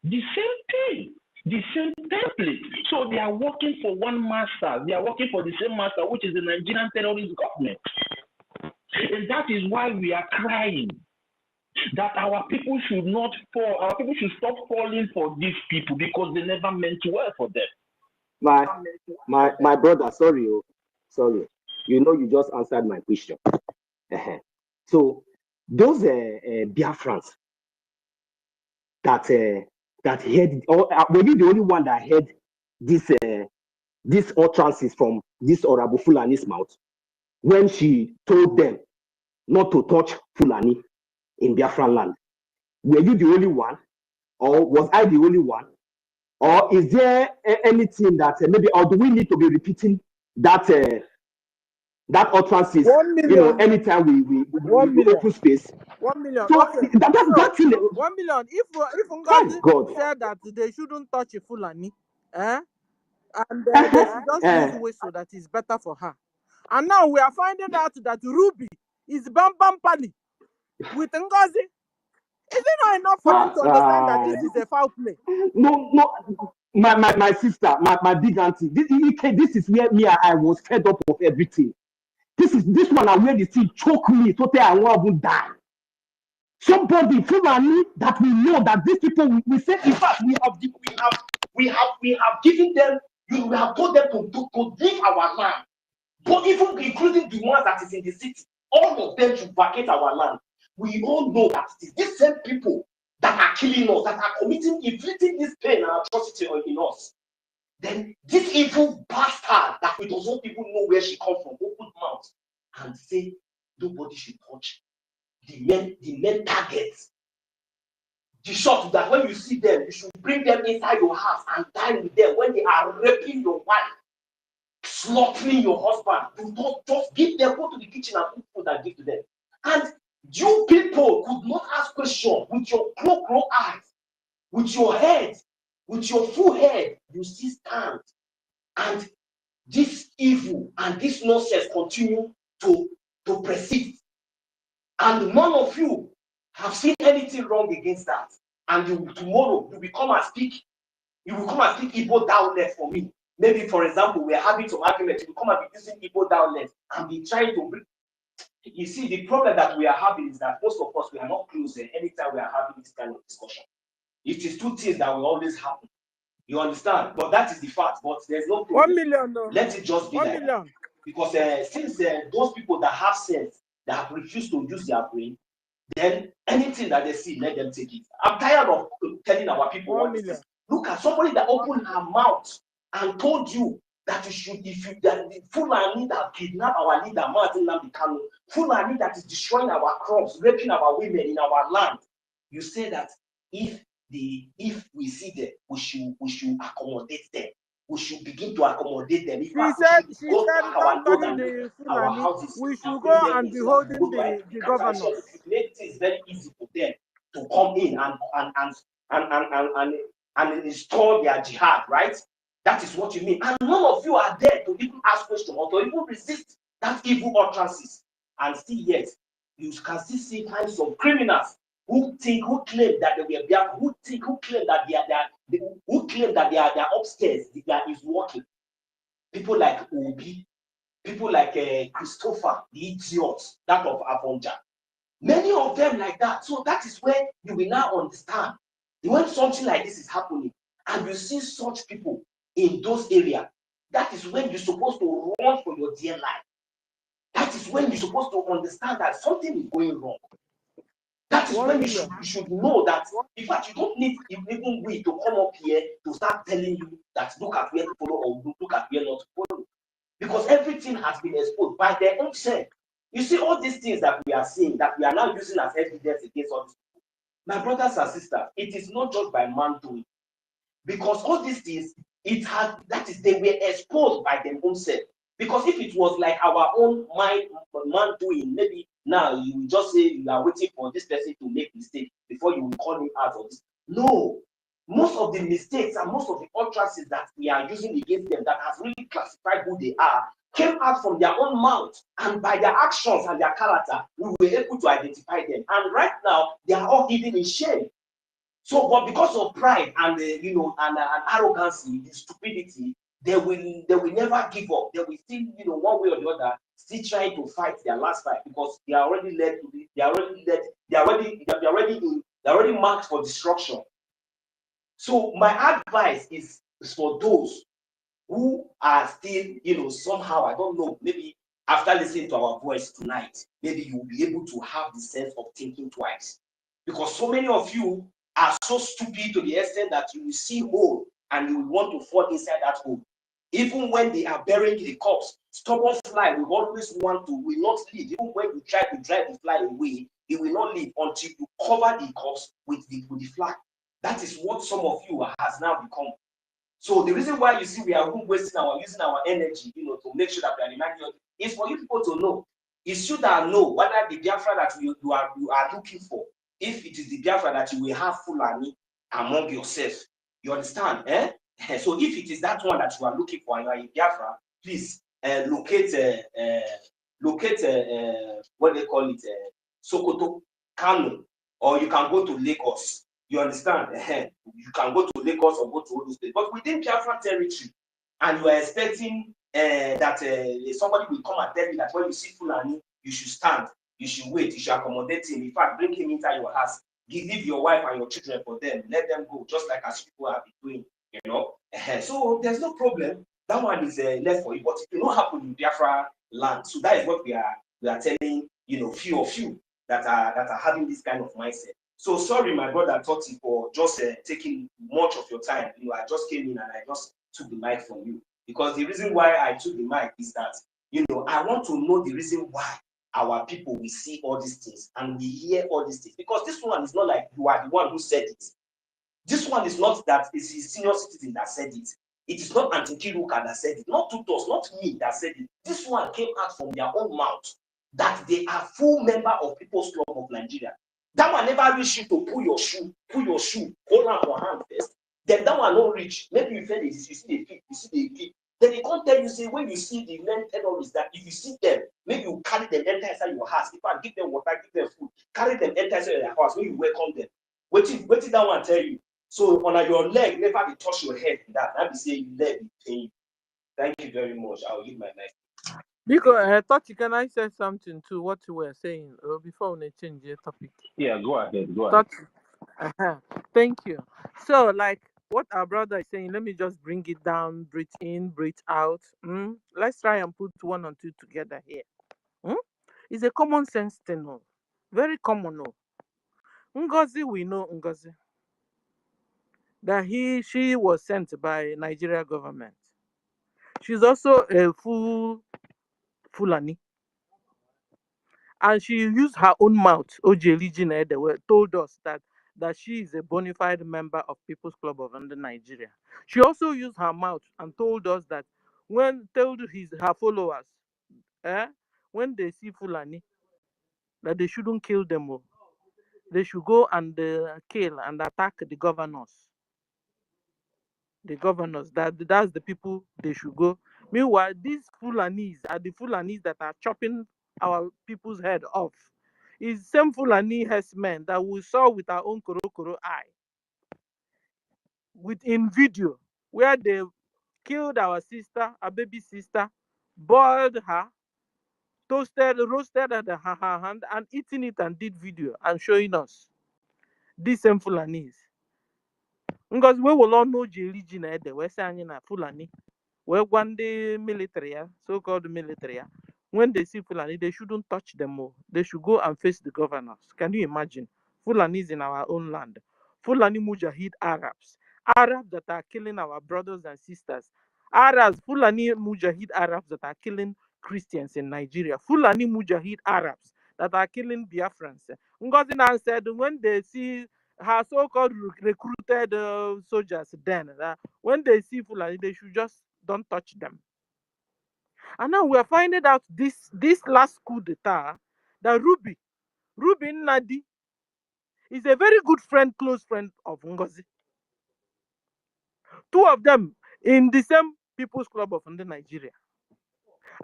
The same thing, the same template. So they are working for one master. They are working for the same master, which is the Nigerian terrorist government. And that is why we are crying that our people should not fall. Our people should stop falling for these people because they never meant well for them. my brother, sorry. You know, you just answered my question. So those Biafrans that heard, or were you the only one that heard this utterances from this Orabufulani's mouth when she told them not to touch Fulani in Biafran land? Were you the only one, or was I the only one? Or is there anything that maybe, or do we need to be repeating that utterances? 1 million. You know, anytime we open space. 1 million. So Okay. that's 1 million. If Ngozi God said that they shouldn't touch a Fulani, and they should just use whistle, that is better for her. And now we are finding out that Ruby is Bam Bam Pali with Ngozi. Is it not enough for you to understand that this is a foul play? No, my sister, my big auntie. This is where I was fed up of everything. This one I where the thing choke me so that I won't die. Somebody Fulani that we know that these people we say, in fact we have given them, we have told them to leave our land, but even including the ones that is in the city, all of them should vacate our land. We all know that it is these same people that are killing us, that are inflicting this pain and atrocity in us. Then this evil bastard that we don't even know where she comes from, open mouth and say nobody should touch the main targets. The shot that when you see them, you should bring them inside your house and dine with them when they are raping your wife, slaughtering your husband. You don't just give them, go to the kitchen and cook food and give to them. And you people could not ask questions with your cloak eyes, with your head, with your full head. You still stand, and this evil and this nonsense continue to persist. And none of you have seen anything wrong against that. And tomorrow you will come and speak. You will come and speak Igbo dialect for me. Maybe, for example, we are having some argument. You will come and be using Igbo dialect and be trying to bring. You see, the problem that we are having is that most of us, we are not close anytime we are having this kind of discussion. It is two things that will always happen. You understand? But that is the fact. But there's no problem. 1 million, no. Let it just be 1 like million. that. Because since those people that have sense, that have refused to use their brain, then anything that they see, let them take it. I'm tired of telling our people what this is. Look at somebody that opened her mouth and told you that you should, that the Fulani that kidnapped our leader, Martin Nambikano, Fulani that is destroying our crops, raping our women in our land. You say that if we see them, we should accommodate them. We should begin to accommodate them. She said, don't touch the Fulani. We should go and be holding the governors. It makes it very easy for them to come in and install their jihad, right? That is what you mean. And none of you are there to even ask questions or to even resist that evil utterances. And still yet, you can still see kinds of criminals who claim that they were Biafra, who claim that they are upstairs, that is working. People like Obi, people like Christopher, the idiot, that of Avonja. Many of them like that. So that is where you will now understand when something like this is happening and you see such people in those areas. That is when you're supposed to run for your dear life. That is when you're supposed to understand that something is going wrong. That is when you should know that, in fact, you don't need even we to come up here to start telling you that look at where to follow or look at where not to follow. Because everything has been exposed by their own self. You see, all these things that we are seeing, that we are now using as evidence against all these people. My brothers and sisters, it is not just by man doing. Because all these things, they were exposed by their own self. Because if it was like our own man doing, maybe now you will just say you are waiting for this person to make mistake before you will call him out of this. No, most of the mistakes and most of the utterances that we are using against them that has really classified who they are came out from their own mouth, and by their actions and their character, we were able to identify them. And right now, they are all hidden in shame. So, but because of pride and and arrogancy, the stupidity, they will never give up. They will still, one way or the other, still trying to fight their last fight because they are already led to be, they are already marked for destruction. So my advice is for those who are still, you know, somehow, I don't know, maybe after listening to our voice tonight, maybe you will be able to have the sense of thinking twice. Because so many of you are so stupid to the extent that you will see hole and you will want to fall inside that hole. Even when they are burying the corpse, stubborn fly will always want to, will not leave. Even when you try to drive the fly away, it will not leave until you cover the corpse with the fly. That is what some of you has now become. So the reason why you see we are wasting using our energy, you know, to make sure that we are reminding you is for you people to know. It should know whether the Biafra that you are looking for, if it is the Biafra that you will have Fulani among yourself. You understand? Eh? So if it is that one that you are looking for and you are in Biafra, please locate what they call it, Sokoto, Kano, or you can go to Lagos. You understand? You can go to Lagos or go to all those places. But within Biafra territory, and you are expecting that somebody will come and tell you that when you see Fulani, you should stand, you should wait, you should accommodate him. In fact, bring him inside your house, leave your wife and your children for them, let them go, just like as people have been doing, you know. So there's no problem. That one is left for you. But it will not happen in Biafra land. So that is what we are telling, you know, few of you that are having this kind of mindset. So sorry, my brother Totti, for just taking much of your time. You know, I just came in and I just took the mic from you. Because the reason why I took the mic is that, you know, I want to know the reason why our people will see all these things and we hear all these things. Because this one is not like you are the one who said it. This one is not that it's a senior citizen that said it. It is not Auntie Kiruka that said it, not Tutos, not me that said it. This one came out from their own mouth that they are full member of People's Club of Nigeria. That one never reach you to pull your shoe, hold on your hand first. Then that one not reach. Maybe you feel it, you see the kick, Then they can't tell you, say, when you see the men terrorists, that if you see them, maybe you carry them enter inside your house. If I give them water, give them food, carry them enter inside your house when you welcome them. What did that one tell you? So on your leg, never be touch your head. That be say you leg be pain. Thank you very much. I'll give my mic. Because Tati, can I say something to what you were saying before we change the topic? Yeah, go ahead. Go ahead. Tati, thank you. So, like what our brother is saying, let me just bring it down, breathe in, breathe out. Let's try and put one and two together here. It's a common sense thing, no? Very common, no? Ngozi, we know Ngozi. That she was sent by Nigeria government. She's also a full Fulani. And she used her own mouth, Ojelijine Edewe, told us that she is a bona fide member of People's Club of Nigeria. She also used her mouth and told us that her followers, when they see Fulani, that they shouldn't kill them all. They should go and kill and attack the governors. That's the people they should go. Meanwhile, these Fulanis are the Fulanis that are chopping our people's head off. It's same Fulani herdsmen that we saw with our own Korokoro eye. In video, where they killed our baby sister, boiled her, roasted at her hand, and eating it and did video and showing us. These same Fulanis. Because we will all know the religion we're saying na Fulani. Well, one day military, so-called military, when they see Fulani, they shouldn't touch them all. They should go and face the governors. Can you imagine? Fulani is in our own land. Fulani Mujahid Arabs that are killing our brothers and sisters. Fulani Mujahid Arabs that are killing Christians in Nigeria. Fulani Mujahid Arabs that are killing Biafrans. Ngozi now said when they see her so-called recruited soldiers, then when they see Fulani, they should just don't touch them. And now we are finding out this last coup d'etat that Ruby Nadi is a very good friend, close friend of Ngozi. Two of them in the same People's Club of Nigeria.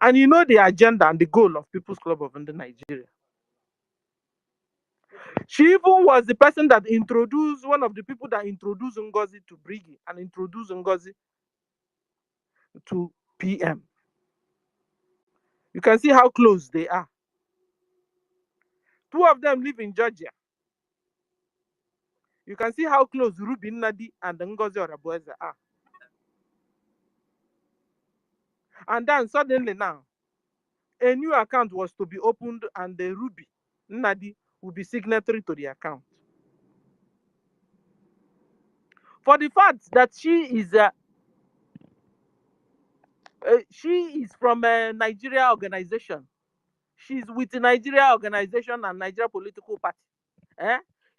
And you know the agenda and the goal of People's Club of Nigeria. She even was the person that introduced, one of the people that introduced Ngozi to BRGIE and introduced Ngozi to PM. You can see how close they are. Two of them live in Georgia. You can see how close Ruby Nadi and Ngozi Orabueze are. And then suddenly now, a new account was to be opened, and the Ruby Nnadi will be signatory to the account. For the fact that she is from a Nigeria organization, she's with the Nigeria organization and Nigeria political party.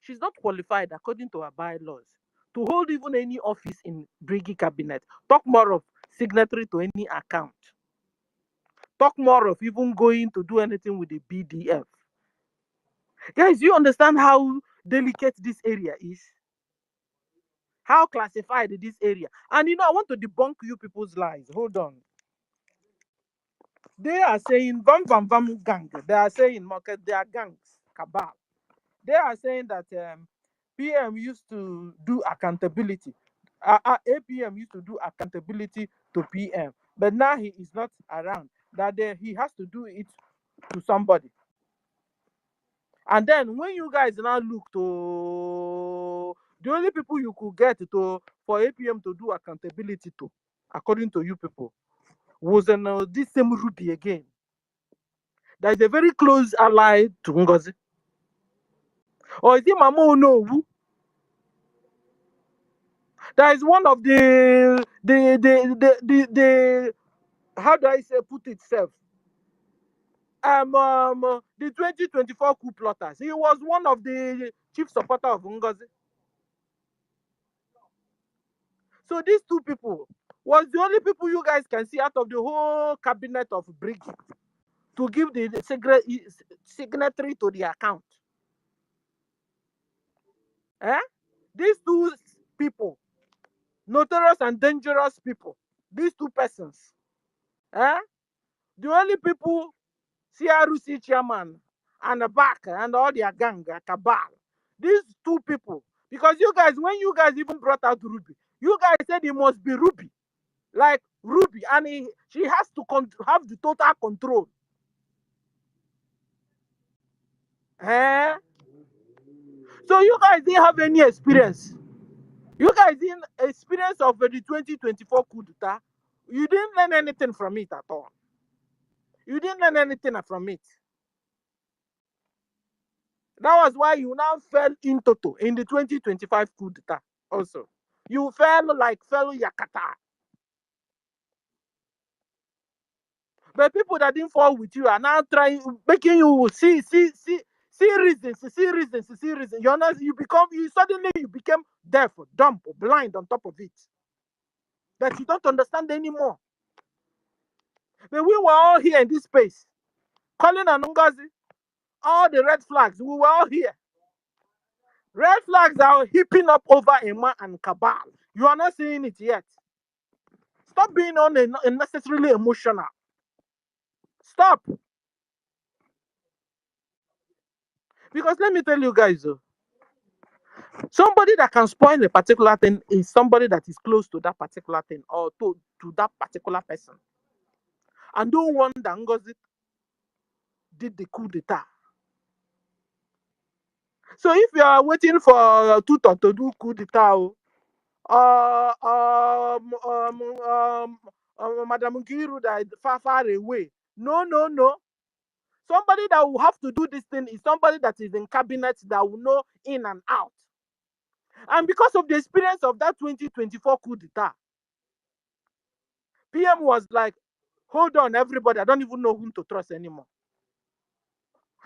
She's not qualified according to her bylaws to hold even any office in BRGIE cabinet. Talk more of signatory to any account. Talk more of even going to do anything with the BDF. Guys, you understand how delicate this area is? How classified this area? And I want to debunk you people's lies. Hold on. They are saying Vam Vam Vam gang. They are saying market, they are gangs, cabal. They are saying that PM used to do accountability. APM used to do accountability to PM, but now he is not around. That he has to do it to somebody. And then when you guys now look to the only people you could get to for APM to do accountability to, according to you people, was this same Ruby again. That is a very close ally to NGOZI. Or is it Mama Onuwu? That is one of the how do I say put itself? The 2024 coup plotters. He was one of the chief supporter of NGOZI. So these two people was the only people you guys can see out of the whole cabinet of BRGIE to give the signatory to the account. These two people, notorious and dangerous people, these two persons, the only people, CRC chairman and the back and all their gang, cabal, these two people, because you guys, when you guys even brought out Ruby, you guys said it must be Ruby, like Ruby, and she has to have the total control. So you guys didn't have any experience. You guys didn't experience of the 2024 coup d'etat. You didn't learn anything from it at all. You didn't learn anything from it. That was why you now fell in toto in the 2025 coup d'etat also. You fell Yakata. But people that didn't fall with you are now trying, making you see reasons. You're not, you suddenly became deaf, dumb, or blind on top of it. That you don't understand anymore. But we were all here in this space, calling on NGOZI, all the red flags, we were all here. Red flags are heaping up over Emma and Cabal. You are not seeing it yet. Stop being unnecessarily emotional. Stop. Because let me tell you guys, somebody that can spoil a particular thing is somebody that is close to that particular thing or to that particular person. And no one that NGOZI did the coup d'etat. So if you are waiting for Tutor to do coup d'etat, Madam Nkiru that is far away. No. Somebody that will have to do this thing is somebody that is in cabinet that will know in and out. And because of the experience of that 2024 coup d'etat, PM was like, hold on, everybody, I don't even know whom to trust anymore.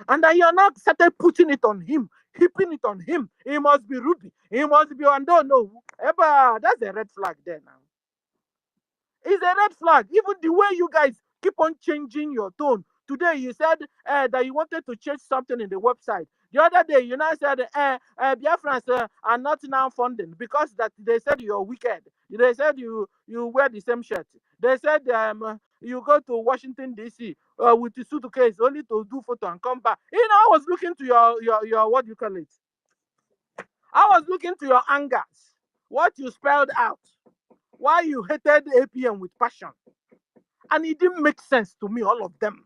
And then you're now started putting it on him, heaping it on him. He must be Ruby. He must be, and don't know. That's a red flag there now. It's a red flag. Even the way you guys keep on changing your tone. Today you said that you wanted to change something in the website. The other day you now said BIAFRANS are not now funding because that they said you're wicked. They said you wear the same shirt. They said you go to Washington DC with the suitcase only to do photo and come back. I was looking to your what do you call it? I was looking to your angers. What you spelled out. Why you hated APM with passion. And it didn't make sense to me, all of them.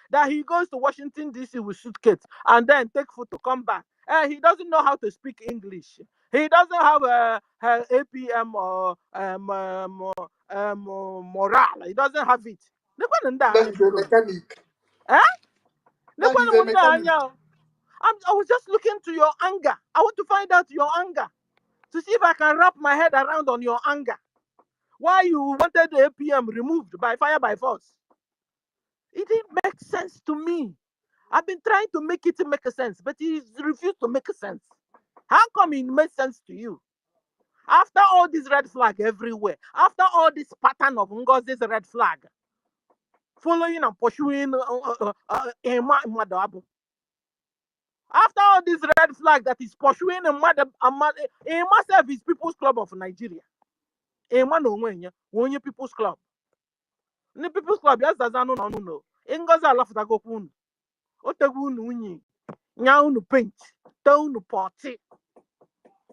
That he goes to Washington, D.C. with suitcase and then take photo, come back. He doesn't know how to speak English. He doesn't have a APM or morale. He doesn't have it. That is a mechanic. Eh? That is a mechanic. I was just looking to your anger. I want to find out your anger to see if I can wrap my head around on your anger. Why you wanted the APM removed by fire by force? It didn't make sense to me. I've been trying to make it make sense, but he refused to make sense. How come it made sense to you? After all this red flag everywhere, after all this pattern of Ngozi's red flag, following and pursuing Madabu. After all this red flag that is pursuing myself is People's Club of Nigeria. Onye People's Club. The People's Club, yes, that's no. Ngozi alafutago unu. Otegu unu unyi. Nya unu paint. Ta unu party.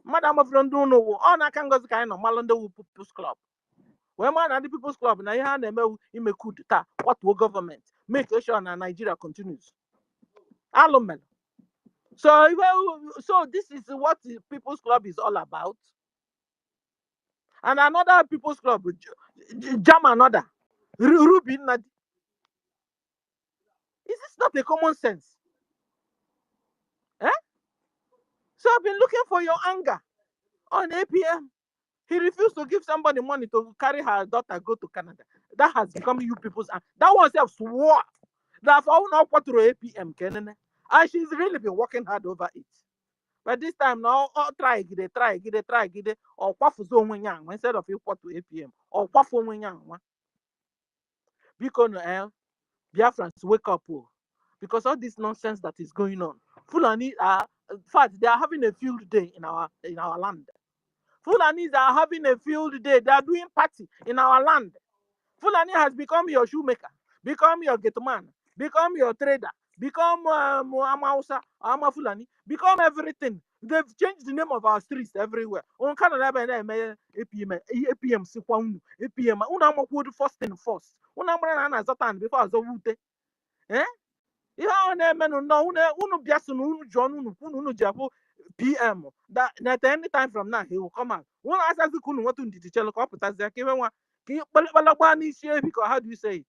Madam of London, all na Ngozi ka no malando People's Club. When man the People's Club, na ihe na-eme ime coup d'etat, what will government make sure na Nigeria continues. Alumel. So this is what the People's Club is all about. And another People's Club, jam another. Ruby Nadi. Is this not a common sense? Eh? So I've been looking for your anger on APM. He refused to give somebody money to carry her daughter go to Canada. That has become you people's anger. That one self swore that for now what to APM Kenene. And she's really been working hard over it. But this time now, try or kwafu instead of you what to APM or kwafu because Biafrans wake up, because all this nonsense that is going on. Fulani are, in fact, they are having a field day in our land. Fulanis are having a field day. They are doing party in our land. Fulani has become your shoemaker, become your gate man, become your trader, become Amausa, Fulani, become everything. They've changed the name of our streets everywhere. On Canada, APM, APM, first and first. Before I was eh? Ihe ahụ na-eme unu bịa so na unu jụọ unu ji abụ PM that any time from now he will come out. Unu asazi ka unu nweta ndidi chelo ka ọ pụtazie ka iwe nwa ka ịkpalakpa n'isi ebi ka how do you say it?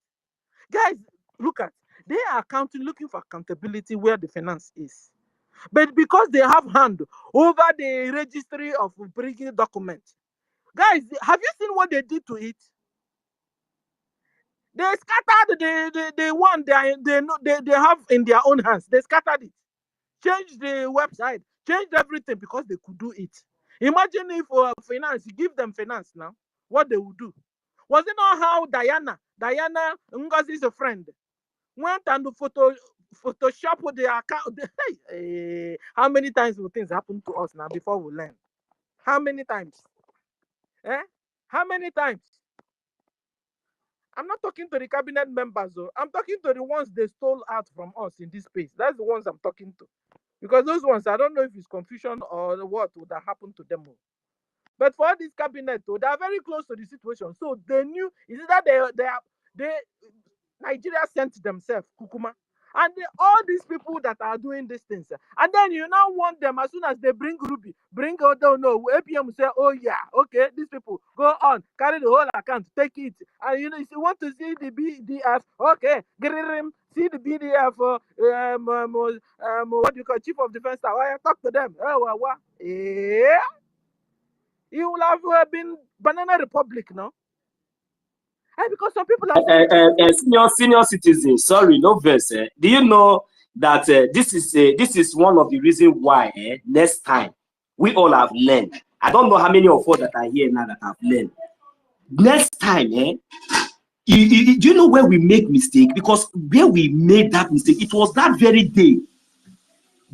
Guys, look at, they are looking for accountability where the finance is. But because they have hand over the registry of BRGIE documents, guys, have you seen what they did to it? They scattered the one they have in their own hands. They scattered it, changed the website, changed everything because they could do it. Imagine if finance, give them finance now, what they would do. Was it not how Diana Ngozi's a friend, went and Photoshop the account? Hey, how many times will things happen to us now before we learn? How many times? How many times? I'm not talking to the cabinet members, though. I'm talking to the ones they stole out from us in this space. That's the ones I'm talking to. Because those ones, I don't know if it's confusion or what would have happened to them. But for this cabinet, though, they are very close to the situation. So they knew, is it that they Nigeria sent themselves, Kukuma. And all these people that are doing these things. And then you now want them, as soon as they bring Ruby, APM say, oh yeah, okay, these people, go on, carry the whole account, take it. And if you want to see the BDF, okay, see the BDF, what do you call, Chief of Defense Staff, talk to them. Yeah. You will have been Banana Republic, no? And because some people are senior citizens, sorry, no verse. Do you know that this is one of the reasons why next time we all have learned. I don't know how many of us that are here now that have learned. Next time, do you know where we make mistake? Because where we made that mistake, it was that very day,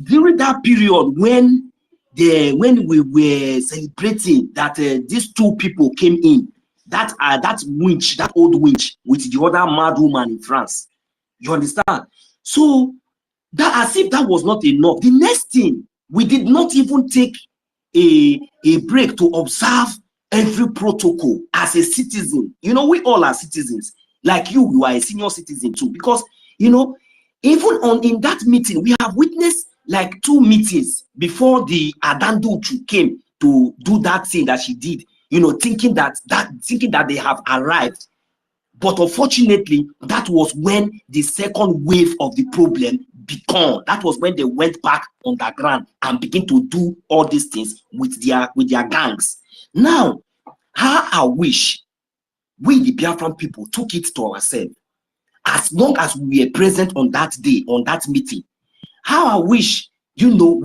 during that period when we were celebrating that these two people came in. That winch, that old winch with the other mad woman in France. You understand? So that, as if that was not enough, the next thing, we did not even take a break to observe every protocol as a citizen. You know, we all are citizens. Like you are a senior citizen too. Because, you know, even in that meeting, we have witnessed like 2 meetings before the Adanduchu came to do that thing that she did, you know, thinking that they have arrived. But unfortunately, that was when the second wave of the problem began. That was when they went back underground and began to do all these things with their gangs. Now, how I wish we, the Biafran people, took it to ourselves. As long as we were present on that day, on that meeting, how I wish, you know,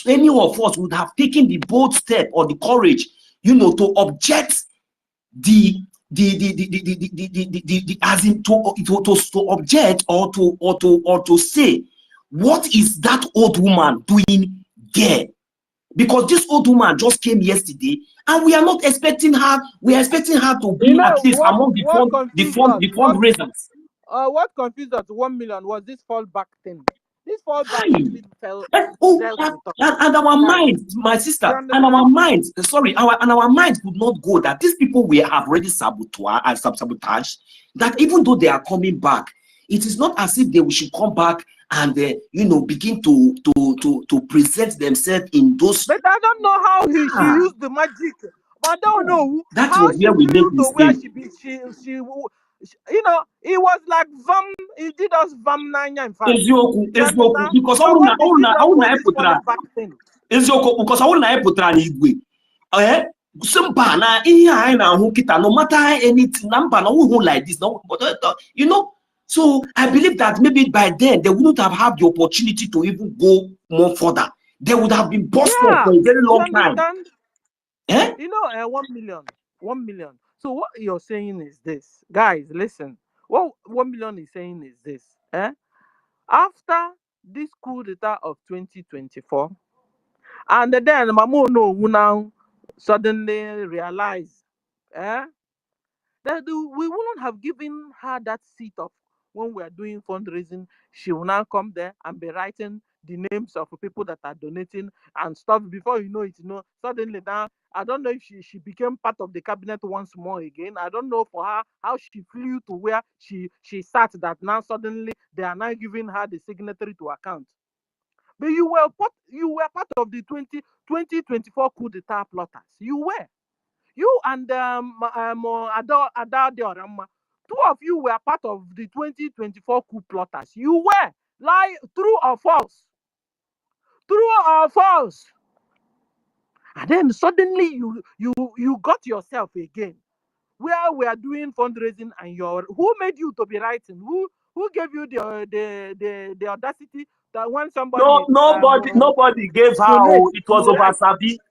any of us would have taken the bold step or the courage, you know, to object as in to object or to say, what is that old woman doing there? Because this old woman just came yesterday, and we are not expecting her. We are expecting her to be, you know, at least among the fundraisers. What confused us? 1 million was this fallback thing. This fallback really fell. And our mind, my sister, and our mind, our mind could not go that these people we have already sabotaged. That even though they are coming back, it is not as if they should come back and you know, begin to present themselves in those. But I don't know how she used the magic. But I don't know that how was where we made she you know, it was like it did us nanya, in fact. Because I no matter anything, like this, no, you know. So I believe that maybe by then they wouldn't have had the opportunity to even go more further. They would have been busted for a very long time. You know, 1 million. 1 million. So what you're saying is this, guys, listen. What 1 million is saying is this. After this coup d'etat of 2024, and then Mamo Onuwu now suddenly realized that we wouldn't have given her that seat of when we are doing fundraising. She will now come there and be writing the names of people that are donating and stuff. Before you know it, you know, suddenly now, I don't know if she became part of the cabinet once more again. I don't know for her how she flew to where she sat, that now suddenly they are now giving her the signatory to account. But you were part of the 2024 coup d'etat plotters. You were. You and Ada Diorama, 2 of you were part of the 2024 coup plotters. You were. Lie, true or false? True or false? And then suddenly you got yourself again, where we are doing fundraising, and who made you to be writing? Who gave you the audacity that when somebody nobody gave her. It was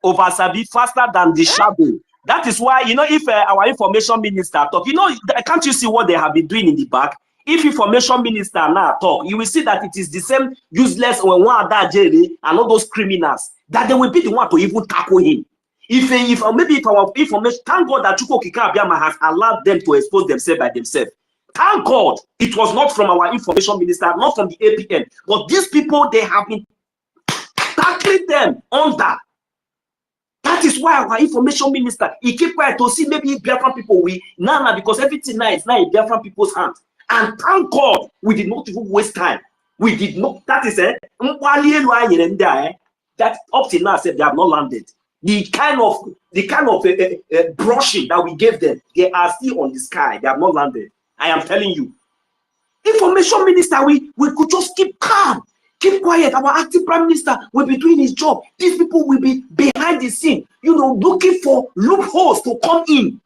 Oversabi faster than the shadow. That is why, you know, if our information minister talk, you know, can't you see what they have been doing in the back? If information minister now talk, you will see that it is the same useless and all those criminals that they will be the one to even tackle him. If maybe if our information, thank God that Chuko Kika has allowed them to expose themselves by themselves. Thank God it was not from our information minister, not from the APN, but these people, they have been tackling them under. That is why our information minister, he keep quiet to see maybe Biafran people now because everything now is now in Biafran people's hands. And thank God we did not even waste time. We did not. That is that up till now said they have not landed. The kind of brushing that we gave them, they are still on the sky. They have not landed. I am telling you. Information minister, we could just keep calm. Keep quiet. Our acting prime minister will be doing his job. These people will be behind the scene, you know, looking for loopholes to come in.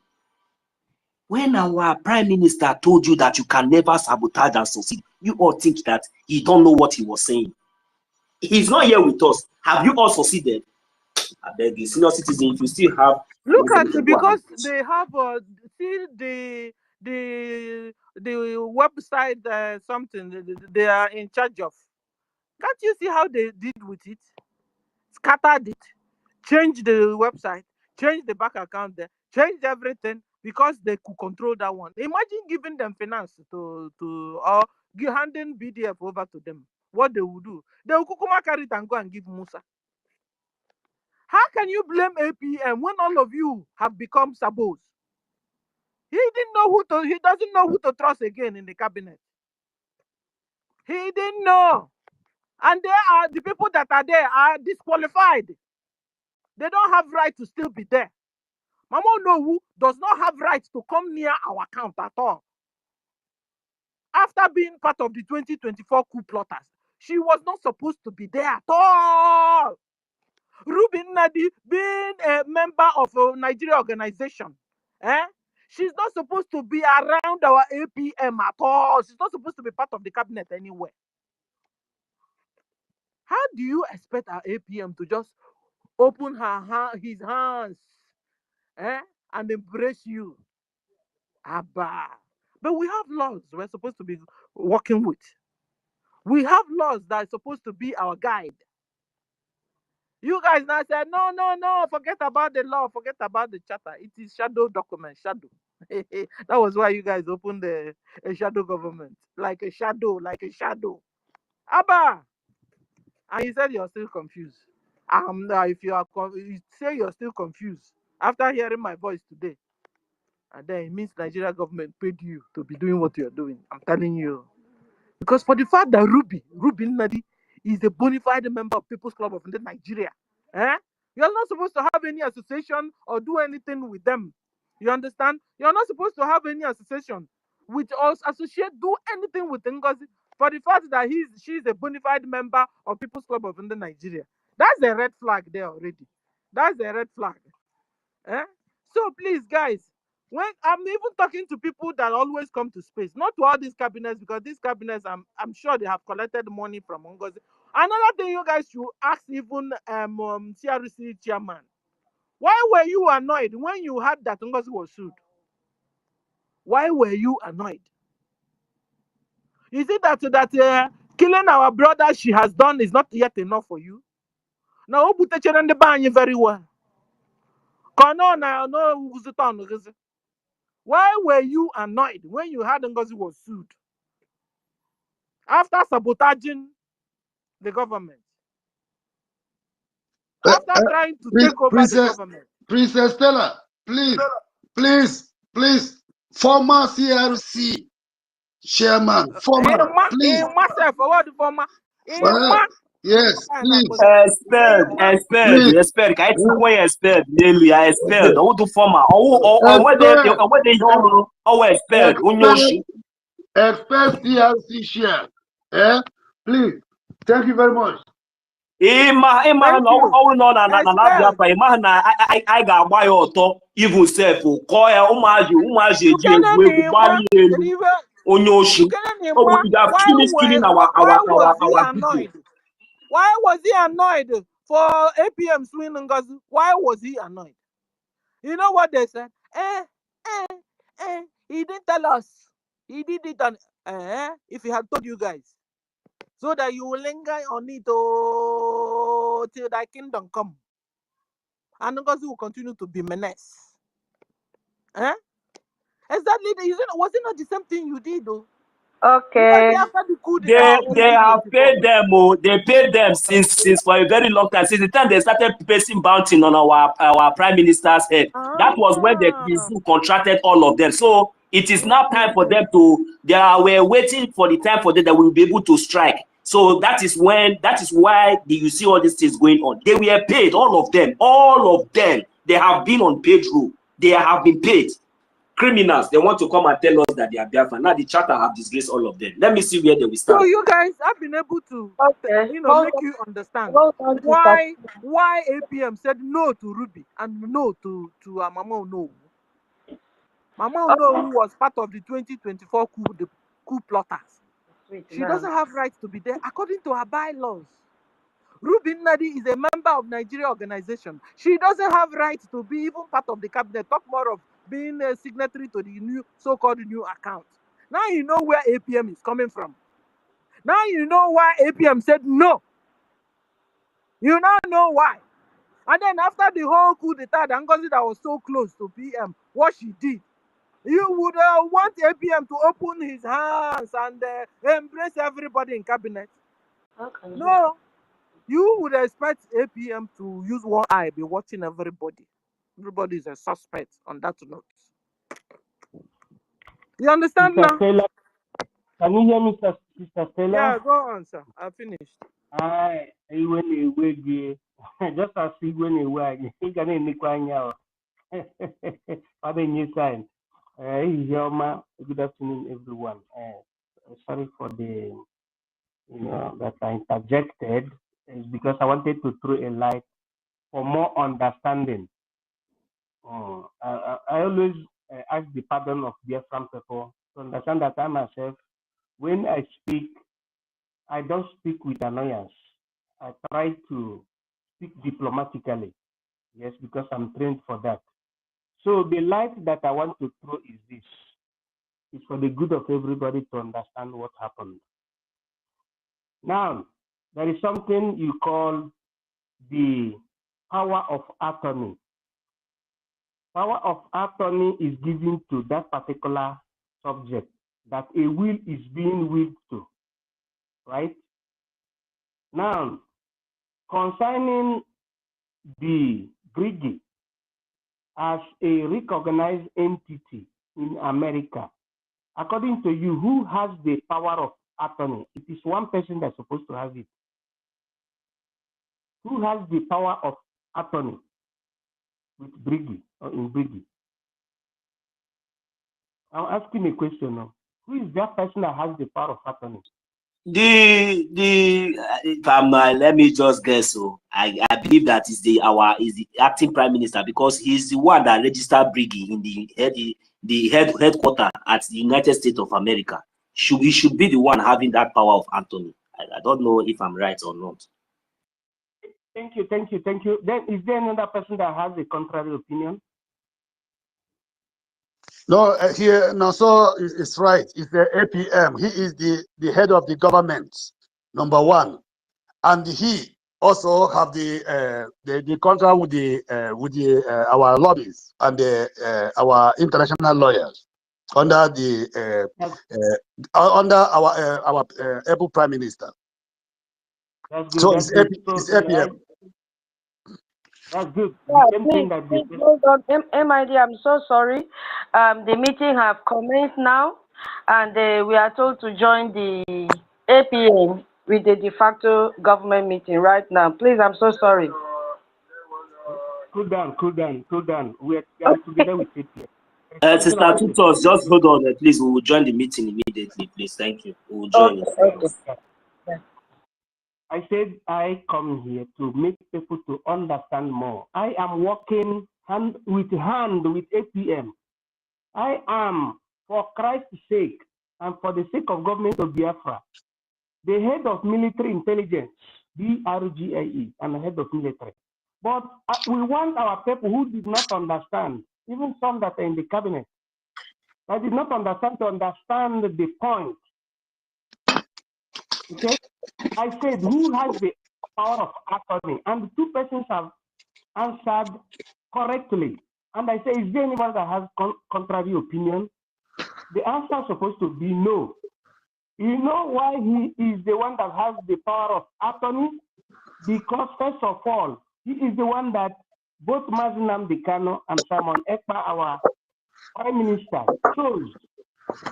When our prime minister told you that you can never sabotage and succeed, you all think that he don't know what he was saying. He's not here with us. Have you all succeeded? I beg you, senior citizen, if you still have. Look at it, because they have see the website something they are in charge of. Can't you see how they did with it? Scattered it, changed the website, changed the bank account there, changed everything because they could control that one. Imagine giving them finance or handing BDF over to them. What they would do? They will kukuma carry it and go and give Musa. How can you blame APM when all of you have become sabos? He doesn't know who to trust again in the cabinet. He didn't know. And the people that are there are disqualified. They don't have right to still be there. Mama Onuwu does not have right to come near our camp at all. After being part of the 2024 coup plotters, she was not supposed to be there at all. Ruby Nnadi being a member of a Nigeria organization, she's not supposed to be around our APM at all. She's not supposed to be part of the cabinet anywhere. How do you expect our APM to just open his hands and embrace you? Abba. But we have laws we're supposed to be working with. We have laws that are supposed to be our guide. You guys now said, no, forget about the law, forget about the charter. It is shadow document, shadow. That was why you guys opened a shadow government. Like a shadow. Abba! And you said you're still confused. If you say you're still confused after hearing my voice today, and then it means Nigeria government paid you to be doing what you're doing. I'm telling you. Because for the fact that Ruby Nnadi is a bona fide member of People's Club of Nigeria, you're not supposed to have any association or do anything with them. You understand? You're not supposed to have any association with us, do anything with NGOZI for the fact that she's a bona fide member of People's Club of Nigeria. That's a red flag there already. That's a red flag. So please, guys, when I'm even talking to people that always come to space, not to all these cabinets, because these cabinets, I'm sure they have collected money from NGOZI. Another thing you guys should ask even CRC chairman, why were you annoyed when you heard that NGOZI was sued? Why were you annoyed? Is it that killing our brother she has done is not yet enough for you? Now, very well. Why were you annoyed when you heard NGOZI was sued? After sabotaging the government. After trying to take over the government. Princess Stella, please, former CRC chairman, former, please. Yes, please. Expert. Can you say expert? Nearly, expert. Who do former? Or what they expert? Expert CRC share. Please. Thank you very much. I ga-agba ya ọtọ even self kọọ ya ụmụazị eji egwu egwu gbali elu onye oshi. Why was he annoyed for APM swing NGOZI? Why was he annoyed? You know what they said? He didn't tell us. He did it on if he had told you guys. So that you will linger on it till thy kingdom come. And NGOZI will continue to be menace. Exactly. Was it not the same thing you did though? Okay. They have paid them. They paid them since for a very long time. Since the time they started placing bounty on our prime minister's head. That was when the zoo contracted all of them. So it is now time for them to. They were waiting for the time for them that we will be able to strike. So that is why you see all these things going on. They were paid, all of them. They have been on paid rule. They have been paid. Criminals, they want to come and tell us that they are Biafran. Now the charter have disgraced all of them. Let me see where they will start. So you guys have been able to, make you understand why APM said no to Ruby and no to Mama Onuwu. Mama Onuwu was part of the 2024 coup plotters. She doesn't have rights to be there according to her bylaws. Ruby Nnadi is a member of Nigeria organization. She doesn't have rights to be even part of the cabinet. Talk more of being a signatory to the new so-called new account. Now you know where APM is coming from. Now you know why APM said no. You now know why. And then after the whole coup d'etat, NGOZI that was so close to PM, what she did, you would want APM to open his hands and embrace everybody in cabinet. Okay. No. You would expect APM to use one eye, be watching everybody. Everybody is a suspect on that note. You understand now? Can you hear me, sir? Sister Stella? Yeah, go on, sir. I finished. Just as when you were, you can in the Kwanya. Other new sign. Yoma, good afternoon, everyone. Sorry for the, that I interjected. It's because I wanted to throw a light for more understanding. I always ask the pardon of Biafran people to understand that I myself, when I speak, I don't speak with annoyance. I try to speak diplomatically. Yes, because I'm trained for that. So the light that I want to throw is this. It's for the good of everybody to understand what happened. Now, there is something you call the power of attorney. Power of attorney is given to that particular subject that a will is being willed to, right? Now, concerning the BRGIE as a recognized entity in America, according to you, who has the power of attorney? It is one person that's supposed to have it. Who has the power of attorney with BRGIE or in BRGIE? I'm asking a question now. Who is that person that has the power of attorney? Let me just guess. So I believe that is the acting prime minister, because he's the one that registered BRGIE in the headquarters at the United States of America. He should be the one having that power of attorney. I don't know if I'm right or not. Thank you. Then is there another person that has a contrary opinion? No, here, no, so it's right. It's the APM. He is the head of the government, number one, and he also have the contract with our lobbies and our international lawyers under the under our able prime minister. That's good. So That's it's good. it's APM. That's good. Yeah, The same thing that please hold on. MID, I'm so sorry. The meeting have commenced now, and we are told to join the APM with the de facto government meeting right now. Please, I'm so sorry. Cool down. We are together with APM. Sister Tutos, just hold on, please. We will join the meeting immediately, please. Thank you. We will join it. Okay. I said I come here to make people to understand more. I am working hand with APM. I am, for Christ's sake and for the sake of government of Biafra, the head of military intelligence, BRGIE, and the head of military. But we want our people who did not understand, even some that are in the cabinet, that did not understand, to understand the point. Okay? I said, who has the power of attorney? And the two persons have answered correctly. And I say, is there anyone that has contrary opinion? The answer is supposed to be no. You know why he is the one that has the power of attorney? Because first of all, he is the one that both Mazinam Dekano and Simon Ekpa, our prime minister, chose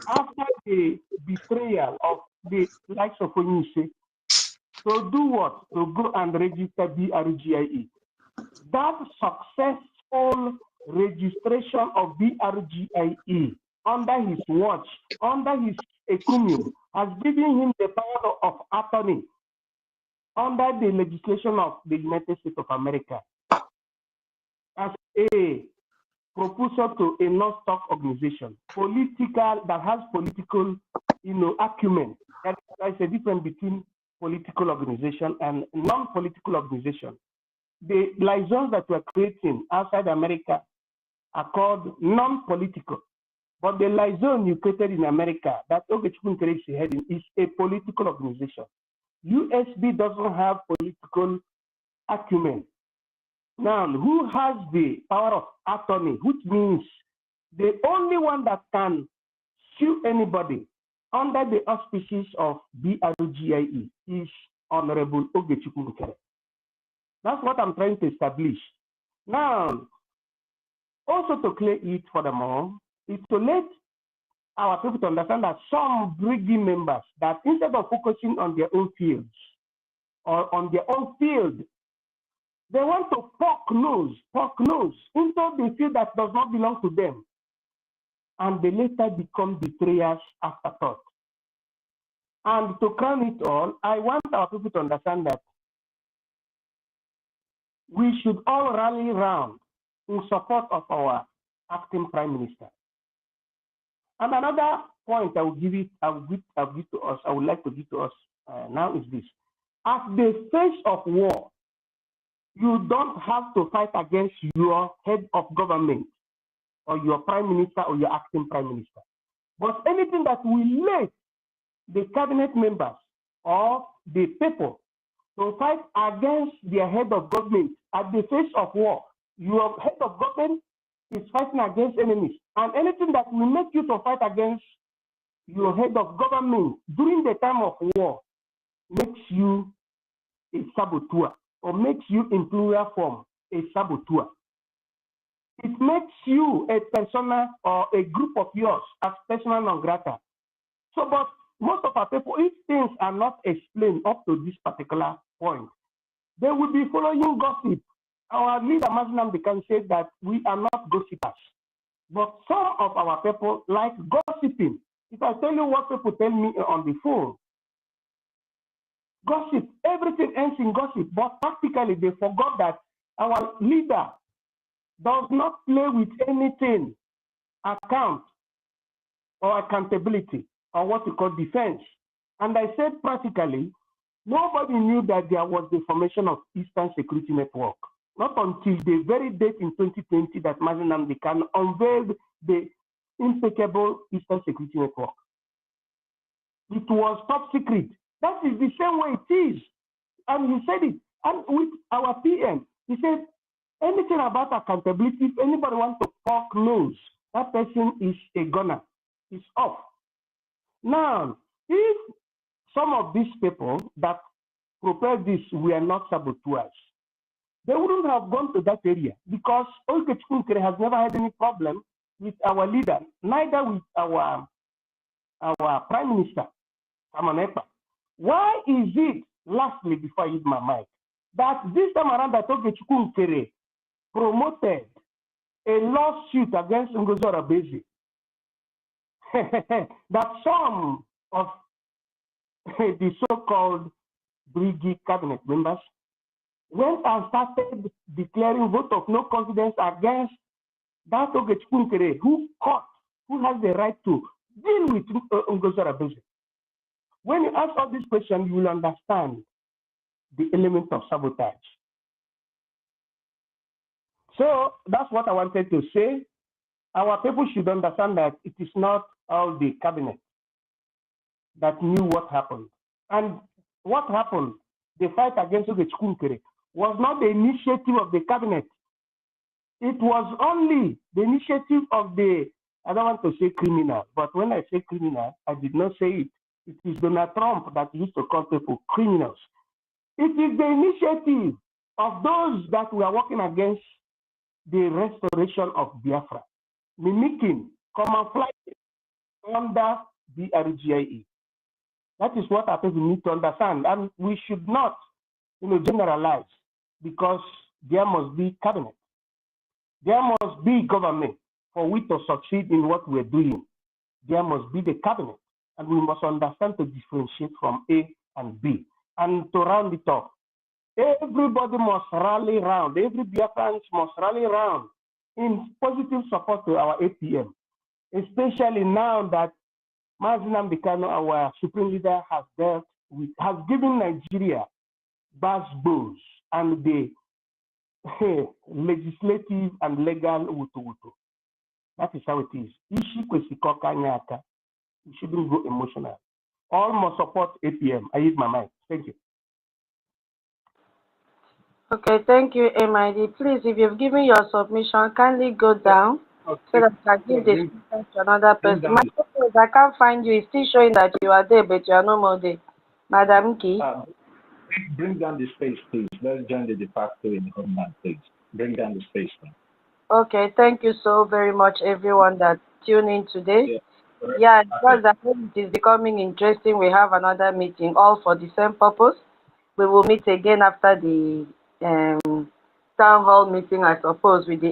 after the betrayal of the likes of Onise to do what? To go and register BRGIE. That successful registration of BRGIE under his watch, under his ecumen, has given him the power of attorney under the legislation of the United States of America as a proposal to a non-stock organization, that has political, acumen. There's a difference between political organization and non-political organization. The liaisons that we're creating outside America are called non-political. But the liaison you created in America, that OGOJA creates heading, is a political organization. USB doesn't have political acumen. Now, who has the power of attorney, which means the only one that can sue anybody under the auspices of BRGIE is Honorable OGOJA. That's what I'm trying to establish. Now, also to clear it furthermore, is to let our people to understand that some BRGIE members, that instead of focusing on their own fields or on their own field, they want to poke nose into the field that does not belong to them. And they later become betrayers afterthought. And to crown it all, I want our people to understand that we should all rally round in support of our acting Prime Minister. And another point I would like to give to us now is this. At the face of war, you don't have to fight against your head of government or your Prime Minister or your acting Prime Minister. But anything that will make the cabinet members or the people to fight against their head of government at the face of war, your head of government is fighting against enemies. And anything that will make you to fight against your head of government during the time of war makes you a saboteur, or makes you in plural form a saboteur. It makes you a persona or a group of yours as persona non grata. So, but most of our people, if things are not explained up to this particular point, they will be following gossip. Our leader, Mazinam, can say that we are not gossipers. But some of our people like gossiping. If I tell you what people tell me on the phone, gossip, everything ends in gossip. But practically, they forgot that our leader does not play with anything, account or accountability, or what we call defense. And I said practically, nobody knew that there was the formation of Eastern Security Network. Not until the very date in 2020 that Mazinam Dekan unveiled the impeccable Eastern Security Network. It was top secret. That is the same way it is. And he said it. And with our PM, he said, anything about accountability, if anybody wants to poke nose, that person is a gunner. It's off. Now, if some of these people that prepared this were not saboteurs, they wouldn't have gone to that area, because Okechukwu has never had any problem with our leader, neither with our Prime Minister, Samanepa. Why is it, lastly, before I use my mic, that this time around that Okechukwu promoted a lawsuit against NGOZI Orabufulani, that some of the so-called BRGIE cabinet members went and started declaring vote of no confidence against that Okechukwu who has the right to deal with NGOZI Orabufulani. When you ask all these questions, you will understand the element of sabotage. So that's what I wanted to say. Our people should understand that it is not all the cabinet that knew what happened. And what happened, the fight against Okechukwu was not the initiative of the cabinet. It was only the initiative of the, I don't want to say criminal, but when I say criminal, I did not say it. It is Donald Trump that used to call people criminals. It is the initiative of those that were working against the restoration of Biafra, mimicking, camouflaging under BRGIE. That is what our people need to understand, and we should not, generalize, because there must be cabinet, there must be government for we to succeed in what we're doing. There must be the cabinet, and we must understand to differentiate from A and B. And to round it up, everybody must rally round, every Biafrans must rally round in positive support to our APM, especially now that Mazinam Dekano, our supreme leader, has given Nigeria backbones and the legislative and legal wutu. That is how it is. You shouldn't go emotional. All must support APM. I use my mind. Thank you. Okay, thank you, MID. Please, if you've given your submission, kindly go down so that I can give the speaker to another person. My question is, I can't find you. It's still showing that you are there, but you are no more there. Madam Key. Bring down the space, please. Let's join the de facto in the government, please. Bring down the space, please. Okay, thank you so very much, everyone that tuned in today. Yeah, because I think it is becoming interesting. We have another meeting, all for the same purpose. We will meet again after the town hall meeting, I suppose, with the